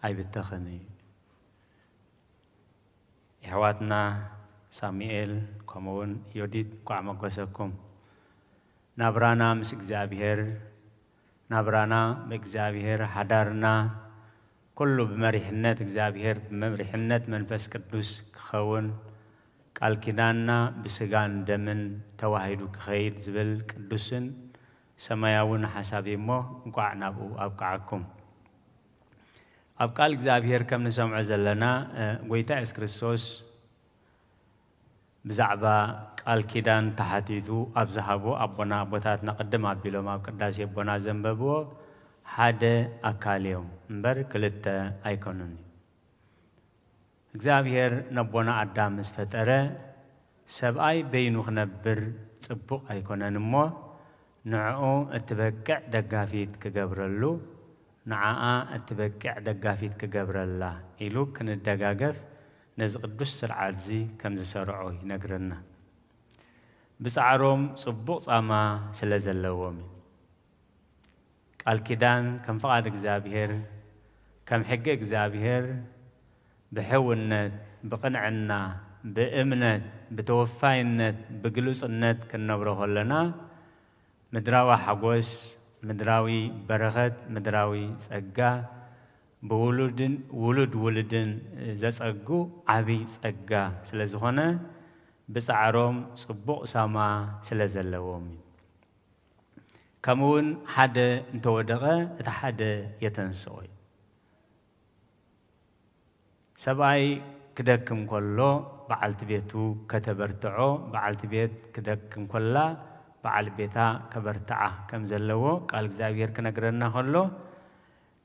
S4: ኣይብተኽን እዩ ኣሕዋትና ሳሙኤል ከምኡውን ዮዲት ኳዕ መጎሰኩም ናብራና ምስ እግዚአብሔር ናብራና በእግዚአብሔር ሓዳርና ኩሉ ብመሪሕነት እግዚአብሔር ብመሪሕነት መንፈስ ቅዱስ ክኸውን ቃል ኪዳንና ብስጋን ደምን ተዋሂዱ ክኸይድ ዝብል ቅዱስን ሰማያውን ሓሳብ እሞ እንቋዕ ናብኡ ኣብቃዓኩም ኣብ ቃል እግዚአብሔር ከም ንሰምዖ ዘለና ጎይታ ኢየሱስ ክርስቶስ ብዛዕባ ቃል ኪዳን ተሓቲቱ ኣብ ዝሃቦ ኣቦና ኣቦታትና ቅድም ኣቢሎም ኣብ ቅዳሴ ኣቦና ዘንበብዎ ሓደ ኣካል እዮም እምበር ክልተ ኣይኮኑን እግዚአብሔር ነቦና ኣዳም ምስ ፈጠረ ሰብኣይ በይኑ ክነብር ፅቡቕ ኣይኮነን እሞ نعو اتبكع دقافيت كقبرلو نعاء اتبكع دقافيت كقبرلا إلو كن الدقاقف نزق الدش سرعاتزي كم زسرعوي نقرنا بسعروم صبوق صاما سلزلوومي قال كدان كم فقاد اكزابير كم حق اكزابير بحونت بقنعنا بأمنت بتوفاينت بقلوصنت كنبره لنا مدراوي حقوس مدراوي برغت مدراوي صقا بولدن زصقو عبي صقا سلازخونه بصعروم صبوق ساما سلازلووم كمون حدا انتودغه اتا حدا يتنسوي سبعي كدكم كله بعلت بيتو كتبرتعو بعلت بيت كدكم كلا بعل بيتا كبرتعه كم زلوو قال እግዚአብሔር كنغرنا هلو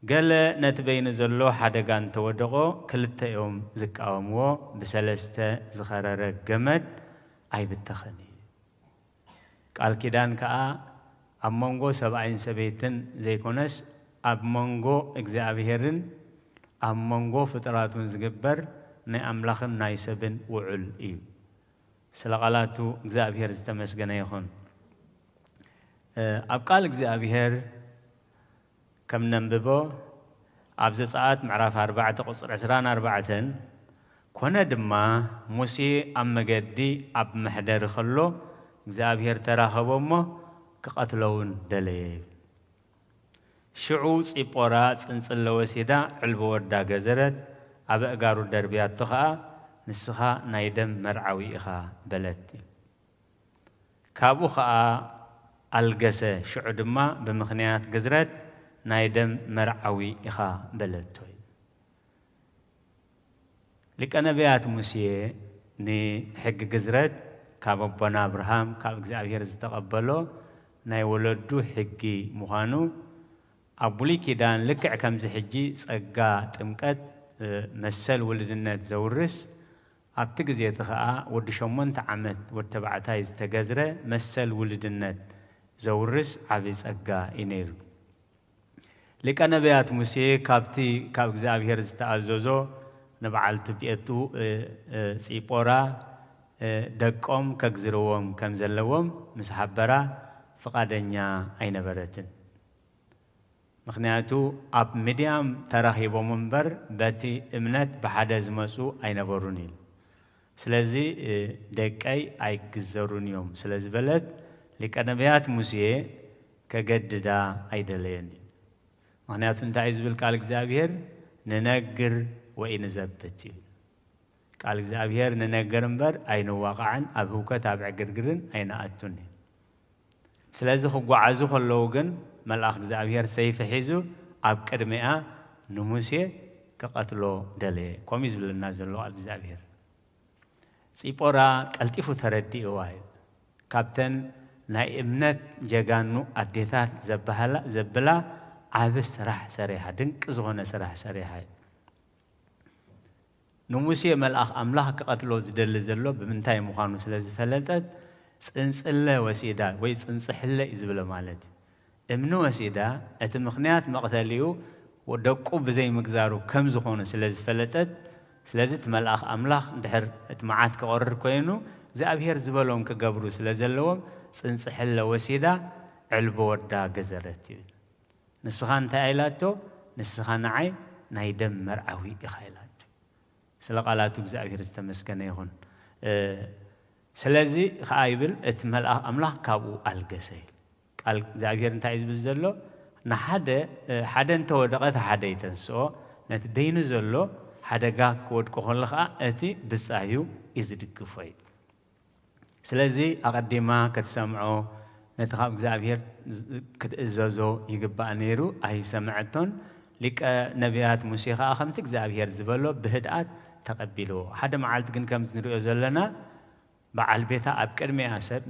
S4: قال نتبين زلو حدغان تودغو كلتا يوم زقاومو بسلسته زخرر جمد اي بتخني قال كيدان كا امونغو 70 سبيتن زيكونس امونغو እግዚአብሔርን امونغو فطراتون زغبر ني املاخن نايسبن وعل اي سلقالاتو እግዚአብሔር ዝተመስገነ ይሁን ابقال እግዚአብሔር كم ننببو ابز ساعات معرف 4 قصر 24 كونه دما موسى امغدي اب محدر خلو እግዚአብሔር تراخبومو كقتلون دلي شعو صيبورا صنصل وسيدا علبو ودا غزرت اب اغارو دربيات تخا نسخا نايدم مرعوي اخا بلتي كابو خا الجسه شعدما بمخنيات غزرت نايدم مرعوي اخا بلتوي لك نبيات موسى ني حق غزرت كابونا ابراهام كاب እግዚአብሔር ዝተቀበሎ ናይ ወለዱ ሕጊ ምዃኑ أبولي كدان لكع كم زحجي صقا طمقت مسل ولدنت زورس ابتغزي تخا ود 8 عمت ود 7 يستغزره مسل ولدنت زورس عبي صقا ينير لك نبيات موسى كابتي كاب እግዚአብሔር ዝተአዘዞ نبعلت بيتو صيبورا دقوم كغزروم كم زلوم مسحبرا فقادنيا اينبرتن مخنياتو اب ميديام تراخيبو منبر باتي امنت بحدا زمسو اينبرونيل سلازي دقاي ايغزرون يوم سلازي بلد لقنبيات موسى كجددا ايدلين مخنياتو انت عايز بالقال እግዚአብሔር ننغر وينزبتي قال እግዚአብሔር ننغر منبر اينو واقعن ابوكه تابع غرغرن ايناتوني سلازي خغعزو خلو ግን ملأخ እግዚአብሔር سيف حيزو اب قدميا نموسي كقتلو دلي كوميز بلنا زلو እግዚአብሔር صيبورا قلطيفو ترديو واي كابتن ناي امنت جگانو اديتات زبلا عبس سرح سريحه دنق زونه سرح سريحه نموسي ملأخ املاح كقتلو زدل زلو بمنتاي مخانو سلازي فلطت صنصله وسيدا وي صنصحله يزبل مالتي امنو وسيدا اتمخنيات مقتليو ودقو بزي مغزارو كم زخونه سلازي فلطت سلازي تملأخ املاح دحر اتمعات كقرر كوينو እግዚአብሔር زبلهم كغبرو سلازلوم صنصحله وسيدا علبو ودا غزرت نسخان تايلاتو نسخان عي نايدم مرعوي اخايلاتو سلقالاتو እግዚአብሔር استمسكن يهون سلازي خايبل اتملأخ املاح كابو الغسي قال እግዚአብሔር እንታይ ዝብዘሎ ሓደ እንተወደቀት ሓደ ይተንስኦ ነቲ በይኑ ዘሎ ሓደጋ ክወድቆ ከለኻ እቲ ብጻዩ ይዝድግፎይ ስለዚ አቀዲማ ከተሰምዖ ነቲ ካብ እግዚአብሔር ክትእዘዞ ይግባእ ነይሩ ኣይሰምዐቶን ሊቀ ነቢያት ሙሴ ከዓ ከምቲ እግዚአብሔር ዝበሎ ብህድኣት ተቀቢልዎ ሓደ መዓልቲ ግን ከም ዝንሪኦ ዘለና በዓል ቤታ ኣብ ቅድሚያ ሰብ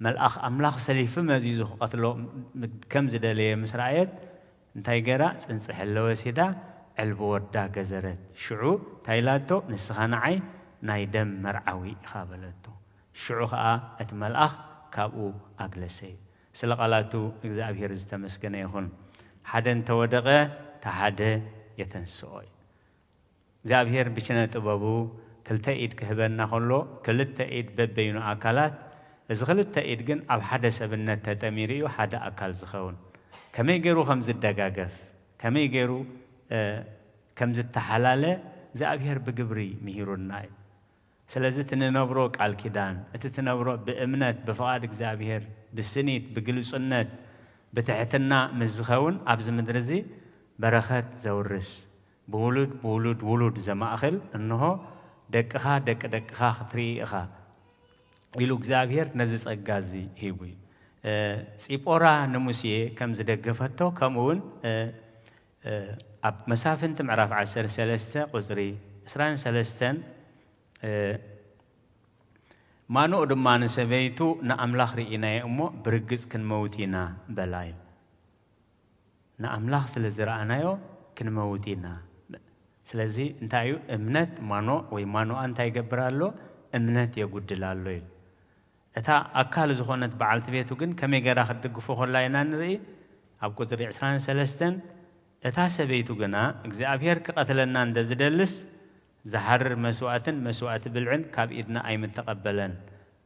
S4: ملأخ أملاخ سليف مزيزو قتلو كم زدلي مسرعيت انتاي قرا صنصح اللوسيدا علبو ودا غزرت شعو تايلاتو نسخانعي نايدم مرعوي خابلتو شعو خا ات ملأخ كابو اغلسي
S7: سلقالاتو እግዚአብሔር ዝተመስገነ ይኹን ሓደ እንተወደቀ ተሓደ የተንስኦይ እግዚአብሔር ብችነ ጥበቡ ክልተ ኢድ ክህበና ከሎ ክልተ ኢድ በበይኑ አካላት እዚ ክልተ ኢድ ግን ኣብ ሓደ ሰብነት ተጠሚሩ እዩ ሓደ አካል ዝኸውን ከመይ ገይሩ ከም ዝደጋገፍ ከመይ ገይሩ ከም ዝተሓላለ እግዚአብሔር ብግብሪ ምሂሩና እዩ ስለዚህ ትነብሮ ቃል ኪዳን እትነብሮ በእምነት በፈቃድ እግዚአብሔር በስኒት በግልጽነት በትሕትና ምዝኸውን ኣብዚ ምድሪ እዚ በረኸት ዘውርስ በውሉድ ዘማእኽል እንሆ ደቅኻ ደቅኻ ክትርኢ ኢኻ ኢሉ እግዚአብሔር ነዚ ጸጋ እዚ ሂቡ ፂጶራ ንሙሴ ከም ዝደገፈቶ ከምኡውን ኣብ መሳፍንት ምዕራፍ 13 ቁጽሪ 23 ማኖ ድማ ንሰበይቱ ንኣምላኽ ርኢናየ እሞ ብርግጽ ክንመውቲና በላይ ንኣምላኽ ስለ ዝረኣናዮ ክንመውቲና ስለዚ እንታይ እዩ እምነት ማኖ ወይ ማኖኣ እንታይ ይገብራሎ እምነት የጉድላሎ እዩ እታ ኣካል ዝኾነት በዓልቲ ቤቱ ግን ከመይ ገራ ክድግፎ ኮላ ኢና ንርኢ ኣብ ቁጽሪ 23 እታ ሰበይቱ ግና እግዚአብሔር ክቐትለና እንደዝደልስ زحرر مسوات بالعن كاب إدنا أي متقبلن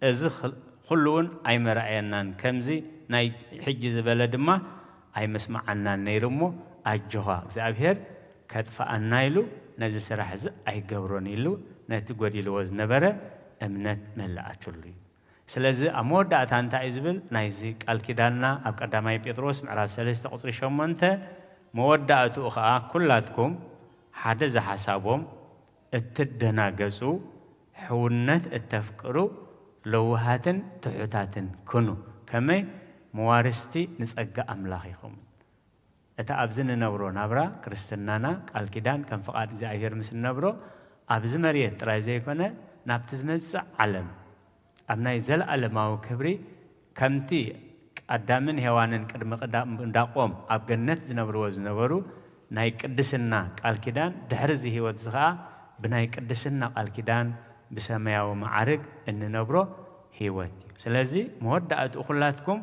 S7: إذ خلون أي مرأينا كمزي ناي حجز بلد ما أي مسمع عنا نيرمو أجوا زابهر كتفا النايلو نزل سرحز أي جوروني له نتقولي له وزن برا أمنت ملأتولي سلزي أمور دعت عن تعزبل نايزي الكدانا أبقدامي بيتروس معرف سلسة قصر شمونته مودعت أخا كلاتكم حدث حسابهم التدناقزو حونت التفكرو لوهاتن تحوتاتن كنو كمي موارستي نسأقى أملاخيكم اتا أبزن نبرو نبرا كريستنانا الكدان كان فقط زاهر مثل نبرو أبز مريت رازي كونه نابتزمز علم أبناي زل علماو كبري كمتي قدامن هوانن قدم قدام داقوم أب جنت زنبرو وزنبرو ناي قدسنا الكدان دحرزي هيوت زغا بناي قدسنا الكدان بسماياو معارك ان نبرو هيوت سلازي مودعت اخلاتكم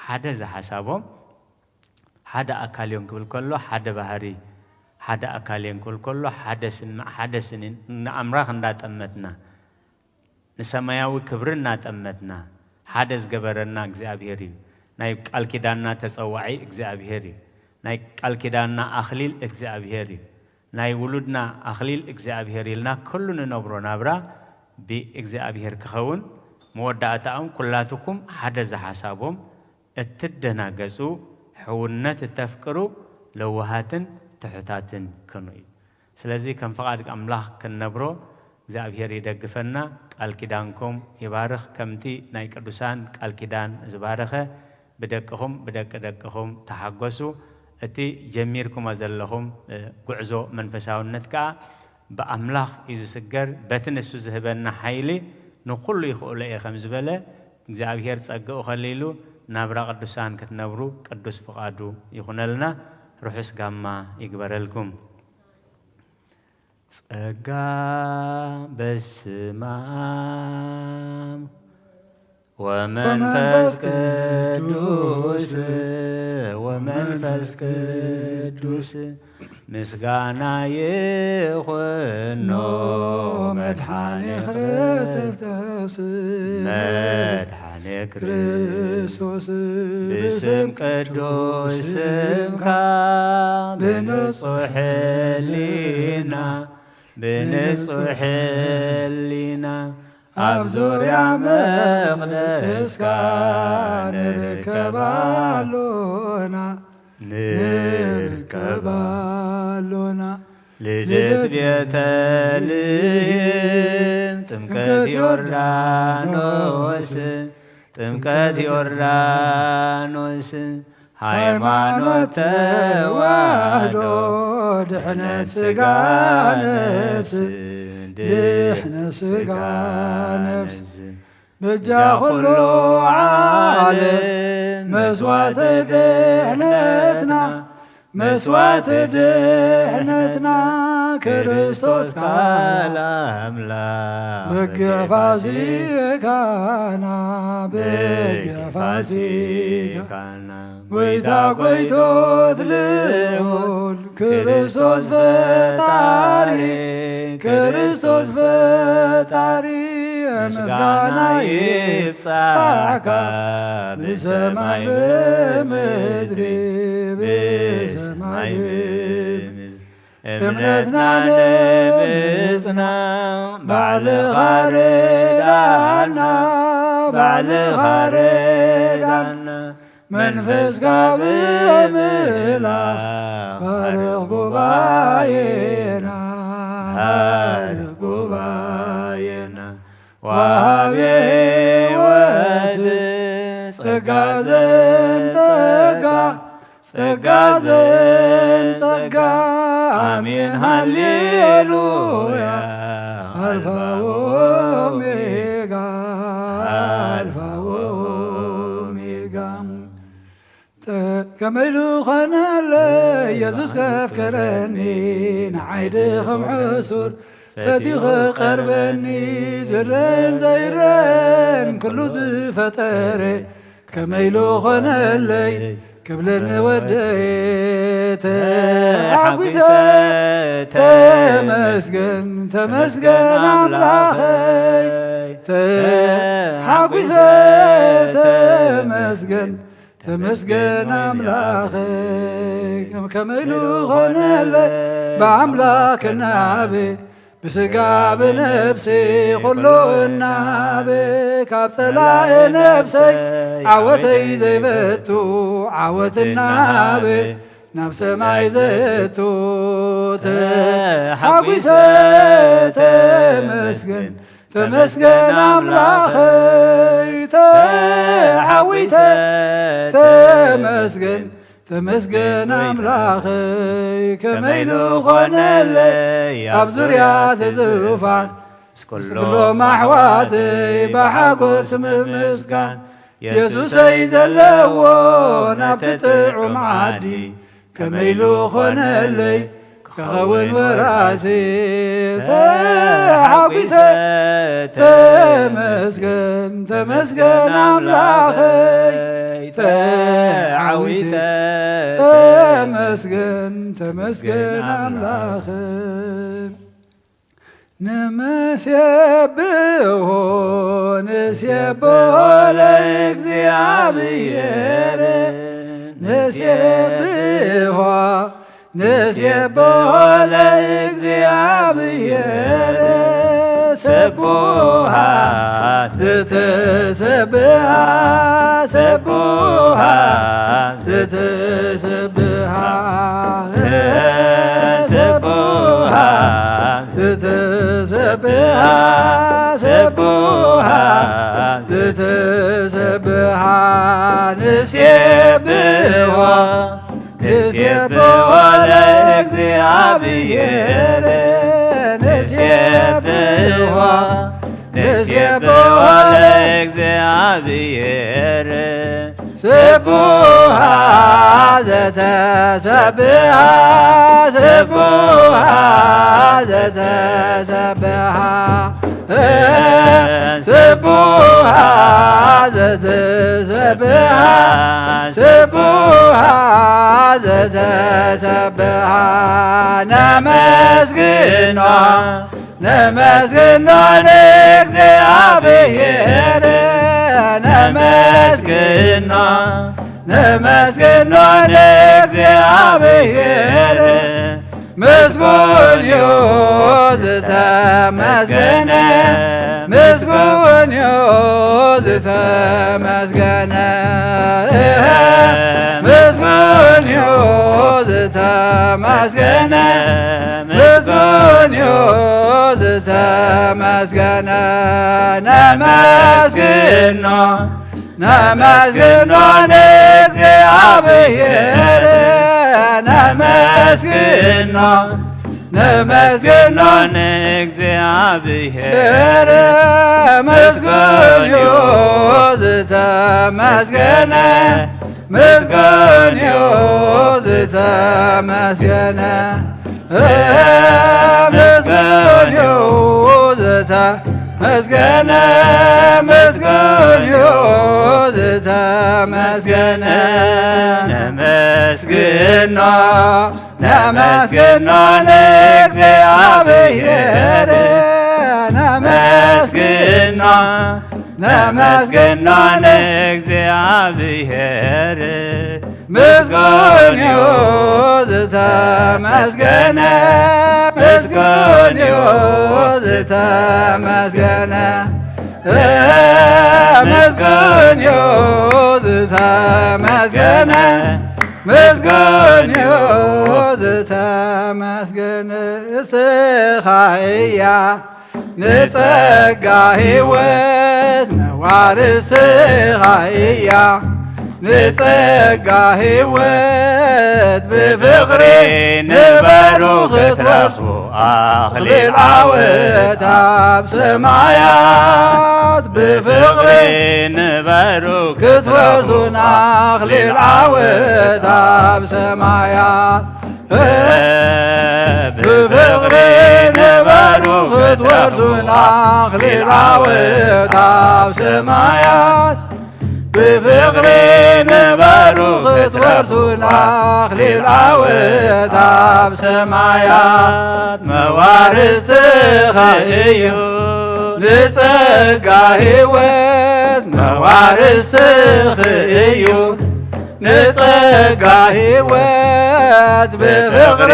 S7: حدا ز حسابهم حدا اكاليون كله حدا بحري حدا اكاليون كله حدثن امراخ እንዳጠመትና نسماياو كبرنا ጠመትና حدث ገበረና እግዚአብሔር ናይ ቃል ኪዳንና ተጸዋዒ እግዚአብሔር ናይ ቃል ኪዳንና አኽሊል እግዚአብሔር ናይ ውሉድና አኽሊል እግዚአብሔር ይልና ኩሉን ነብሮ ናብራ بإግዚአብሔር ክኸውን መወዳእታኦም ኩላትኩም ሓደ ዝሓሳቦም እትደናገጹ ሕውነት ተፍቅሩ ለውሃትን ትሕታትን ክኑ ስለዚህ ከም ፈቃድ አምላኽ ክንነብሮ እግዚአብሔር ይደግፈና ቃል ኪዳንኩም ይባርኽ ከምቲ ናይ ቅዱሳን ቃል ኪዳን ዝባረኸ بدقهم تحقسوا أتي جميركم أزلهم قعزو منفساونت كا بأملاخ إذا سجر بتنسو زهبنا حيلي نقول له يقول لي خمس بلا زعبير تسقى وخليلو نبرة قدسان كتنبرو قدس فقادو يخون لنا روحس جامع يكبر لكم تسقى بس مام ومنفس قدوس مسغانا يخونو مدحاني كريستوس باسم قدوس سمكا بنصح لينا أبزور يا مقدس كان نركبالونا لدت بيتاليم تمكت يوردانوس ሃይማኖት ተዋህዶ ድሕነት ስጋ ነፍስ በጃ ኩሉ ዓለም መስዋዕተ ድሕነትና
S2: መስዋዕት ድሕነትና ክርስቶስ
S7: ካል አምላክ
S2: በግዕ ፋሲካና በግዕ ፋሲካና ጎይታ ጎይቶት ልዑል ክርስቶስ ፈጣሪ ክርስቶስ ፈጣሪ ምስጋና ይብጻዕካ ብሰማይ በምድሪ ብሰማይ እምነትና ንምጽና ባዕልኻ ረዳእና ባዕልኻ ረዳእና መንፈስካ ብምልኣኽ ባርኽ ጉባኤና ባርኽ ጉባኤና ወሃብ ሕይወት ጸጋ ዘንጸጋ ጸጋ ዘንጸጋ አሜን ሃሌሉያ አልፋ ወኦሜጋ አልፋ ወኦሜጋ ከመይሉ ኾነለ ኢየሱስ ከፍከረኒ ንዓይድኸም ዕሱር ፈቲኸ ቀርበኒ ዝረን ዘይረን ኩሉ ዝፈጠረ ከመይሉ ኾነለይ ክብለኒ ወደየ ተሓጒሰ ተመስገን ተመስገን አምላኸይ ተሓጒሰ ተመስገን ተመስገን አምላኸይ ከመይሉ ኾነለይ በአምላክ ናቤ ብስጋ ብነፍሴ ኩሉ እናቤ ካብ ጸላኤ ነፍሰይ ዓወተይ ዘይፈቱ ዓወት እናቤ ናብ ሰማይ ዘእቱ ተሓጒሰ ተመስገን ተመስገን አምላኸይ ተሓጒሰ ተመስገን ተመስገን አምላኸይ ከመይሉ ኾነለይ ኣብ ዙርያ ትዙፋን ምስኩሎም ኣሕዋተይ ብሓጎስ ምምስጋን ኢየሱሰይ ዘለዎ ናብቲ ጥዑም ዓዲ ከመይሉ ኾነለይ ክኸውን ወራሲ ተሓጒሰ ተመስገን ተመስገን አምላኸይ ተዓዊተ ተመስገን ተመስገን አምላኸይ ነመስየብሖ ንስየብሖ ለእግዚአብሔር ንስየብሖ ንስየብሖ ለእግዚአብሔር ስቡሃት ዝተሰብሃ ስቡሃት ዝተሰብሃ ስቡሃት ዝተሰብሃ ስቡሃት ዝተሰብሃ ንስየብሖ ንስየብሖ ለእግዚአብሔር ንስየብሖ ንስየብሖ ለእግዚአብሔር ስቡሃ ዘተሰብሃ ስቡሃ ዘተሰብሃ ስቡሃ ዘተሰብሃ ስቡሃ ዘተሰብሃ ነመስግኖ ነመስግኖ ለእግዚአብሔር ነመስግኖ ነመስግኖ ለእግዚአብሔር ምስጉን እዩ ዝተመስገነ ምስጉን እዩ ዝተመስገነ ምስጉን እዩ ዝተመስገነ ምስጉን እዩ ዝተመስገነ ነመስግኖ ነመስግኖ ለእግዚአብሔር ነመስግኖ ነመስግኖ ለእግዚአብሔር ምስጉን እዩ ዝተመስገነ ምስጉን እዩ ዝተመስገነ መስገን እዩ ዝተመስገነ መስገን እዩ ዝተመስገነ ነመስግኖ ነመስግኖ ንእግዚአብሔር ነመስግኖ ነመስግኖ ንእግዚአብሔር ምስጉን እዩ ዝተመስገነ ምስጉን እዩ ዝተመስገነ ምስጉን እዩ ዝተመስገነ ምስጉን እዩ ዝተመስገነ እስኻ እያ ንጸጋ ሕይወት ነዋርስኻ እያ ንጸጋ ሕይወት ብፍቕሪ ንበሩ ክትወርሱ ኣኽሊል ዓወት ኣብ ሰማያት ብፍቕሪ ንበሩ ክትወርሱ ኣኽሊል ዓወት ኣብ ሰማያት ብፍቕሪ ንበሩ ክትወርሱ ኣኽሊል ዓወት ኣብ ሰማያት ብፍቕሪ ንበሩ ክትወርሱ ኣኽሊል ዓወት ኣብ ሰማያት መዋርስትኻ እዩ ንጸጋ ሕይወት መዋርስትኽ እዩ ንጸጋ ሕይወት ብፍቕሪ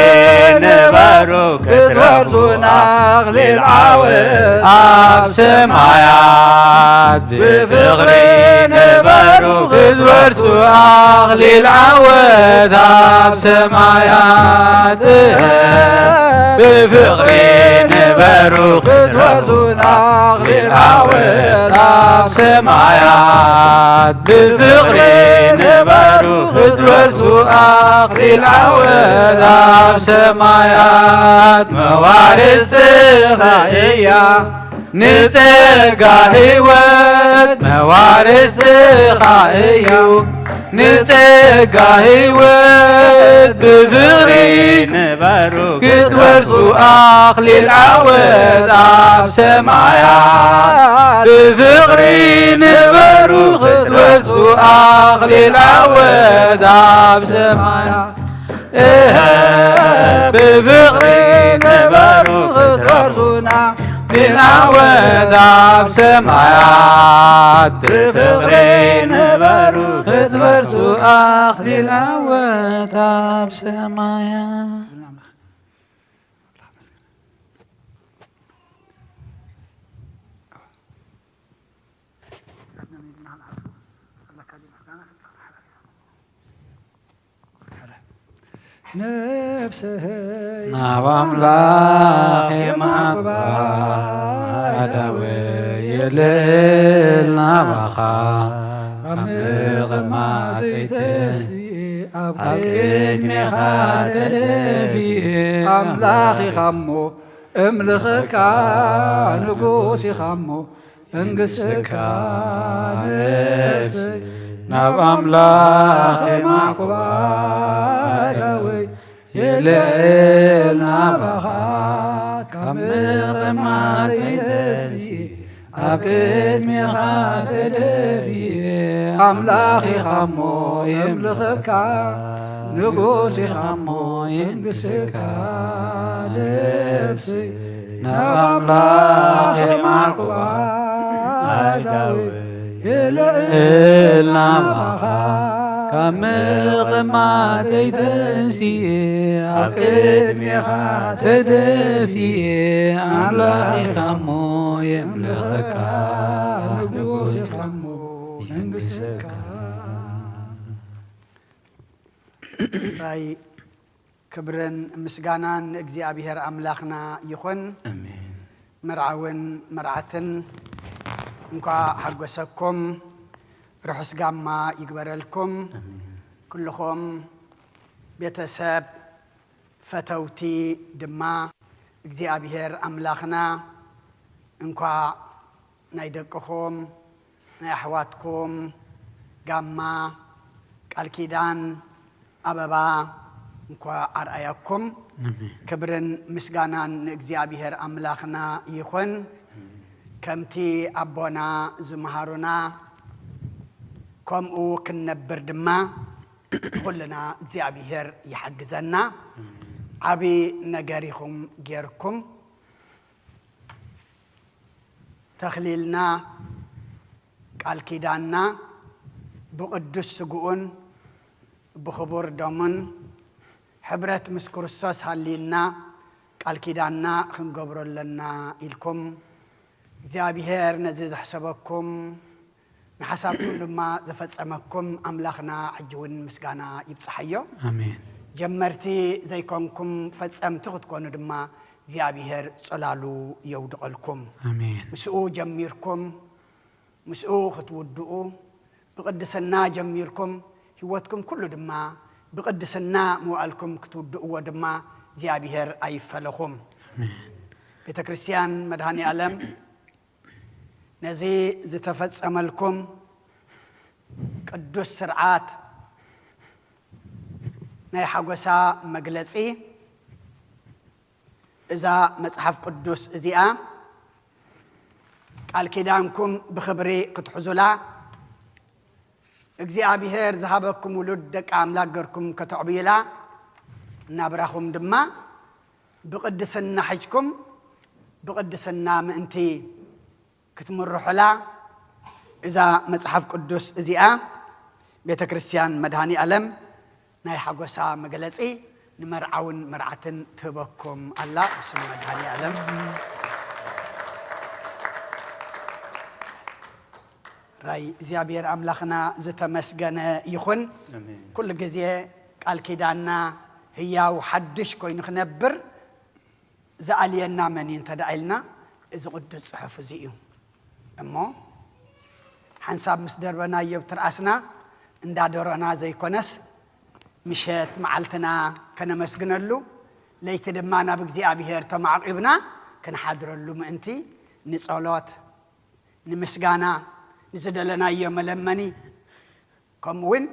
S2: ንበሩ ክትወርሱ ኣኽሊል ዓወት ኣብ ሰማያት ብፍቕሪ ንበሩ ክትወርሱ ኣኽሊል ዓወት ኣብ ሰማያት ብፍቕሪ ንበሩ ክትወርሱ ኣኽሊል ዓወት ኣብ ሰማያት ብፍቕሪ ንበሩ ክትወርሱ ኣኽሊል ዓወት ኣብ ሰማያት መዋርስትኻ እያ ንጸጋ ሕይወት መዋርስትኻ እዩ ንጸጋ ሕይወት ብፍቕሪ ንበሩ ክትወርሱ ኣኽሊል ዓወት ኣብ ሰማያት ብፍቕሪ ንበሩ ክትወርሱ ኣኽሊል ዓወት ኣብ ሰማያት ብፍቕሪ ንበሩ ክትወርሱ ኣኽሊል ዓወት ኣብ ሰማያት ብፍቕሪ ንበሩ ክትወርሱ ኣኽሊል ዓወት ኣብ ሰማያት ነፍስህይ ናብ ኣምላኽ የማዕባዳዊ የልዕል ናባኻ ኣምቕማጠይተስ ኣብ ቅድሜኻ ተደፊአ ኣምላኽ ኢኻ እሞ እምልኽካ ንጉስ ኢኻ እሞ እንግስካ ነፍሰይ ናብ ኣምላኽ የማዕባዳዊ የልዕል ናባኻ ካብ ምቕማጠይተስ ኣብ ቅድሜኻ ተደፊአ ኣምላኽ ኢኻ እሞ የምልኽካ ንጉስ ኢኻ እሞ የንግስካ ነፍሰይ ናብ ኣምላኽ የማዕባዳዊ የልዕል ናባኻ ካብ ምቕማጠይተንሲአ ኣብ ቅድሜኻ ተደፊአ ኣምላኽ ኢኻ እሞ የምልኽካ ንጉስ ኢኻ እሞ የንግስካ
S3: ራይ ክብርን ምስጋናን እግዚአብሔር አምላኽና ይኹን። መርዓውን መርዓትን እንኳ ሓጎሰኩም ርሑስ ጋማ ይግበረልኩም። ኩልኹም ቤተሰብ ፈተውቲ ድማ እግዚአብሔር አምላኽና እንኳ ናይ ደቅኹም ናይ ኣሕዋትኩም ጋማ ቃል ኪዳን አበባ እንኳ አርአያኩም ክብርን ምስጋናን እግዚአብሔር አምላክና ይኹን ከምቲ አቦና ዝመሃሩና ከምኡ ክንነብር ድማ ኩልና እግዚአብሔር ይሐግዘና ዓቢ ነገሪኹም ጌርኩም ተኽሊልና ቃል ኪዳንና ብቅዱስ ስጉኡን ብኽቡር ደሙን ሕብረት ምስ ክርስቶስ ሃሊና ቃል ኪዳንና ክንገብረለና ኢልኩም እግዚአብሔር ነዚ ዝሕሰበኩም ንሓሳብኩም ድማ ዘፈጸመኩም አምላኽና ሕጂውን ምስጋና ይብጽሐዮ
S1: አሜን
S3: ጀመርቲ ዘይኮንኩም ፈጸምቲ ክትኮኑ ድማ እግዚአብሔር ጸላሉ የውድቀልኩም
S1: አሜን
S3: ምስኡ ጀሚርኩም ምስኡ ክትውድኡ ብቅድስና ጀሚርኩም ህይወትኩም ኩሉ ድማ ብቅድስና መዋዕልኩም ክትውድእዎ ድማ እግዚአብሔር አይፈለኹም
S1: አሜን
S3: ቤተ ክርስቲያን መድኃኔ ዓለም ነዚ ዝተፈጸመልኩም ቅዱስ ስርዓት ናይ ሓጎሳ መግለጺ እዛ መጽሐፍ ቅዱስ እዚኣ ቃል ኪዳንኩም ብኽብሪ ክትሕዙላ እግዚአብሔር ዝሃበኩም ውሉድ ደቂ አምላክ ገርኩም ከተዕብይላ እናብራኹም ድማ ብቅድስና ሕጅኩም ብቅድስና ምእንቲ ክትምርሑላ እዛ መጽሐፍ ቅዱስ እዚኣ ቤተ ክርስቲያን መድኃኔ ዓለም ናይ ሓጎሳ መግለጺ ንመርዓውን መርዓትን ትህበኩም አላ ብስም መድኃኔ ዓለም ራይ እግዚአብሔር አምላኽና ዝተመስገነ ይኹን ኩሉ ግዜ ቃል ኪዳንና ህያው ሓድሽ ኮይኑ ክነብር ዝኣልየና መን እንተዳኢልና እዚ ቅዱስ ጽሑፍ እዚ እዩ እሞ ሓንሳብ ምስ ደርበናዮ ብትርኣስና እንዳደረና ዘይኮነስ ምሸት መዓልትና ከነመስግነሉ ለይቲ ድማ ናብ እግዚአብሔር ተማዕቂብና ክንሓድረሉ ምእንቲ ንጸሎት ንምስጋና ንዝደለናዮ መለመኒ ከምውን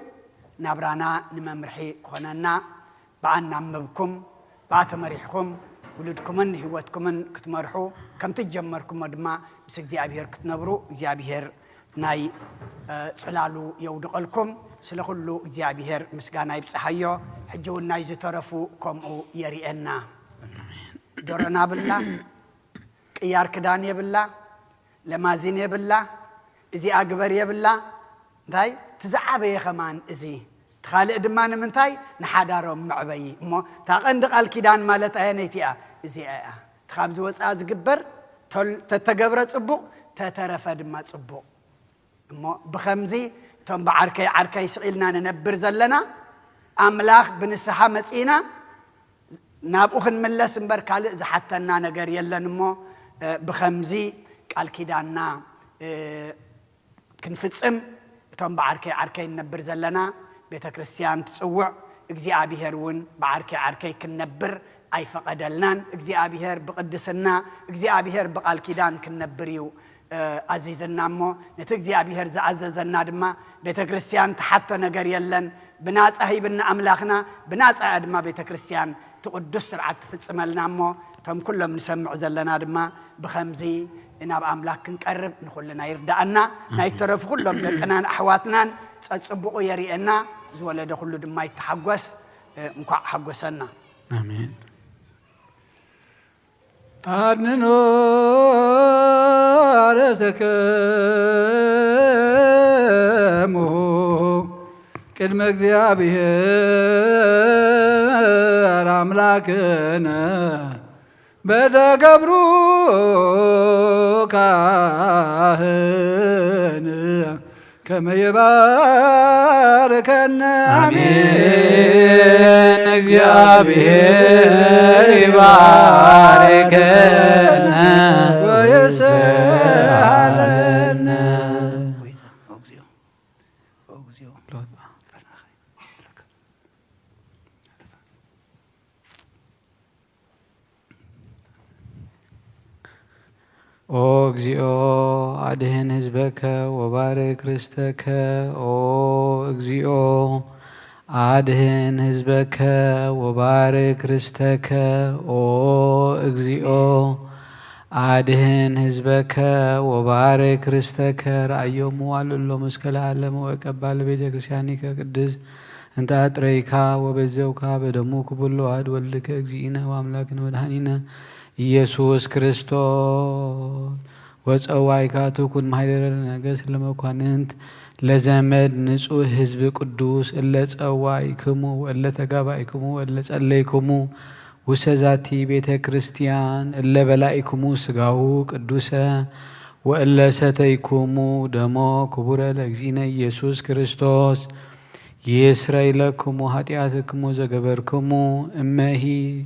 S3: ናብራና ንመምርሒ ኮነና በአናመብኩም በአተመሪሕኩም ውልድኩምን ህይወትኩምን ክትመርሑ ከምቲ ጀመርኩም ድማ ምስ እግዚአብሔር ክትነብሩ እግዚአብሔር ናይ ጽላሉ የውድቀልኩም ስለኩሉ እግዚአብሔር ምስጋና ይብጽሐዮ ሕጂውን ናይ ዝተረፉ ከምኡ የሪአና ደረና ብላ ቅያር ክዳን የብላ ለማዚን የብላ እዚ አግበር የብላ እንታይ ትዛዓበየ ኸማን እዚ ትኻልእ ድማ ንምንታይ ንሓዳሮም መዕበይ እሞ ታቐንዲ ቃል ኪዳን ማለት ኣየነይቲያ እዚኣ እያ ትኻብ ዝወፃ ዝግበር ተተገብረ ጽቡቕ ተተረፈ ድማ ጽቡቕ እሞ ብኸምዚ እቶም ብዓርከይ ዓርከይ ስቂልና ንነብር ዘለና ኣምላኽ ብንስሓ መጺና ናብኡ ክንምለስ እምበር ካልእ ዝሓተና ነገር የለን እሞ ብኸምዚ ቃል ኪዳንና ክንፍጽም እቶም ብዓርከይ ዓርከይ ንነብር ዘለና ቤተ ክርስቲያን ትጽውዕ እግዚአብሔር እውን ብዓርከይ ዓርከይ ክንነብር ኣይፈቀደልናን እግዚአብሔር ብቅድስና እግዚአብሔር በቃል ኪዳን ክንነብር እዩ አዚዝና እሞ ነቲ እግዚአብሔር ዝኣዘዘና ድማ ቤተ ክርስቲያን ተሓቶ ነገር የለን ብናፃ ሂብና አምላኽና ብናፃ ድማ ቤተ ክርስቲያን ትቅዱስ ስርዓት ትፍጽመልና እሞ እቶም ኩሎም ንሰምዕ ዘለና ድማ ብኸምዚ ናብ አምላክ ክንቀርብ ንኹልና ይርዳእና ናይ ተረፉ ኩሎም ደቅናን ኣሕዋትናን ጸጽብቑ የሪአና ዝወለደ ኩሉ ድማ ይተሓጎስ እንኳዕ ሓጎሰና
S1: አሜን
S2: አድንኖ አለሰከሙ ቅድመ እግዚአብሔር አምላክነ በደገብሩ ካህን ከመ ይባርከነ
S1: አሜን እግዚአብሔር ይባርከነ
S2: ወይስሐለነ
S1: ኦ እግዚኦ አድህን ህዝበከ ወባርክ ርስተከ ኦ እግዚኦ አድህን ህዝበከ ወባርክ ርስተከ ኦ እግዚኦ አድህን ህዝበከ ወባርክ ርስተከ ራእዮሙ ዋልሎ መስከለ ዓለም ወቀባል ቤተ ክርስቲያኒከ ቅድስ እንተ አጥረይካ ወበዘውካ በደሙ ክቡሎ አድ ወልድከ እግዚእነ ወአምላክነ ወድኃኒነ ኢየሱስ ክርስቶስ ወፀዋይካ ትኩን ማህደረ ነገሥት ለመኳንንት ለዘመድ ንጹህ ህዝብ ቅዱስ እለ ጸዋይክሙ ወእለ ተጋባይክሙ ወእለ ጸለይክሙ ውሰዛቲ ቤተ ክርስቲያን እለ በላይክሙ ስጋሁ ቅዱሰ ወእለ ሰተይክሙ ደሞ ክቡረ ለእግዚእነ ኢየሱስ ክርስቶስ ይስረይ ለክሙ ኃጢአትክሙ ዘገበርክሙ እመሂ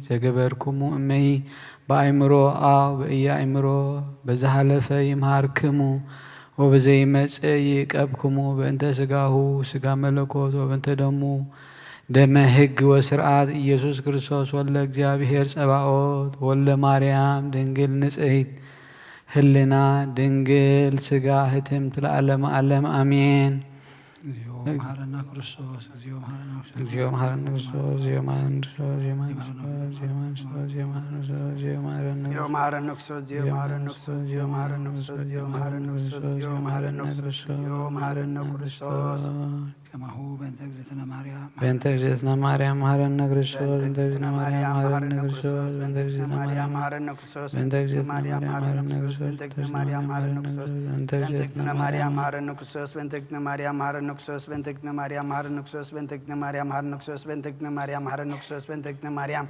S1: ዘገበርክሙ እመሂ በአእምሮ አው በኢያእምሮ በዛሃለፈ ይምሃርክሙ ወበዘይመጽእ ይቀብክሙ በእንተ ስጋሁ ስጋ መለኮት ወበእንተ ደሙ ደመ ሕግ ወስርዓት ኢየሱስ ክርስቶስ ወለ እግዚአብሔር ጸባኦት ወለ ማርያም ድንግል ንጽሕት ህልና ድንግል ስጋ ህትምት ለዓለመ ዓለም አሜን።
S2: መሐረና ክርስቶስ እግዚኦ መሐረና
S1: እግዚኦ መሐረነ ክርስቶስ እግዚኦ መሐረነ ክርስቶስ እግዚኦ መሐረነ ክርስቶስ እግዚኦ መሐረነ ክርስቶስ እግዚኦ መሐረነ ክርስቶስ
S3: እግዚኦ መሐረነ ክርስቶስ እግዚኦ መሐረነ ክርስቶስ እግዚኦ መሐረነ ክርስቶስ እግዚኦ መሐረነ ክርስቶስ እግዚኦ መሐረነ ክርስቶስ
S2: ከማሁ በእንተ እግዝእትነ ማርያም
S1: በእንተ እግዝእትነ ማርያም መሐረነ ክርስቶስ በእንተ እግዝእትነ ማርያም መሐረነ ክርስቶስ በእንተ እግዝእትነ ማርያም መሐረነ ክርስቶስ በእንተ እግዝእትነ ማርያም መሐረነ ክርስቶስ በእንተ እግዝእትነ ማርያም መሐረነ ክርስቶስ በእንተ እግዝእትነ ማርያም መሐረነ ክርስቶስ በእንተ እግዝእትነ ማርያም መሐረነ ክርስቶስ በእንተ እግዝእትነ ማርያም መሐረነ ክርስቶስ በእንተ እግዝእትነ ማርያም መሐረነ ክርስቶስ በእንተ እግዝእትነ ማርያም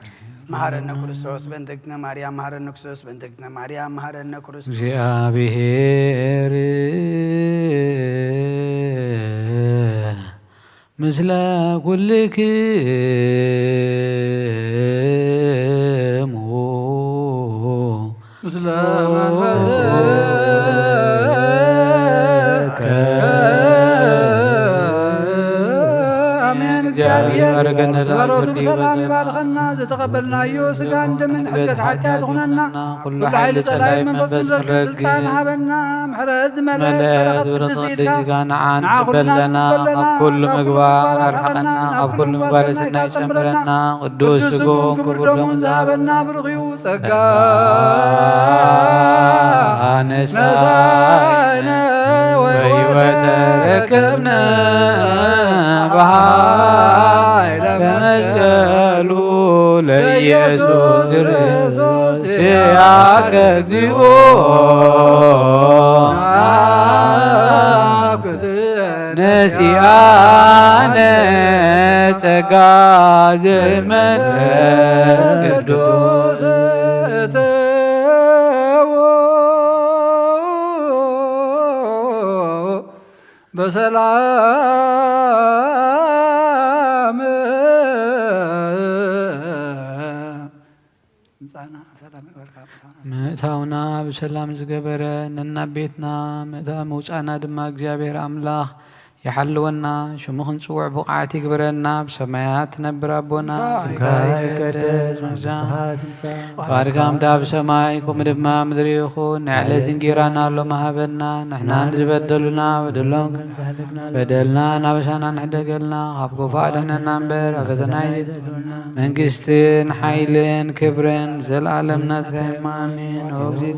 S1: መሐረነ ክርስቶስ በእንተ እግዝእትነ ማርያም መሐረነ ክርስቶስ በእንተ እግዝእትነ ማርያም መሐረነ ክርስቶስ በእንተ እግዝእትነ ማርያም መሐረነ ክርስቶስ እግዚአብሔር ምስለ ኩልክሙ
S2: ምስለ መንፈስከ አሜን። እግዚአብሔር በረከቱ በሰላም ይባርከና ዘተቀበልናዮ ስጋን ደምን ሕገት ሓጢአት ዝኾነና ኩሉ ሓይሊ ጸላይ መንፈስ ንረክብ ስልጣን ሃበና ምሕረት ዝመልአ በረኸት ቅድስ ኢልካ
S1: ንዓን በለና ኣብ ኩሉ ምግባር ኣርሐቐና ኣብ ኩሉ ምግባር ሰናይ ጨምረና ቅዱስ ስግኡን ክቡር ደሙን
S2: ዝሃበና ብሩኽ እዩ ጸጋ
S1: ነሳይነ ወሕይወተ ረከብነ በኃይለ መስቀሉ ለኢየሱስ ክርስቶስ ያከ እግዚኦ ነሲአነ ጸጋ ዘመንፈስ ቅዱስ
S2: በሰላም
S1: ምእታውና ብሰላም ዝገበረ ነና ቤትና ምእታ መውፃእና ድማ እግዚአብሔር አምላኽ يحلونا شمخن صوع بقعتي قبرنا بسمايات تنبر أبونا سكاي باركام تاب سمايكم دبما مدريخو نعلى تنقيرانا لو مهابنا نحنا نزبدلنا بدلنا نبسانا نحدقلنا خابكو فادنا نمبر أفتناي من قستين حيلين كبرين زل عالمنا تخيم آمين وبزيد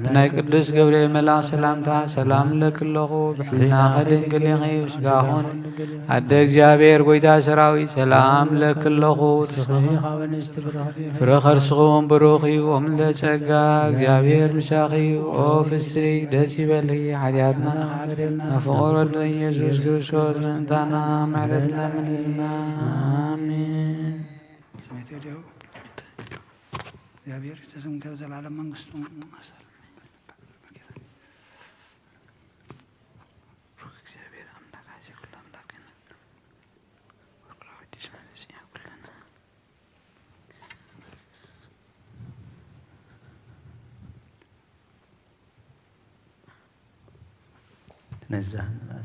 S1: بناي قدس قبري ملا سلامتا سلام لك اللغو بحلنا خدين قليغي وسقاهون عد እግዚአብሔር ጎይታ ሰራዊት ሰላም ለክለኹ ፍረኸር ስኹም ብሩኽ እዩ ኦምለ ጸጋ እግዚአብሔር ምሳኺ ኦ ፍስሪ ደስ ይበልኺ ሓጢአትና ፍቑር ወልደ ኢየሱስ ክርስቶስ ምእንታና ምሕረት ለምንልና አሜን።
S2: እግዚአብሔር ተስምከ ዘላለም መንግስቱ
S7: نزهنا